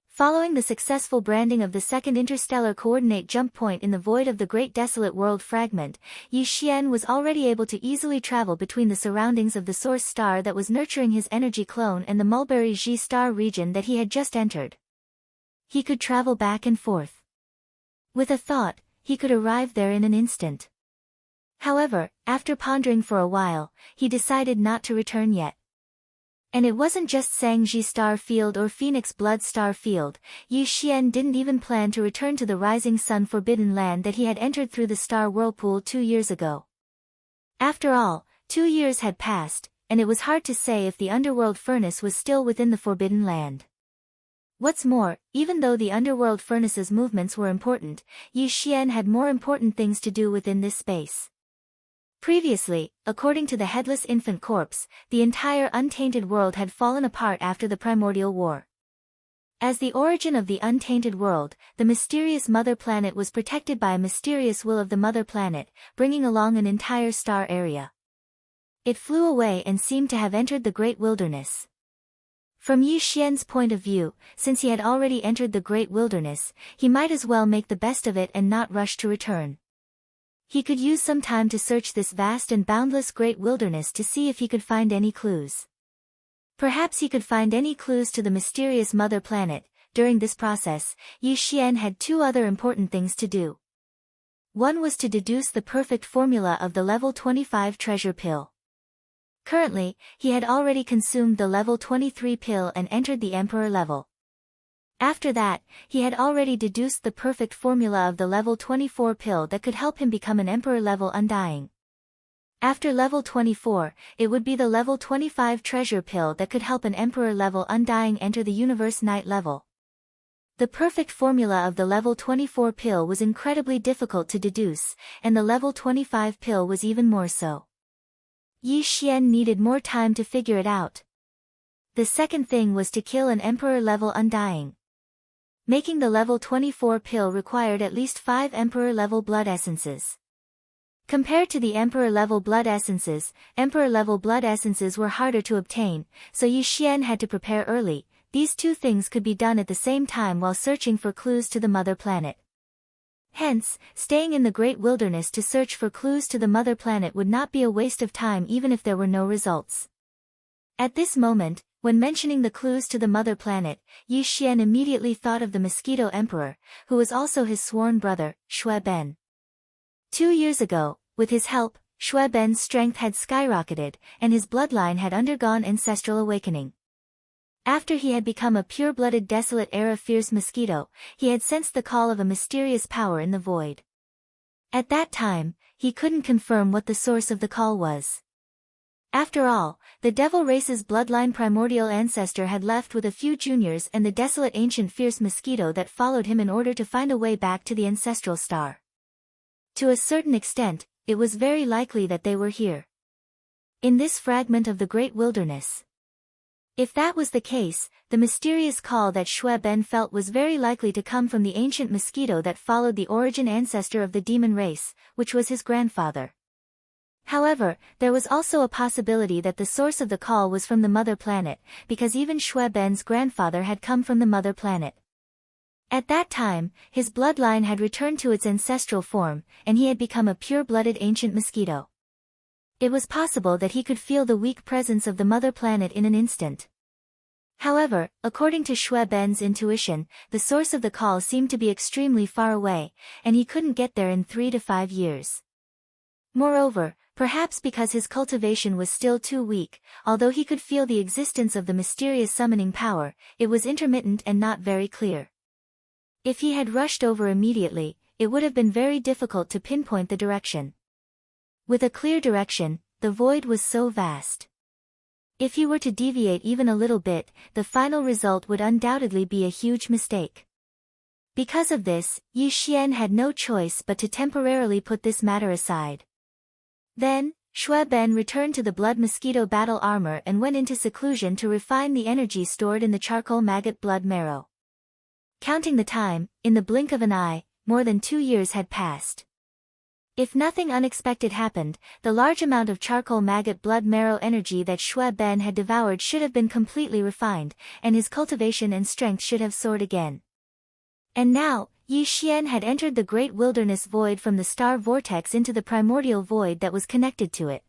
Following the successful branding of the second interstellar coordinate jump point in the void of the Great Desolate World fragment, Yi Xian was already able to easily travel between the surroundings of the source star that was nurturing his energy clone and the Mulberry G star region that he had just entered. He could travel back and forth. With a thought, he could arrive there in an instant. However, after pondering for a while, he decided not to return yet. And it wasn't just Sangji Star Field or Phoenix Blood Star Field. Yi Xian didn't even plan to return to the Rising Sun Forbidden Land that he had entered through the Star Whirlpool 2 years ago. After all, 2 years had passed, and it was hard to say if the underworld furnace was still within the Forbidden Land. What's more, even though the underworld furnace's movements were important, Yi Xian had more important things to do within this space. Previously, according to the Headless Infant Corpse, the entire untainted world had fallen apart after the Primordial War. As the origin of the untainted world, the mysterious Mother Planet was protected by a mysterious will of the Mother Planet, bringing along an entire star area. It flew away and seemed to have entered the Great Wilderness. From Yi Xian's point of view, since he had already entered the Great Wilderness, he might as well make the best of it and not rush to return. He could use some time to search this vast and boundless Great Wilderness to see if he could find any clues. Perhaps he could find any clues to the mysterious Mother Planet. During this process, Yi Xian had 2 other important things to do. One was to deduce the perfect formula of the level 25 treasure pill. Currently, he had already consumed the level 23 pill and entered the Emperor level. After that, he had already deduced the perfect formula of the level 24 pill that could help him become an Emperor level Undying. After level 24, it would be the level 25 treasure pill that could help an Emperor level Undying enter the Universe Knight level. The perfect formula of the level 24 pill was incredibly difficult to deduce, and the level 25 pill was even more so. Yi Xian needed more time to figure it out. The second thing was to kill an Emperor level Undying. Making the level 24 pill required at least 5 Emperor level blood essences. Compared to the Emperor level blood essences were harder to obtain, so Yi Xian had to prepare early. These two things could be done at the same time while searching for clues to the mother planet. Hence, staying in the Great Wilderness to search for clues to the mother planet would not be a waste of time even if there were no results. At this moment, when mentioning the clues to the mother planet, Yi Xian immediately thought of the Mosquito Emperor, who was also his sworn brother, Shui Ben. 2 years ago, with his help, Shui Ben's strength had skyrocketed, and his bloodline had undergone ancestral awakening. After he had become a pure-blooded desolate-era fierce mosquito, he had sensed the call of a mysterious power in the void. At that time, he couldn't confirm what the source of the call was. After all, the devil race's bloodline primordial ancestor had left with a few juniors and the desolate ancient fierce mosquito that followed him in order to find a way back to the ancestral star. To a certain extent, it was very likely that they were here. In this fragment of the Great Wilderness. If that was the case, the mysterious call that Shui Ben felt was very likely to come from the ancient mosquito that followed the origin ancestor of the demon race, which was his grandfather. However, there was also a possibility that the source of the call was from the mother planet, because even Shui Ben's grandfather had come from the mother planet. At that time, his bloodline had returned to its ancestral form, and he had become a pure-blooded ancient mosquito. It was possible that he could feel the weak presence of the mother planet in an instant. However, according to Shui Ben's intuition, the source of the call seemed to be extremely far away, and he couldn't get there in 3 to 5 years. Moreover, perhaps because his cultivation was still too weak, although he could feel the existence of the mysterious summoning power, it was intermittent and not very clear. If he had rushed over immediately, it would have been very difficult to pinpoint the direction. With a clear direction, the void was so vast. If he were to deviate even a little bit, the final result would undoubtedly be a huge mistake. Because of this, Yi Xian had no choice but to temporarily put this matter aside. Then, Shui Ben returned to the blood mosquito battle armor and went into seclusion to refine the energy stored in the charcoal maggot blood marrow. Counting the time, in the blink of an eye, more than 2 years had passed. If nothing unexpected happened, the large amount of charcoal maggot blood marrow energy that Shui Ben had devoured should have been completely refined, and his cultivation and strength should have soared again. And now, Yi Xian had entered the great wilderness void from the star vortex into the primordial void that was connected to it.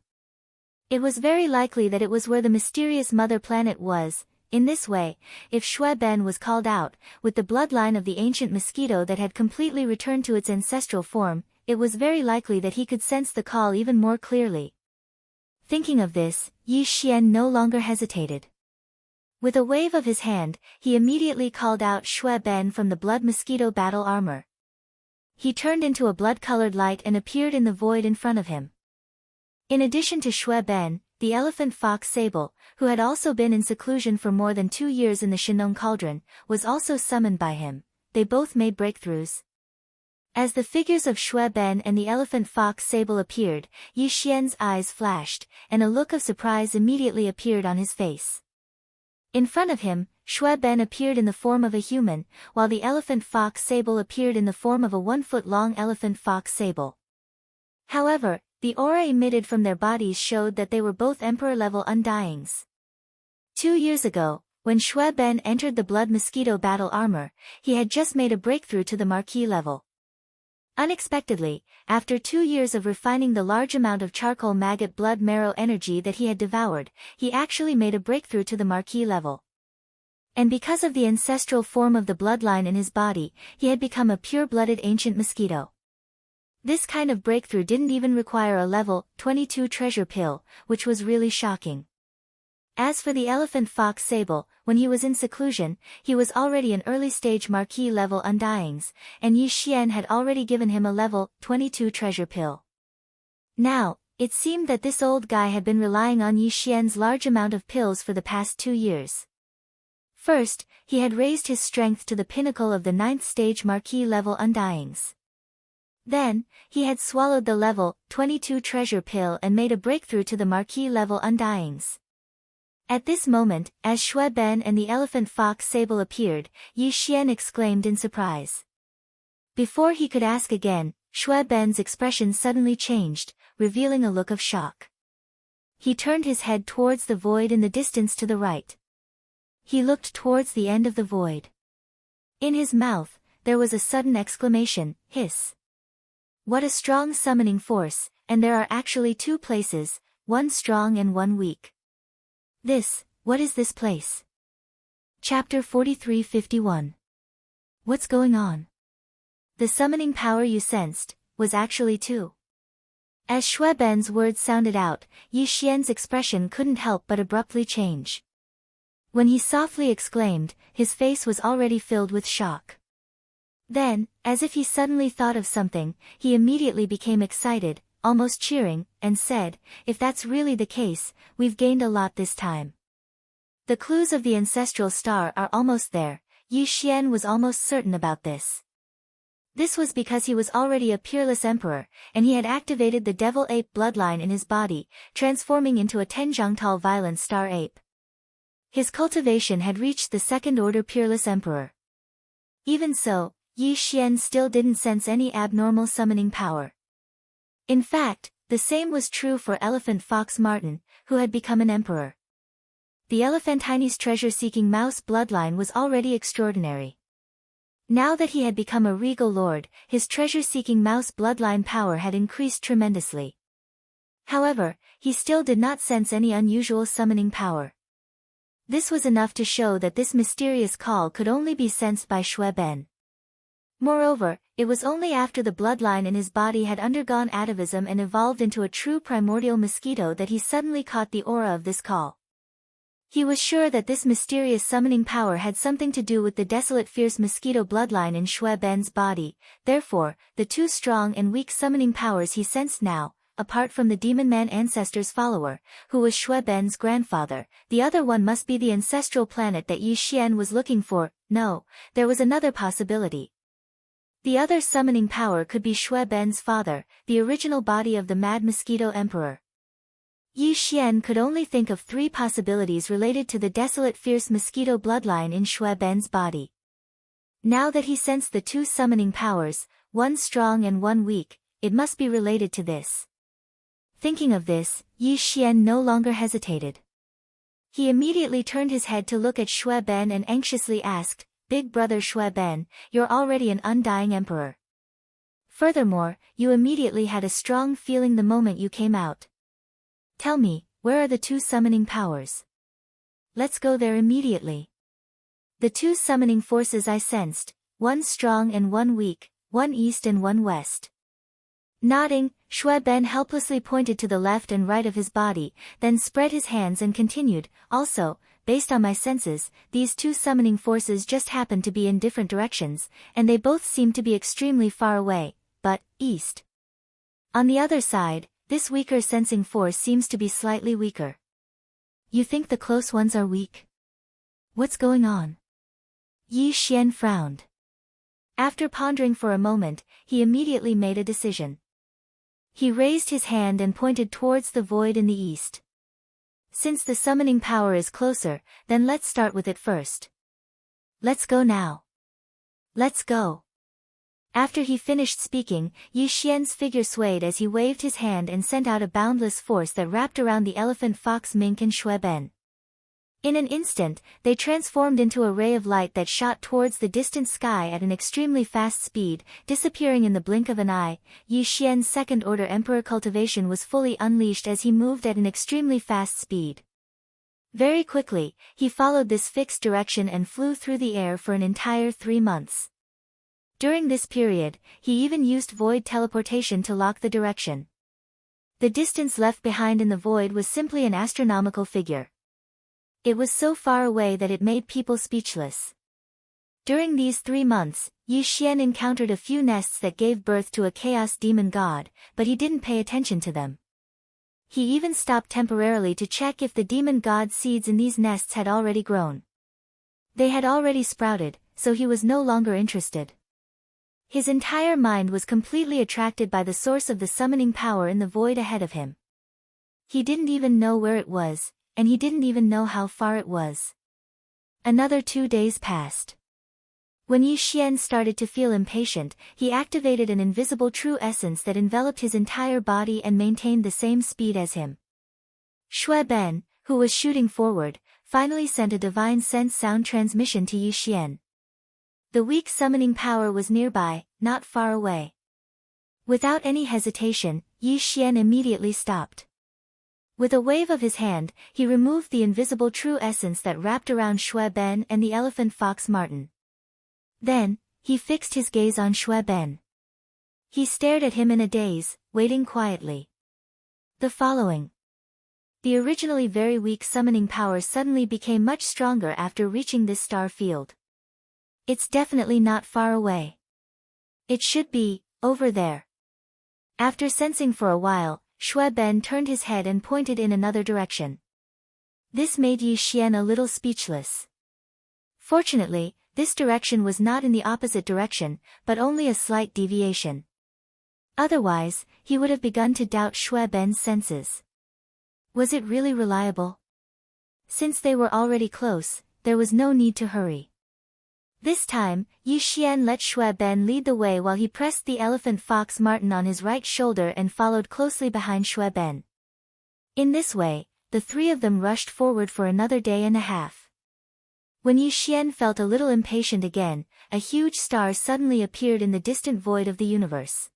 It was very likely that it was where the mysterious mother planet was. In this way, if Shui Ben was called out, with the bloodline of the ancient mosquito that had completely returned to its ancestral form, it was very likely that he could sense the call even more clearly. Thinking of this, Yi Xian no longer hesitated. With a wave of his hand, he immediately called out Shui Ben from the blood mosquito battle armor. He turned into a blood-colored light and appeared in the void in front of him. In addition to Shui Ben, the elephant fox Sable, who had also been in seclusion for more than 2 years in the Shinong Cauldron, was also summoned by him. They both made breakthroughs. As the figures of Shui Ben and the elephant fox Sable appeared, Yi Xian's eyes flashed, and a look of surprise immediately appeared on his face. In front of him, Shui Ben appeared in the form of a human, while the elephant fox Sable appeared in the form of a 1-foot-long elephant fox Sable. However, the aura emitted from their bodies showed that they were both Emperor-level Undyings. 2 years ago, when Shui Ben entered the blood mosquito battle armor, he had just made a breakthrough to the Marquis level. Unexpectedly, after 2 years of refining the large amount of charcoal maggot blood marrow energy that he had devoured, he actually made a breakthrough to the Marquis level. And because of the ancestral form of the bloodline in his body, he had become a pure-blooded ancient mosquito. This kind of breakthrough didn't even require a level 22 treasure pill, which was really shocking. As for the elephant fox Sable, when he was in seclusion, he was already an early-stage marquis level Undyings, and Yi Xian had already given him a level 22 treasure pill. Now, it seemed that this old guy had been relying on Yi Xian's large amount of pills for the past 2 years. First, he had raised his strength to the pinnacle of the 9th stage marquis level Undyings. Then, he had swallowed the level 22 treasure pill and made a breakthrough to the marquis level Undyings. At this moment, as Shui Ben and the elephant fox Sable appeared, Yi Xian exclaimed in surprise. Before he could ask again, Shui Ben's expression suddenly changed, revealing a look of shock. He turned his head towards the void in the distance to the right. He looked towards the end of the void. In his mouth, there was a sudden exclamation, hiss. What a strong summoning force, and there are actually 2 places, one strong and one weak. What is this place? Chapter 43-51. What's going on? The summoning power you sensed, was actually 2. As Shui Ben's words sounded out, Yi Xian's expression couldn't help but abruptly change. When he softly exclaimed, his face was already filled with shock. Then, as if he suddenly thought of something, he immediately became excited, almost cheering, and said, if that's really the case, we've gained a lot this time. The clues of the ancestral star are almost there. Yi Xian was almost certain about this. This was because he was already a peerless emperor, and he had activated the devil ape bloodline in his body, transforming into a Tenjiangtal violent star ape. His cultivation had reached the 2nd order peerless emperor. Even so, Yi Xian still didn't sense any abnormal summoning power. In fact, the same was true for elephant fox Martin, who had become an emperor. The Elephantine's treasure-seeking mouse bloodline was already extraordinary. Now that he had become a regal lord, his treasure-seeking mouse bloodline power had increased tremendously. However, he still did not sense any unusual summoning power. This was enough to show that this mysterious call could only be sensed by Shui Ben. Moreover, it was only after the bloodline in his body had undergone atavism and evolved into a true primordial mosquito that he suddenly caught the aura of this call. He was sure that this mysterious summoning power had something to do with the desolate fierce mosquito bloodline in Shui Ben's body. Therefore, the 2 strong and weak summoning powers he sensed now, apart from the demon man ancestor's follower, who was Shui Ben's grandfather, the other one must be the ancestral planet that Yi Xian was looking for. No, there was another possibility. The other summoning power could be Shui Ben's father, the original body of the Mad Mosquito Emperor. Yi Xian could only think of 3 possibilities related to the desolate fierce mosquito bloodline in Shui Ben's body. Now that he sensed the 2 summoning powers, one strong and one weak, it must be related to this. Thinking of this, Yi Xian no longer hesitated. He immediately turned his head to look at Shui Ben and anxiously asked, Big brother Shui Ben, you're already an undying emperor. Furthermore, you immediately had a strong feeling the moment you came out. Tell me, where are the 2 summoning powers? Let's go there immediately. The 2 summoning forces I sensed, one strong and one weak, one east and one west. Nodding, Shui Ben helplessly pointed to the left and right of his body, then spread his hands and continued, also, based on my senses, these 2 summoning forces just happen to be in different directions, and they both seem to be extremely far away, but, east. On the other side, this weaker sensing force seems to be slightly weaker. You think the close ones are weak? What's going on? Yi Xian frowned. After pondering for a moment, he immediately made a decision. He raised his hand and pointed towards the void in the east. Since the summoning power is closer, then let's start with it first. Let's go now. Let's go. After he finished speaking, Yi Xian's figure swayed as he waved his hand and sent out a boundless force that wrapped around the elephant fox Mink and Shui Ben. In an instant, they transformed into a ray of light that shot towards the distant sky at an extremely fast speed, disappearing in the blink of an eye. Yi Xian's second-order emperor cultivation was fully unleashed as he moved at an extremely fast speed. Very quickly, he followed this fixed direction and flew through the air for an entire 3 months. During this period, he even used void teleportation to lock the direction. The distance left behind in the void was simply an astronomical figure. It was so far away that it made people speechless. During these 3 months, Yi Xian encountered a few nests that gave birth to a chaos demon god, but he didn't pay attention to them. He even stopped temporarily to check if the demon god seeds in these nests had already grown. They had already sprouted, so he was no longer interested. His entire mind was completely attracted by the source of the summoning power in the void ahead of him. He didn't even know where it was, and he didn't even know how far it was. Another 2 days passed. When Yi Xian started to feel impatient, he activated an invisible true essence that enveloped his entire body and maintained the same speed as him. Shui Ben, who was shooting forward, finally sent a divine sense sound transmission to Yi Xian. The weak summoning power was nearby, not far away. Without any hesitation, Yi Xian immediately stopped. With a wave of his hand, he removed the invisible true essence that wrapped around Shui Ben and the elephant fox Martin. Then, he fixed his gaze on Shui Ben. He stared at him in a daze, waiting quietly. The following. The originally very weak summoning power suddenly became much stronger after reaching this star field. It's definitely not far away. It should be, over there. After sensing for a while, Shui Ben turned his head and pointed in another direction. This made Yi Xian a little speechless. Fortunately, this direction was not in the opposite direction, but only a slight deviation. Otherwise, he would have begun to doubt Shui Ben's senses. Was it really reliable? Since they were already close, there was no need to hurry. This time, Yi Xian let Shui Ben lead the way while he pressed the elephant fox Martin on his right shoulder and followed closely behind Shui Ben. In this way, the 3 of them rushed forward for another day and a half. When Yi Xian felt a little impatient again, a huge star suddenly appeared in the distant void of the universe.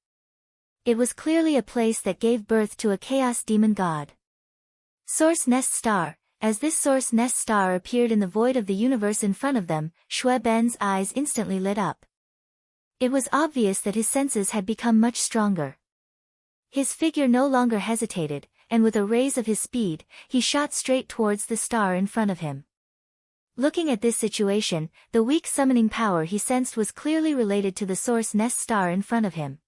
It was clearly a place that gave birth to a chaos demon god. Source Nest Star. As this Source Nest Star appeared in the void of the universe in front of them, Shui Ben's eyes instantly lit up. It was obvious that his senses had become much stronger. His figure no longer hesitated, and with a raise of his speed, he shot straight towards the star in front of him. Looking at this situation, the weak summoning power he sensed was clearly related to the Source Nest Star in front of him.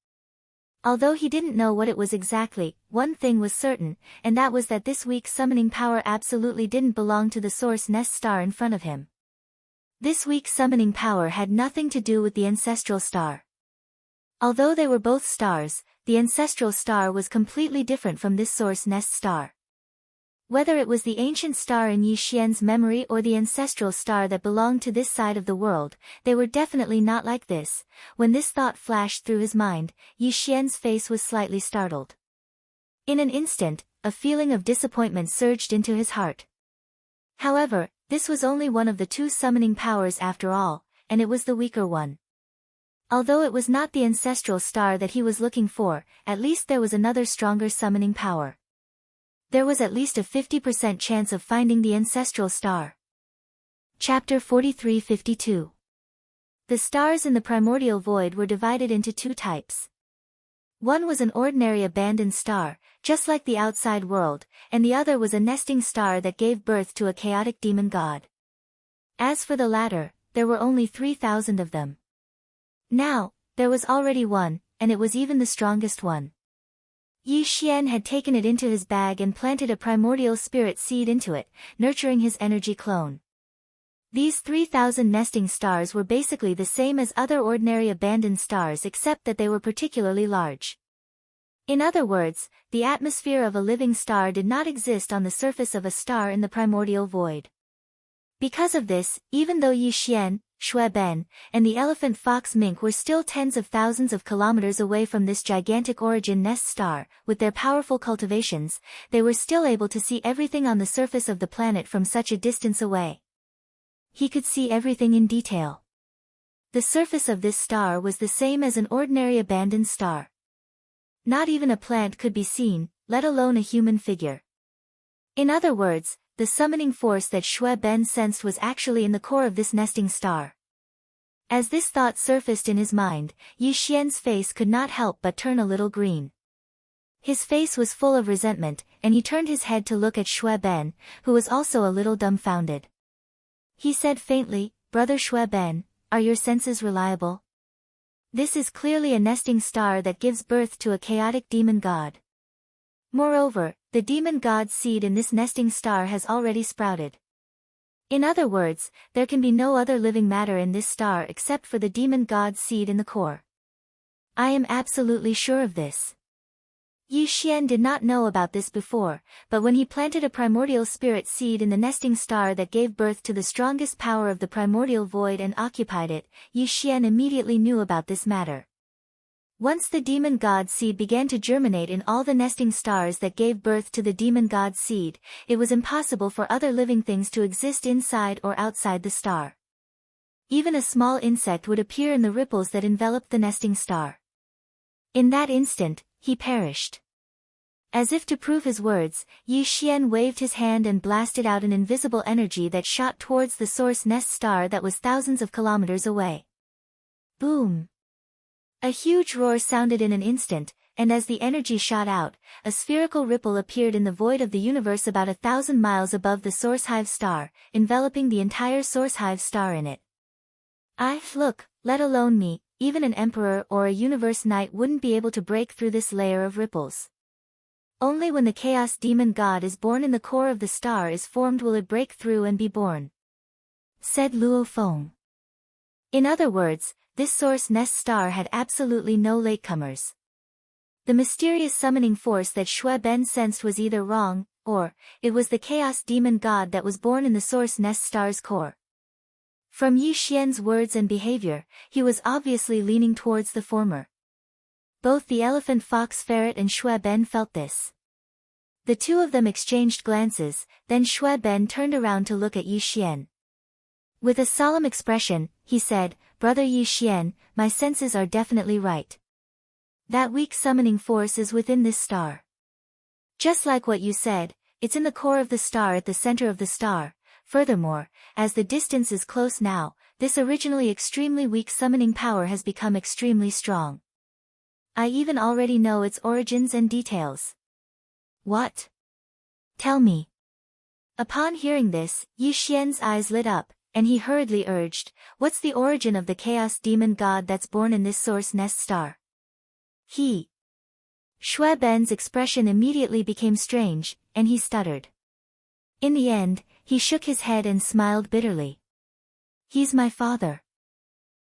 Although he didn't know what it was exactly, one thing was certain, and that was that this weak summoning power absolutely didn't belong to the Source Nest Star in front of him. This weak summoning power had nothing to do with the Ancestral Star. Although they were both stars, the Ancestral Star was completely different from this Source Nest Star. Whether it was the ancient star in Yi Xian's memory or the ancestral star that belonged to this side of the world, they were definitely not like this. When this thought flashed through his mind, Yi Xian's face was slightly startled. In an instant, a feeling of disappointment surged into his heart. However, this was only one of the 2 summoning powers after all, and it was the weaker one. Although it was not the ancestral star that he was looking for, at least there was another stronger summoning power. There was at least a 50% chance of finding the ancestral star. Chapter 43-52. The stars in the primordial void were divided into 2 types. One was an ordinary abandoned star, just like the outside world, and the other was a nesting star that gave birth to a chaotic demon god. As for the latter, there were only 3,000 of them. Now, there was already one, and it was even the strongest one. Yi Xian had taken it into his bag and planted a primordial spirit seed into it, nurturing his energy clone. These 3,000 nesting stars were basically the same as other ordinary abandoned stars except that they were particularly large. In other words, the atmosphere of a living star did not exist on the surface of a star in the primordial void. Because of this, even though Yi Xian, Shui Ben, and the elephant fox mink were still tens of thousands of kilometers away from this gigantic origin nest star, with their powerful cultivations, they were still able to see everything on the surface of the planet from such a distance away. He could see everything in detail. The surface of this star was the same as an ordinary abandoned star. Not even a plant could be seen, let alone a human figure. In other words, the summoning force that Shui Ben sensed was actually in the core of this nesting star. As this thought surfaced in his mind, Yi Xian's face could not help but turn a little green. His face was full of resentment, and he turned his head to look at Shui Ben, who was also a little dumbfounded. He said faintly, "Brother Shui Ben, are your senses reliable? This is clearly a nesting star that gives birth to a chaotic demon god. Moreover, the demon god's seed in this nesting star has already sprouted. In other words, there can be no other living matter in this star except for the demon god's seed in the core. I am absolutely sure of this." Yi Xian did not know about this before, but when he planted a primordial spirit seed in the nesting star that gave birth to the strongest power of the primordial void and occupied it, Yi Xian immediately knew about this matter. Once the demon god seed began to germinate in all the nesting stars that gave birth to the demon god seed, it was impossible for other living things to exist inside or outside the star. Even a small insect would appear in the ripples that enveloped the nesting star. In that instant, he perished. As if to prove his words, Yi Xian waved his hand and blasted out an invisible energy that shot towards the source nest star that was thousands of kilometers away. Boom! A huge roar sounded in an instant, and as the energy shot out, a spherical ripple appeared in the void of the universe about 1,000 miles above the source hive star, enveloping the entire source hive star in it. Look, let alone me, even an emperor or a universe knight wouldn't be able to break through this layer of ripples. Only when the chaos demon god is born in the core of the star is formed will it break through and be born," said Luo Feng. In other words, this source nest star had absolutely no latecomers. The mysterious summoning force that Shui Ben sensed was either wrong, or it was the chaos demon god that was born in the source nest star's core. From Yi Xian's words and behavior, he was obviously leaning towards the former. Both the elephant fox ferret and Shui Ben felt this. The two of them exchanged glances, then Shui Ben turned around to look at Yi Xian. With a solemn expression, he said, "Brother Yi Xian, my senses are definitely right. That weak summoning force is within this star. Just like what you said, it's in the core of the star at the center of the star. Furthermore, as the distance is close now, this originally extremely weak summoning power has become extremely strong. I even already know its origins and details." "What? Tell me." Upon hearing this, Yi Xian's eyes lit up, and he hurriedly urged, "What's the origin of the chaos demon god that's born in this source nest star?" Shui Ben's expression immediately became strange, and he stuttered. In the end, he shook his head and smiled bitterly. "He's my father.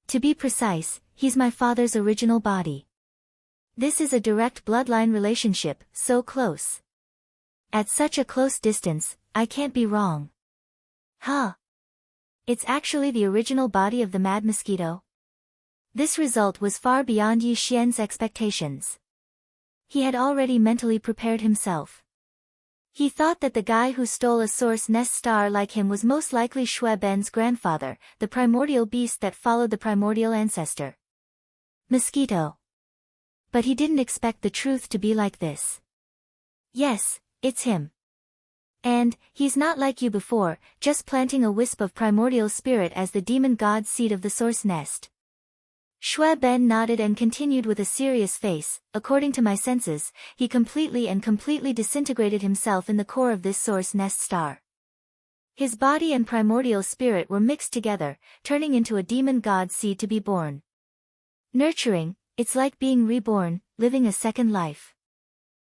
To be precise, he's my father's original body. This is a direct bloodline relationship, so close. At such a close distance, I can't be wrong." "Huh? It's actually the original body of the mad mosquito?" This result was far beyond Yi Xian's expectations. He had already mentally prepared himself. He thought that the guy who stole a source nest star like him was most likely Shui Ben's grandfather, the primordial beast that followed the primordial ancestor. Mosquito. But he didn't expect the truth to be like this. Yes, it's him. And he's not like you before, just planting a wisp of primordial spirit as the demon god's seed of the source nest. Shui Ben nodded and continued with a serious face, "According to my senses, he completely disintegrated himself in the core of this source nest star. His body and primordial spirit were mixed together, turning into a demon god seed to be born. Nurturing, it's like being reborn, living a second life.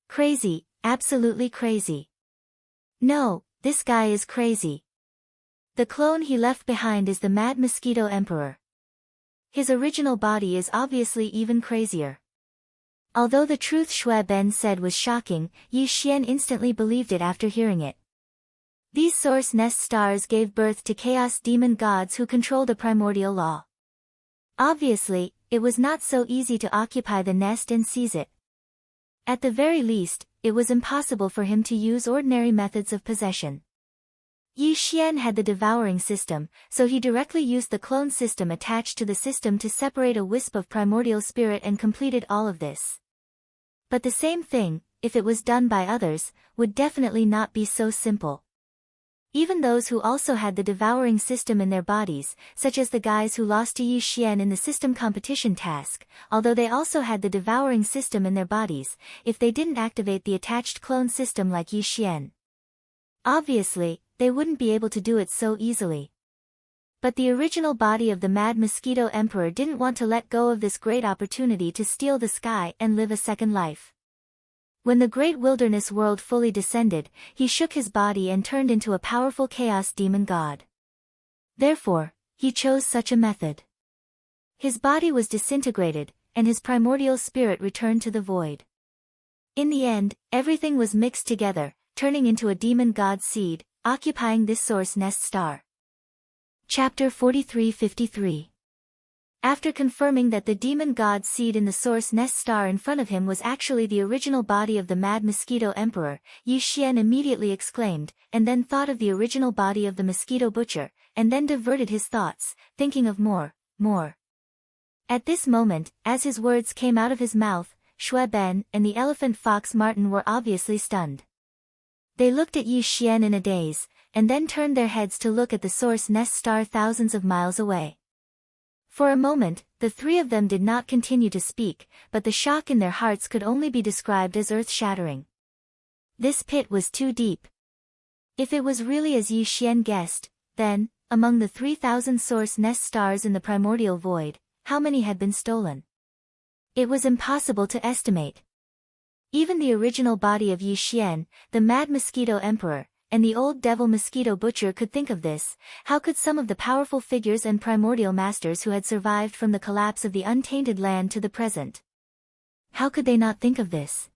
Crazy, absolutely crazy. No, this guy is crazy. The clone he left behind is the Mad Mosquito Emperor. His original body is obviously even crazier." Although the truth Shui Ben said was shocking, Yi Xian instantly believed it after hearing it. These source nest stars gave birth to chaos demon gods who control the primordial law. Obviously, it was not so easy to occupy the nest and seize it. At the very least, it was impossible for him to use ordinary methods of possession. Yi Xian had the devouring system, so he directly used the clone system attached to the system to separate a wisp of primordial spirit and completed all of this. But the same thing, if it was done by others, would definitely not be so simple. Even those who also had the devouring system in their bodies, such as the guys who lost to Yi Xian in the system competition task, although they also had the devouring system in their bodies, if they didn't activate the attached clone system like Yi Xian. Obviously, they wouldn't be able to do it so easily. But the original body of the Mad Mosquito Emperor didn't want to let go of this great opportunity to steal the sky and live a second life. When the great wilderness world fully descended, he shook his body and turned into a powerful chaos demon god. Therefore, he chose such a method. His body was disintegrated, and his primordial spirit returned to the void. In the end, everything was mixed together, turning into a demon god seed, occupying this source nest star. Chapter 43-53. After confirming that the demon god seed in the source nest star in front of him was actually the original body of the Mad Mosquito Emperor, Yi Xian immediately exclaimed, and then thought of the original body of the Mosquito Butcher, and then diverted his thoughts, thinking of more. At this moment, as his words came out of his mouth, Shui Ben and the elephant fox Martin were obviously stunned. They looked at Yi Xian in a daze, and then turned their heads to look at the source nest star thousands of miles away. For a moment, the three of them did not continue to speak, but the shock in their hearts could only be described as earth-shattering. This pit was too deep. If it was really as Yi Xian guessed, then, among the 3,000 source nest stars in the primordial void, how many had been stolen? It was impossible to estimate. Even the original body of Yi Xian, the Mad Mosquito Emperor, and the old devil Mosquito Butcher could think of this. How could some of the powerful figures and primordial masters who had survived from the collapse of the untainted land to the present? How could they not think of this?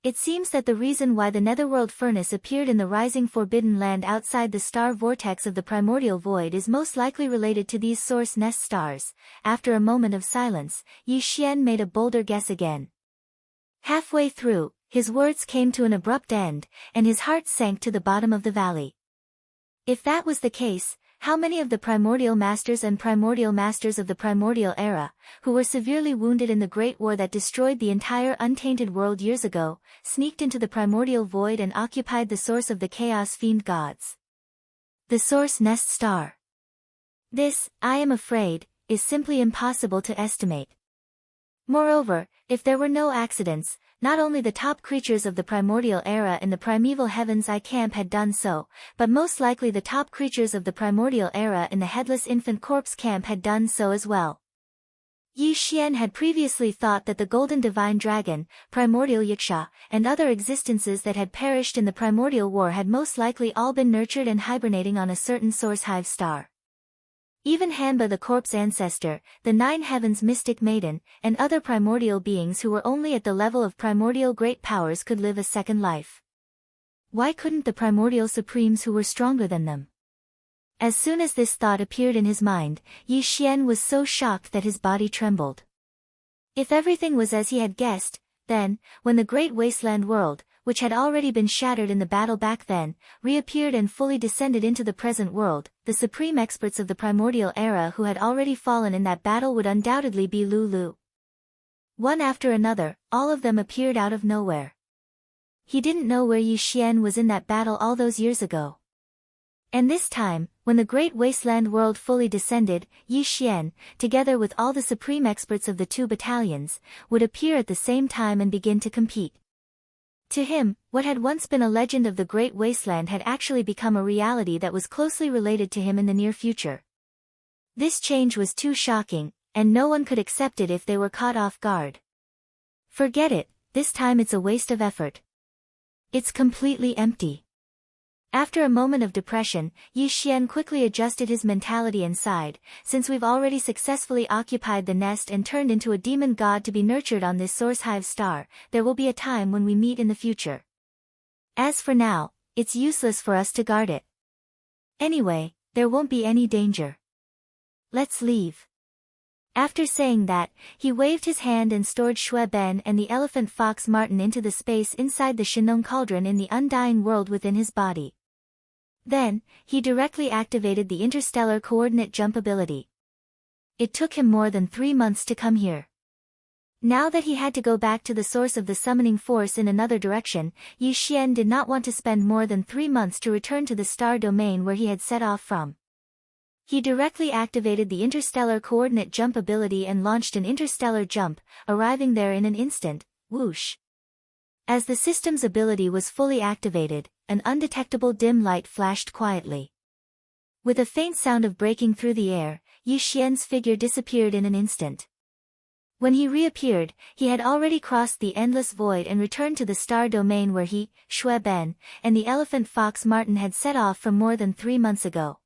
It seems that the reason why the netherworld furnace appeared in the rising forbidden land outside the star vortex of the primordial void is most likely related to these source nest stars. After a moment of silence, Yi Xian made a bolder guess again. Halfway through, his words came to an abrupt end, and his heart sank to the bottom of the valley. If that was the case, how many of the primordial masters and primordial masters of the primordial era, who were severely wounded in the Great War that destroyed the entire untainted world years ago, sneaked into the primordial void and occupied the source of the chaos fiend gods? The source nest star. This, I am afraid, is simply impossible to estimate. Moreover, if there were no accidents, not only the top creatures of the primordial era in the primeval heavens I camp had done so, but most likely the top creatures of the primordial era in the headless infant corpse camp had done so as well. Yi Xian had previously thought that the golden divine dragon, primordial Yiksha, and other existences that had perished in the primordial war had most likely all been nurtured and hibernating on a certain source hive star. Even Hanba the corpse ancestor, the Nine Heavens mystic maiden, and other primordial beings who were only at the level of primordial great powers could live a second life. Why couldn't the primordial supremes who were stronger than them? As soon as this thought appeared in his mind, Yi Xian was so shocked that his body trembled. If everything was as he had guessed, then, when the great wasteland world, which had already been shattered in the battle back then, reappeared and fully descended into the present world, the supreme experts of the primordial era who had already fallen in that battle would undoubtedly be Lulu. One after another, all of them appeared out of nowhere. He didn't know where Yi Xian was in that battle all those years ago. And this time, when the great wasteland world fully descended, Yi Xian, together with all the supreme experts of the two battalions, would appear at the same time and begin to compete. To him, what had once been a legend of the Great Wasteland had actually become a reality that was closely related to him in the near future. This change was too shocking, and no one could accept it if they were caught off guard. Forget it, this time it's a waste of effort. It's completely empty. After a moment of depression, Yi Xian quickly adjusted his mentality and sighed, since we've already successfully occupied the nest and turned into a demon god to be nurtured on this source hive star, there will be a time when we meet in the future. As for now, it's useless for us to guard it. Anyway, there won't be any danger. Let's leave. After saying that, he waved his hand and stored Shui Ben and the elephant fox Martin into the space inside the Shinong cauldron in the undying world within his body. Then, he directly activated the interstellar coordinate jump ability. It took him more than 3 months to come here. Now that he had to go back to the source of the summoning force in another direction, Yi Xian did not want to spend more than 3 months to return to the star domain where he had set off from. He directly activated the interstellar coordinate jump ability and launched an interstellar jump, arriving there in an instant. Whoosh! As the system's ability was fully activated, an undetectable dim light flashed quietly. With a faint sound of breaking through the air, Yi Xian's figure disappeared in an instant. When he reappeared, he had already crossed the endless void and returned to the star domain where he, Shui Ben, and the elephant fox Martin had set off from more than 3 months ago.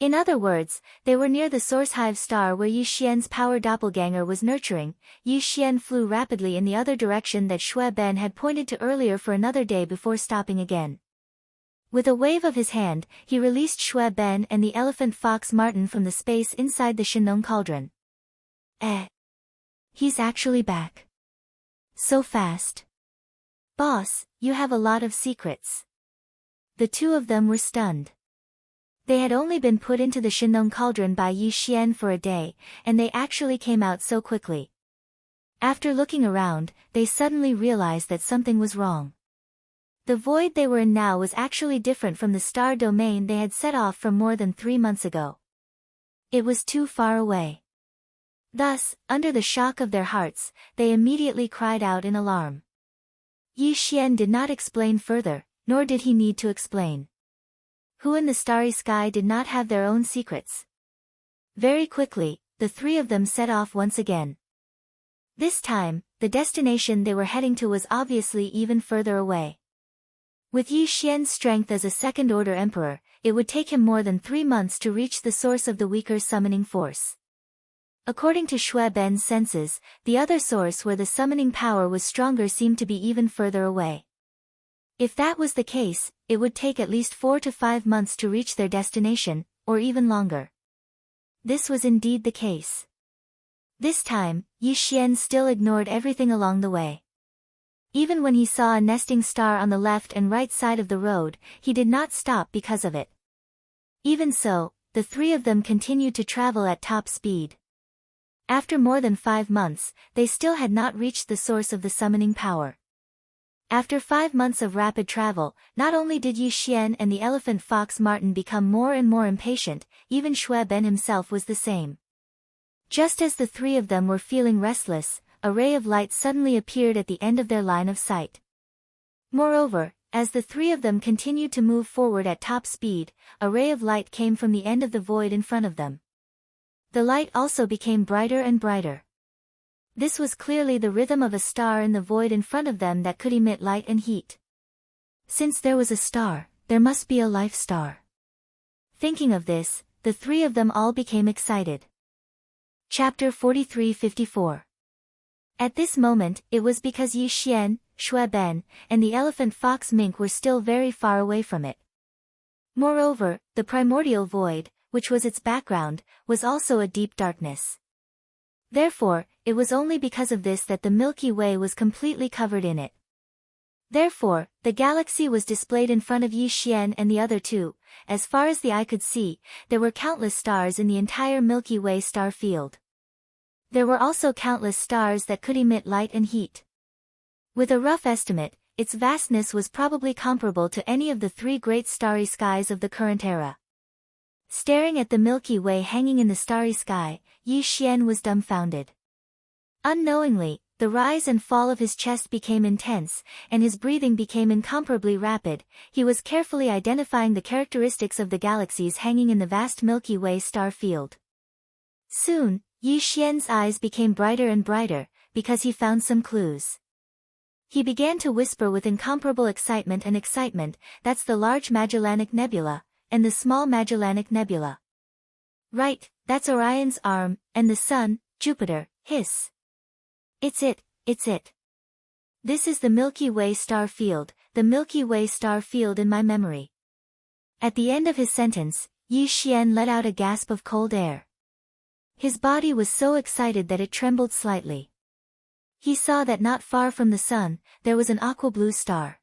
In other words, they were near the source hive star where Yi Xian's power doppelganger was nurturing. Yi Xian flew rapidly in the other direction that Shui Ben had pointed to earlier for another day before stopping again. With a wave of his hand, he released Shui Ben and the elephant fox Martin from the space inside the Shinong cauldron. He's actually back. So fast. Boss, you have a lot of secrets. The two of them were stunned. They had only been put into the Shinong cauldron by Yi Xian for a day, and they actually came out so quickly. After looking around, they suddenly realized that something was wrong. The void they were in now was actually different from the star domain they had set off from more than 3 months ago. It was too far away. Thus, under the shock of their hearts, they immediately cried out in alarm. Yi Xian did not explain further, nor did he need to explain. Who in the starry sky did not have their own secrets? Very quickly, the three of them set off once again. This time, the destination they were heading to was obviously even further away. With Yi Xian's strength as a second-order emperor, it would take him more than 3 months to reach the source of the weaker summoning force. According to Shui Ben's senses, the other source where the summoning power was stronger seemed to be even further away. If that was the case, it would take at least 4 to 5 months to reach their destination, or even longer. This was indeed the case. This time, Yi Xian still ignored everything along the way. Even when he saw a nesting star on the left and right side of the road, he did not stop because of it. Even so, the three of them continued to travel at top speed. After more than 5 months, they still had not reached the source of the summoning power. After 5 months of rapid travel, not only did Yi Xian and the elephant fox Martin become more and more impatient, even Shui Ben himself was the same. Just as the three of them were feeling restless, a ray of light suddenly appeared at the end of their line of sight. Moreover, as the three of them continued to move forward at top speed, a ray of light came from the end of the void in front of them. The light also became brighter and brighter. This was clearly the rhythm of a star in the void in front of them that could emit light and heat. Since there was a star, there must be a life star. Thinking of this, the three of them all became excited. Chapter 43-54. At this moment, it was because Yi Xian, Shui Ben, and the elephant fox mink were still very far away from it. Moreover, the primordial void, which was its background, was also a deep darkness. Therefore, it was only because of this that the Milky Way was completely covered in it. Therefore, the galaxy was displayed in front of Yi Xian and the other two. As far as the eye could see, there were countless stars in the entire Milky Way star field. There were also countless stars that could emit light and heat. With a rough estimate, its vastness was probably comparable to any of the 3 great starry skies of the current era. Staring at the Milky Way hanging in the starry sky, Yi Xian was dumbfounded. Unknowingly, the rise and fall of his chest became intense, and his breathing became incomparably rapid. He was carefully identifying the characteristics of the galaxies hanging in the vast Milky Way star field. Soon, Yi Xian's eyes became brighter and brighter, because he found some clues. He began to whisper with incomparable excitement, "That's the Large Magellanic Nebula, and the Small Magellanic Nebula. Right, that's Orion's arm, and the Sun, Jupiter, hiss. It's it. This is the Milky Way star field, the Milky Way star field in my memory." At the end of his sentence, Yi Xian let out a gasp of cold air. His body was so excited that it trembled slightly. He saw that not far from the sun, there was an aqua-blue star.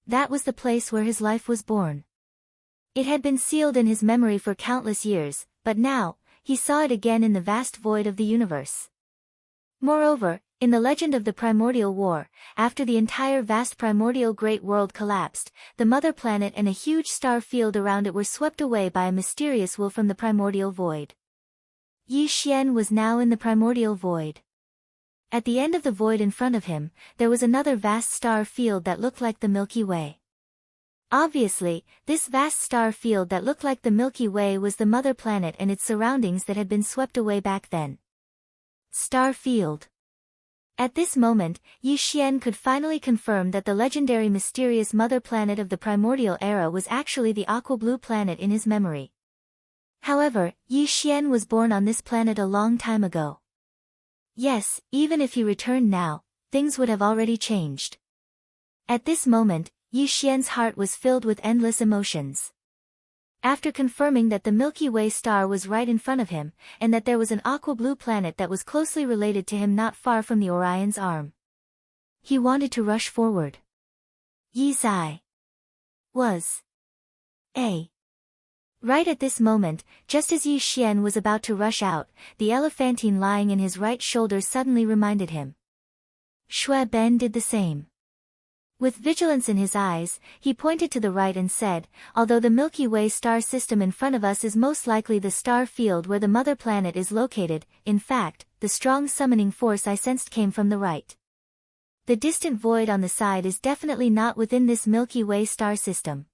That was the place where his life was born. It had been sealed in his memory for countless years, but now, he saw it again in the vast void of the universe. Moreover, in the legend of the Primordial War, after the entire vast primordial great world collapsed, the mother planet and a huge star field around it were swept away by a mysterious will from the primordial void. Yi Xian was now in the primordial void. At the end of the void in front of him, there was another vast star field that looked like the Milky Way. Obviously, this vast star field that looked like the Milky Way was the mother planet and its surroundings that had been swept away back then. Star field. At this moment, Yi Xian could finally confirm that the legendary mysterious mother planet of the primordial era was actually the aqua blue planet in his memory. However, Yi Xian was born on this planet a long time ago. Yes, even if he returned now, things would have already changed. At this moment, Yi Xian's heart was filled with endless emotions. After confirming that the Milky Way star was right in front of him, and that there was an aqua blue planet that was closely related to him not far from the Orion's arm, he wanted to rush forward. Yi's eye was a. Right at this moment, just as Yi Xian was about to rush out, the elephantine lying in his right shoulder suddenly reminded him. Shui Ben did the same. With vigilance in his eyes, he pointed to the right and said, although the Milky Way star system in front of us is most likely the star field where the mother planet is located, in fact, the strong summoning force I sensed came from the right. The distant void on the side is definitely not within this Milky Way star system.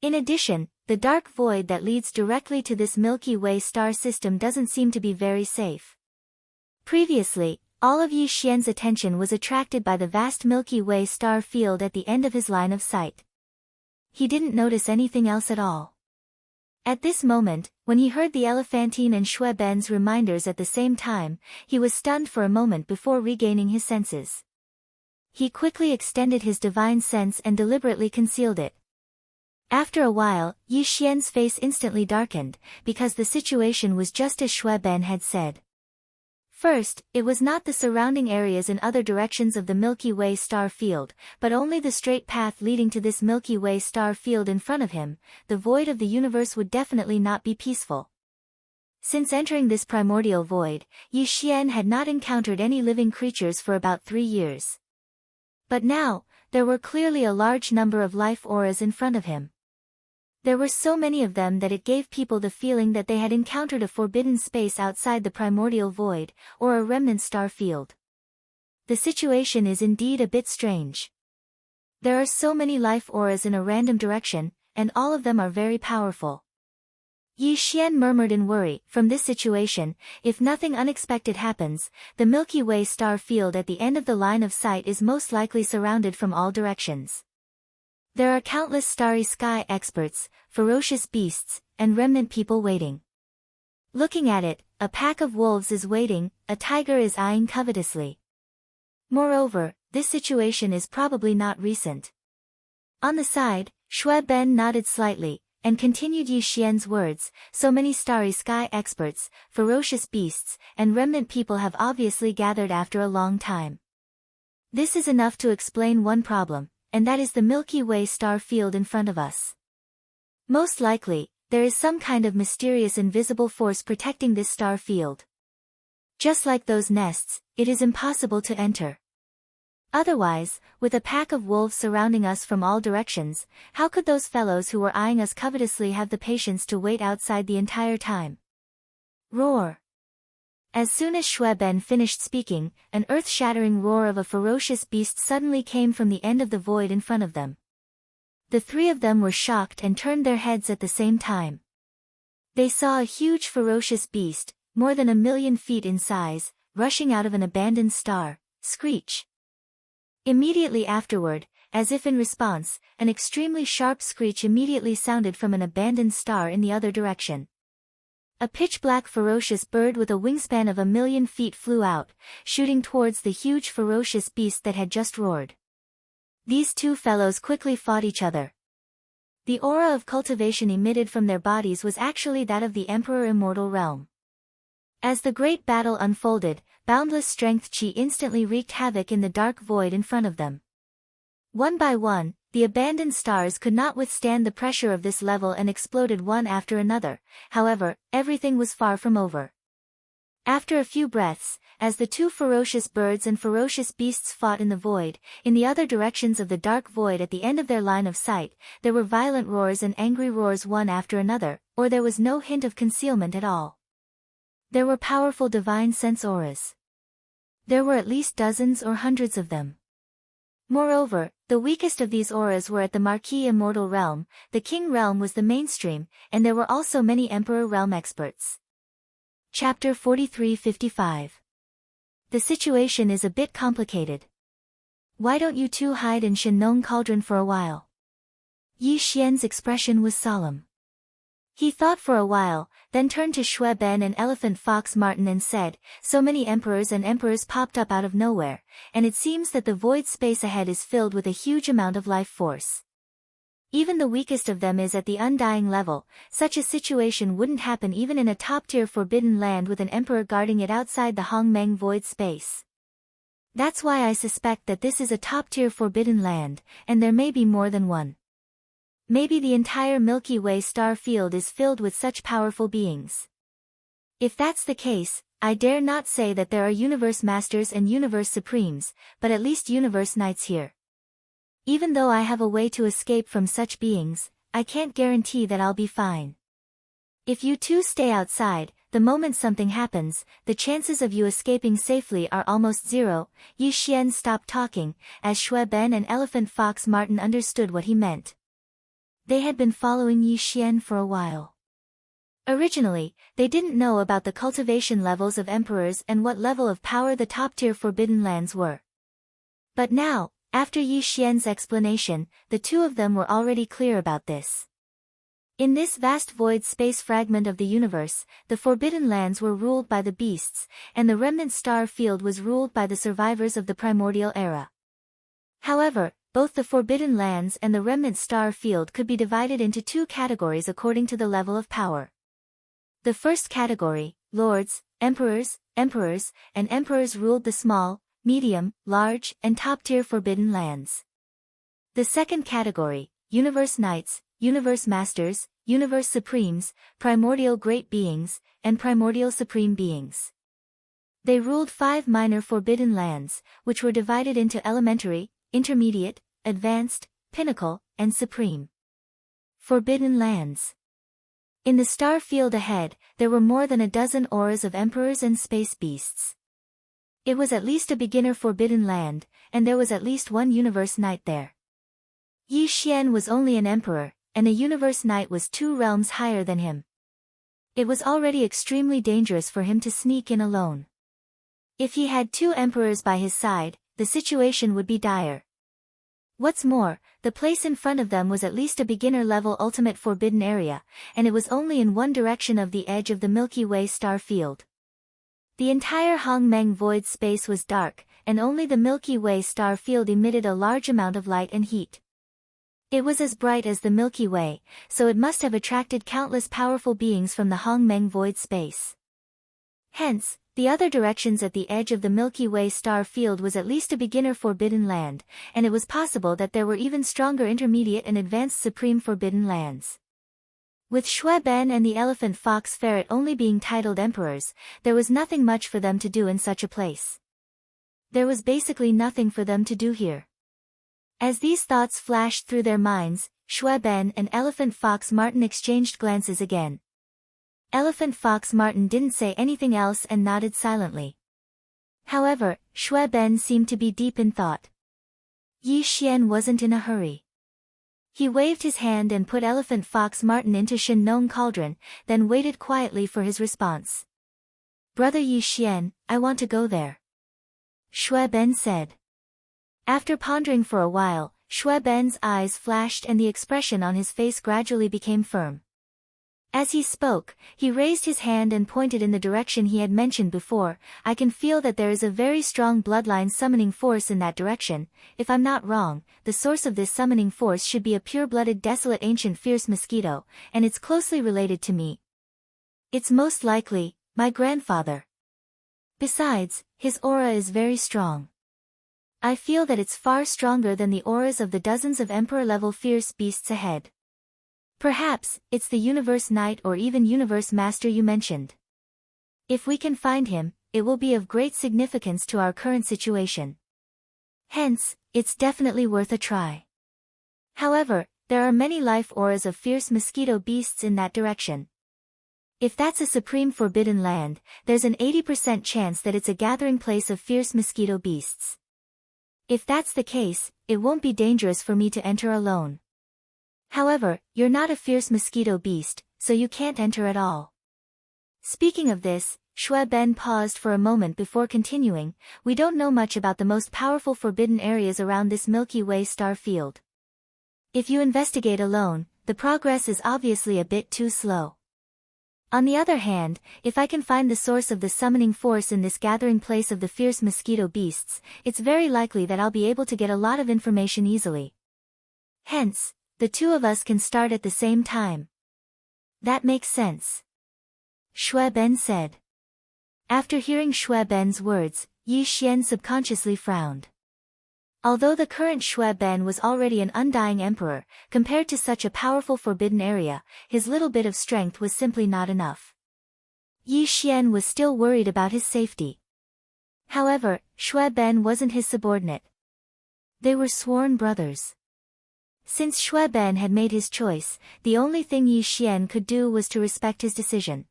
In addition, the dark void that leads directly to this Milky Way star system doesn't seem to be very safe. Previously, all of Yi Xian's attention was attracted by the vast Milky Way star field at the end of his line of sight. He didn't notice anything else at all. At this moment, when he heard the elephantine and Shui Ben's reminders at the same time, he was stunned for a moment before regaining his senses. He quickly extended his divine sense and deliberately concealed it. After a while, Yi Xian's face instantly darkened, because the situation was just as Shui Ben had said. First, it was not the surrounding areas in other directions of the Milky Way star field, but only the straight path leading to this Milky Way star field in front of him. The void of the universe would definitely not be peaceful. Since entering this primordial void, Yi Xian had not encountered any living creatures for about 3 years. But now, there were clearly a large number of life auras in front of him. There were so many of them that it gave people the feeling that they had encountered a forbidden space outside the primordial void, or a remnant star field. The situation is indeed a bit strange. There are so many life auras in a random direction, and all of them are very powerful. Yi Xian murmured in worry. From this situation, if nothing unexpected happens, the Milky Way star field at the end of the line of sight is most likely surrounded from all directions. There are countless starry sky experts, ferocious beasts, and remnant people waiting. Looking at it, a pack of wolves is waiting, a tiger is eyeing covetously. Moreover, this situation is probably not recent. On the side, Shui Ben nodded slightly, and continued Yi Xian's words. So many starry sky experts, ferocious beasts, and remnant people have obviously gathered after a long time. This is enough to explain one problem, and that is the Milky Way star field in front of us. Most likely, there is some kind of mysterious invisible force protecting this star field. Just like those nests, it is impossible to enter. Otherwise, with a pack of wolves surrounding us from all directions, how could those fellows who were eyeing us covetously have the patience to wait outside the entire time? Roar! As soon as Shui Ben finished speaking, an earth-shattering roar of a ferocious beast suddenly came from the end of the void in front of them. The three of them were shocked and turned their heads at the same time. They saw a huge ferocious beast, more than 1,000,000 feet in size, rushing out of an abandoned star. Screech! Immediately afterward, as if in response, an extremely sharp screech immediately sounded from an abandoned star in the other direction. A pitch-black ferocious bird with a wingspan of 1,000,000 feet flew out, shooting towards the huge ferocious beast that had just roared. These two fellows quickly fought each other. The aura of cultivation emitted from their bodies was actually that of the Emperor Immortal Realm. As the great battle unfolded, boundless strength chi instantly wreaked havoc in the dark void in front of them. One by one, the abandoned stars could not withstand the pressure of this level and exploded one after another. However, everything was far from over. After a few breaths, as the two ferocious birds and ferocious beasts fought in the void. In the other directions of the dark void at the end of their line of sight, there were violent roars and angry roars one after another, or there was no hint of concealment at all. There were powerful divine sense auras. There were at least dozens or hundreds of them. Moreover, the weakest of these auras were at the Marquis Immortal Realm, the King Realm was the mainstream, and there were also many Emperor Realm experts. Chapter 43-55. The situation is a bit complicated. Why don't you two hide in Shenong Cauldron for a while? Yi Xian's expression was solemn. He thought for a while, then turned to Shui Ben and Elephant Fox Martin and said, so many emperors and emperors popped up out of nowhere, and it seems that the void space ahead is filled with a huge amount of life force. Even the weakest of them is at the undying level. Such a situation wouldn't happen even in a top-tier forbidden land with an emperor guarding it outside the Hongmeng void space. That's why I suspect that this is a top-tier forbidden land, and there may be more than one. Maybe the entire Milky Way star field is filled with such powerful beings. If that's the case, I dare not say that there are Universe Masters and Universe Supremes, but at least Universe Knights here. Even though I have a way to escape from such beings, I can't guarantee that I'll be fine. If you two stay outside, the moment something happens, the chances of you escaping safely are almost zero. Yi Xian stopped talking, as Shui Ben and Elephant Fox Martin understood what he meant. They had been following Yi Xian for a while. Originally, they didn't know about the cultivation levels of emperors and what level of power the top-tier forbidden lands were. But now, after Yi Xian's explanation, the two of them were already clear about this. In this vast void space fragment of the universe, the forbidden lands were ruled by the beasts, and the remnant star field was ruled by the survivors of the primordial era. However, both the forbidden lands and the remnant star field could be divided into two categories according to the level of power. The first category, lords, emperors, and emperors ruled the small, medium, large, and top-tier forbidden lands. The second category, universe knights, universe masters, universe supremes, primordial great beings, and primordial supreme beings. They ruled 5 minor forbidden lands, which were divided into elementary, intermediate, advanced, pinnacle, and supreme. Forbidden lands. In the star field ahead, there were more than a dozen auras of emperors and space beasts. It was at least a beginner forbidden land, and there was at least one universe knight there. Yi Xian was only an emperor, and a universe knight was 2 realms higher than him. It was already extremely dangerous for him to sneak in alone. If he had 2 emperors by his side, the situation would be dire. What's more, the place in front of them was at least a beginner-level ultimate forbidden area, and it was only in one direction of the edge of the Milky Way star field. The entire Hongmeng void space was dark, and only the Milky Way star field emitted a large amount of light and heat. It was as bright as the Milky Way, so it must have attracted countless powerful beings from the Hongmeng void space. Hence, the other directions at the edge of the Milky Way star field was at least a beginner forbidden land, and it was possible that there were even stronger intermediate and advanced supreme forbidden lands. With Shui Ben and the Elephant Fox Ferret only being titled emperors, there was nothing much for them to do in such a place. There was basically nothing for them to do here. As these thoughts flashed through their minds, Shui Ben and Elephant Fox Martin exchanged glances again. Elephant Fox Martin didn't say anything else and nodded silently. However, Shui Ben seemed to be deep in thought. Yi Xian wasn't in a hurry. He waved his hand and put Elephant Fox Martin into Shenong Cauldron, then waited quietly for his response. Brother Yi Xian, I want to go there. Shui Ben said. After pondering for a while, Shui Ben's eyes flashed and the expression on his face gradually became firm. As he spoke, he raised his hand and pointed in the direction he had mentioned before. I can feel that there is a very strong bloodline summoning force in that direction. If I'm not wrong, the source of this summoning force should be a pure-blooded desolate ancient fierce mosquito, and it's closely related to me. It's most likely, my grandfather. Besides, his aura is very strong. I feel that it's far stronger than the auras of the dozens of emperor-level fierce beasts ahead. Perhaps, it's the Universe Knight or even Universe Master you mentioned. If we can find him, it will be of great significance to our current situation. Hence, it's definitely worth a try. However, there are many life auras of fierce mosquito beasts in that direction. If that's a supreme forbidden land, there's an 80% chance that it's a gathering place of fierce mosquito beasts. If that's the case, it won't be dangerous for me to enter alone. However, you're not a fierce mosquito beast, so you can't enter at all. Speaking of this, Shui Ben paused for a moment before continuing, we don't know much about the most powerful forbidden areas around this Milky Way star field. If you investigate alone, the progress is obviously a bit too slow. On the other hand, if I can find the source of the summoning force in this gathering place of the fierce mosquito beasts, it's very likely that I'll be able to get a lot of information easily. Hence, the two of us can start at the same time. That makes sense, Shui Ben said. After hearing Shui Ben's words, Yi Xian subconsciously frowned. Although the current Shui Ben was already an undying emperor, compared to such a powerful forbidden area, his little bit of strength was simply not enough. Yi Xian was still worried about his safety. However, Shui Ben wasn't his subordinate. They were sworn brothers. Since Shui Ben had made his choice, the only thing Yi Xian could do was to respect his decision.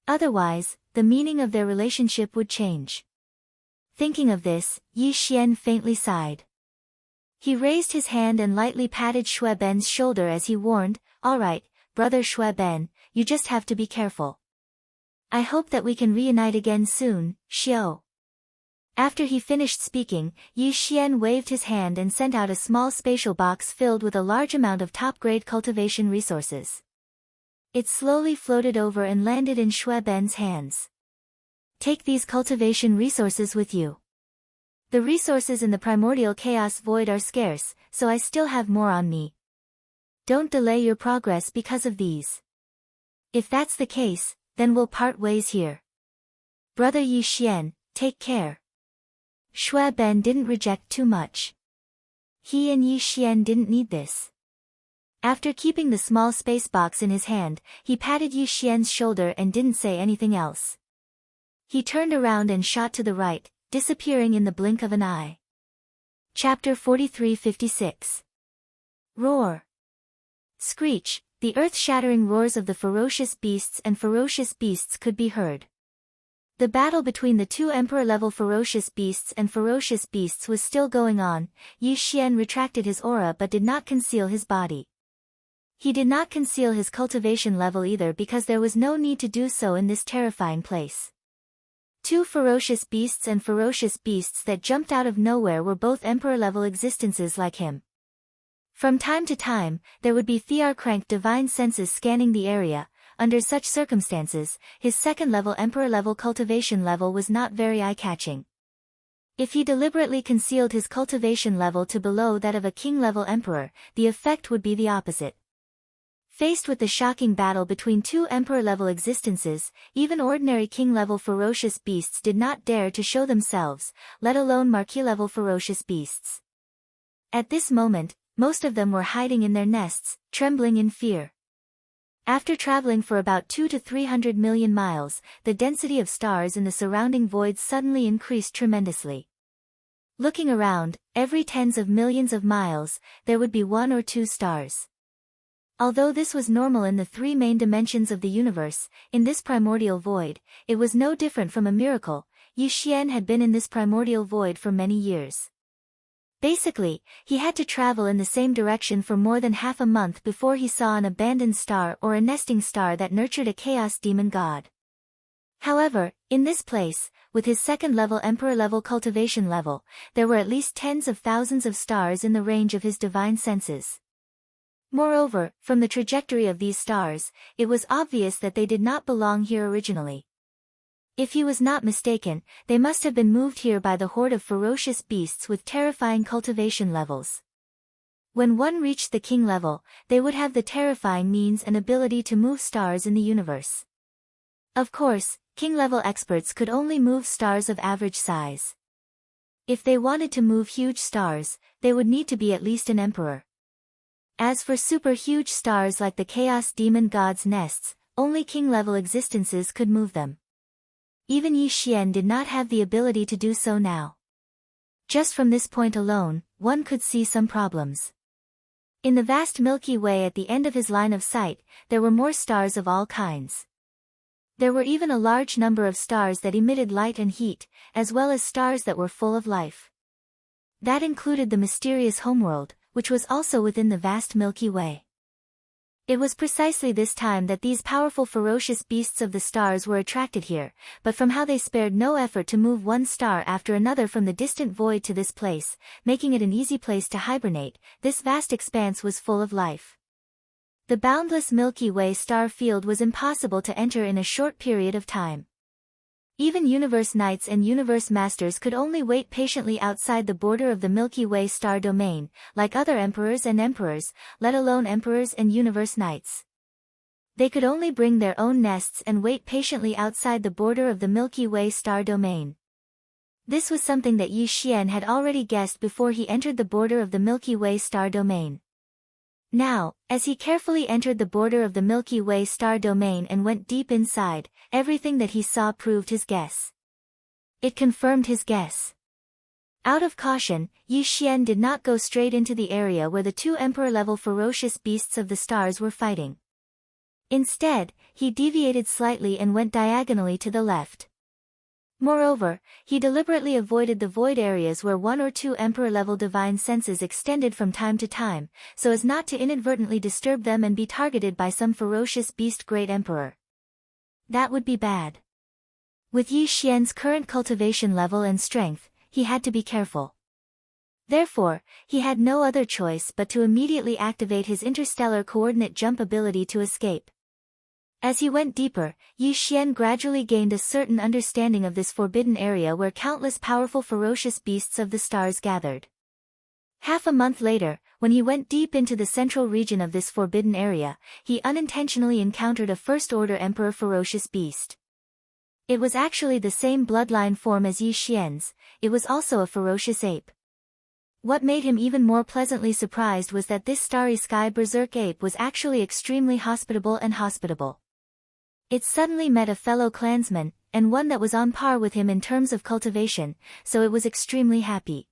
Otherwise, the meaning of their relationship would change. Thinking of this, Yi Xian faintly sighed. He raised his hand and lightly patted Shui Ben's shoulder as he warned, "All right, brother Shui Ben, you just have to be careful. I hope that we can reunite again soon, Xiao." After he finished speaking, Yi Xian waved his hand and sent out a small spatial box filled with a large amount of top-grade cultivation resources. It slowly floated over and landed in Shui Ben's hands. Take these cultivation resources with you. The resources in the primordial chaos void are scarce, so I still have more on me. Don't delay your progress because of these. If that's the case, then we'll part ways here. Brother Yi Xian, take care. Shui Ben didn't reject too much. He and Yi Xian didn't need this. After keeping the small space box in his hand, he patted Yi Xian's shoulder and didn't say anything else. He turned around and shot to the right, disappearing in the blink of an eye. Chapter 43-56. Roar. Screech, the earth-shattering roars of the ferocious beasts could be heard. The battle between the two emperor-level ferocious beasts was still going on. Yi Xian retracted his aura but did not conceal his body. He did not conceal his cultivation level either because there was no need to do so in this terrifying place. Two ferocious beasts that jumped out of nowhere were both emperor-level existences like him. From time to time, there would be Thear-cranked divine senses scanning the area. Under such circumstances, his second-level emperor-level cultivation level was not very eye-catching. If he deliberately concealed his cultivation level to below that of a king-level emperor, the effect would be the opposite. Faced with the shocking battle between two emperor-level existences, even ordinary king-level ferocious beasts did not dare to show themselves, let alone marquis-level ferocious beasts. At this moment, most of them were hiding in their nests, trembling in fear. After traveling for about 200 to 300 million miles, the density of stars in the surrounding void suddenly increased tremendously. Looking around, every tens of millions of miles, there would be one or two stars. Although this was normal in the three main dimensions of the universe, in this primordial void, it was no different from a miracle. Yi Xian had been in this primordial void for many years. Basically, he had to travel in the same direction for more than half a month before he saw an abandoned star or a nesting star that nurtured a chaos demon god. However, in this place, with his second-level emperor-level cultivation level, there were at least tens of thousands of stars in the range of his divine senses. Moreover, from the trajectory of these stars, it was obvious that they did not belong here originally. If he was not mistaken, they must have been moved here by the horde of ferocious beasts with terrifying cultivation levels. When one reached the king level, they would have the terrifying means and ability to move stars in the universe. Of course, king-level experts could only move stars of average size. If they wanted to move huge stars, they would need to be at least an emperor. As for super-huge stars like the Chaos Demon God's nests, only king-level existences could move them. Even Yi Xian did not have the ability to do so now. Just from this point alone, one could see some problems. In the vast Milky Way at the end of his line of sight, there were more stars of all kinds. There were even a large number of stars that emitted light and heat, as well as stars that were full of life. That included the mysterious homeworld, which was also within the vast Milky Way. It was precisely this time that these powerful ferocious beasts of the stars were attracted here, but from how they spared no effort to move one star after another from the distant void to this place, making it an easy place to hibernate. This vast expanse was full of life. The boundless Milky Way star field was impossible to enter in a short period of time. Even Universe Knights and Universe Masters could only wait patiently outside the border of the Milky Way star domain, like other emperors and emperors, let alone emperors and Universe Knights. They could only bring their own nests and wait patiently outside the border of the Milky Way star domain. This was something that Yi Xian had already guessed before he entered the border of the Milky Way star domain. Now, as he carefully entered the border of the Milky Way star domain and went deep inside, everything that he saw proved his guess. It confirmed his guess. Out of caution, Yi Xian did not go straight into the area where the two emperor-level ferocious beasts of the stars were fighting. Instead, he deviated slightly and went diagonally to the left. Moreover, he deliberately avoided the void areas where one or two emperor-level divine senses extended from time to time, so as not to inadvertently disturb them and be targeted by some ferocious beast great emperor. That would be bad. With Yi Xian's current cultivation level and strength, he had to be careful. Therefore, he had no other choice but to immediately activate his interstellar coordinate jump ability to escape. As he went deeper, Yi Xian gradually gained a certain understanding of this forbidden area where countless powerful ferocious beasts of the stars gathered. Half a month later, when he went deep into the central region of this forbidden area, he unintentionally encountered a first-order emperor ferocious beast. It was actually the same bloodline form as Yi Xian's. It was also a ferocious ape. What made him even more pleasantly surprised was that this starry sky berserk ape was actually extremely hospitable and hospitable. It suddenly met a fellow clansman, and one that was on par with him in terms of cultivation, so it was extremely happy.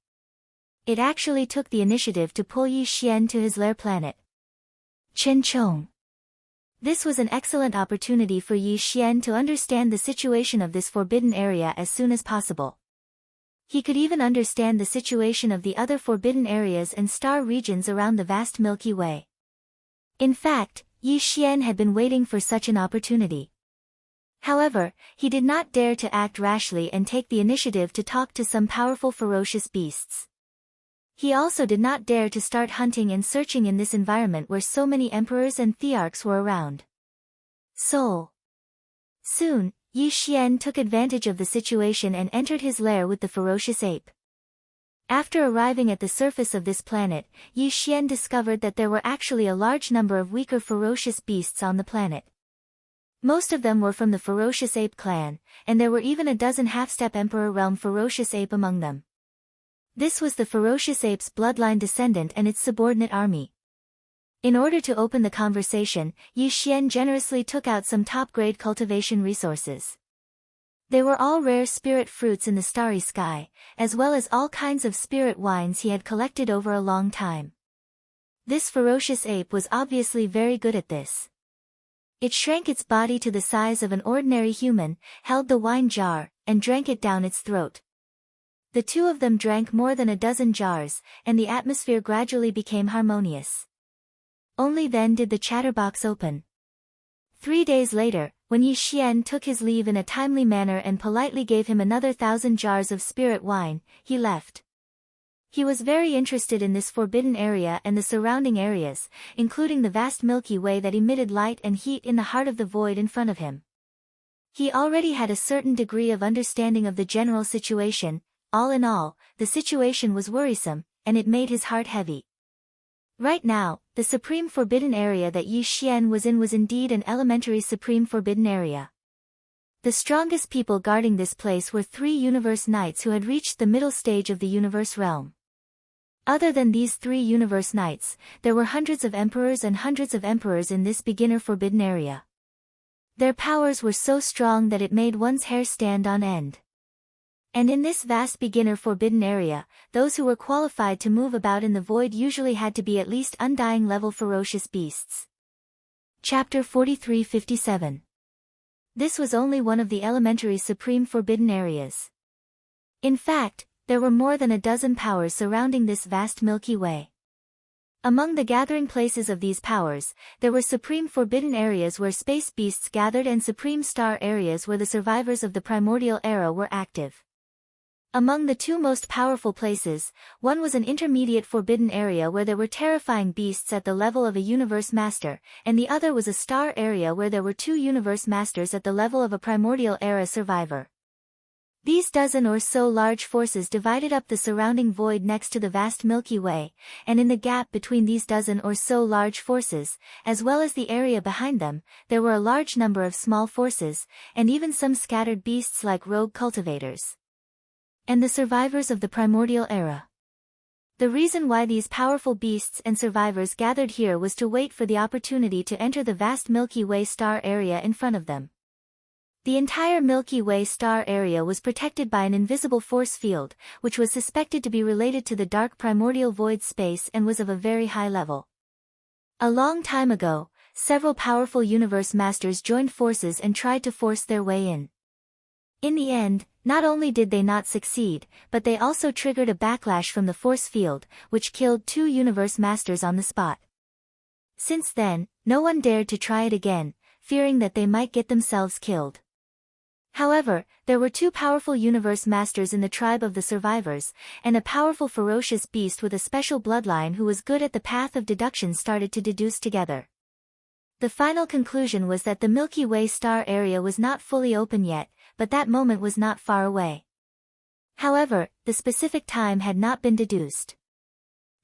It actually took the initiative to pull Yi Xian to his lair planet, Chen Chong. This was an excellent opportunity for Yi Xian to understand the situation of this forbidden area as soon as possible. He could even understand the situation of the other forbidden areas and star regions around the vast Milky Way. In fact, Yi Xian had been waiting for such an opportunity. However, he did not dare to act rashly and take the initiative to talk to some powerful ferocious beasts. He also did not dare to start hunting and searching in this environment where so many emperors and thearchs were around. Soon, Yi Xian took advantage of the situation and entered his lair with the ferocious ape. After arriving at the surface of this planet, Yi Xian discovered that there were actually a large number of weaker ferocious beasts on the planet. Most of them were from the ferocious ape clan, and there were even a dozen half-step emperor realm ferocious ape among them. This was the ferocious ape's bloodline descendant and its subordinate army. In order to open the conversation, Yi Xian generously took out some top-grade cultivation resources. They were all rare spirit fruits in the starry sky, as well as all kinds of spirit wines he had collected over a long time. This ferocious ape was obviously very good at this. It shrank its body to the size of an ordinary human, held the wine jar, and drank it down its throat. The two of them drank more than a dozen jars, and the atmosphere gradually became harmonious. Only then did the chatterbox open. 3 days later, when Yi Xian took his leave in a timely manner and politely gave him another 1,000 jars of spirit wine, he left. He was very interested in this forbidden area and the surrounding areas, including the vast Milky Way that emitted light and heat in the heart of the void in front of him. He already had a certain degree of understanding of the general situation. All in all, the situation was worrisome, and it made his heart heavy. Right now, the supreme forbidden area that Yi Xian was in was indeed an elementary supreme forbidden area. The strongest people guarding this place were 3 universe knights who had reached the middle stage of the universe realm. Other than these 3 universe knights, there were hundreds of emperors and hundreds of emperors in this beginner forbidden area. Their powers were so strong that it made one's hair stand on end. And in this vast beginner forbidden area, those who were qualified to move about in the void usually had to be at least undying level ferocious beasts. Chapter 43-57. This was only one of the elementary supreme forbidden areas. In fact, there were more than a dozen powers surrounding this vast Milky Way. Among the gathering places of these powers, there were supreme forbidden areas where space beasts gathered and supreme star areas where the survivors of the primordial era were active. Among the two most powerful places, one was an intermediate forbidden area where there were terrifying beasts at the level of a universe master, and the other was a star area where there were two universe masters at the level of a primordial era survivor. These dozen or so large forces divided up the surrounding void next to the vast Milky Way, and in the gap between these dozen or so large forces, as well as the area behind them, there were a large number of small forces, and even some scattered beasts like rogue cultivators. And the survivors of the primordial era. The reason why these powerful beasts and survivors gathered here was to wait for the opportunity to enter the vast Milky Way star area in front of them. The entire Milky Way star area was protected by an invisible force field, which was suspected to be related to the dark primordial void space and was of a very high level. A long time ago, several powerful universe masters joined forces and tried to force their way in. In the end, not only did they not succeed, but they also triggered a backlash from the force field, which killed two universe masters on the spot. Since then, no one dared to try it again, fearing that they might get themselves killed. However, there were two powerful universe masters in the tribe of the survivors, and a powerful ferocious beast with a special bloodline who was good at the path of deduction started to deduce together. The final conclusion was that the Milky Way star area was not fully open yet, but that moment was not far away. However, the specific time had not been deduced.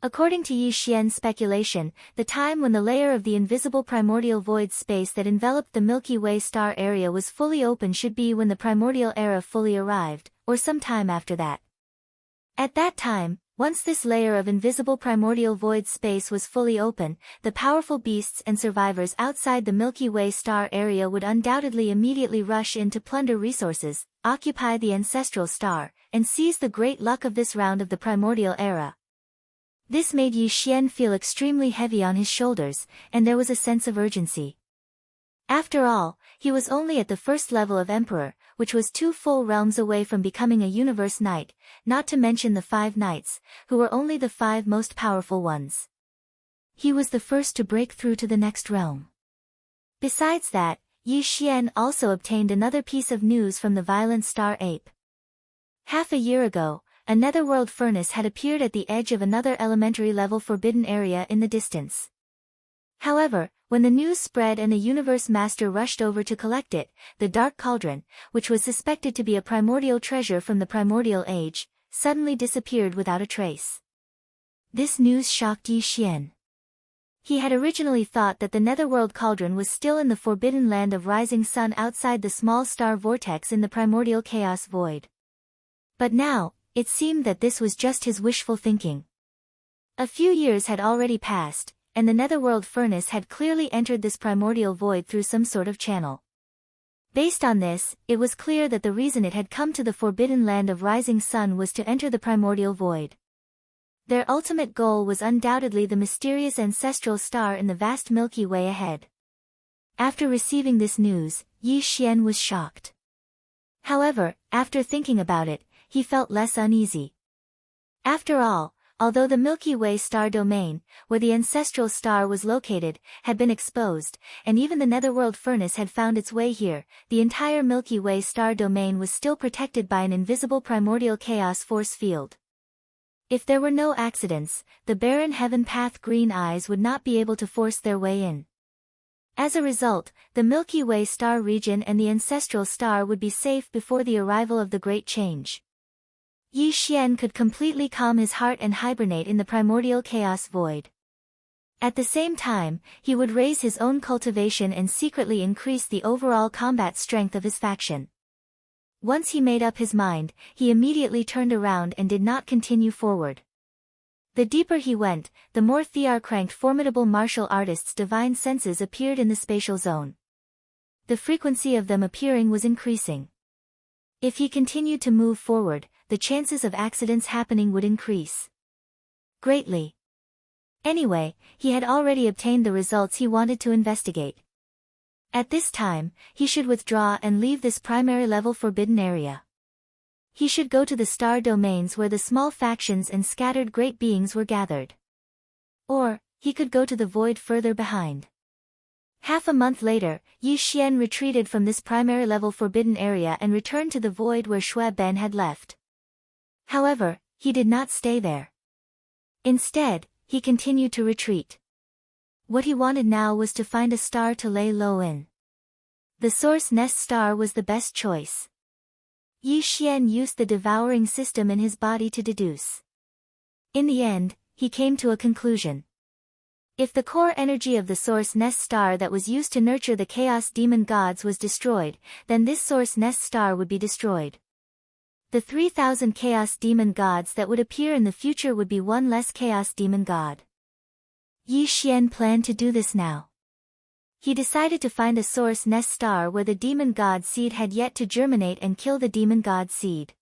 According to Yi Xian's speculation, the time when the layer of the invisible primordial void space that enveloped the Milky Way star area was fully open should be when the primordial era fully arrived, or some time after that. At that time, once this layer of invisible primordial void space was fully open, the powerful beasts and survivors outside the Milky Way star area would undoubtedly immediately rush in to plunder resources, occupy the ancestral star, and seize the great luck of this round of the primordial era. This made Yi Xian feel extremely heavy on his shoulders, and there was a sense of urgency. After all, he was only at the first level of Emperor, which was 2 full realms away from becoming a universe knight, not to mention the 5 knights, who were only the 5 most powerful ones. He was the first to break through to the next realm. Besides that, Yi Xian also obtained another piece of news from the violent star ape. Half a year ago, a netherworld furnace had appeared at the edge of another elementary level forbidden area in the distance. However, when the news spread and a universe master rushed over to collect it, the dark cauldron, which was suspected to be a primordial treasure from the primordial age, suddenly disappeared without a trace. This news shocked Yi Xian. He had originally thought that the netherworld cauldron was still in the forbidden land of rising sun outside the small star vortex in the primordial chaos void. But now, it seemed that this was just his wishful thinking. A few years had already passed, and the netherworld furnace had clearly entered this primordial void through some sort of channel. Based on this, it was clear that the reason it had come to the forbidden land of rising sun was to enter the primordial void. Their ultimate goal was undoubtedly the mysterious ancestral star in the vast Milky Way ahead. After receiving this news, Yi Xian was shocked. However, after thinking about it, he felt less uneasy. After all, although the Milky Way star domain, where the ancestral star was located, had been exposed, and even the netherworld furnace had found its way here, the entire Milky Way star domain was still protected by an invisible primordial chaos force field. If there were no accidents, the barren heaven path green eyes would not be able to force their way in. As a result, the Milky Way star region and the ancestral star would be safe before the arrival of the Great Change. Yi Xian could completely calm his heart and hibernate in the primordial chaos void. At the same time, he would raise his own cultivation and secretly increase the overall combat strength of his faction. Once he made up his mind, he immediately turned around and did not continue forward. The deeper he went, the more Thear cranked formidable martial artists' divine senses appeared in the spatial zone. The frequency of them appearing was increasing. If he continued to move forward, the chances of accidents happening would increase greatly. Anyway, he had already obtained the results he wanted to investigate. At this time, he should withdraw and leave this primary level forbidden area. He should go to the star domains where the small factions and scattered great beings were gathered. Or, he could go to the void further behind. Half a month later, Yi Xian retreated from this primary level forbidden area and returned to the void where Xue Ben had left. However, he did not stay there. Instead, he continued to retreat. What he wanted now was to find a star to lay low in. The Source Nest star was the best choice. Yi Xian used the devouring system in his body to deduce. In the end, he came to a conclusion. If the core energy of the Source Nest star that was used to nurture the Chaos Demon Gods was destroyed, then this Source Nest star would be destroyed. The 3,000 Chaos Demon Gods that would appear in the future would be one less Chaos Demon God. Yi Xian planned to do this now. He decided to find a Source Nest star where the Demon God seed had yet to germinate and kill the Demon God seed.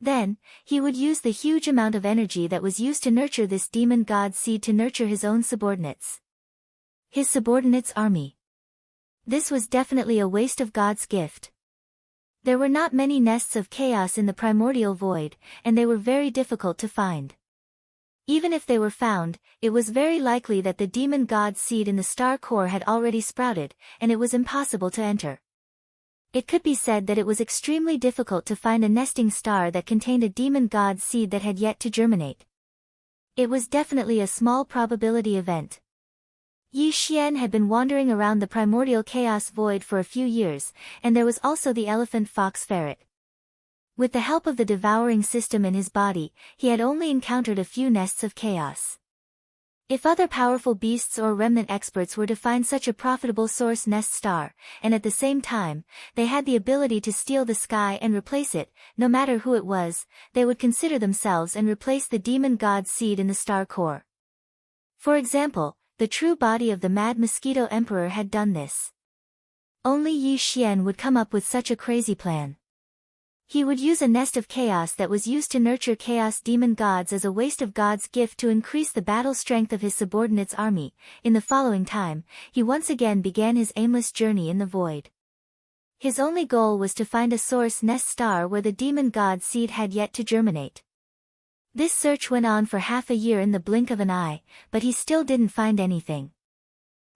Then, he would use the huge amount of energy that was used to nurture this Demon God seed to nurture his own subordinates. His subordinates' army. This was definitely a waste of God's gift. There were not many nests of chaos in the primordial void, and they were very difficult to find. Even if they were found, it was very likely that the Demon God seed in the star core had already sprouted, and it was impossible to enter. It could be said that it was extremely difficult to find a nesting star that contained a Demon God seed that had yet to germinate. It was definitely a small probability event. Yi Xian had been wandering around the primordial chaos void for a few years, and there was also the elephant fox ferret. With the help of the devouring system in his body, he had only encountered a few nests of chaos. If other powerful beasts or remnant experts were to find such a profitable Source Nest star, and at the same time, they had the ability to steal the sky and replace it, no matter who it was, they would consider themselves and replace the Demon God seed in the star core. For example, the true body of the Mad Mosquito Emperor had done this. Only Yi Xian would come up with such a crazy plan. He would use a nest of chaos that was used to nurture chaos demon gods as a waste of God's gift to increase the battle strength of his subordinates' army. In the following time, he once again began his aimless journey in the void. His only goal was to find a Source Nest star where the demon god seed had yet to germinate. This search went on for half a year in the blink of an eye, but he still didn't find anything.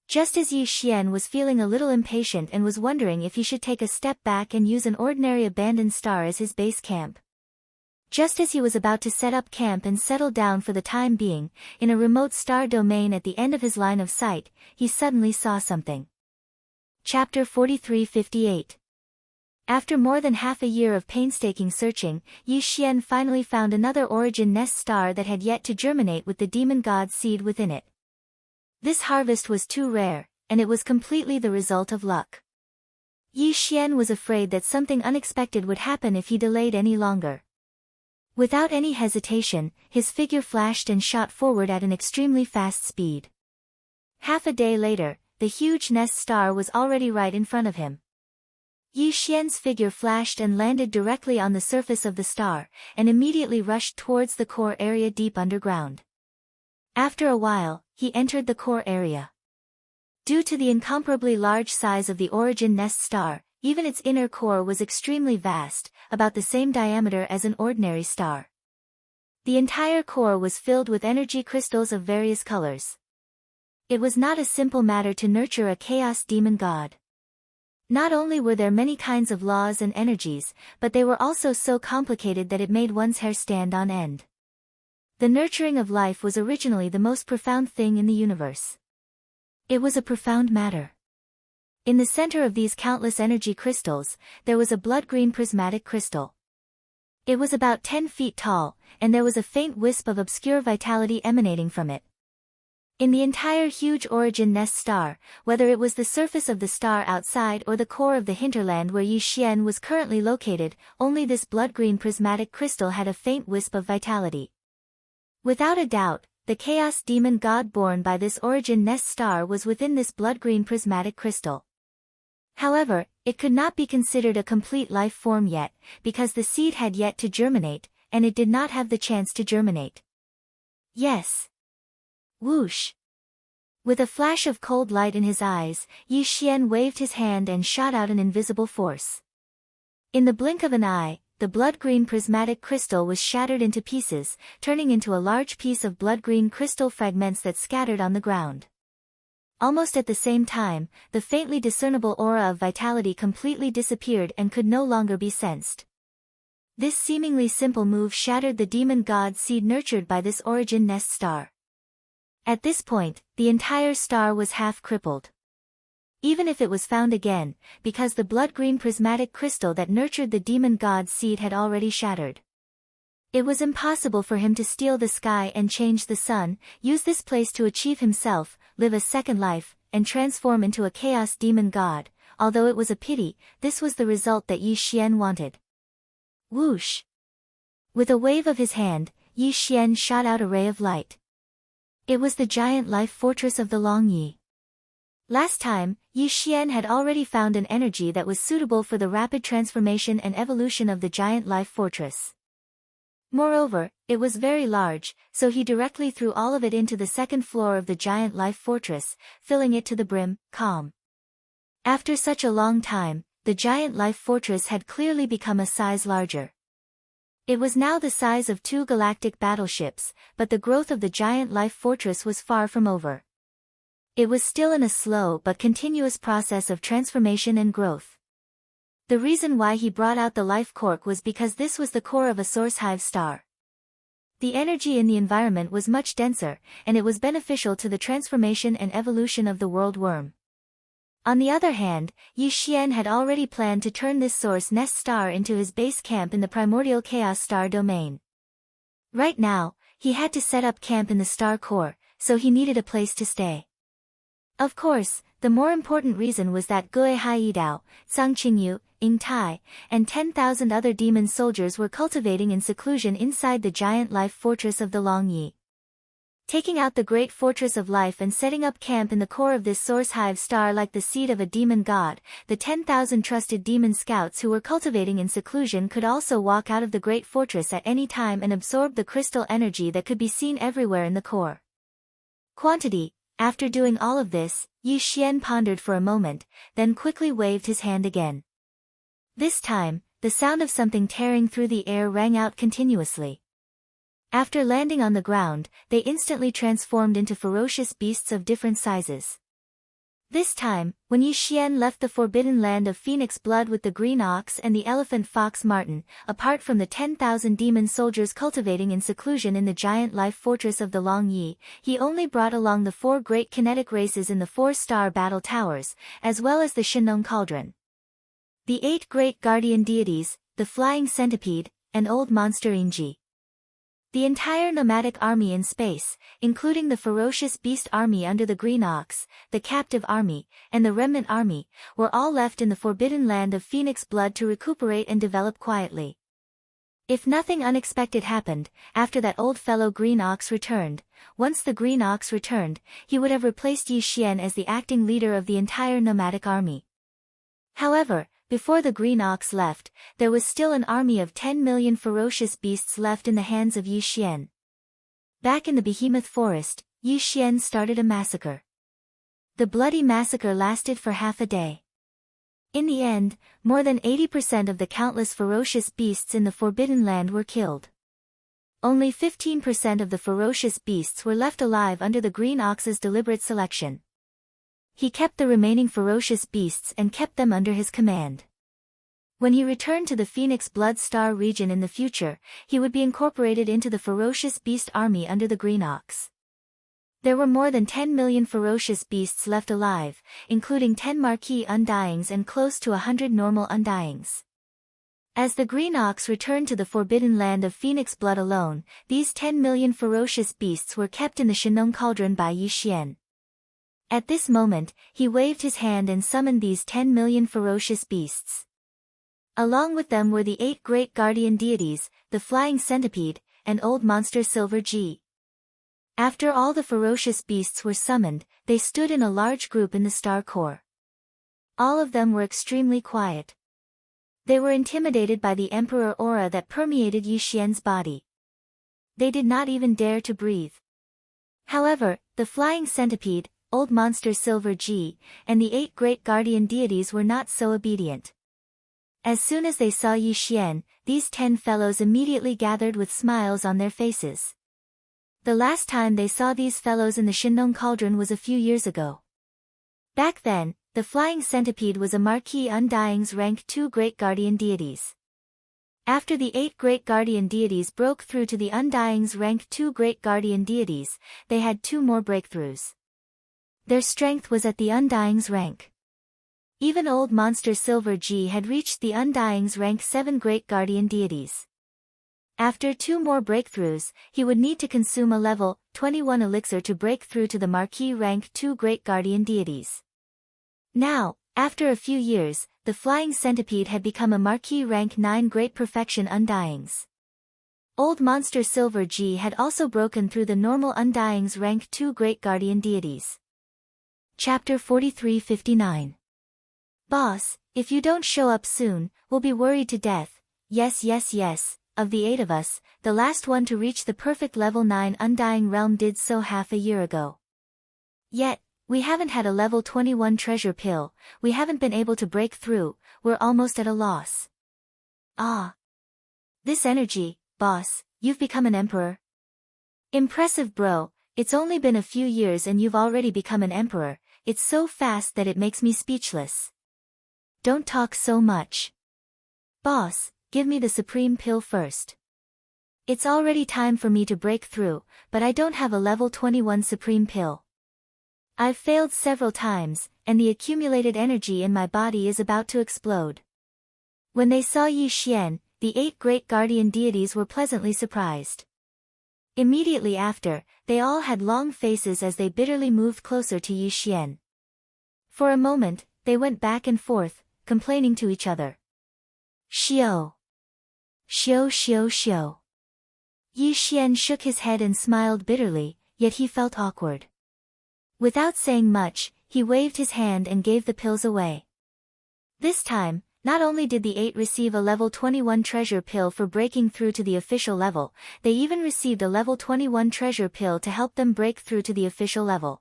Just as Yi Xian was feeling a little impatient and was wondering if he should take a step back and use an ordinary abandoned star as his base camp. Just as he was about to set up camp and settle down for the time being, in a remote star domain at the end of his line of sight, he suddenly saw something. Chapter 43-58. After more than half a year of painstaking searching, Yi Xian finally found another origin nest star that had yet to germinate with the demon god seed within it. This harvest was too rare, and it was completely the result of luck. Yi Xian was afraid that something unexpected would happen if he delayed any longer. Without any hesitation, his figure flashed and shot forward at an extremely fast speed. Half a day later, the huge nest star was already right in front of him. Yi Xian's figure flashed and landed directly on the surface of the star, and immediately rushed towards the core area deep underground. After a while, he entered the core area. Due to the incomparably large size of the origin nest star, even its inner core was extremely vast, about the same diameter as an ordinary star. The entire core was filled with energy crystals of various colors. It was not a simple matter to nurture a chaos demon god. Not only were there many kinds of laws and energies, but they were also so complicated that it made one's hair stand on end. The nurturing of life was originally the most profound thing in the universe. It was a profound matter. In the center of these countless energy crystals, there was a blood-green prismatic crystal. It was about 10 feet tall, and there was a faint wisp of obscure vitality emanating from it. In the entire huge origin nest star, whether it was the surface of the star outside or the core of the hinterland where Yi Xian was currently located, only this blood-green prismatic crystal had a faint wisp of vitality. Without a doubt, the chaos demon god born by this origin nest star was within this blood-green prismatic crystal. However, it could not be considered a complete life form yet, because the seed had yet to germinate, and it did not have the chance to germinate. Yes. Whoosh. With a flash of cold light in his eyes, Yi Xian waved his hand and shot out an invisible force. In the blink of an eye, the blood-green prismatic crystal was shattered into pieces, turning into a large piece of blood-green crystal fragments that scattered on the ground. Almost at the same time, the faintly discernible aura of vitality completely disappeared and could no longer be sensed. This seemingly simple move shattered the demon god seed nurtured by this origin nest star. At this point, the entire star was half crippled. Even if it was found again, because the blood-green prismatic crystal that nurtured the demon god seed had already shattered. It was impossible for him to steal the sky and change the sun, use this place to achieve himself, live a second life, and transform into a chaos demon god. Although it was a pity, this was the result that Yi Xian wanted. Whoosh! With a wave of his hand, Yi Xian shot out a ray of light. It was the giant life fortress of the Long Yi. Last time, Yi Xian had already found an energy that was suitable for the rapid transformation and evolution of the giant life fortress. Moreover, it was very large, so he directly threw all of it into the second floor of the giant life fortress, filling it to the brim. Calm. After such a long time, the giant life fortress had clearly become a size larger. It was now the size of 2 galactic battleships, but the growth of the giant life fortress was far from over. It was still in a slow but continuous process of transformation and growth. The reason why he brought out the life cork was because this was the core of a source hive star. The energy in the environment was much denser, and it was beneficial to the transformation and evolution of the world worm. On the other hand, Yi Xian had already planned to turn this source nest star into his base camp in the primordial chaos star domain. Right now, he had to set up camp in the star core, so he needed a place to stay. Of course, the more important reason was that Gui Haidao, Sang Qingyu, Ying Tai, and 10,000 other demon soldiers were cultivating in seclusion inside the giant life fortress of the Long Yi. Taking out the great fortress of life and setting up camp in the core of this source hive star like the seed of a demon god, the 10,000 trusted demon scouts who were cultivating in seclusion could also walk out of the great fortress at any time and absorb the crystal energy that could be seen everywhere in the core. Quantity. After doing all of this, Yi Xian pondered for a moment, then quickly waved his hand again. This time, the sound of something tearing through the air rang out continuously. After landing on the ground, they instantly transformed into ferocious beasts of different sizes. This time, when Yi Xian left the forbidden land of phoenix blood with the green ox and the elephant fox marten, apart from the 10,000 demon soldiers cultivating in seclusion in the giant life fortress of the Long Yi, he only brought along the 4 great kinetic races in the 4-star battle towers, as well as the Shinong cauldron. The 8 great guardian deities, the flying centipede, and old monster Inji. The entire nomadic army in space, including the ferocious beast army under the green ox, the captive army, and the remnant army, were all left in the forbidden land of phoenix blood to recuperate and develop quietly. If nothing unexpected happened, after that old fellow green ox returned, once the green ox returned, he would have replaced Yi Xian as the acting leader of the entire nomadic army. However, before the green ox left, there was still an army of 10 million ferocious beasts left in the hands of Yi Xian. Back in the behemoth forest, Yi Xian started a massacre. The bloody massacre lasted for half a day. In the end, more than 80% of the countless ferocious beasts in the Forbidden Land were killed. Only 15% of the ferocious beasts were left alive under the green ox's deliberate selection. He kept the remaining ferocious beasts and kept them under his command. When he returned to the Phoenix Blood Star region in the future, he would be incorporated into the ferocious beast army under the green ox. There were more than 10 million ferocious beasts left alive, including 10 marquee undyings and close to 100 normal undyings. As the green ox returned to the forbidden land of Phoenix Blood alone, these 10 million ferocious beasts were kept in the Shinong cauldron by Yi Xian. At this moment, he waved his hand and summoned these 10 million ferocious beasts. Along with them were the 8 great guardian deities, the flying centipede, and old monster Silver G. After all the ferocious beasts were summoned, they stood in a large group in the star core. All of them were extremely quiet. They were intimidated by the emperor aura that permeated Yi Xian's body. They did not even dare to breathe. However, the flying centipede, old monster Silver Ji, and the 8 great guardian deities were not so obedient. As soon as they saw Yi Xian, these 10 fellows immediately gathered with smiles on their faces. The last time they saw these fellows in the Shinnon Cauldron was a few years ago. Back then, the flying centipede was a Marquis Undying's rank 2 great guardian deities. After the 8 great guardian deities broke through to the Undying's rank 2 great guardian deities, they had 2 more breakthroughs. Their strength was at the Undying's rank. Even old monster Silver Ji had reached the Undying's rank 7 great guardian deities. After 2 more breakthroughs, he would need to consume a level 21 elixir to break through to the Marquis rank 2 great guardian deities. Now, after a few years, the flying centipede had become a Marquis rank 9 great perfection Undyings. Old monster Silver Ji had also broken through the normal Undying's rank 2 great guardian deities. Chapter 43-59. Boss, if you don't show up soon, we'll be worried to death. Yes, yes, yes. Of the 8 of us, the last one to reach the perfect level 9 Undying realm did so half a year ago. Yet, we haven't had a level 21 treasure pill, we haven't been able to break through, we're almost at a loss. Ah. This energy, boss, you've become an emperor. Impressive bro, it's only been a few years and you've already become an emperor, it's so fast that it makes me speechless. Don't talk so much. Boss, give me the supreme pill first. It's already time for me to break through, but I don't have a level 21 supreme pill. I've failed several times, and the accumulated energy in my body is about to explode. When they saw Yi Xian, the 8 great guardian deities were pleasantly surprised. Immediately after, they all had long faces as they bitterly moved closer to Yi Xian. For a moment, they went back and forth, complaining to each other. Xiao. Xiao xiao xiao. Yi Xian shook his head and smiled bitterly, yet he felt awkward. Without saying much, he waved his hand and gave the pills away. This time, not only did the 8 receive a level 21 treasure pill for breaking through to the official level, they even received a level 21 treasure pill to help them break through to the official level.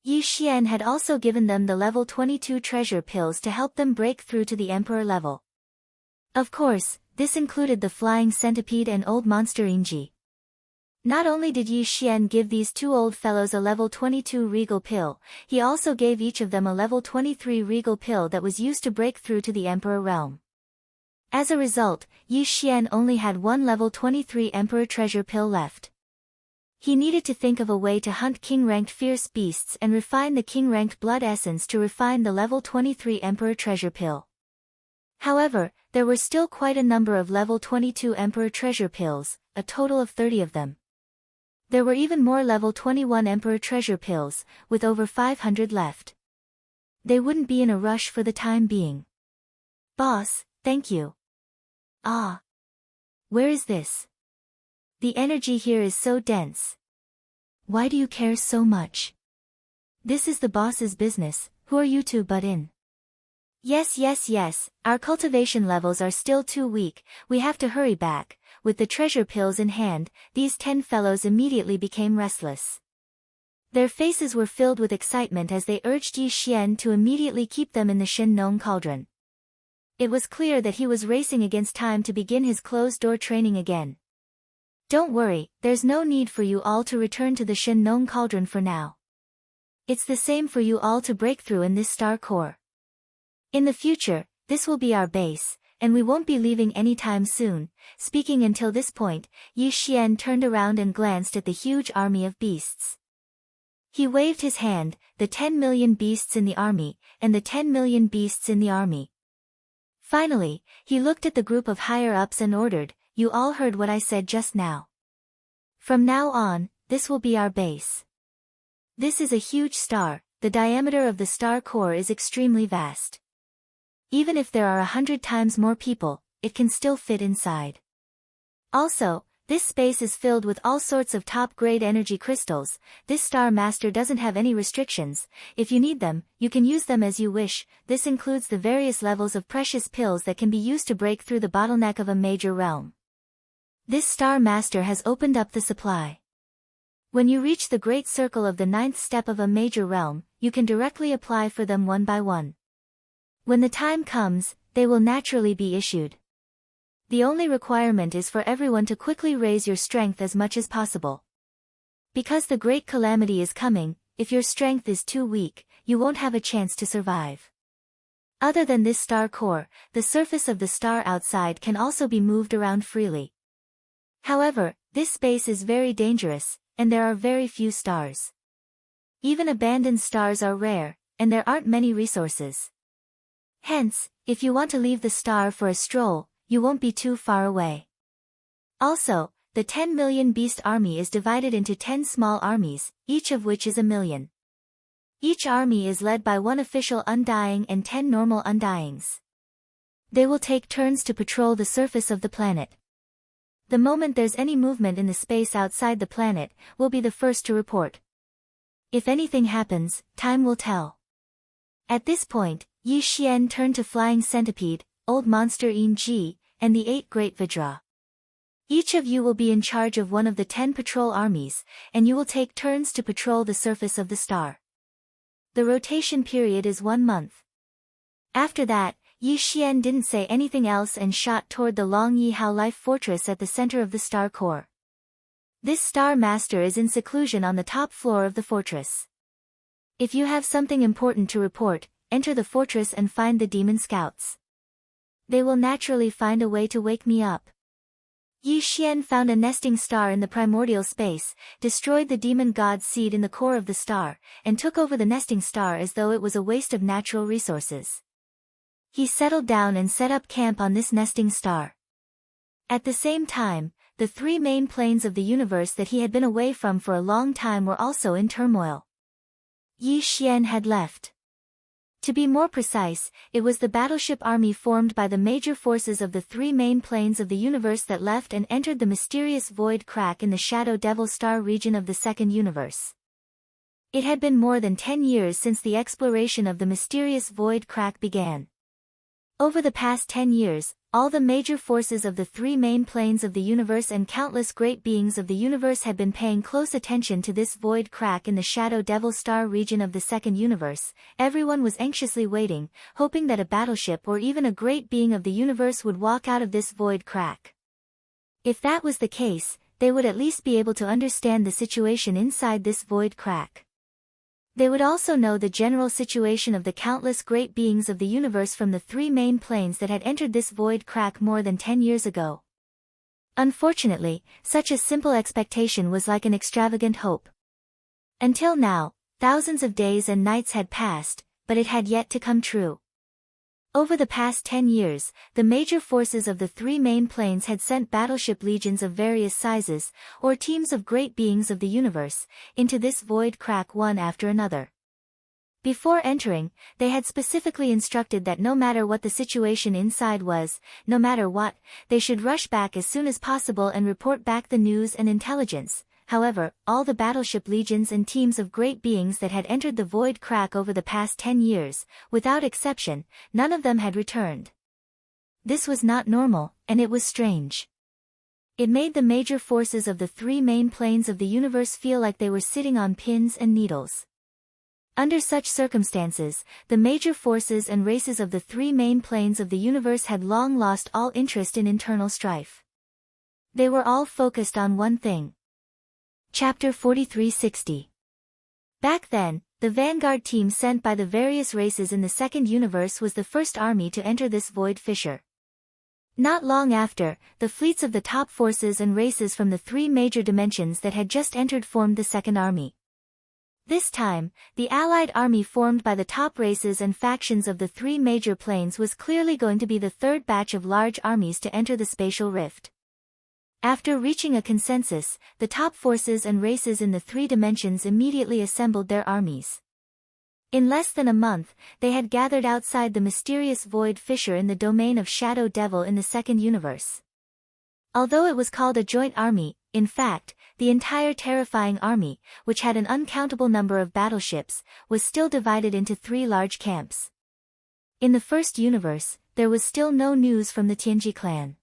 Yi Xian had also given them the level 22 treasure pills to help them break through to the emperor level. Of course, this included the flying centipede and old monster Inji. Not only did Yi Xian give these 2 old fellows a level 22 regal pill, he also gave each of them a level 23 regal pill that was used to break through to the emperor realm. As a result, Yi Xian only had 1 level 23 emperor treasure pill left. He needed to think of a way to hunt king-ranked fierce beasts and refine the king-ranked blood essence to refine the level 23 emperor treasure pill. However, there were still quite a number of level 22 emperor treasure pills, a total of 30 of them. There were even more level 21 emperor treasure pills, with over 500 left. They wouldn't be in a rush for the time being. Boss, thank you. Ah. Where is this? The energy here is so dense. Why do you care so much? This is the boss's business, who are you to butt in? Yes, yes, yes, our cultivation levels are still too weak, we have to hurry back. With the treasure pills in hand, these 10 fellows immediately became restless. Their faces were filled with excitement as they urged Yi Xian to immediately keep them in the Shinnon Cauldron. It was clear that he was racing against time to begin his closed-door training again. Don't worry, there's no need for you all to return to the Shinnon Cauldron for now. It's the same for you all to break through in this star core. In the future, this will be our base, and we won't be leaving anytime soon. Speaking until this point, Yi Xian turned around and glanced at the huge army of beasts. He waved his hand, the 10 million beasts in the army, and the 10 million beasts in the army. Finally, he looked at the group of higher-ups and ordered, "You all heard what I said just now. From now on, this will be our base. This is a huge star, the diameter of the star core is extremely vast. Even if there are 100 times more people, it can still fit inside. Also, This space is filled with all sorts of top-grade energy crystals. This Star Master doesn't have any restrictions. If you need them, you can use them as you wish. This includes the various levels of precious pills that can be used to break through the bottleneck of a major realm. This Star Master has opened up the supply. When you reach the great circle of the 9th step of a major realm, you can directly apply for them one by one. When the time comes, they will naturally be issued. The only requirement is for everyone to quickly raise your strength as much as possible. Because the great calamity is coming, if your strength is too weak, you won't have a chance to survive. Other than this star core, the surface of the star outside can also be moved around freely. However, this space is very dangerous, and there are very few stars. Even abandoned stars are rare, and there aren't many resources. Hence, if you want to leave the star for a stroll, you won't be too far away. Also, the 10 million beast army is divided into 10 small armies, each of which is a million. Each army is led by one official undying and 10 normal undyings. They will take turns to patrol the surface of the planet. The moment there's any movement in the space outside the planet, we'll be the first to report. If anything happens, time will tell. At this point, Yi Xian turned to Flying Centipede, Old Monster Yin Ji, and the 8 Great Vidra. Each of you will be in charge of one of the 10 patrol armies, and you will take turns to patrol the surface of the star. The rotation period is 1 month. After that, Yi Xian didn't say anything else and shot toward the Long Yi Hao Life Fortress at the center of the star core. This Star Master is in seclusion on the top floor of the fortress. If you have something important to report, enter the fortress and find the demon scouts. They will naturally find a way to wake me up. Yi Xian found a nesting star in the primordial space, destroyed the demon god's seed in the core of the star, and took over the nesting star as though it was a waste of natural resources. He settled down and set up camp on this nesting star. At the same time, the 3 main planes of the universe that he had been away from for a long time were also in turmoil. Yi Xian had left. To be more precise, it was the battleship army formed by the major forces of the 3 main planes of the universe that left and entered the mysterious void crack in the Shadow Devil Star region of the second universe. It had been more than 10 years since the exploration of the mysterious void crack began. Over the past 10 years, all the major forces of the 3 main planes of the universe and countless great beings of the universe had been paying close attention to this void crack in the Shadow Devil Star region of the second universe. Everyone was anxiously waiting, hoping that a battleship or even a great being of the universe would walk out of this void crack. If that was the case, they would at least be able to understand the situation inside this void crack. They would also know the general situation of the countless great beings of the universe from the 3 main planes that had entered this void crack more than 10 years ago. Unfortunately, such a simple expectation was like an extravagant hope. Until now, thousands of days and nights had passed, but it had yet to come true. Over the past 10 years, the major forces of the 3 main planes had sent battleship legions of various sizes, or teams of great beings of the universe, into this void crack one after another. Before entering, they had specifically instructed that no matter what the situation inside was, no matter what, they should rush back as soon as possible and report back the news and intelligence. However, all the battleship legions and teams of great beings that had entered the void crack over the past 10 years, without exception, none of them had returned. This was not normal, and it was strange. It made the major forces of the 3 main planes of the universe feel like they were sitting on pins and needles. Under such circumstances, the major forces and races of the 3 main planes of the universe had long lost all interest in internal strife. They were all focused on one thing. Chapter 4360. Back then, the vanguard team sent by the various races in the second universe was the first army to enter this void fissure. Not long after, the fleets of the top forces and races from the 3 major dimensions that had just entered formed the second army. This time, the allied army formed by the top races and factions of the 3 major planes was clearly going to be the third batch of large armies to enter the spatial rift. After reaching a consensus, the top forces and races in the 3 dimensions immediately assembled their armies. In less than a month, they had gathered outside the mysterious void fissure in the domain of Shadow Devil in the second universe. Although it was called a joint army, in fact, the entire terrifying army, which had an uncountable number of battleships, was still divided into 3 large camps. In the first universe, there was still no news from the Tianji clan.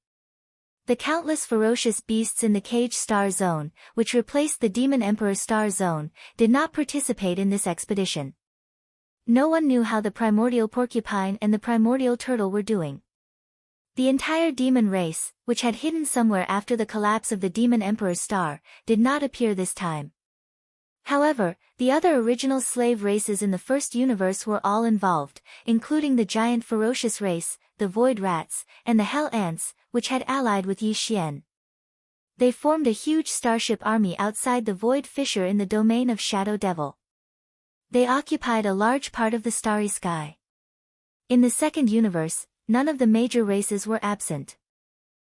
The countless ferocious beasts in the Cage Star Zone, which replaced the Demon Emperor Star Zone, did not participate in this expedition. No one knew how the primordial porcupine and the primordial turtle were doing. The entire demon race, which had hidden somewhere after the collapse of the Demon Emperor's star, did not appear this time. However, the other original slave races in the first universe were all involved, including the giant ferocious race, the Void Rats, and the Hell Ants, which had allied with Yi Xian. They formed a huge starship army outside the Void Fissure in the domain of Shadow Devil. They occupied a large part of the starry sky. In the second universe, none of the major races were absent.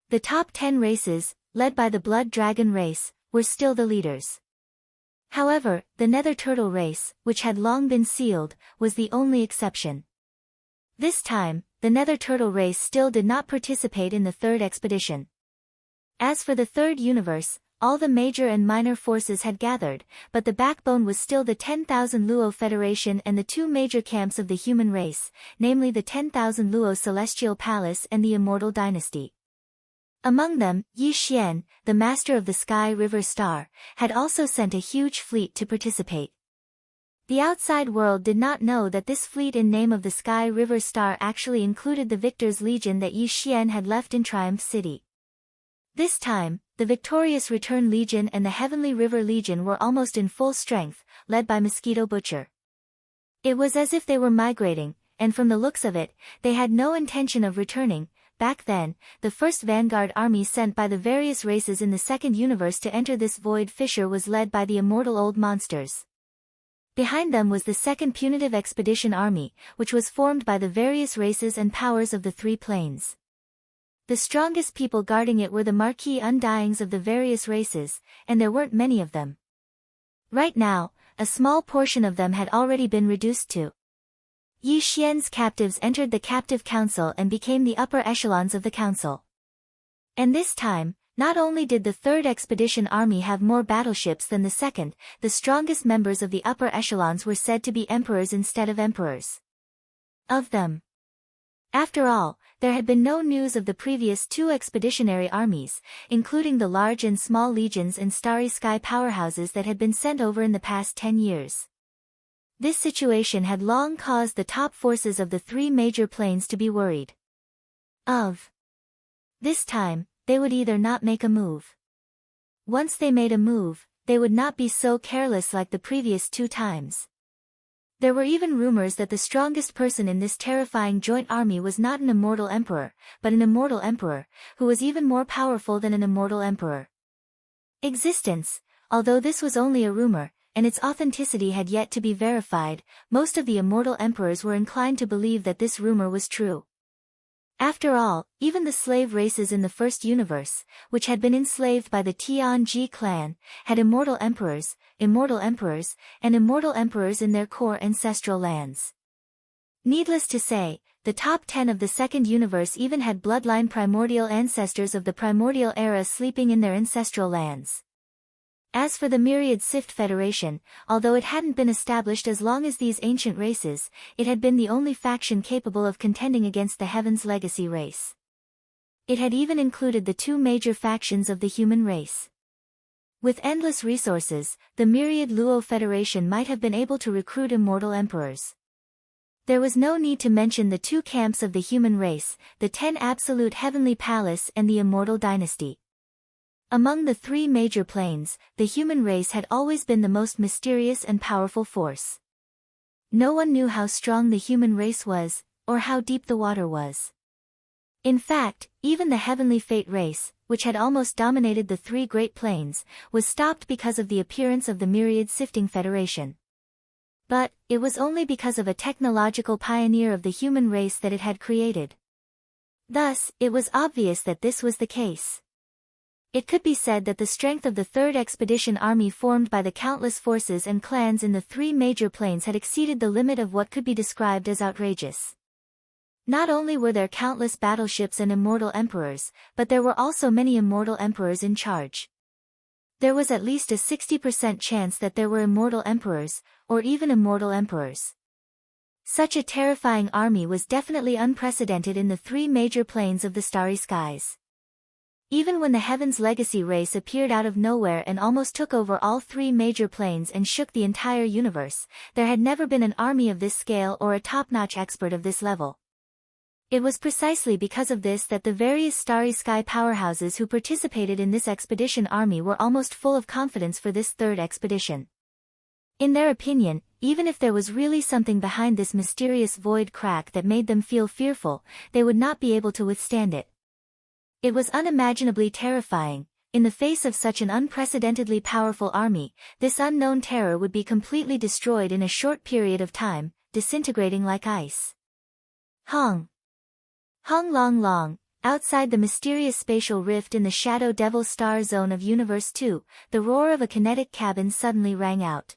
The top 10 races, led by the Blood Dragon race, were still the leaders. However, the Nether Turtle race, which had long been sealed, was the only exception. This time, the Nether Turtle race still did not participate in the third expedition. As for the third universe, all the major and minor forces had gathered, but the backbone was still the 10,000 Luo Federation and the 2 major camps of the human race, namely the 10,000 Luo Celestial Palace and the Immortal Dynasty. Among them, Yi Xian, the master of the Sky River Star, had also sent a huge fleet to participate. The outside world did not know that this fleet in name of the Sky River Star actually included the Victor's Legion that Yi Xian had left in Triumph City. This time, the Victorious Return Legion and the Heavenly River Legion were almost in full strength, led by Mosquito Butcher. It was as if they were migrating, and from the looks of it, they had no intention of returning. Back then, the first vanguard army sent by the various races in the second universe to enter this void fissure was led by the immortal old monsters. Behind them was the second punitive expedition army, which was formed by the various races and powers of the 3 planes. The strongest people guarding it were the Marquis Undyings of the various races, and there weren't many of them. Right now, a small portion of them had already been reduced to. Yi Xian's captives entered the captive council and became the upper echelons of the council. And this time, not only did the third expedition army have more battleships than the second, the strongest members of the upper echelons were said to be emperors instead of emperors. Of them. After all, there had been no news of the previous 2 expeditionary armies, including the large and small legions and starry sky powerhouses that had been sent over in the past 10 years. This situation had long caused the top forces of the 3 major planes to be worried. This time, they would either not make a move. Once they made a move, they would not be so careless like the previous 2 times. There were even rumors that the strongest person in this terrifying joint army was not an immortal emperor, but an immortal emperor, who was even more powerful than an immortal emperor. Existence, although this was only a rumor, and its authenticity had yet to be verified, most of the immortal emperors were inclined to believe that this rumor was true. After all, even the slave races in the first universe, which had been enslaved by the Tianji clan, had immortal emperors, and immortal emperors in their core ancestral lands. Needless to say, the top 10 of the second universe even had bloodline primordial ancestors of the primordial era sleeping in their ancestral lands. As for the Myriad Sift Federation, although it hadn't been established as long as these ancient races, it had been the only faction capable of contending against the Heaven's Legacy race. It had even included the 2 major factions of the human race. With endless resources, the Myriad Luo Federation might have been able to recruit immortal emperors. There was no need to mention the 2 camps of the human race, the 10 Absolute Heavenly Palace and the Immortal Dynasty. Among the 3 major planes, the human race had always been the most mysterious and powerful force. No one knew how strong the human race was, or how deep the water was. In fact, even the Heavenly Fate race, which had almost dominated the 3 Great Plains, was stopped because of the appearance of the Myriad Sifting Federation. But, it was only because of a technological pioneer of the human race that it had created. Thus, it was obvious that this was the case. It could be said that the strength of the third expedition army formed by the countless forces and clans in the 3 major planes had exceeded the limit of what could be described as outrageous. Not only were there countless battleships and immortal emperors, but there were also many immortal emperors in charge. There was at least a 60% chance that there were immortal emperors, or even immortal emperors. Such a terrifying army was definitely unprecedented in the three major planes of the starry skies. Even when the Heaven's Legacy race appeared out of nowhere and almost took over all three major planes and shook the entire universe, there had never been an army of this scale or a top-notch expert of this level. It was precisely because of this that the various starry sky powerhouses who participated in this expedition army were almost full of confidence for this third expedition. In their opinion, even if there was really something behind this mysterious void crack that made them feel fearful, they would not be able to withstand it. It was unimaginably terrifying. In the face of such an unprecedentedly powerful army, this unknown terror would be completely destroyed in a short period of time, disintegrating like ice. Hong. Hung long long, outside the mysterious spatial rift in the Shadow Devil star zone of Universe 2, the roar of a kinetic cabin suddenly rang out.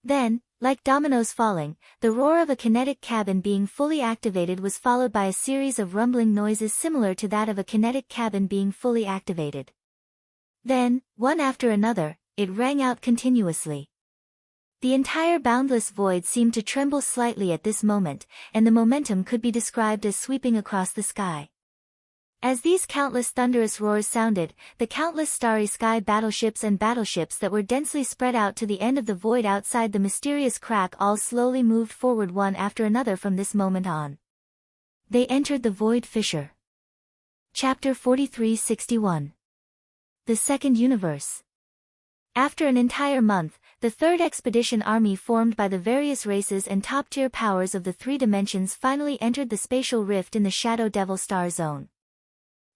Then, like dominoes falling, the roar of a kinetic cabin being fully activated was followed by a series of rumbling noises similar to that of a kinetic cabin being fully activated. Then, one after another, it rang out continuously. The entire boundless void seemed to tremble slightly at this moment, and the momentum could be described as sweeping across the sky. As these countless thunderous roars sounded, the countless starry sky battleships that were densely spread out to the end of the void outside the mysterious crack all slowly moved forward one after another from this moment on. They entered the void fissure. Chapter 4361. The Second Universe. After an entire month, the third expedition army formed by the various races and top-tier powers of the three dimensions finally entered the spatial rift in the Shadow Devil star zone.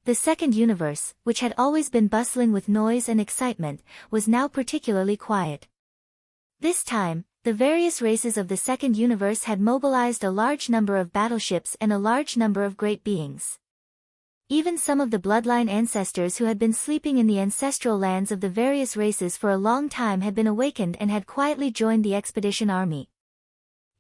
The second universe, which had always been bustling with noise and excitement, was now particularly quiet. This time, the various races of the second universe had mobilized a large number of battleships and a large number of great beings. Even some of the bloodline ancestors who had been sleeping in the ancestral lands of the various races for a long time had been awakened and had quietly joined the expedition army.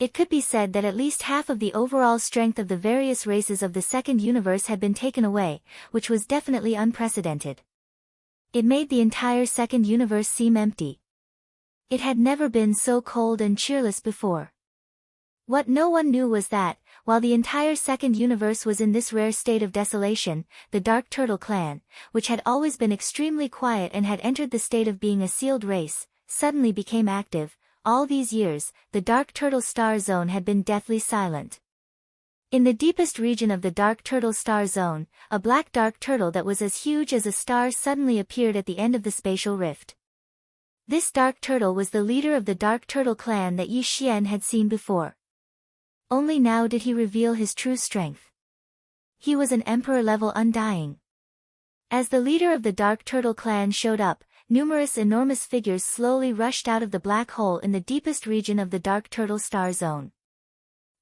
It could be said that at least half of the overall strength of the various races of the second universe had been taken away, which was definitely unprecedented. It made the entire second universe seem empty. It had never been so cold and cheerless before. What no one knew was that, while the entire second universe was in this rare state of desolation, the Dark Turtle clan, which had always been extremely quiet and had entered the state of being a sealed race, suddenly became active. All these years, the Dark Turtle star zone had been deathly silent. In the deepest region of the Dark Turtle star zone, a black dark turtle that was as huge as a star suddenly appeared at the end of the spatial rift. This dark turtle was the leader of the Dark Turtle clan that Yi Xian had seen before. Only now did he reveal his true strength. He was an emperor-level undying. As the leader of the Dark Turtle clan showed up, numerous enormous figures slowly rushed out of the black hole in the deepest region of the Dark Turtle star zone.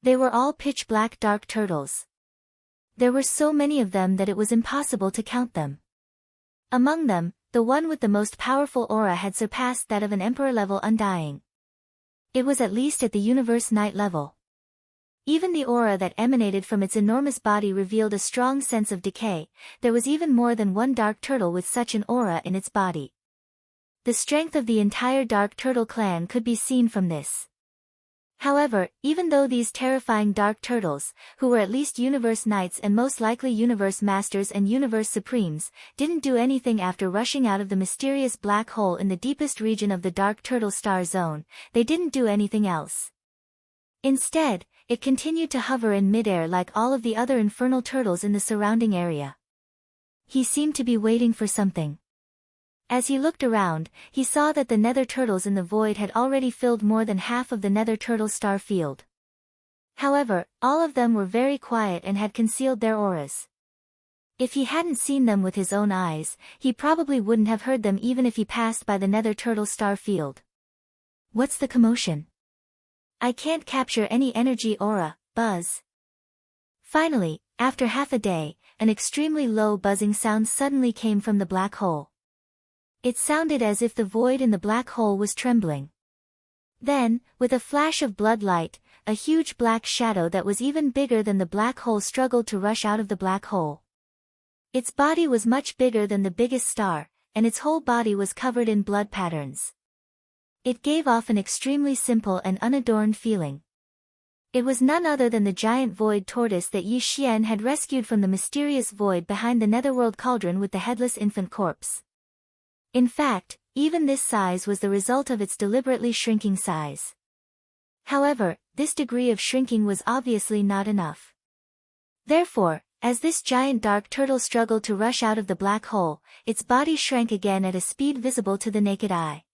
They were all pitch-black dark turtles. There were so many of them that it was impossible to count them. Among them, the one with the most powerful aura had surpassed that of an emperor-level undying. It was at least at the universe night level. Even the aura that emanated from its enormous body revealed a strong sense of decay. There was even more than one dark turtle with such an aura in its body. The strength of the entire Dark Turtle clan could be seen from this. However, even though these terrifying Dark Turtles, who were at least Universe Knights and most likely Universe Masters and Universe Supremes, didn't do anything after rushing out of the mysterious black hole in the deepest region of the Dark Turtle star zone, they didn't do anything else. Instead, it continued to hover in midair like all of the other infernal turtles in the surrounding area. He seemed to be waiting for something. As he looked around, he saw that the nether turtles in the void had already filled more than half of the nether turtle star field. However, all of them were very quiet and had concealed their auras. If he hadn't seen them with his own eyes, he probably wouldn't have heard them even if he passed by the nether turtle star field. What's the commotion? I can't capture any energy aura, buzz. Finally, after half a day, an extremely low buzzing sound suddenly came from the black hole. It sounded as if the void in the black hole was trembling. Then, with a flash of blood light, a huge black shadow that was even bigger than the black hole struggled to rush out of the black hole. Its body was much bigger than the biggest star, and its whole body was covered in blood patterns. It gave off an extremely simple and unadorned feeling. It was none other than the giant void tortoise that Yi Xian had rescued from the mysterious void behind the netherworld cauldron with the headless infant corpse. In fact, even this size was the result of its deliberately shrinking size. However, this degree of shrinking was obviously not enough. Therefore, as this giant dark turtle struggled to rush out of the black hole, its body shrank again at a speed visible to the naked eye.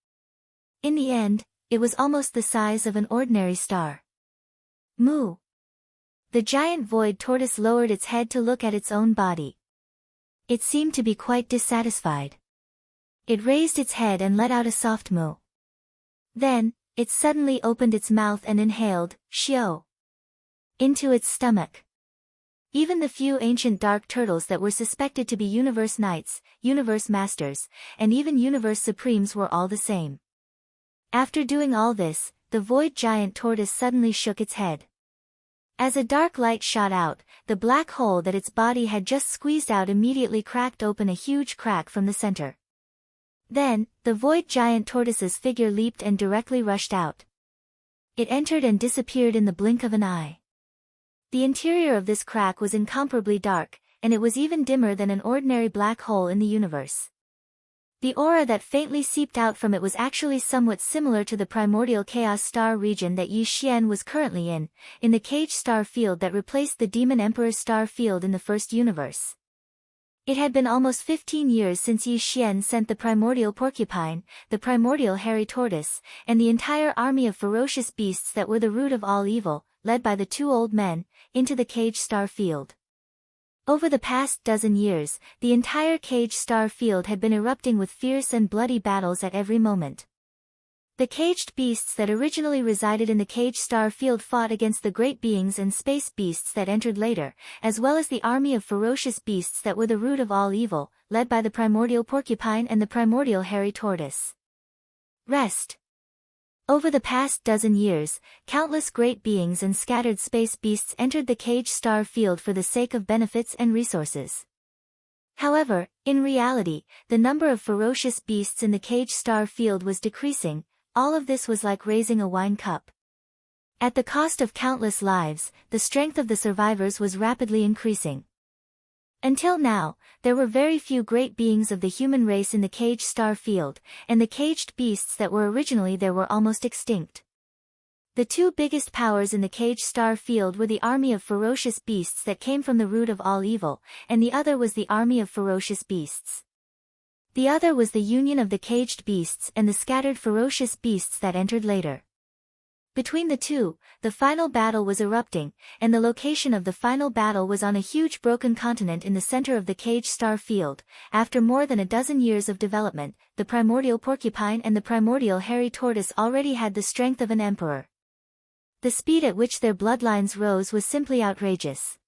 In the end, it was almost the size of an ordinary star. Moo! The giant void tortoise lowered its head to look at its own body. It seemed to be quite dissatisfied. It raised its head and let out a soft moo. Then, it suddenly opened its mouth and inhaled, xiao, into its stomach. Even the few ancient dark turtles that were suspected to be universe knights, universe masters, and even universe supremes were all the same. After doing all this, the void giant tortoise suddenly shook its head. As a dark light shot out, the black hole that its body had just squeezed out immediately cracked open a huge crack from the center. Then, the void giant tortoise's figure leaped and directly rushed out. It entered and disappeared in the blink of an eye. The interior of this crack was incomparably dark, and it was even dimmer than an ordinary black hole in the universe. The aura that faintly seeped out from it was actually somewhat similar to the primordial chaos star region that Yi Xian was currently in the cage star field that replaced the Demon Emperor's star field in the first universe. It had been almost 15 years since Yi Xian sent the primordial porcupine, the primordial hairy tortoise, and the entire army of ferocious beasts that were the root of all evil, led by the two old men, into the cage star field. Over the past dozen years, the entire cage star field had been erupting with fierce and bloody battles at every moment. The caged beasts that originally resided in the cage star field fought against the great beings and space beasts that entered later, as well as the army of ferocious beasts that were the root of all evil, led by the primordial porcupine and the primordial hairy tortoise. Rest. Over the past dozen years, countless great beings and scattered space beasts entered the cage star field for the sake of benefits and resources. However, in reality, the number of ferocious beasts in the cage star field was decreasing. All of this was like raising a wine cup. At the cost of countless lives, the strength of the survivors was rapidly increasing. Until now, there were very few great beings of the human race in the cage star field, and the caged beasts that were originally there were almost extinct. The two biggest powers in the cage star field were the army of ferocious beasts that came from the root of all evil, and the other was the army of ferocious beasts. The other was the union of the caged beasts and the scattered ferocious beasts that entered later. Between the two, the final battle was erupting, and the location of the final battle was on a huge broken continent in the center of the cage star field. After more than a dozen years of development, the primordial porcupine and the primordial hairy tortoise already had the strength of an emperor. The speed at which their bloodlines rose was simply outrageous.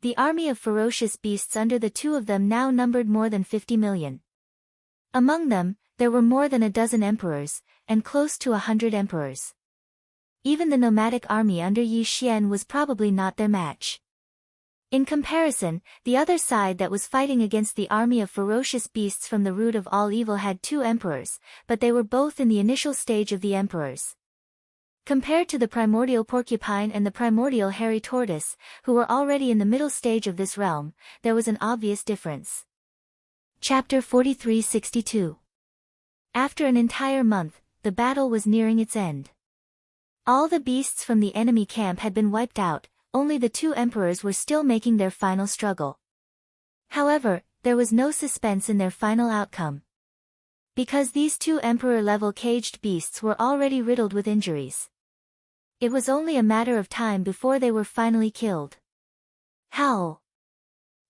The army of ferocious beasts under the two of them now numbered more than 50 million. Among them, there were more than a dozen emperors, and close to 100 emperors. Even the nomadic army under Yi Xian was probably not their match. In comparison, the other side that was fighting against the army of ferocious beasts from the root of all evil had two emperors, but they were both in the initial stage of the emperors. Compared to the primordial porcupine and the primordial hairy tortoise, who were already in the middle stage of this realm, there was an obvious difference. Chapter 4362. After an entire month, the battle was nearing its end. All the beasts from the enemy camp had been wiped out, only the two emperors were still making their final struggle. However, there was no suspense in their final outcome. Because these two emperor-level caged beasts were already riddled with injuries. It was only a matter of time before they were finally killed. Howl!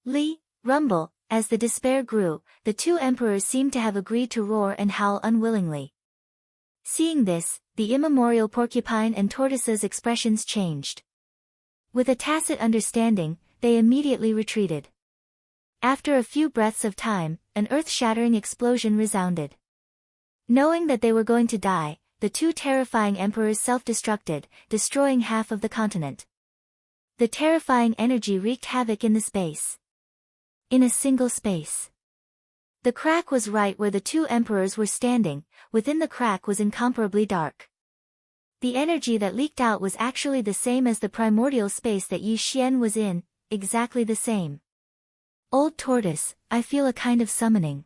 Li, rumble, as the despair grew, the two emperors seemed to have agreed to roar and howl unwillingly. Seeing this, the immemorial porcupine and tortoise's expressions changed. With a tacit understanding, they immediately retreated. After a few breaths of time, an earth-shattering explosion resounded. Knowing that they were going to die, the two terrifying emperors self-destructed, destroying half of the continent. The terrifying energy wreaked havoc in the space. In a single space. The crack was right where the two emperors were standing. Within the crack was incomparably dark. The energy that leaked out was actually the same as the primordial space that Yi Xian was in, exactly the same. Old tortoise, I feel a kind of summoning.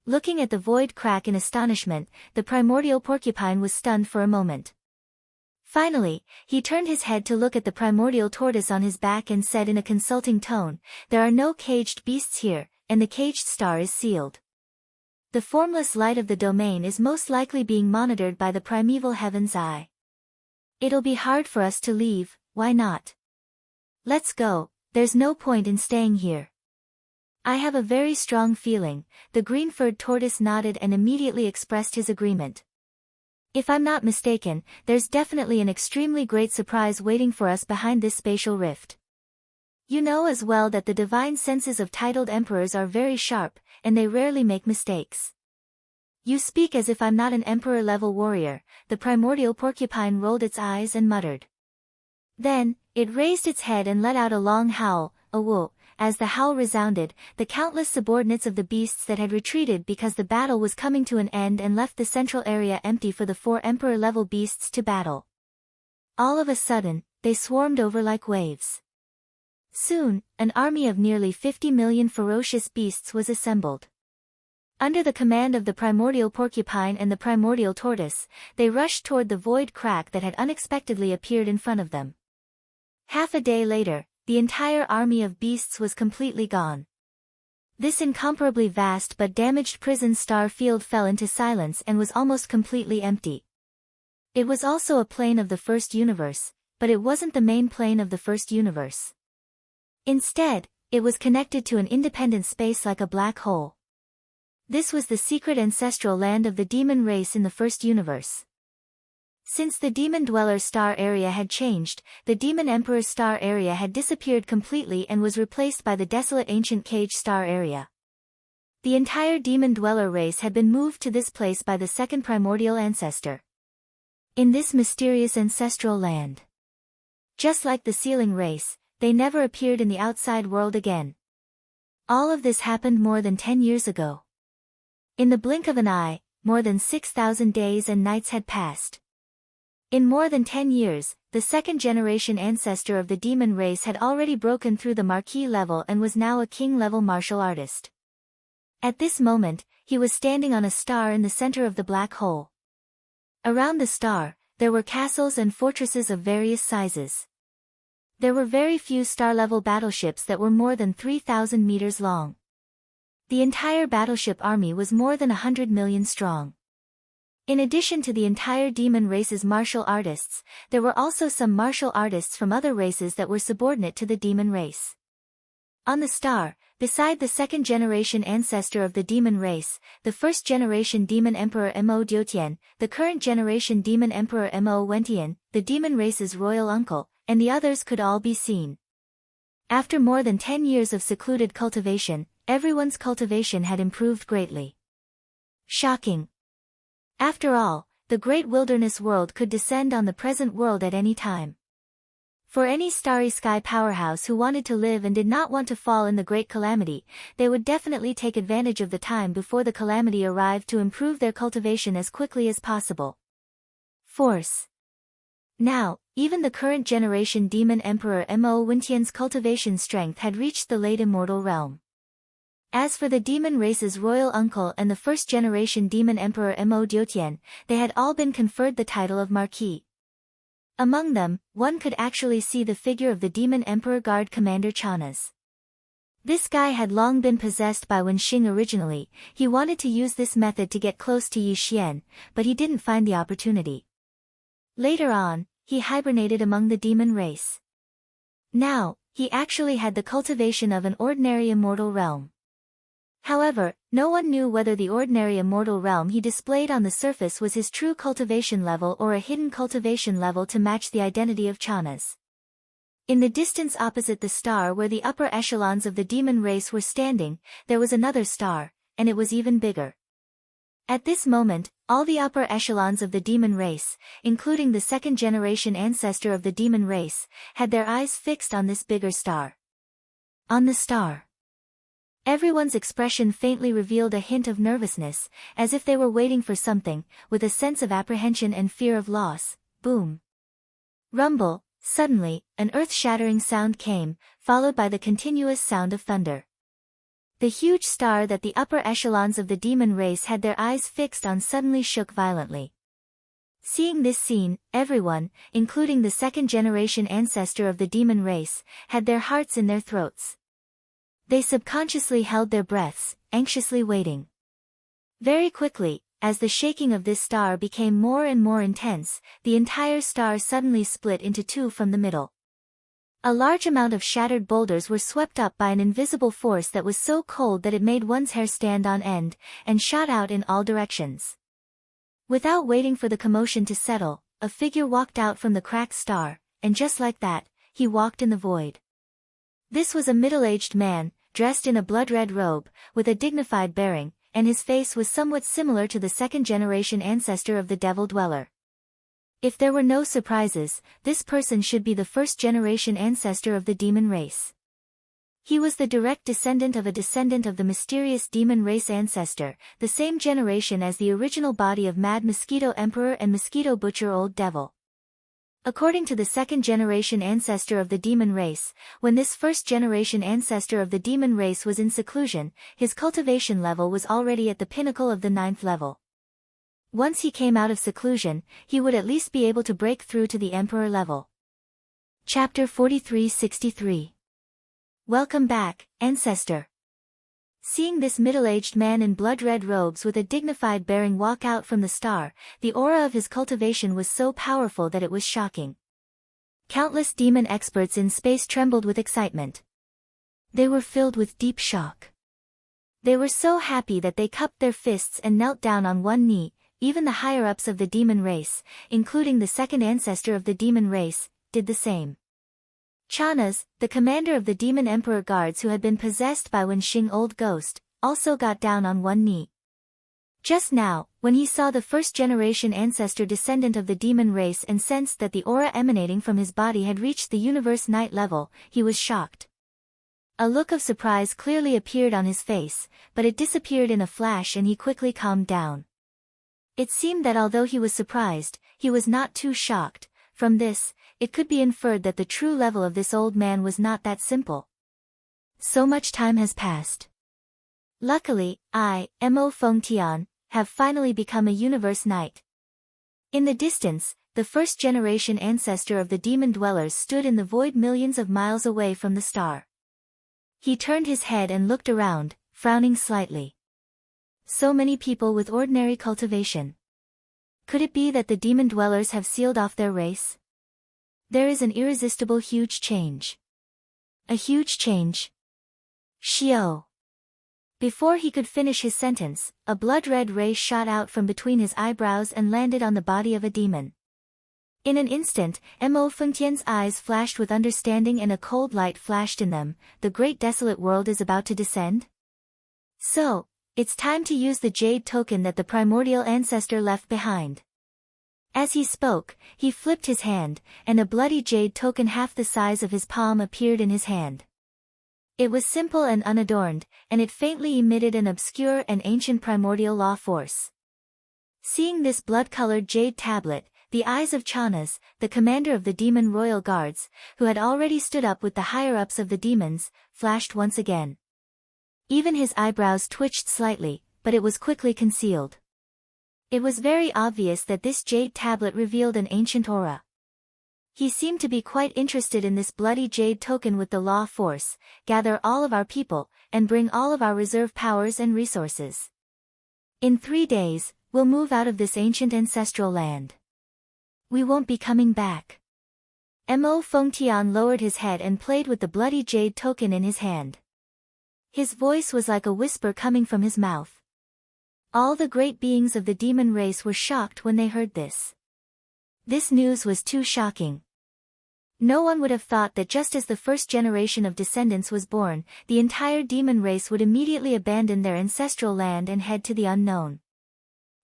Looking at the void crack in astonishment, the primordial porcupine was stunned for a moment. Finally, he turned his head to look at the primordial tortoise on his back and said in a consulting tone, "There are no caged beasts here, and the caged star is sealed. The formless light of the domain is most likely being monitored by the primeval heaven's eye. It'll be hard for us to leave, why not? Let's go, there's no point in staying here." "I have a very strong feeling," the green-furred tortoise nodded and immediately expressed his agreement. "If I'm not mistaken, there's definitely an extremely great surprise waiting for us behind this spatial rift. You know as well that the divine senses of titled emperors are very sharp, and they rarely make mistakes." "You speak as if I'm not an emperor-level warrior," the primordial porcupine rolled its eyes and muttered. Then, it raised its head and let out a long howl, a whoop. As the howl resounded, the countless subordinates of the beasts that had retreated because the battle was coming to an end and left the central area empty for the four emperor-level beasts to battle. All of a sudden, they swarmed over like waves. Soon, an army of nearly 50 million ferocious beasts was assembled. Under the command of the primordial porcupine and the primordial tortoise, they rushed toward the void crack that had unexpectedly appeared in front of them. Half a day later, the entire army of beasts was completely gone. This incomparably vast but damaged prison star field fell into silence and was almost completely empty. It was also a plane of the first universe, but it wasn't the main plane of the first universe. Instead, it was connected to an independent space like a black hole. This was the secret ancestral land of the demon race in the first universe. Since the Demon Dweller star area had changed, the Demon Emperor star area had disappeared completely and was replaced by the desolate ancient Cage star area. The entire Demon Dweller race had been moved to this place by the second primordial ancestor. In this mysterious ancestral land, just like the Sealing race, they never appeared in the outside world again. All of this happened more than 10 years ago. In the blink of an eye, more than 6,000 days and nights had passed. In more than 10 years, the second-generation ancestor of the demon race had already broken through the marquis level and was now a king-level martial artist. At this moment, he was standing on a star in the center of the black hole. Around the star, there were castles and fortresses of various sizes. There were very few star-level battleships that were more than 3,000 meters long. The entire battleship army was more than 100 million strong. In addition to the entire demon race's martial artists, there were also some martial artists from other races that were subordinate to the demon race. On the star, beside the second-generation ancestor of the demon race, the first-generation demon emperor Mo Diotian, the current-generation demon emperor Mo Wentian, the demon race's royal uncle, and the others could all be seen. After more than 10 years of secluded cultivation, everyone's cultivation had improved greatly. Shocking. After all, the great wilderness world could descend on the present world at any time. For any starry sky powerhouse who wanted to live and did not want to fall in the great calamity, they would definitely take advantage of the time before the calamity arrived to improve their cultivation as quickly as possible. Force. Now, even the current generation demon emperor Mo Wintian's cultivation strength had reached the late immortal realm. As for the demon race's royal uncle and the first-generation demon emperor Mo Diotian, they had all been conferred the title of Marquis. Among them, one could actually see the figure of the demon emperor guard commander Chanas. This guy had long been possessed by Wenxing originally. He wanted to use this method to get close to Yi Xian, but he didn't find the opportunity. Later on, he hibernated among the demon race. Now, he actually had the cultivation of an ordinary immortal realm. However, no one knew whether the ordinary immortal realm he displayed on the surface was his true cultivation level or a hidden cultivation level to match the identity of Chanas. In the distance opposite the star where the upper echelons of the demon race were standing, there was another star, and it was even bigger. At this moment, all the upper echelons of the demon race, including the second-generation ancestor of the demon race, had their eyes fixed on this bigger star. On the star. Everyone's expression faintly revealed a hint of nervousness, as if they were waiting for something, with a sense of apprehension and fear of loss. Boom. Rumble. Suddenly, an earth-shattering sound came, followed by the continuous sound of thunder. The huge star that the upper echelons of the demon race had their eyes fixed on suddenly shook violently. Seeing this scene, everyone, including the second-generation ancestor of the demon race, had their hearts in their throats. They subconsciously held their breaths, anxiously waiting. Very quickly, as the shaking of this star became more and more intense, the entire star suddenly split into two from the middle. A large amount of shattered boulders were swept up by an invisible force that was so cold that it made one's hair stand on end, and shot out in all directions. Without waiting for the commotion to settle, a figure walked out from the cracked star, and just like that, he walked in the void. This was a middle-aged man, dressed in a blood-red robe, with a dignified bearing, and his face was somewhat similar to the second-generation ancestor of the Devil Dweller. If there were no surprises, this person should be the first-generation ancestor of the demon race. He was the direct descendant of the mysterious demon race ancestor, the same generation as the original body of Mad Mosquito Emperor and Mosquito Butcher Old Devil. According to the second-generation ancestor of the demon race, when this first-generation ancestor of the demon race was in seclusion, his cultivation level was already at the pinnacle of the 9th level. Once he came out of seclusion, he would at least be able to break through to the Emperor level. Chapter 4363. Welcome back, Ancestor. Seeing this middle-aged man in blood-red robes with a dignified bearing walk out from the star, the aura of his cultivation was so powerful that it was shocking. Countless demon experts in space trembled with excitement. They were filled with deep shock. They were so happy that they cupped their fists and knelt down on one knee. Even the higher-ups of the demon race, including the second ancestor of the demon race, did the same. Chanas, the commander of the demon emperor guards who had been possessed by Wenxing Old Ghost, also got down on one knee. Just now, when he saw the first-generation ancestor descendant of the demon race and sensed that the aura emanating from his body had reached the universe night level, he was shocked. A look of surprise clearly appeared on his face, but it disappeared in a flash and he quickly calmed down. It seemed that although he was surprised, he was not too shocked. From this, it could be inferred that the true level of this old man was not that simple. So much time has passed. Luckily, I, Mo Fengtian, have finally become a universe knight. In the distance, the first-generation ancestor of the demon dwellers stood in the void millions of miles away from the star. He turned his head and looked around, frowning slightly. So many people with ordinary cultivation. Could it be that the demon dwellers have sealed off their race? There is an irresistible huge change. A huge change. Xiao. Before he could finish his sentence, a blood-red ray shot out from between his eyebrows and landed on the body of a demon. In an instant, Mo Fengtian's eyes flashed with understanding and a cold light flashed in them. The great desolate world is about to descend? So, it's time to use the jade token that the primordial ancestor left behind. As he spoke, he flipped his hand, and a bloody jade token half the size of his palm appeared in his hand. It was simple and unadorned, and it faintly emitted an obscure and ancient primordial law force. Seeing this blood-colored jade tablet, the eyes of Chanas, the commander of the demon royal guards, who had already stood up with the higher-ups of the demons, flashed once again. Even his eyebrows twitched slightly, but it was quickly concealed. It was very obvious that this jade tablet revealed an ancient aura. He seemed to be quite interested in this bloody jade token with the law force. Gather all of our people, and bring all of our reserve powers and resources. In 3 days, we'll move out of this ancient ancestral land. We won't be coming back. Mo Fengtian lowered his head and played with the bloody jade token in his hand. His voice was like a whisper coming from his mouth. All the great beings of the demon race were shocked when they heard this. This news was too shocking. No one would have thought that just as the first generation of descendants was born, the entire demon race would immediately abandon their ancestral land and head to the unknown.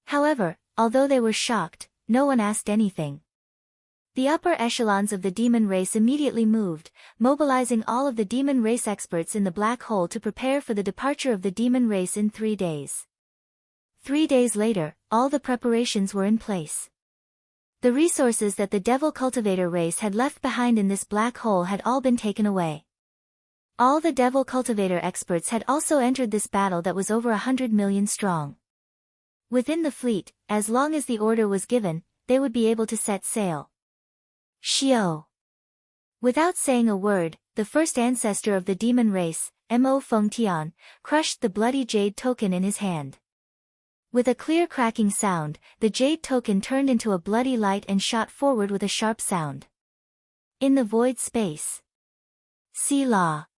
However, although they were shocked, no one asked anything. The upper echelons of the demon race immediately moved, mobilizing all of the demon race experts in the black hole to prepare for the departure of the demon race in 3 days. 3 days later, all the preparations were in place. The resources that the devil cultivator race had left behind in this black hole had all been taken away. All the devil cultivator experts had also entered this battle that was over 100 million strong. Within the fleet, as long as the order was given, they would be able to set sail. Xiao. Without saying a word, the first ancestor of the demon race, Mo Fengtian, crushed the bloody jade token in his hand. With a clear cracking sound, the jade token turned into a bloody light and shot forward with a sharp sound. In the void space. Selah.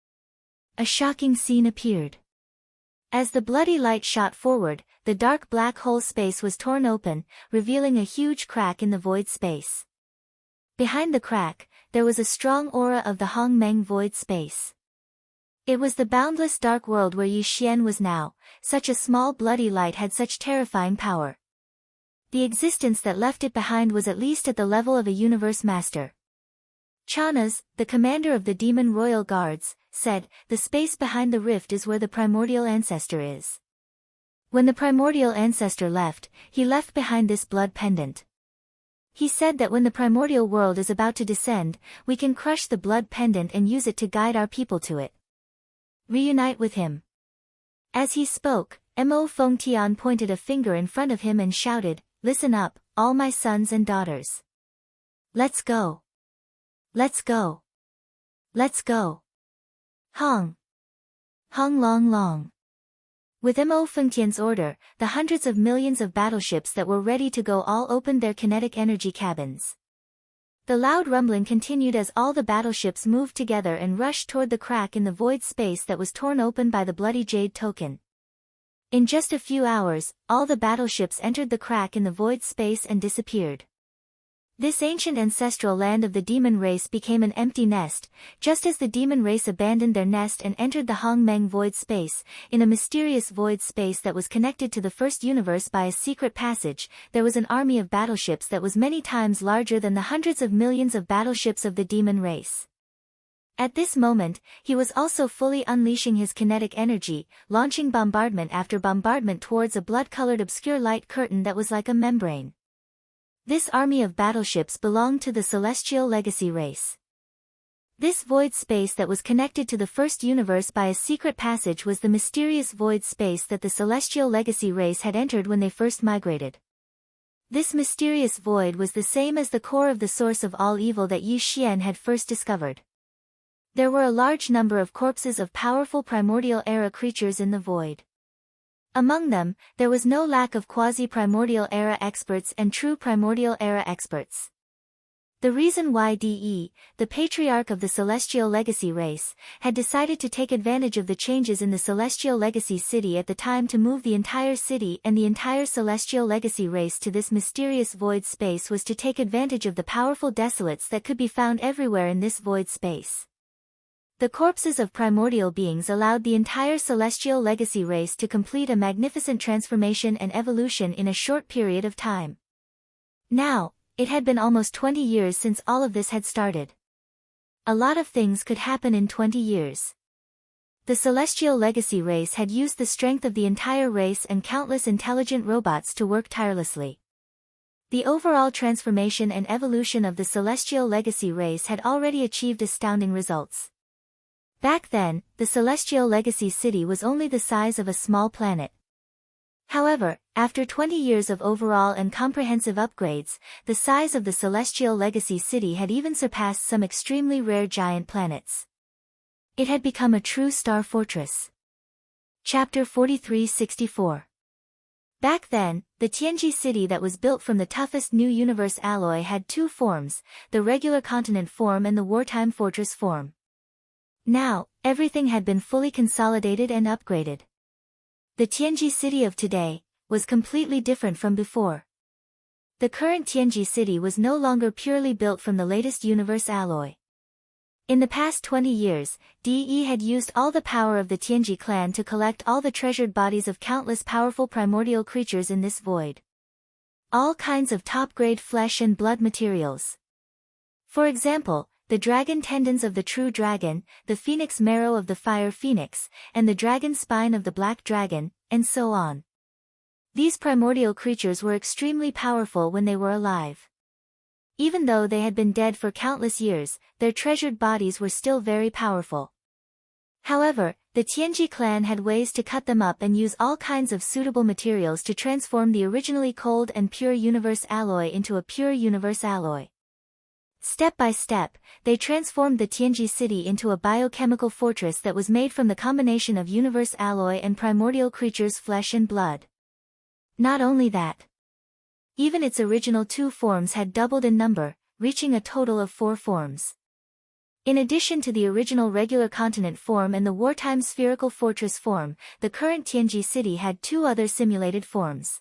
A shocking scene appeared. As the bloody light shot forward, the dark black hole space was torn open, revealing a huge crack in the void space. Behind the crack, there was a strong aura of the Hongmeng void space. It was the boundless dark world where Yi Xian was now. Such a small bloody light had such terrifying power. The existence that left it behind was at least at the level of a universe master. Chanas, the commander of the demon royal guards, said, "The space behind the rift is where the primordial ancestor is." When the primordial ancestor left, he left behind this blood pendant. He said that when the primordial world is about to descend, we can crush the blood pendant and use it to guide our people to it. Reunite with him. As he spoke, Mo Fengtian pointed a finger in front of him and shouted, "Listen up, all my sons and daughters. Let's go. Let's go. Let's go. Hong. Hong long long." With Mo Fengtian's order, the hundreds of millions of battleships that were ready to go all opened their kinetic energy cabins. The loud rumbling continued as all the battleships moved together and rushed toward the crack in the void space that was torn open by the bloody jade token. In just a few hours, all the battleships entered the crack in the void space and disappeared. This ancient ancestral land of the demon race became an empty nest, just as the demon race abandoned their nest and entered the Hongmeng void space. In a mysterious void space that was connected to the first universe by a secret passage, there was an army of battleships that was many times larger than the hundreds of millions of battleships of the demon race. At this moment, he was also fully unleashing his kinetic energy, launching bombardment after bombardment towards a blood-colored obscure light curtain that was like a membrane. This army of battleships belonged to the Celestial Legacy race. This void space that was connected to the first universe by a secret passage was the mysterious void space that the Celestial Legacy race had entered when they first migrated. This mysterious void was the same as the core of the source of all evil that Yi Xian had first discovered. There were a large number of corpses of powerful primordial era creatures in the void. Among them, there was no lack of quasi-primordial era experts and true primordial era experts. The reason why De, the patriarch of the Celestial Legacy race, had decided to take advantage of the changes in the Celestial Legacy city at the time to move the entire city and the entire Celestial Legacy race to this mysterious void space was to take advantage of the powerful desolates that could be found everywhere in this void space. The corpses of primordial beings allowed the entire Celestial Legacy race to complete a magnificent transformation and evolution in a short period of time. Now, it had been almost 20 years since all of this had started. A lot of things could happen in 20 years. The Celestial Legacy race had used the strength of the entire race and countless intelligent robots to work tirelessly. The overall transformation and evolution of the Celestial Legacy race had already achieved astounding results. Back then, the Celestial Legacy city was only the size of a small planet. However, after 20 years of overall and comprehensive upgrades, the size of the Celestial Legacy city had even surpassed some extremely rare giant planets. It had become a true star fortress. Chapter 43-64. Back then, the Tianji city that was built from the toughest new universe alloy had two forms, the regular continent form and the wartime fortress form. Now, everything had been fully consolidated and upgraded. The Tianji city of today was completely different from before. The current Tianji city was no longer purely built from the latest universe alloy. In the past 20 years, De had used all the power of the Tianji clan to collect all the treasured bodies of countless powerful primordial creatures in this void. all kinds of top-grade flesh and blood materials. For example, the dragon tendons of the true dragon, the phoenix marrow of the fire phoenix, and the dragon spine of the black dragon, and so on. These primordial creatures were extremely powerful when they were alive. Even though they had been dead for countless years, their treasured bodies were still very powerful. However, the Tianji clan had ways to cut them up and use all kinds of suitable materials to transform the originally cold and pure universe alloy into a pure universe alloy. Step by step, they transformed the Tianji city into a biochemical fortress that was made from the combination of universe alloy and primordial creatures' flesh and blood. Not only that, even its original 2 forms had doubled in number, reaching a total of 4 forms. In addition to the original regular continent form and the wartime spherical fortress form, the current Tianji city had 2 other simulated forms.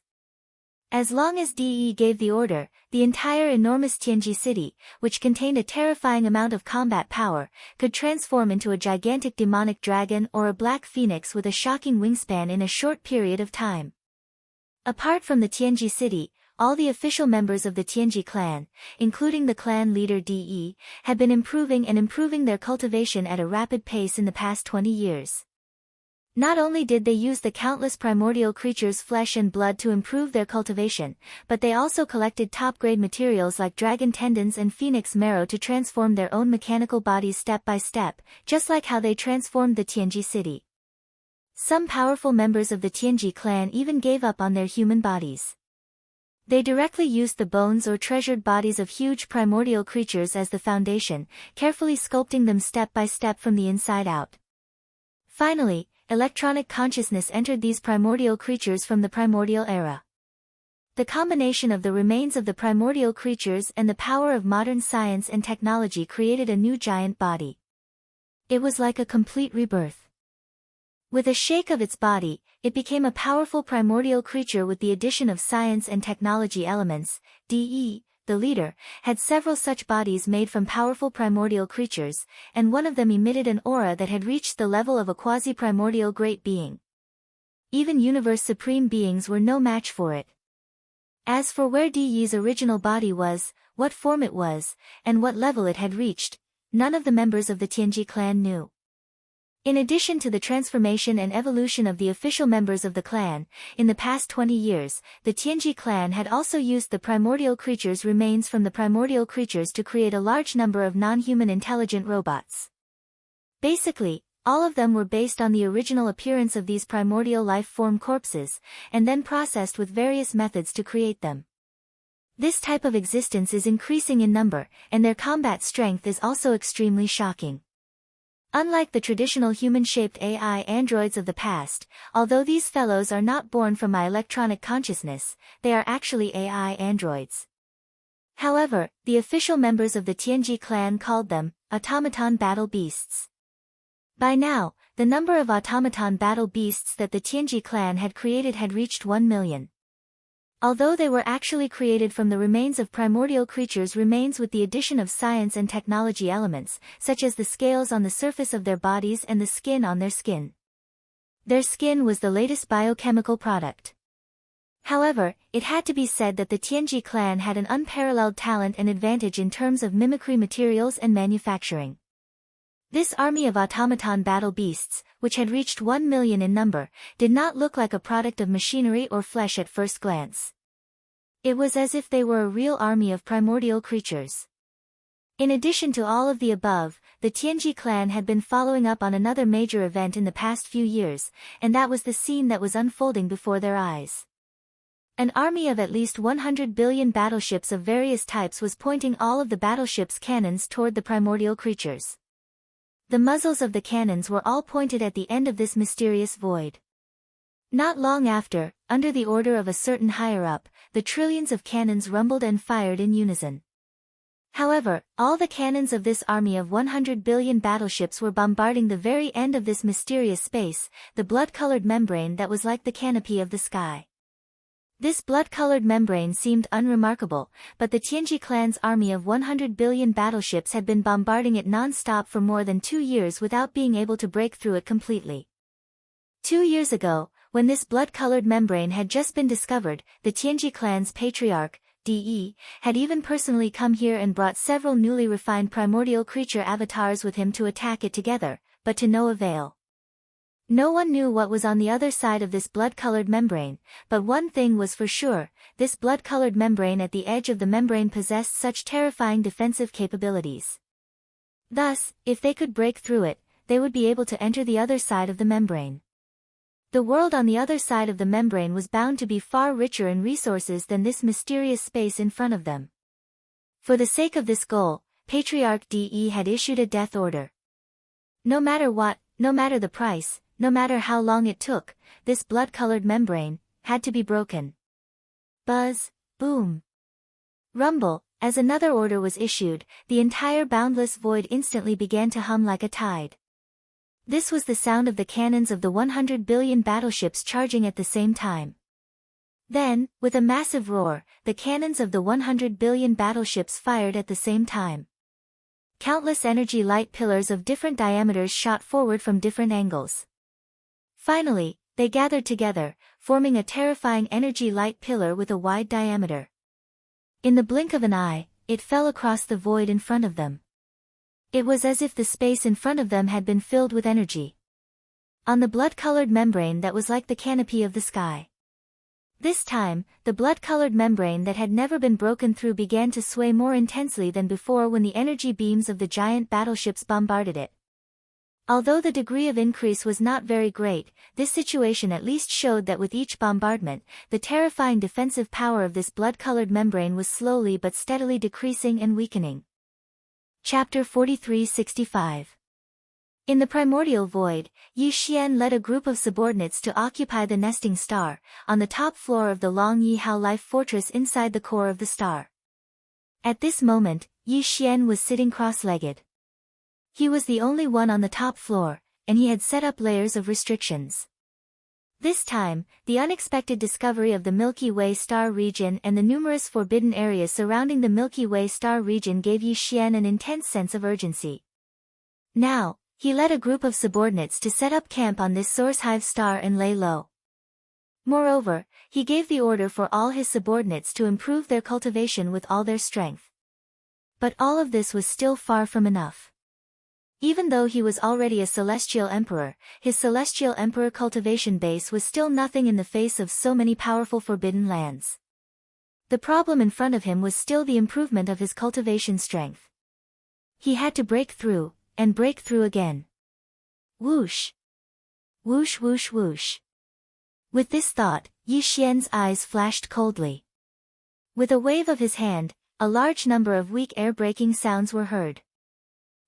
As long as DE gave the order, the entire enormous Tianji city, which contained a terrifying amount of combat power, could transform into a gigantic demonic dragon or a black phoenix with a shocking wingspan in a short period of time. Apart from the Tianji city, all the official members of the Tianji clan, including the clan leader DE, had been improving their cultivation at a rapid pace in the past 20 years. Not only did they use the countless primordial creatures' flesh and blood to improve their cultivation, but they also collected top-grade materials like dragon tendons and phoenix marrow to transform their own mechanical bodies step by step, just like how they transformed the Tianji city. Some powerful members of the Tianji clan even gave up on their human bodies. They directly used the bones or treasured bodies of huge primordial creatures as the foundation, carefully sculpting them step by step from the inside out. Finally, electronic consciousness entered these primordial creatures from the primordial era. The combination of the remains of the primordial creatures and the power of modern science and technology created a new giant body. It was like a complete rebirth. With a shake of its body, it became a powerful primordial creature with the addition of science and technology elements. DE, the leader, had several such bodies made from powerful primordial creatures, and one of them emitted an aura that had reached the level of a quasi-primordial great being. Even universe supreme beings were no match for it. As for where DE's original body was, what form it was, and what level it had reached, none of the members of the Tianji clan knew. In addition to the transformation and evolution of the official members of the clan, in the past 20 years, the Tianji clan had also used the primordial creatures' remains from the primordial creatures to create a large number of non-human intelligent robots. Basically, all of them were based on the original appearance of these primordial life form corpses, and then processed with various methods to create them. This type of existence is increasing in number, and their combat strength is also extremely shocking. Unlike the traditional human-shaped AI androids of the past, although these fellows are not born from my electronic consciousness, they are actually AI androids. However, the official members of the Tianji clan called them automaton battle beasts. By now, the number of automaton battle beasts that the Tianji clan had created had reached 1 million. Although they were actually created from the remains of primordial creatures' remains with the addition of science and technology elements, such as the scales on the surface of their bodies and the skin on their skin. Their skin was the latest biochemical product. However, it had to be said that the Tianji clan had an unparalleled talent and advantage in terms of mimicry materials and manufacturing. This army of automaton battle beasts, which had reached 1 million in number, did not look like a product of machinery or flesh at first glance. It was as if they were a real army of primordial creatures. In addition to all of the above, the Tianji clan had been following up on another major event in the past few years, and that was the scene that was unfolding before their eyes. An army of at least 100 billion battleships of various types was pointing all of the battleships' cannons toward the primordial creatures. The muzzles of the cannons were all pointed at the end of this mysterious void. Not long after, under the order of a certain higher-up, the trillions of cannons rumbled and fired in unison. However, all the cannons of this army of 100 billion battleships were bombarding the very end of this mysterious space, the blood-colored membrane that was like the canopy of the sky. This blood-colored membrane seemed unremarkable, but the Tianji clan's army of 100 billion battleships had been bombarding it non-stop for more than 2 years without being able to break through it completely. 2 years ago, when this blood-colored membrane had just been discovered, the Tianji clan's patriarch, De, had even personally come here and brought several newly refined primordial creature avatars with him to attack it together, but to no avail. No one knew what was on the other side of this blood-colored membrane, but one thing was for sure, this blood-colored membrane at the edge of the membrane possessed such terrifying defensive capabilities. Thus, if they could break through it, they would be able to enter the other side of the membrane. The world on the other side of the membrane was bound to be far richer in resources than this mysterious space in front of them. For the sake of this goal, Patriarch De had issued a death order. No matter what, no matter the price, no matter how long it took, this blood-colored membrane had to be broken. Buzz, boom, rumble, as another order was issued, the entire boundless void instantly began to hum like a tide. This was the sound of the cannons of the 100 billion battleships charging at the same time. Then, with a massive roar, the cannons of the 100 billion battleships fired at the same time. Countless energy light pillars of different diameters shot forward from different angles. Finally, they gathered together, forming a terrifying energy light pillar with a wide diameter. In the blink of an eye, it fell across the void in front of them. It was as if the space in front of them had been filled with energy. On the blood-colored membrane that was like the canopy of the sky. This time, the blood-colored membrane that had never been broken through began to sway more intensely than before when the energy beams of the giant battleships bombarded it. Although the degree of increase was not very great, this situation at least showed that with each bombardment, the terrifying defensive power of this blood-colored membrane was slowly but steadily decreasing and weakening. Chapter 4365. In the primordial void, Yi Xian led a group of subordinates to occupy the nesting star, on the top floor of the Long Yi Hao life fortress inside the core of the star. At this moment, Yi Xian was sitting cross-legged. He was the only one on the top floor, and he had set up layers of restrictions. This time, the unexpected discovery of the Milky Way star region and the numerous forbidden areas surrounding the Milky Way star region gave Yi Xian an intense sense of urgency. Now, he led a group of subordinates to set up camp on this source hive star and lay low. Moreover, he gave the order for all his subordinates to improve their cultivation with all their strength. But all of this was still far from enough. Even though he was already a celestial emperor, his celestial emperor cultivation base was still nothing in the face of so many powerful forbidden lands. The problem in front of him was still the improvement of his cultivation strength. He had to break through, and break through again. Whoosh! Whoosh whoosh whoosh. With this thought, Yi Xian's eyes flashed coldly. With a wave of his hand, a large number of weak air-breaking sounds were heard.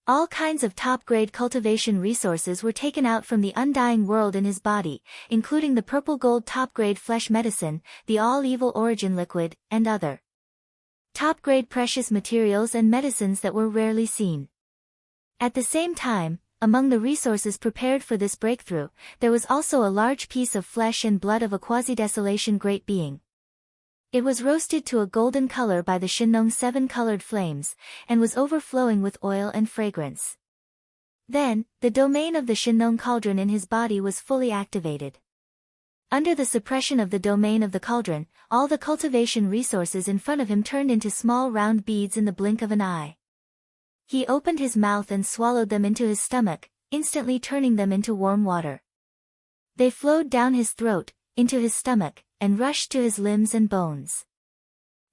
All kinds of top-grade cultivation resources were taken out from the undying world in his body, including the purple-gold top-grade flesh medicine, the all-evil origin liquid, and other top-grade precious materials and medicines that were rarely seen. At the same time, among the resources prepared for this breakthrough, there was also a large piece of flesh and blood of a quasi-desolation great being. It was roasted to a golden color by the Shinong 7-colored flames, and was overflowing with oil and fragrance. Then, the domain of the Shinong cauldron in his body was fully activated. Under the suppression of the domain of the cauldron, all the cultivation resources in front of him turned into small round beads in the blink of an eye. He opened his mouth and swallowed them into his stomach, instantly turning them into warm water. They flowed down his throat, into his stomach, and rushed to his limbs and bones.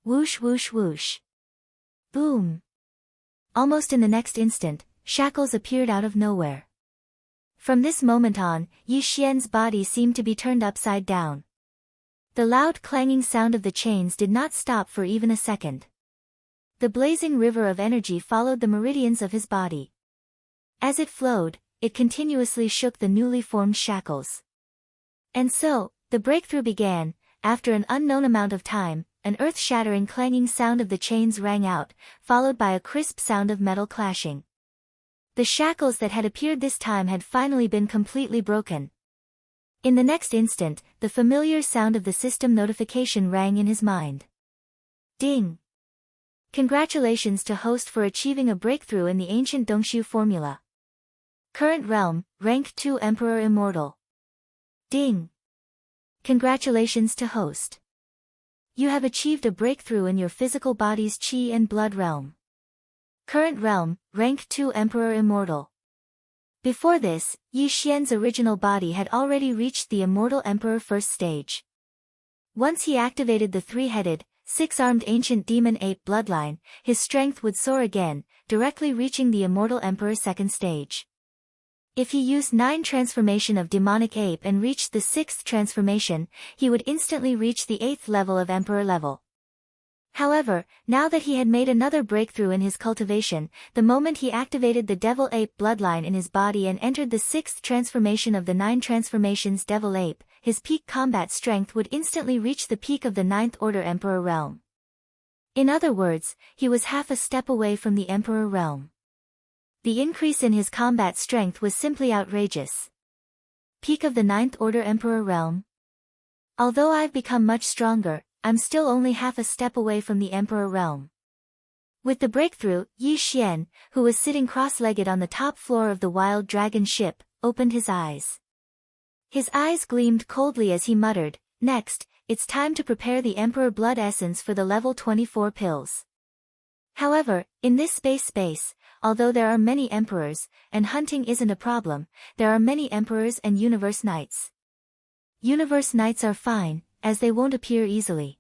Whoosh whoosh whoosh. Boom. Almost in the next instant, shackles appeared out of nowhere. From this moment on, Yi Xian's body seemed to be turned upside down. The loud clanging sound of the chains did not stop for even a second. The blazing river of energy followed the meridians of his body. As it flowed, it continuously shook the newly formed shackles. And so, the breakthrough began. After an unknown amount of time, an earth-shattering clanging sound of the chains rang out, followed by a crisp sound of metal clashing. The shackles that had appeared this time had finally been completely broken. In the next instant, the familiar sound of the system notification rang in his mind. Ding! Congratulations to host for achieving a breakthrough in the ancient Dongshu formula. Current realm, rank 2 Emperor Immortal. Ding! Congratulations to host. You have achieved a breakthrough in your physical body's Qi and blood realm. Current realm, rank 2 Emperor Immortal. Before this, Yi Xian's original body had already reached the Immortal Emperor first stage. Once he activated the three-headed, six-armed ancient demon ape bloodline, his strength would soar again, directly reaching the Immortal Emperor second stage. If he used 9 transformation of demonic ape and reached the 6th transformation, he would instantly reach the 8th level of Emperor level. However, now that he had made another breakthrough in his cultivation, the moment he activated the Devil Ape bloodline in his body and entered the 6th transformation of the 9 transformations Devil Ape, his peak combat strength would instantly reach the peak of the 9th Order Emperor realm. In other words, he was half a step away from the Emperor realm. The increase in his combat strength was simply outrageous. Peak of the 9th Order Emperor realm? Although I've become much stronger, I'm still only half a step away from the Emperor realm. With the breakthrough, Yi Xian, who was sitting cross-legged on the top floor of the Wild Dragon ship, opened his eyes. His eyes gleamed coldly as he muttered, "Next, it's time to prepare the Emperor Blood Essence for the level 24 pills." However, in this space, although there are many Emperors, and hunting isn't a problem, there are many Emperors and Universe Knights. Universe Knights are fine, as they won't appear easily.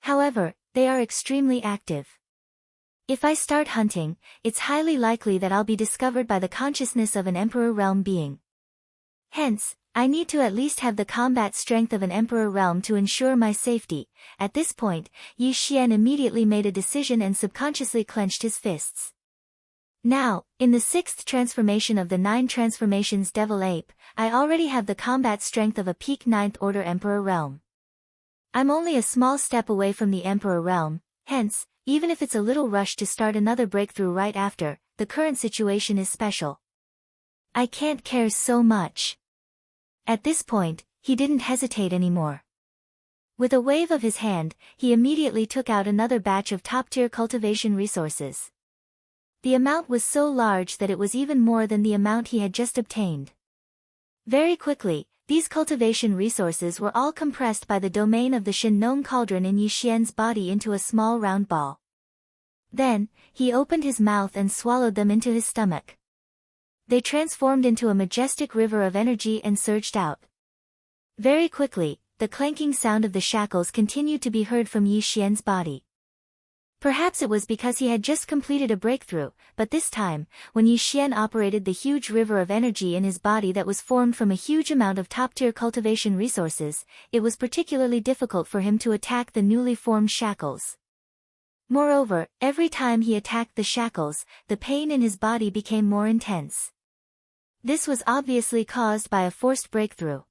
However, they are extremely active. If I start hunting, it's highly likely that I'll be discovered by the consciousness of an Emperor Realm being. Hence, I need to at least have the combat strength of an Emperor Realm to ensure my safety. At this point, Yi Xian immediately made a decision and subconsciously clenched his fists. Now, in the 6th transformation of the 9 transformations Devil Ape, I already have the combat strength of a peak 9th Order Emperor Realm. I'm only a small step away from the Emperor Realm, hence, even if it's a little rushed to start another breakthrough right after, the current situation is special. I can't care so much. At this point, he didn't hesitate anymore. With a wave of his hand, he immediately took out another batch of top-tier cultivation resources. The amount was so large that it was even more than the amount he had just obtained. Very quickly, these cultivation resources were all compressed by the domain of the Shen-Nong cauldron in Yi Xian's body into a small round ball. Then, he opened his mouth and swallowed them into his stomach. They transformed into a majestic river of energy and surged out. Very quickly, the clanking sound of the shackles continued to be heard from Yi Xian's body. Perhaps it was because he had just completed a breakthrough, but this time, when Yi Xian operated the huge river of energy in his body that was formed from a huge amount of top-tier cultivation resources, it was particularly difficult for him to attack the newly formed shackles. Moreover, every time he attacked the shackles, the pain in his body became more intense. This was obviously caused by a forced breakthrough.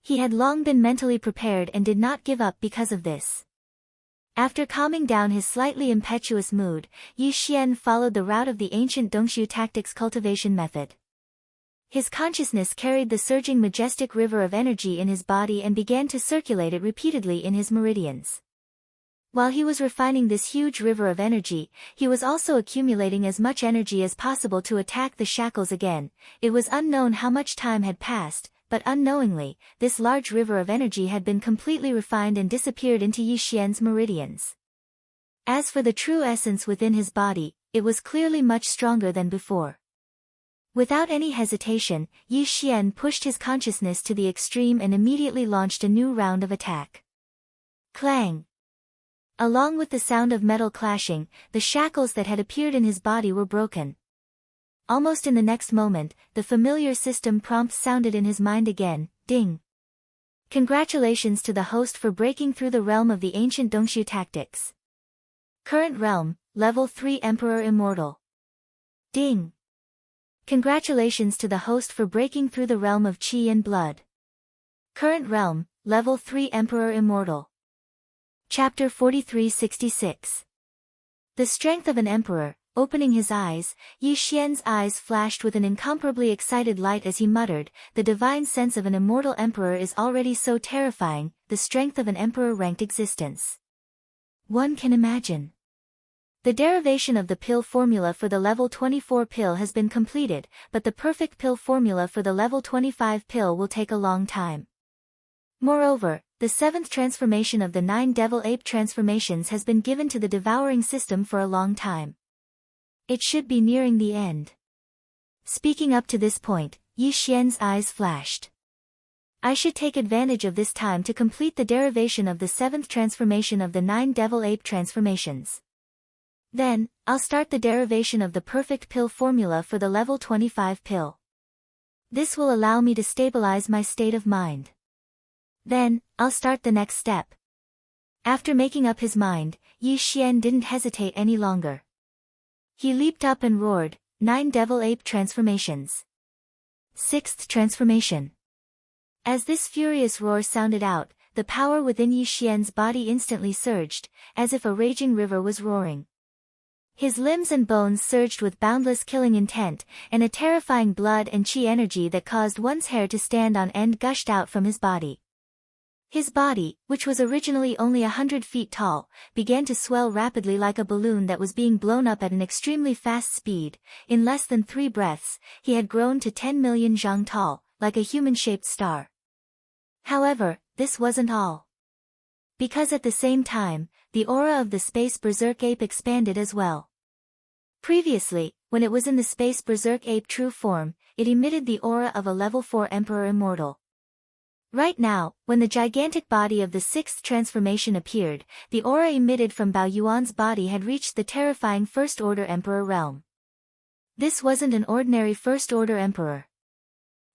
He had long been mentally prepared and did not give up because of this. After calming down his slightly impetuous mood, Yi Xian followed the route of the ancient Dongxiu tactics cultivation method. His consciousness carried the surging majestic river of energy in his body and began to circulate it repeatedly in his meridians. While he was refining this huge river of energy, he was also accumulating as much energy as possible to attack the shackles again. It was unknown how much time had passed, but unknowingly, this large river of energy had been completely refined and disappeared into Yi Xian's meridians. As for the true essence within his body, it was clearly much stronger than before. Without any hesitation, Yi Xian pushed his consciousness to the extreme and immediately launched a new round of attack. Clang! Along with the sound of metal clashing, the shackles that had appeared in his body were broken. Almost in the next moment, the familiar system prompt sounded in his mind again, ding. Congratulations to the host for breaking through the realm of the ancient Dongxiu tactics. Current realm, level 3 Emperor Immortal. Ding. Congratulations to the host for breaking through the realm of Qi and blood. Current realm, level 3 Emperor Immortal. Chapter 4366. The strength of an emperor. Opening his eyes, Yi Xian's eyes flashed with an incomparably excited light as he muttered, "The divine sense of an immortal emperor is already so terrifying, the strength of an emperor-ranked existence. One can imagine." The derivation of the pill formula for the level 24 pill has been completed, but the perfect pill formula for the level 25 pill will take a long time. Moreover, the seventh transformation of the 9 devil ape transformations has been given to the devouring system for a long time. It should be nearing the end. Speaking up to this point, Yi Xian's eyes flashed. I should take advantage of this time to complete the derivation of the seventh transformation of the 9 devil ape transformations. Then, I'll start the derivation of the perfect pill formula for the level 25 pill. This will allow me to stabilize my state of mind. Then, I'll start the next step. After making up his mind, Yi Xian didn't hesitate any longer. He leaped up and roared, 9 devil ape transformations. Sixth transformation. As this furious roar sounded out, the power within Yi Xian's body instantly surged, as if a raging river was roaring. His limbs and bones surged with boundless killing intent, and a terrifying blood and chi energy that caused one's hair to stand on end gushed out from his body. His body, which was originally only 100 feet tall, began to swell rapidly like a balloon that was being blown up at an extremely fast speed. In less than 3 breaths, he had grown to 10 million zhang tall, like a human-shaped star. However, this wasn't all. Because at the same time, the aura of the space berserk ape expanded as well. Previously, when it was in the space berserk ape true form, it emitted the aura of a level 4 emperor immortal. Right now, when the gigantic body of the sixth transformation appeared, the aura emitted from Bao Yuan's body had reached the terrifying first-order emperor realm. This wasn't an ordinary first-order emperor.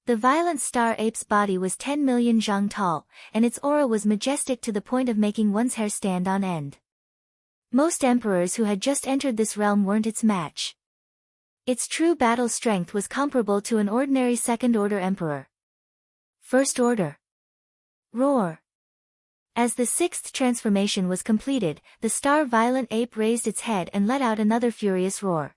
The violent star ape's body was 10 million zhang tall, and its aura was majestic to the point of making one's hair stand on end. Most emperors who had just entered this realm weren't its match. Its true battle strength was comparable to an ordinary second-order emperor. First order. Roar. As the sixth transformation was completed, the star violent ape raised its head and let out another furious roar.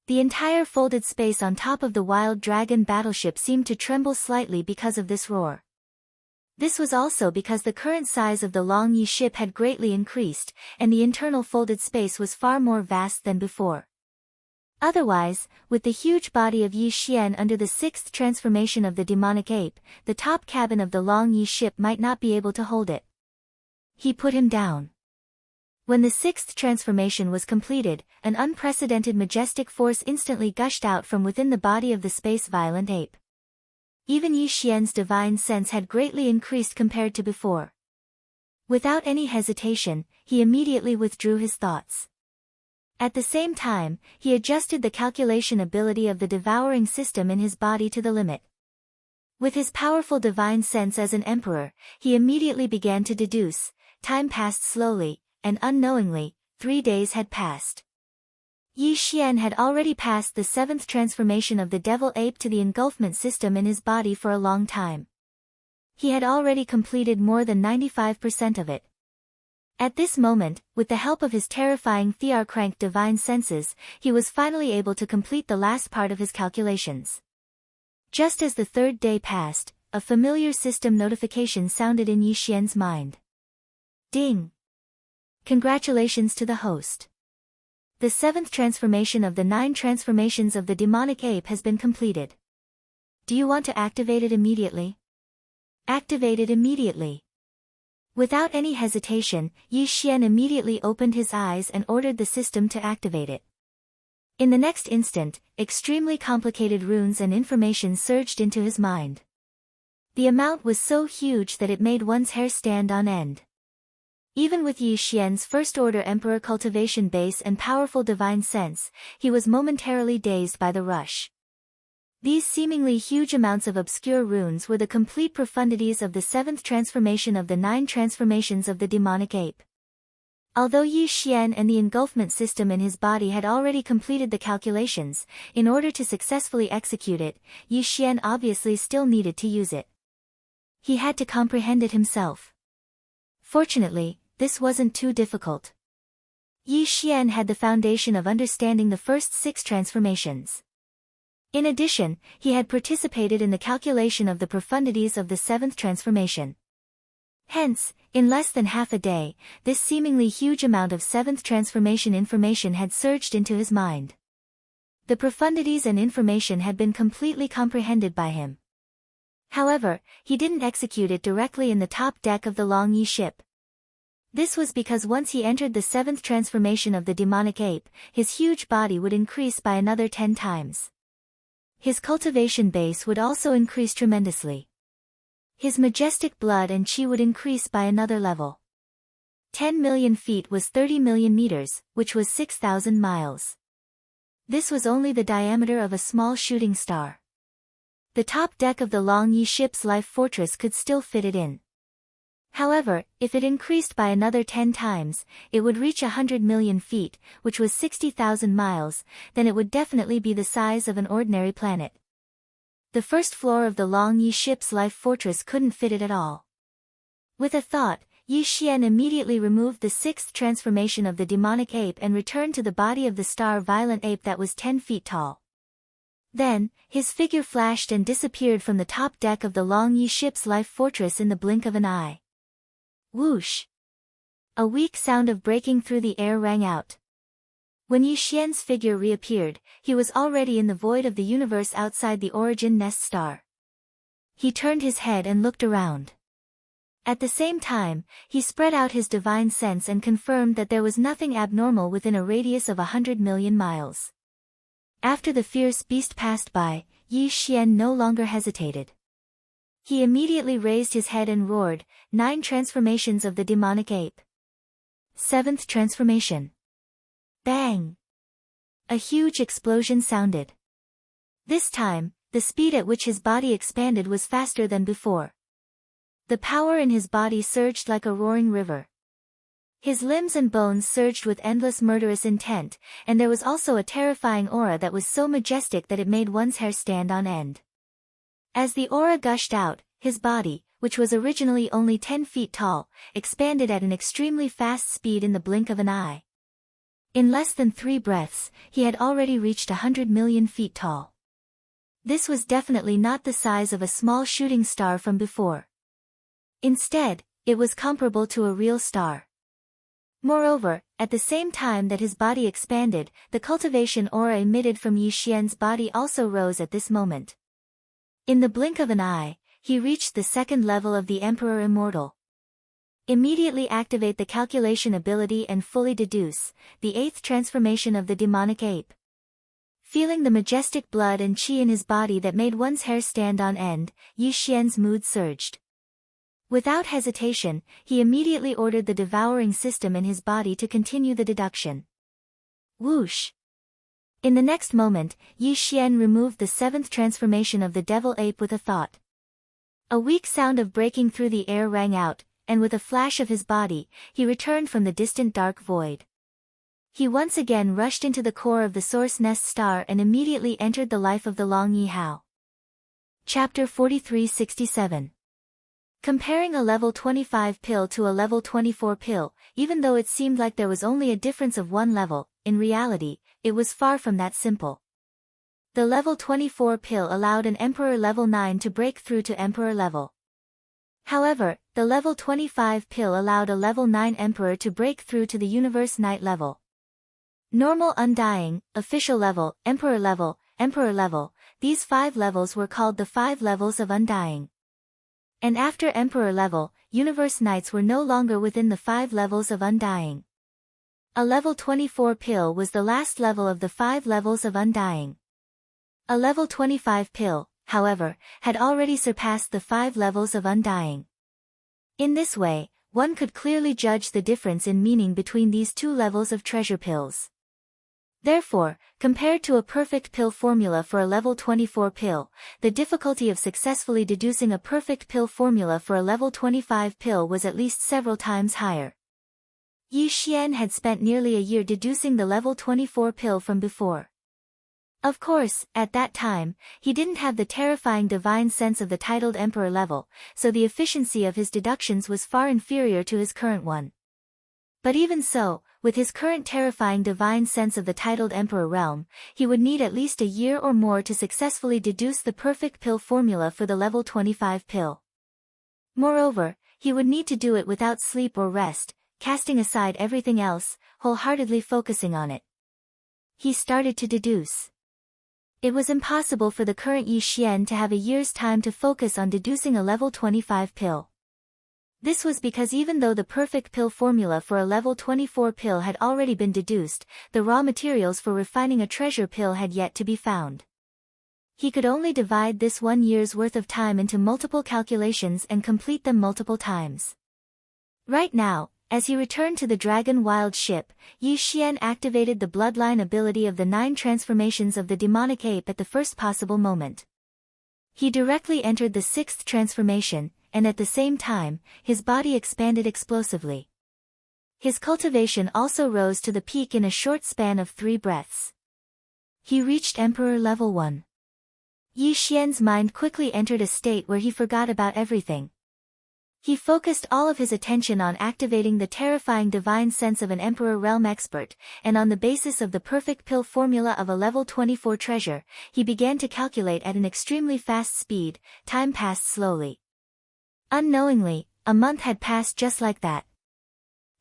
The entire folded space on top of the wild dragon battleship seemed to tremble slightly because of this roar. This was also because the current size of the Long Yi ship had greatly increased, and the internal folded space was far more vast than before. Otherwise, with the huge body of Yi Xian under the sixth transformation of the demonic ape, the top cabin of the Long Yi ship might not be able to hold it. He put him down. When the sixth transformation was completed, an unprecedented majestic force instantly gushed out from within the body of the space violent ape. Even Yi Xian's divine sense had greatly increased compared to before. Without any hesitation, he immediately withdrew his thoughts. At the same time, he adjusted the calculation ability of the devouring system in his body to the limit. With his powerful divine sense as an emperor, he immediately began to deduce. Time passed slowly, and unknowingly, 3 days had passed. Yi Xian had already passed the seventh transformation of the devil ape to the engulfment system in his body for a long time. He had already completed more than 95% of it. At this moment, with the help of his terrifying Thearcrank divine senses, he was finally able to complete the last part of his calculations. Just as the 3rd day passed, a familiar system notification sounded in Yi Xian's mind. Ding! Congratulations to the host. The 7th transformation of the 9 transformations of the demonic ape has been completed. Do you want to activate it immediately? Activate it immediately. Without any hesitation, Yi Xian immediately opened his eyes and ordered the system to activate it. In the next instant, extremely complicated runes and information surged into his mind. The amount was so huge that it made one's hair stand on end. Even with Yi Xian's first-order emperor cultivation base and powerful divine sense, he was momentarily dazed by the rush. These seemingly huge amounts of obscure runes were the complete profundities of the 7th transformation of the 9 transformations of the demonic ape. Although Yi Xian and the engulfment system in his body had already completed the calculations, in order to successfully execute it, Yi Xian obviously still needed to use it. He had to comprehend it himself. Fortunately, this wasn't too difficult. Yi Xian had the foundation of understanding the first 6 transformations. In addition, he had participated in the calculation of the profundities of the 7th transformation. Hence, in less than half a day, this seemingly huge amount of 7th transformation information had surged into his mind. The profundities and information had been completely comprehended by him. However, he didn't execute it directly in the top deck of the Long Yi ship. This was because once he entered the seventh transformation of the demonic ape, his huge body would increase by another 10 times. His cultivation base would also increase tremendously. His majestic blood and chi would increase by another level. 10 million feet was 30 million meters, which was 6,000 miles. This was only the diameter of a small shooting star. The top deck of the Long Yi ship's life fortress could still fit it in. However, if it increased by another 10 times, it would reach 100 million feet, which was 60,000 miles, then it would definitely be the size of an ordinary planet. The first floor of the Long Yi ship's life fortress couldn't fit it at all. With a thought, Yi Xian immediately removed the sixth transformation of the demonic ape and returned to the body of the star-violent ape that was 10 feet tall. Then, his figure flashed and disappeared from the top deck of the Long Yi ship's life fortress in the blink of an eye. Whoosh! A weak sound of breaking through the air rang out. When Yi Xian's figure reappeared, he was already in the void of the universe outside the origin nest star. He turned his head and looked around. At the same time, he spread out his divine sense and confirmed that there was nothing abnormal within a radius of 100 million miles. After the fierce beast passed by, Yi Xian no longer hesitated. He immediately raised his head and roared, 9 transformations of the demonic ape. 7th transformation. Bang! A huge explosion sounded. This time, the speed at which his body expanded was faster than before. The power in his body surged like a roaring river. His limbs and bones surged with endless murderous intent, and there was also a terrifying aura that was so majestic that it made one's hair stand on end. As the aura gushed out, his body, which was originally only 10 feet tall, expanded at an extremely fast speed in the blink of an eye. In less than 3 breaths, he had already reached 100 million feet tall. This was definitely not the size of a small shooting star from before. Instead, it was comparable to a real star. Moreover, at the same time that his body expanded, the cultivation aura emitted from Yi Xian's body also rose at this moment. In the blink of an eye, he reached the 2nd level of the Emperor Immortal. Immediately activate the calculation ability and fully deduce, the 8th transformation of the demonic ape. Feeling the majestic blood and chi in his body that made one's hair stand on end, Yi Xian's mood surged. Without hesitation, he immediately ordered the devouring system in his body to continue the deduction. Whoosh! In the next moment, Yi Xian removed the 7th transformation of the devil ape with a thought. A weak sound of breaking through the air rang out, and with a flash of his body, he returned from the distant dark void. He once again rushed into the core of the source nest star and immediately entered the life of the Long Yi Hao. Chapter 4367. Comparing a level 25 pill to a level 24 pill, even though it seemed like there was only a difference of 1 level, in reality, it was far from that simple. The level 24 pill allowed an Emperor level 9 to break through to Emperor level. However, the level 25 pill allowed a level 9 Emperor to break through to the Universe Knight level. Normal Undying, Official level, Emperor level, these 5 levels were called the 5 levels of Undying. And after Emperor level, Universe Knights were no longer within the 5 levels of Undying. A level 24 pill was the last level of the 5 levels of Undying. A level 25 pill, however, had already surpassed the 5 levels of Undying. In this way, one could clearly judge the difference in meaning between these 2 levels of treasure pills. Therefore, compared to a perfect pill formula for a level 24 pill, the difficulty of successfully deducing a perfect pill formula for a level 25 pill was at least several times higher. Yi Xian had spent nearly a year deducing the level 24 pill from before. Of course, at that time, he didn't have the terrifying divine sense of the titled Emperor level, so the efficiency of his deductions was far inferior to his current one. But even so, with his current terrifying divine sense of the titled Emperor realm, he would need at least a year or more to successfully deduce the perfect pill formula for the level 25 pill. Moreover, he would need to do it without sleep or rest, casting aside everything else, wholeheartedly focusing on it. He started to deduce. It was impossible for the current Yi Xian to have a year's time to focus on deducing a level 25 pill. This was because even though the perfect pill formula for a level 24 pill had already been deduced, the raw materials for refining a treasure pill had yet to be found. He could only divide this 1 year's worth of time into multiple calculations and complete them multiple times. Right now, as he returned to the Dragon Wild ship, Yi Xian activated the bloodline ability of the 9 transformations of the demonic ape at the first possible moment. He directly entered the 6th transformation, and at the same time, his body expanded explosively. His cultivation also rose to the peak in a short span of 3 breaths. He reached Emperor level 1. Yi Xian's mind quickly entered a state where he forgot about everything. He focused all of his attention on activating the terrifying divine sense of an Emperor realm expert, and on the basis of the perfect pill formula of a level 24 treasure, he began to calculate at an extremely fast speed. Time passed slowly. Unknowingly, a month had passed just like that.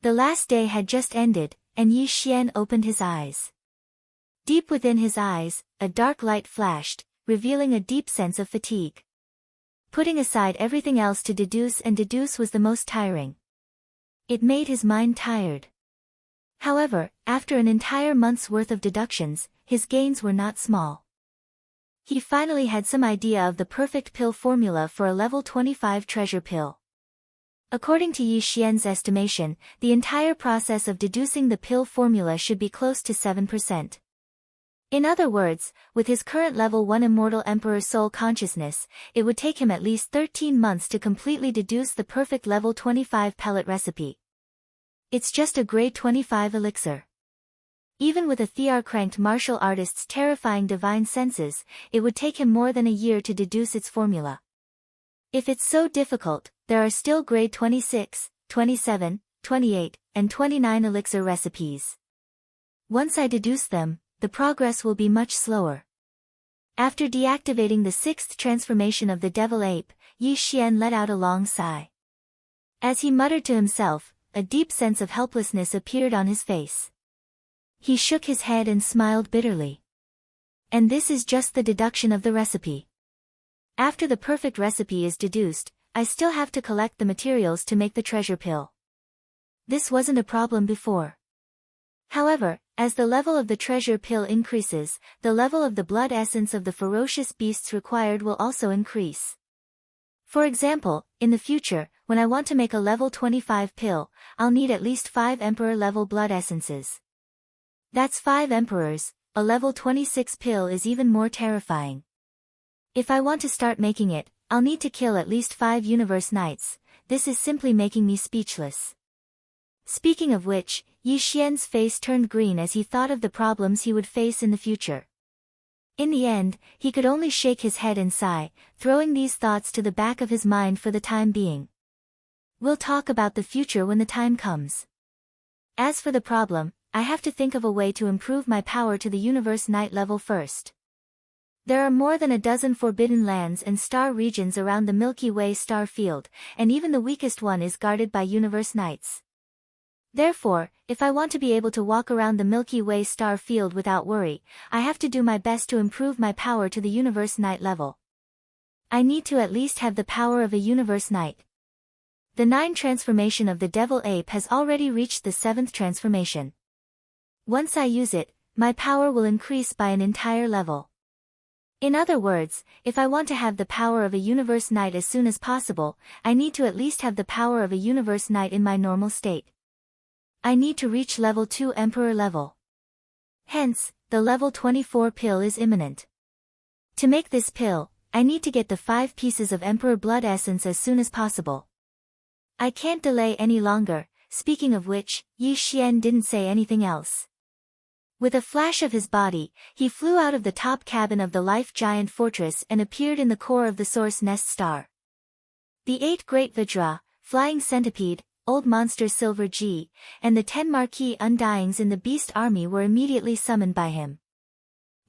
The last day had just ended, and Yi Xian opened his eyes. Deep within his eyes, a dark light flashed, revealing a deep sense of fatigue. Putting aside everything else to deduce was the most tiring. It made his mind tired. However, after an entire month's worth of deductions, his gains were not small. He finally had some idea of the perfect pill formula for a level 25 treasure pill. According to Yi Xian's estimation, the entire process of deducing the pill formula should be close to 7%. In other words, with his current level 1 immortal emperor soul consciousness, it would take him at least 13 months to completely deduce the perfect level 25 pellet recipe. It's just a grade 25 elixir. Even with a Thear-cranked martial artist's terrifying divine senses, it would take him more than a year to deduce its formula. If it's so difficult, there are still grade 26, 27, 28, and 29 elixir recipes. Once I deduce them, the progress will be much slower. After deactivating the 6th transformation of the devil ape, Yi Xian let out a long sigh. As he muttered to himself, a deep sense of helplessness appeared on his face. He shook his head and smiled bitterly. And this is just the deduction of the recipe. After the perfect recipe is deduced, I still have to collect the materials to make the treasure pill. This wasn't a problem before. However, as the level of the treasure pill increases, the level of the blood essence of the ferocious beasts required will also increase. For example, in the future, when I want to make a level 25 pill, I'll need at least 5 emperor level blood essences. That's 5 emperors. A level 26 pill is even more terrifying. If I want to start making it, I'll need to kill at least 5 universe knights. This is simply making me speechless. Speaking of which, Yi Xian's face turned green as he thought of the problems he would face in the future. In the end, he could only shake his head and sigh, throwing these thoughts to the back of his mind for the time being. We'll talk about the future when the time comes. As for the problem, I have to think of a way to improve my power to the universe knight level first. There are more than a dozen forbidden lands and star regions around the Milky Way star field, and even the weakest one is guarded by universe knights. Therefore, if I want to be able to walk around the Milky Way star field without worry, I have to do my best to improve my power to the universe knight level. I need to at least have the power of a universe knight. The 9 transformation of the devil ape has already reached the 7th transformation. Once I use it, my power will increase by an entire level. In other words, if I want to have the power of a universe knight as soon as possible, I need to at least have the power of a universe knight in my normal state. I need to reach level 2 emperor level. Hence, the level 24 pill is imminent. To make this pill, I need to get the 5 pieces of emperor blood essence as soon as possible. I can't delay any longer. Speaking of which, Yi Xian didn't say anything else. With a flash of his body, he flew out of the top cabin of the Life Giant Fortress and appeared in the core of the Source Nest Star. The 8 Great Vajra, Flying Centipede, Old Monster Silver G, and the 10 Marquis Undyings in the Beast Army were immediately summoned by him.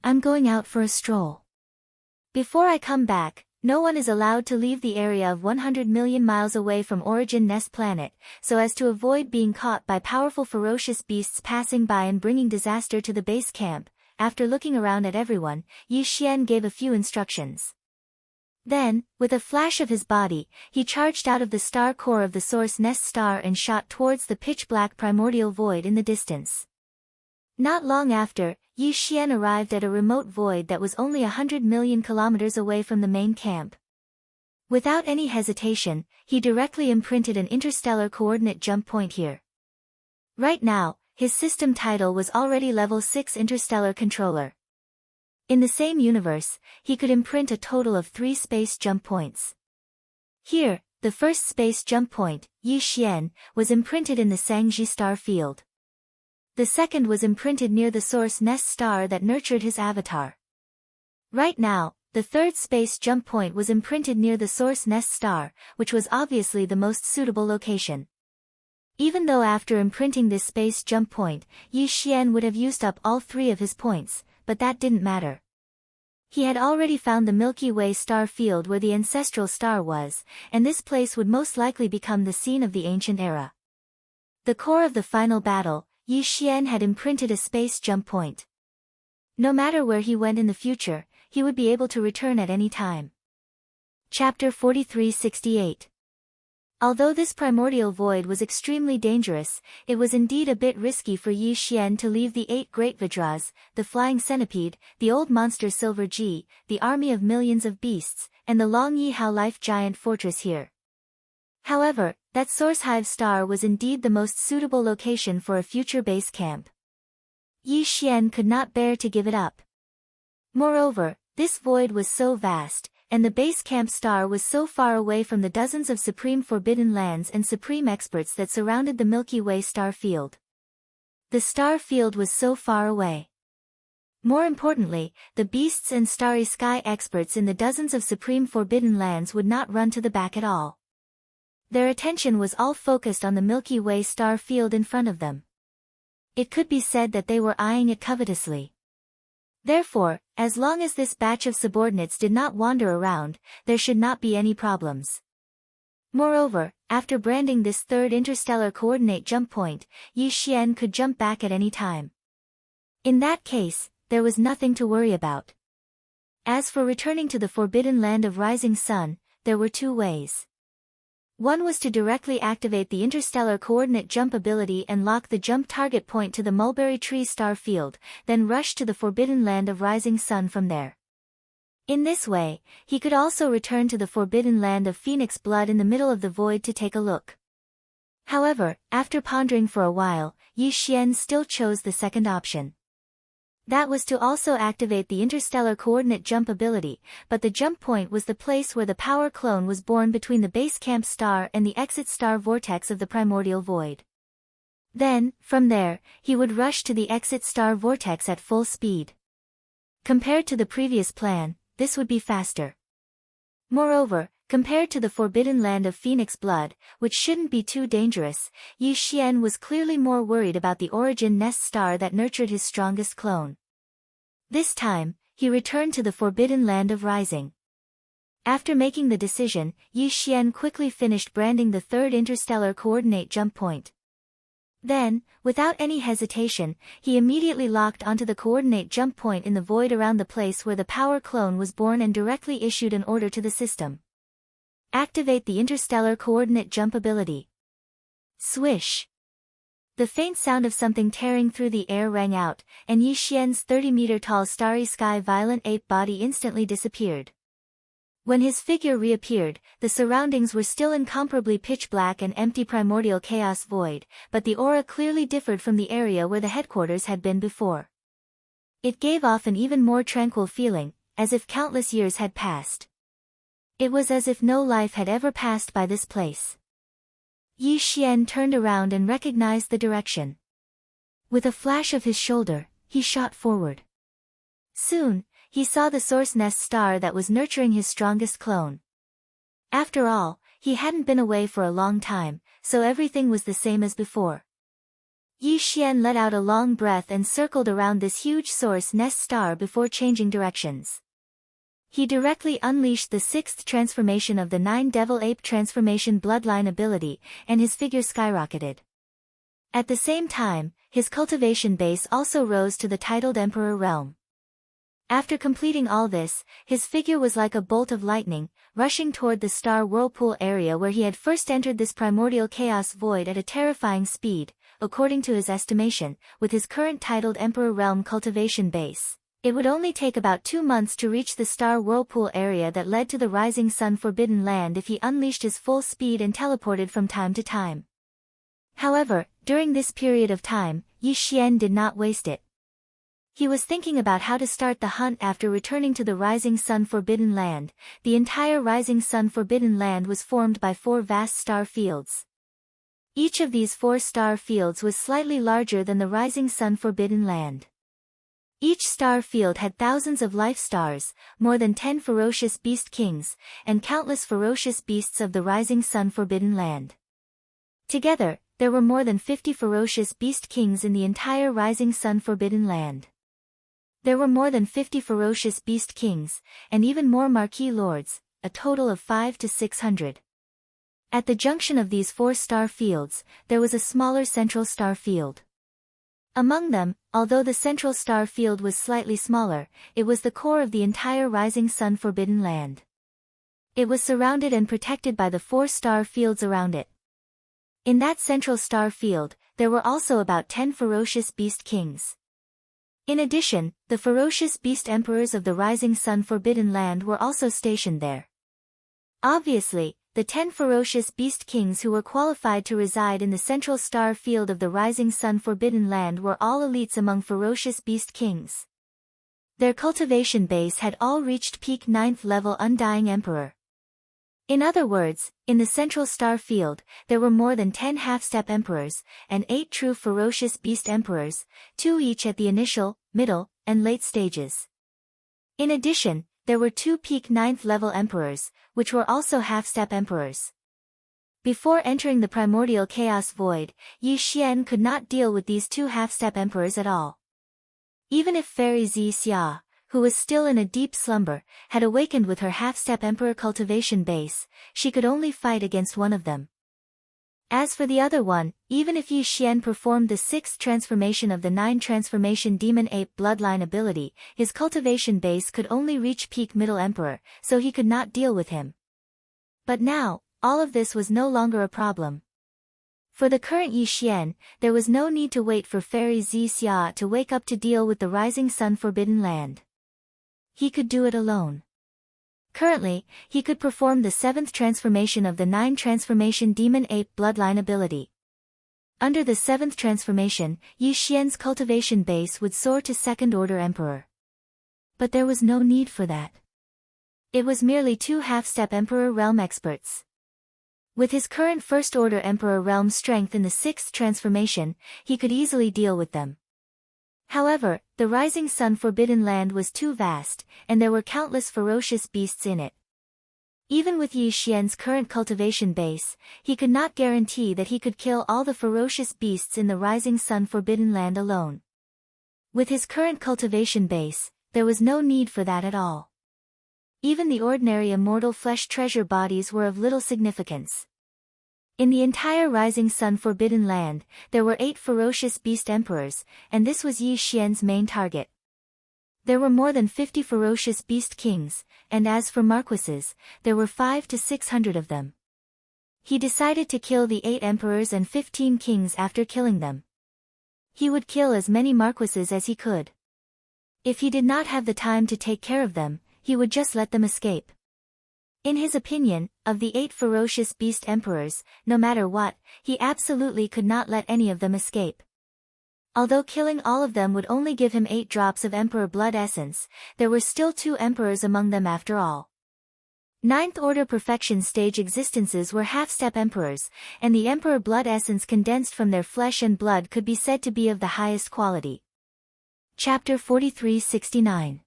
I'm going out for a stroll. Before I come back, no one is allowed to leave the area of 100 million miles away from Origin Nest Planet, so as to avoid being caught by powerful ferocious beasts passing by and bringing disaster to the base camp. after looking around at everyone, Yi Xian gave a few instructions. Then, with a flash of his body, he charged out of the star core of the source nest star and shot towards the pitch-black primordial void in the distance. Not long after, Yi Xian arrived at a remote void that was only 100 million kilometers away from the main camp. Without any hesitation, he directly imprinted an interstellar coordinate jump point here. Right now, his system title was already level 6 interstellar controller. In the same universe, he could imprint a total of 3 space jump points. Here, the first space jump point, Yi Xian, was imprinted in the Sangji star field. The second was imprinted near the source nest star that nurtured his avatar. Right now, the third space jump point was imprinted near the source nest star, which was obviously the most suitable location. Even though after imprinting this space jump point, Yi Xian would have used up all 3 of his points, but that didn't matter. He had already found the Milky Way star field where the ancestral star was, and this place would most likely become the scene of the ancient era. The core of the final battle, Yi Xian had imprinted a space jump point. No matter where he went in the future, he would be able to return at any time. Chapter 4368. Although this primordial void was extremely dangerous, it was indeed a bit risky for Yi Xian to leave the 8 great Vajras, the flying centipede, the old monster Silver Ji, the army of millions of beasts, and the Long Yi Hao life giant fortress here. However, that source hive star was indeed the most suitable location for a future base camp. Yi Xian could not bear to give it up. Moreover, this void was so vast, and the base camp star was so far away from the dozens of supreme forbidden lands and supreme experts that surrounded the Milky Way star field. The star field was so far away. More importantly, the beasts and starry sky experts in the dozens of supreme forbidden lands would not run to the back at all. Their attention was all focused on the Milky Way star field in front of them. It could be said that they were eyeing it covetously. Therefore, as long as this batch of subordinates did not wander around, there should not be any problems. Moreover, after branding this third interstellar coordinate jump point, Yi Xian could jump back at any time. In that case, there was nothing to worry about. As for returning to the forbidden land of Rising Sun, there were 2 ways. One was to directly activate the interstellar coordinate jump ability and lock the jump target point to the Mulberry Tree star field, then rush to the forbidden land of Rising Sun from there. In this way, he could also return to the forbidden land of Phoenix Blood in the middle of the void to take a look. However, after pondering for a while, Yi Xian still chose the second option. That was to also activate the interstellar coordinate jump ability, but the jump point was the place where the power clone was born between the base camp star and the exit star vortex of the primordial void. Then, from there, he would rush to the exit star vortex at full speed. Compared to the previous plan, this would be faster. Moreover, compared to the forbidden land of Phoenix Blood, which shouldn't be too dangerous, Yi Xian was clearly more worried about the origin nest star that nurtured his strongest clone. This time, he returned to the forbidden land of Rising. After making the decision, Yi Xian quickly finished branding the third interstellar coordinate jump point. Then, without any hesitation, he immediately locked onto the coordinate jump point in the void around the place where the power clone was born and directly issued an order to the system. Activate the interstellar coordinate jump ability. Swish! The faint sound of something tearing through the air rang out, and Yi Xian's 30-meter-tall starry sky violent ape body instantly disappeared. When his figure reappeared, the surroundings were still incomparably pitch-black and empty primordial chaos void, but the aura clearly differed from the area where the headquarters had been before. It gave off an even more tranquil feeling, as if countless years had passed. It was as if no life had ever passed by this place. Yi Xian turned around and recognized the direction. With a flash of his shoulder, he shot forward. Soon, he saw the source nest star that was nurturing his strongest clone. After all, he hadn't been away for a long time, so everything was the same as before. Yi Xian let out a long breath and circled around this huge source nest star before changing directions. He directly unleashed the 6th transformation of the 9 Devil Ape Transformation Bloodline ability, and his figure skyrocketed. At the same time, his cultivation base also rose to the titled Emperor realm. After completing all this, his figure was like a bolt of lightning, rushing toward the star whirlpool area where he had first entered this primordial chaos void at a terrifying speed, according to his estimation, with his current titled Emperor realm cultivation base. It would only take about 2 months to reach the star whirlpool area that led to the Rising Sun Forbidden Land if he unleashed his full speed and teleported from time to time. However, during this period of time, Yi Xian did not waste it. He was thinking about how to start the hunt after returning to the Rising Sun Forbidden Land. The entire Rising Sun Forbidden Land was formed by 4 vast star fields. Each of these 4 star fields was slightly larger than the Rising Sun Forbidden Land. Each star field had thousands of life stars, more than 10 ferocious beast kings, and countless ferocious beasts of the Rising Sun Forbidden Land. Together, there were more than 50 ferocious beast kings in the entire Rising Sun Forbidden Land. There were more than 50 ferocious beast kings, and even more marquis lords, a total of 500 to 600. At the junction of these 4 star fields, there was a smaller central star field. Among them, although the central star field was slightly smaller, it was the core of the entire Rising Sun Forbidden Land. It was surrounded and protected by the 4 star fields around it. In that central star field, there were also about 10 ferocious beast kings. In addition, the ferocious beast emperors of the Rising Sun Forbidden Land were also stationed there. Obviously, the 10 ferocious beast kings who were qualified to reside in the central star field of the Rising Sun Forbidden Land were all elites among ferocious beast kings. Their cultivation base had all reached peak 9th level Undying Emperor. In other words, in the central star field, there were more than 10 half-step emperors, and 8 true ferocious beast emperors, 2 each at the initial, middle, and late stages. In addition, there were 2 peak 9th level emperors, which were also half-step emperors. Before entering the primordial chaos void, Yi Xian could not deal with these 2 half-step emperors at all. Even if Fairy Xia, who was still in a deep slumber, had awakened with her half-step emperor cultivation base, she could only fight against one of them. As for the other one, even if Yi Xian performed the 6th transformation of the 9 transformation demon ape bloodline ability, his cultivation base could only reach peak middle emperor, so he could not deal with him. But now, all of this was no longer a problem. For the current Yi Xian, there was no need to wait for Fairy Xia to wake up to deal with the Rising Sun Forbidden Land. He could do it alone. Currently, he could perform the 7th transformation of the 9 transformation demon ape bloodline ability. Under the 7th transformation, Yi Xian's cultivation base would soar to 2nd order emperor. But there was no need for that. It was merely 2 half-step emperor realm experts. With his current 1st order emperor realm strength in the 6th transformation, he could easily deal with them. However, the Rising Sun Forbidden Land was too vast, and there were countless ferocious beasts in it. Even with Yi Xian's current cultivation base, he could not guarantee that he could kill all the ferocious beasts in the Rising Sun Forbidden Land alone. With his current cultivation base, there was no need for that at all. Even the ordinary immortal flesh treasure bodies were of little significance. In the entire Rising Sun Forbidden Land, there were 8 ferocious beast emperors, and this was Yi Xian's main target. There were more than 50 ferocious beast kings, and as for marquises, there were 500 to 600 of them. He decided to kill the 8 emperors and 15 kings after killing them. He would kill as many marquises as he could. If he did not have the time to take care of them, he would just let them escape. In his opinion, of the 8 ferocious beast emperors, no matter what, he absolutely could not let any of them escape. Although killing all of them would only give him 8 drops of emperor blood essence, there were still 2 emperors among them after all. 9th order perfection stage existences were half-step emperors, and the emperor blood essence condensed from their flesh and blood could be said to be of the highest quality. Chapter 4369.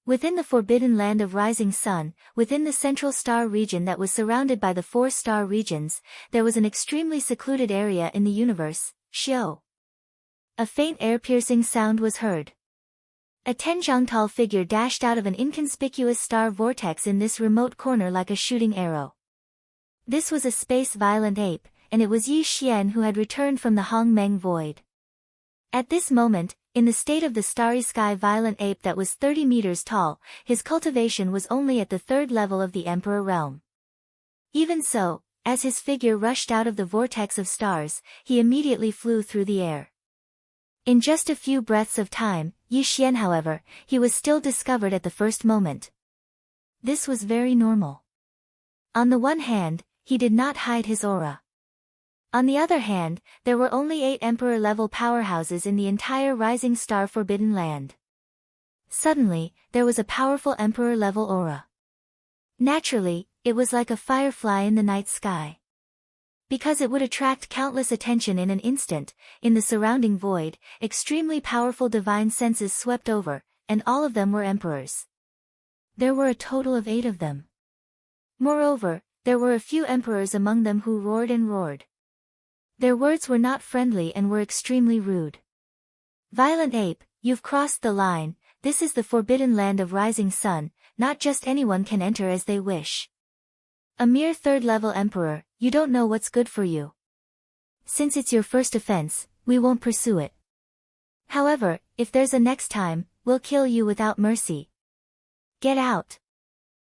Within the Forbidden Land of Rising Sun, within the central star region that was surrounded by the 4 star regions, there was an extremely secluded area in the universe, Xiao. A faint air-piercing sound was heard. A Tenjiangtal figure dashed out of an inconspicuous star vortex in this remote corner like a shooting arrow. This was a space-violent ape, and it was Yi Xian who had returned from the Hongmeng Void. At this moment, in the state of the starry sky violent ape that was 30 meters tall, his cultivation was only at the third level of the Emperor realm. Even so, as his figure rushed out of the vortex of stars, he immediately flew through the air. In just a few breaths of time, Yi Xian however, he was still discovered at the first moment. This was very normal. On the one hand, he did not hide his aura. On the other hand, there were only 8 Emperor-level powerhouses in the entire Rising Star Forbidden Land. Suddenly, there was a powerful Emperor-level aura. Naturally, it was like a firefly in the night sky. Because it would attract countless attention in an instant, in the surrounding void, extremely powerful divine senses swept over, and all of them were emperors. There were a total of 8 of them. Moreover, there were a few emperors among them who roared and roared. Their words were not friendly and were extremely rude. Violent ape, you've crossed the line, this is the forbidden land of rising sun, not just anyone can enter as they wish. A mere third-level emperor, you don't know what's good for you. Since it's your first offense, we won't pursue it. However, if there's a next time, we'll kill you without mercy. Get out.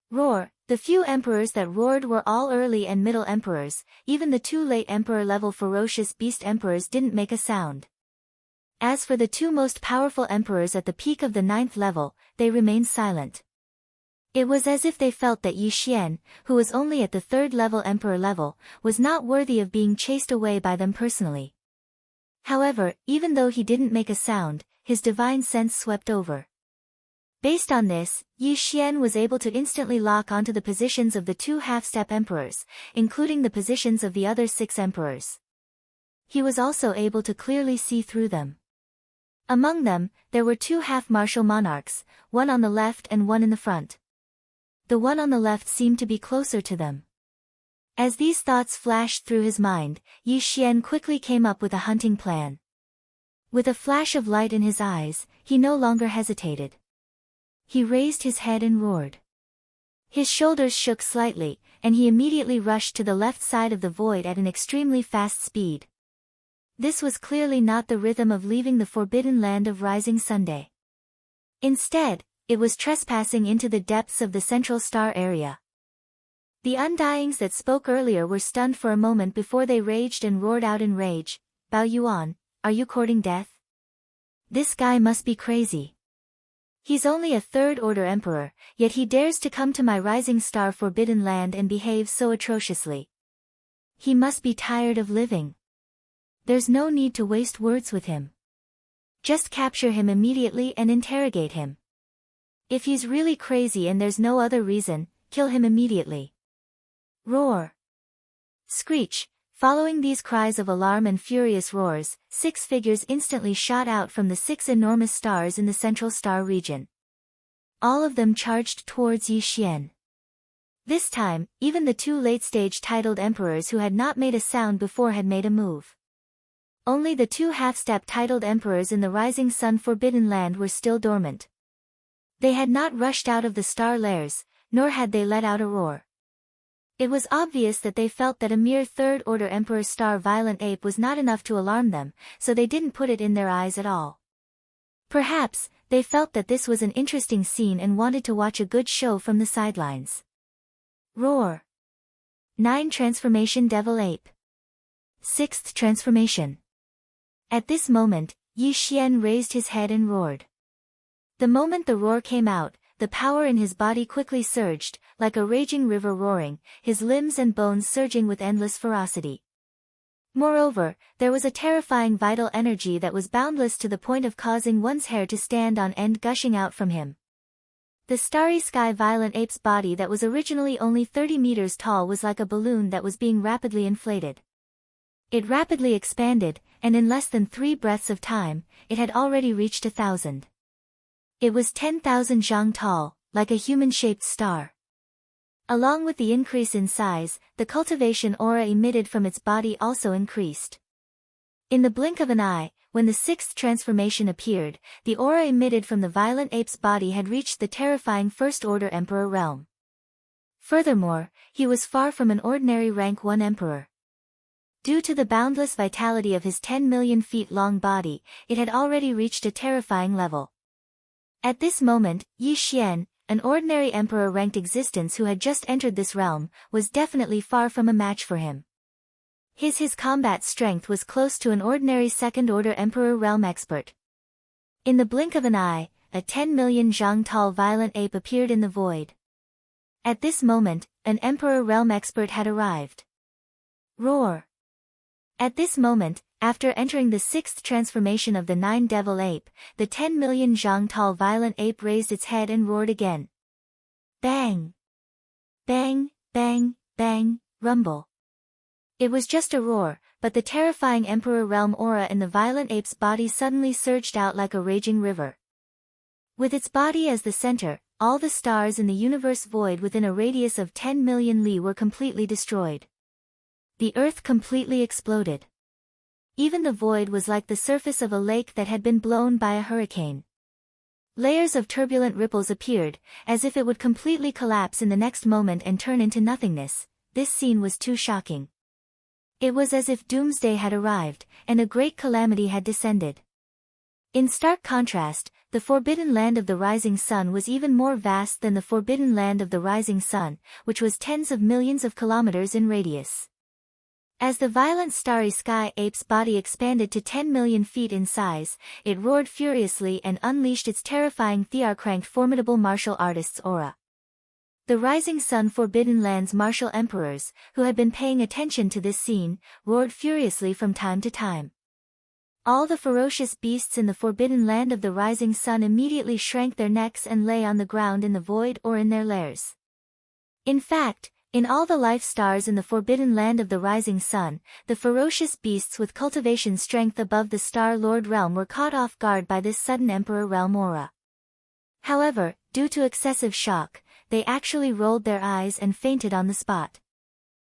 Roar. The few emperors that roared were all early and middle emperors, even the 2 late emperor-level ferocious beast emperors didn't make a sound. As for the 2 most powerful emperors at the peak of the 9th level, they remained silent. It was as if they felt that Yi Xian, who was only at the 3rd level emperor level, was not worthy of being chased away by them personally. However, even though he didn't make a sound, his divine sense swept over. Based on this, Yi Xian was able to instantly lock onto the positions of the 2 half-step emperors, including the positions of the other 6 emperors. He was also able to clearly see through them. Among them, there were 2 half-martial monarchs, one on the left and one in the front. The one on the left seemed to be closer to them. As these thoughts flashed through his mind, Yi Xian quickly came up with a hunting plan. With a flash of light in his eyes, he no longer hesitated. He raised his head and roared. His shoulders shook slightly, and he immediately rushed to the left side of the void at an extremely fast speed. This was clearly not the rhythm of leaving the forbidden land of rising Sunday. Instead, it was trespassing into the depths of the central star area. The undyings that spoke earlier were stunned for a moment before they raged and roared out in rage. Bao Yuan, are you courting death? This guy must be crazy. He's only a 3rd-order emperor, yet he dares to come to my rising star forbidden land and behave so atrociously. He must be tired of living. There's no need to waste words with him. Just capture him immediately and interrogate him. If he's really crazy and there's no other reason, kill him immediately. Roar. Screech. Following these cries of alarm and furious roars, 6 figures instantly shot out from the 6 enormous stars in the central star region. All of them charged towards Yi Xian. This time, even the 2 late-stage titled emperors who had not made a sound before had made a move. Only the 2 half-step titled emperors in the Rising Sun Forbidden Land were still dormant. They had not rushed out of the star lairs, nor had they let out a roar. It was obvious that they felt that a mere 3rd-order Emperor Star Violent Ape was not enough to alarm them, so they didn't put it in their eyes at all. Perhaps, they felt that this was an interesting scene and wanted to watch a good show from the sidelines. Roar. 9 Transformation Devil Ape. 6th Transformation. At this moment, Yi Xian raised his head and roared. The moment the roar came out, the power in his body quickly surged, like a raging river roaring, his limbs and bones surging with endless ferocity. Moreover, there was a terrifying vital energy that was boundless to the point of causing one's hair to stand on end gushing out from him. The starry sky violent ape's body that was originally only 30 meters tall was like a balloon that was being rapidly inflated. It rapidly expanded, and in less than 3 breaths of time, it had already reached 1,000. It was 10,000 zhang tall, like a human-shaped star. Along with the increase in size, the cultivation aura emitted from its body also increased. In the blink of an eye, when the 6th transformation appeared, the aura emitted from the violent ape's body had reached the terrifying First-Order Emperor realm. Furthermore, he was far from an ordinary rank 1 emperor. Due to the boundless vitality of his 10 million feet long body, it had already reached a terrifying level. At this moment, Yi Xian, an ordinary emperor-ranked existence who had just entered this realm, was definitely far from a match for him. His combat strength was close to an ordinary second-order emperor realm expert. In the blink of an eye, a 10 million zhang tall violent ape appeared in the void. At this moment, an emperor realm expert had arrived. Roar! At this moment, after entering the sixth transformation of the 9 devil ape, the 10 million zhang tall violent ape raised its head and roared again. Bang! Bang, bang, bang, rumble. It was just a roar, but the terrifying emperor realm aura in the violent ape's body suddenly surged out like a raging river. With its body as the center, all the stars in the universe void within a radius of 10 million li were completely destroyed. The earth completely exploded. Even the void was like the surface of a lake that had been blown by a hurricane. Layers of turbulent ripples appeared, as if it would completely collapse in the next moment and turn into nothingness. This scene was too shocking. It was as if doomsday had arrived, and a great calamity had descended. In stark contrast, the forbidden land of the rising sun was even more vast than the forbidden land of the rising sun, which was tens of millions of kilometers in radius. As the violent starry sky ape's body expanded to 10 million feet in size, it roared furiously and unleashed its terrifying Thearcranked formidable martial artist's aura. The rising sun forbidden land's martial emperors, who had been paying attention to this scene, roared furiously from time to time. All the ferocious beasts in the forbidden land of the rising sun immediately shrank their necks and lay on the ground in the void or in their lairs. In fact, in all the life stars in the forbidden land of the rising sun, the ferocious beasts with cultivation strength above the Star Lord realm were caught off guard by this sudden Emperor realm aura. However, due to excessive shock, they actually rolled their eyes and fainted on the spot.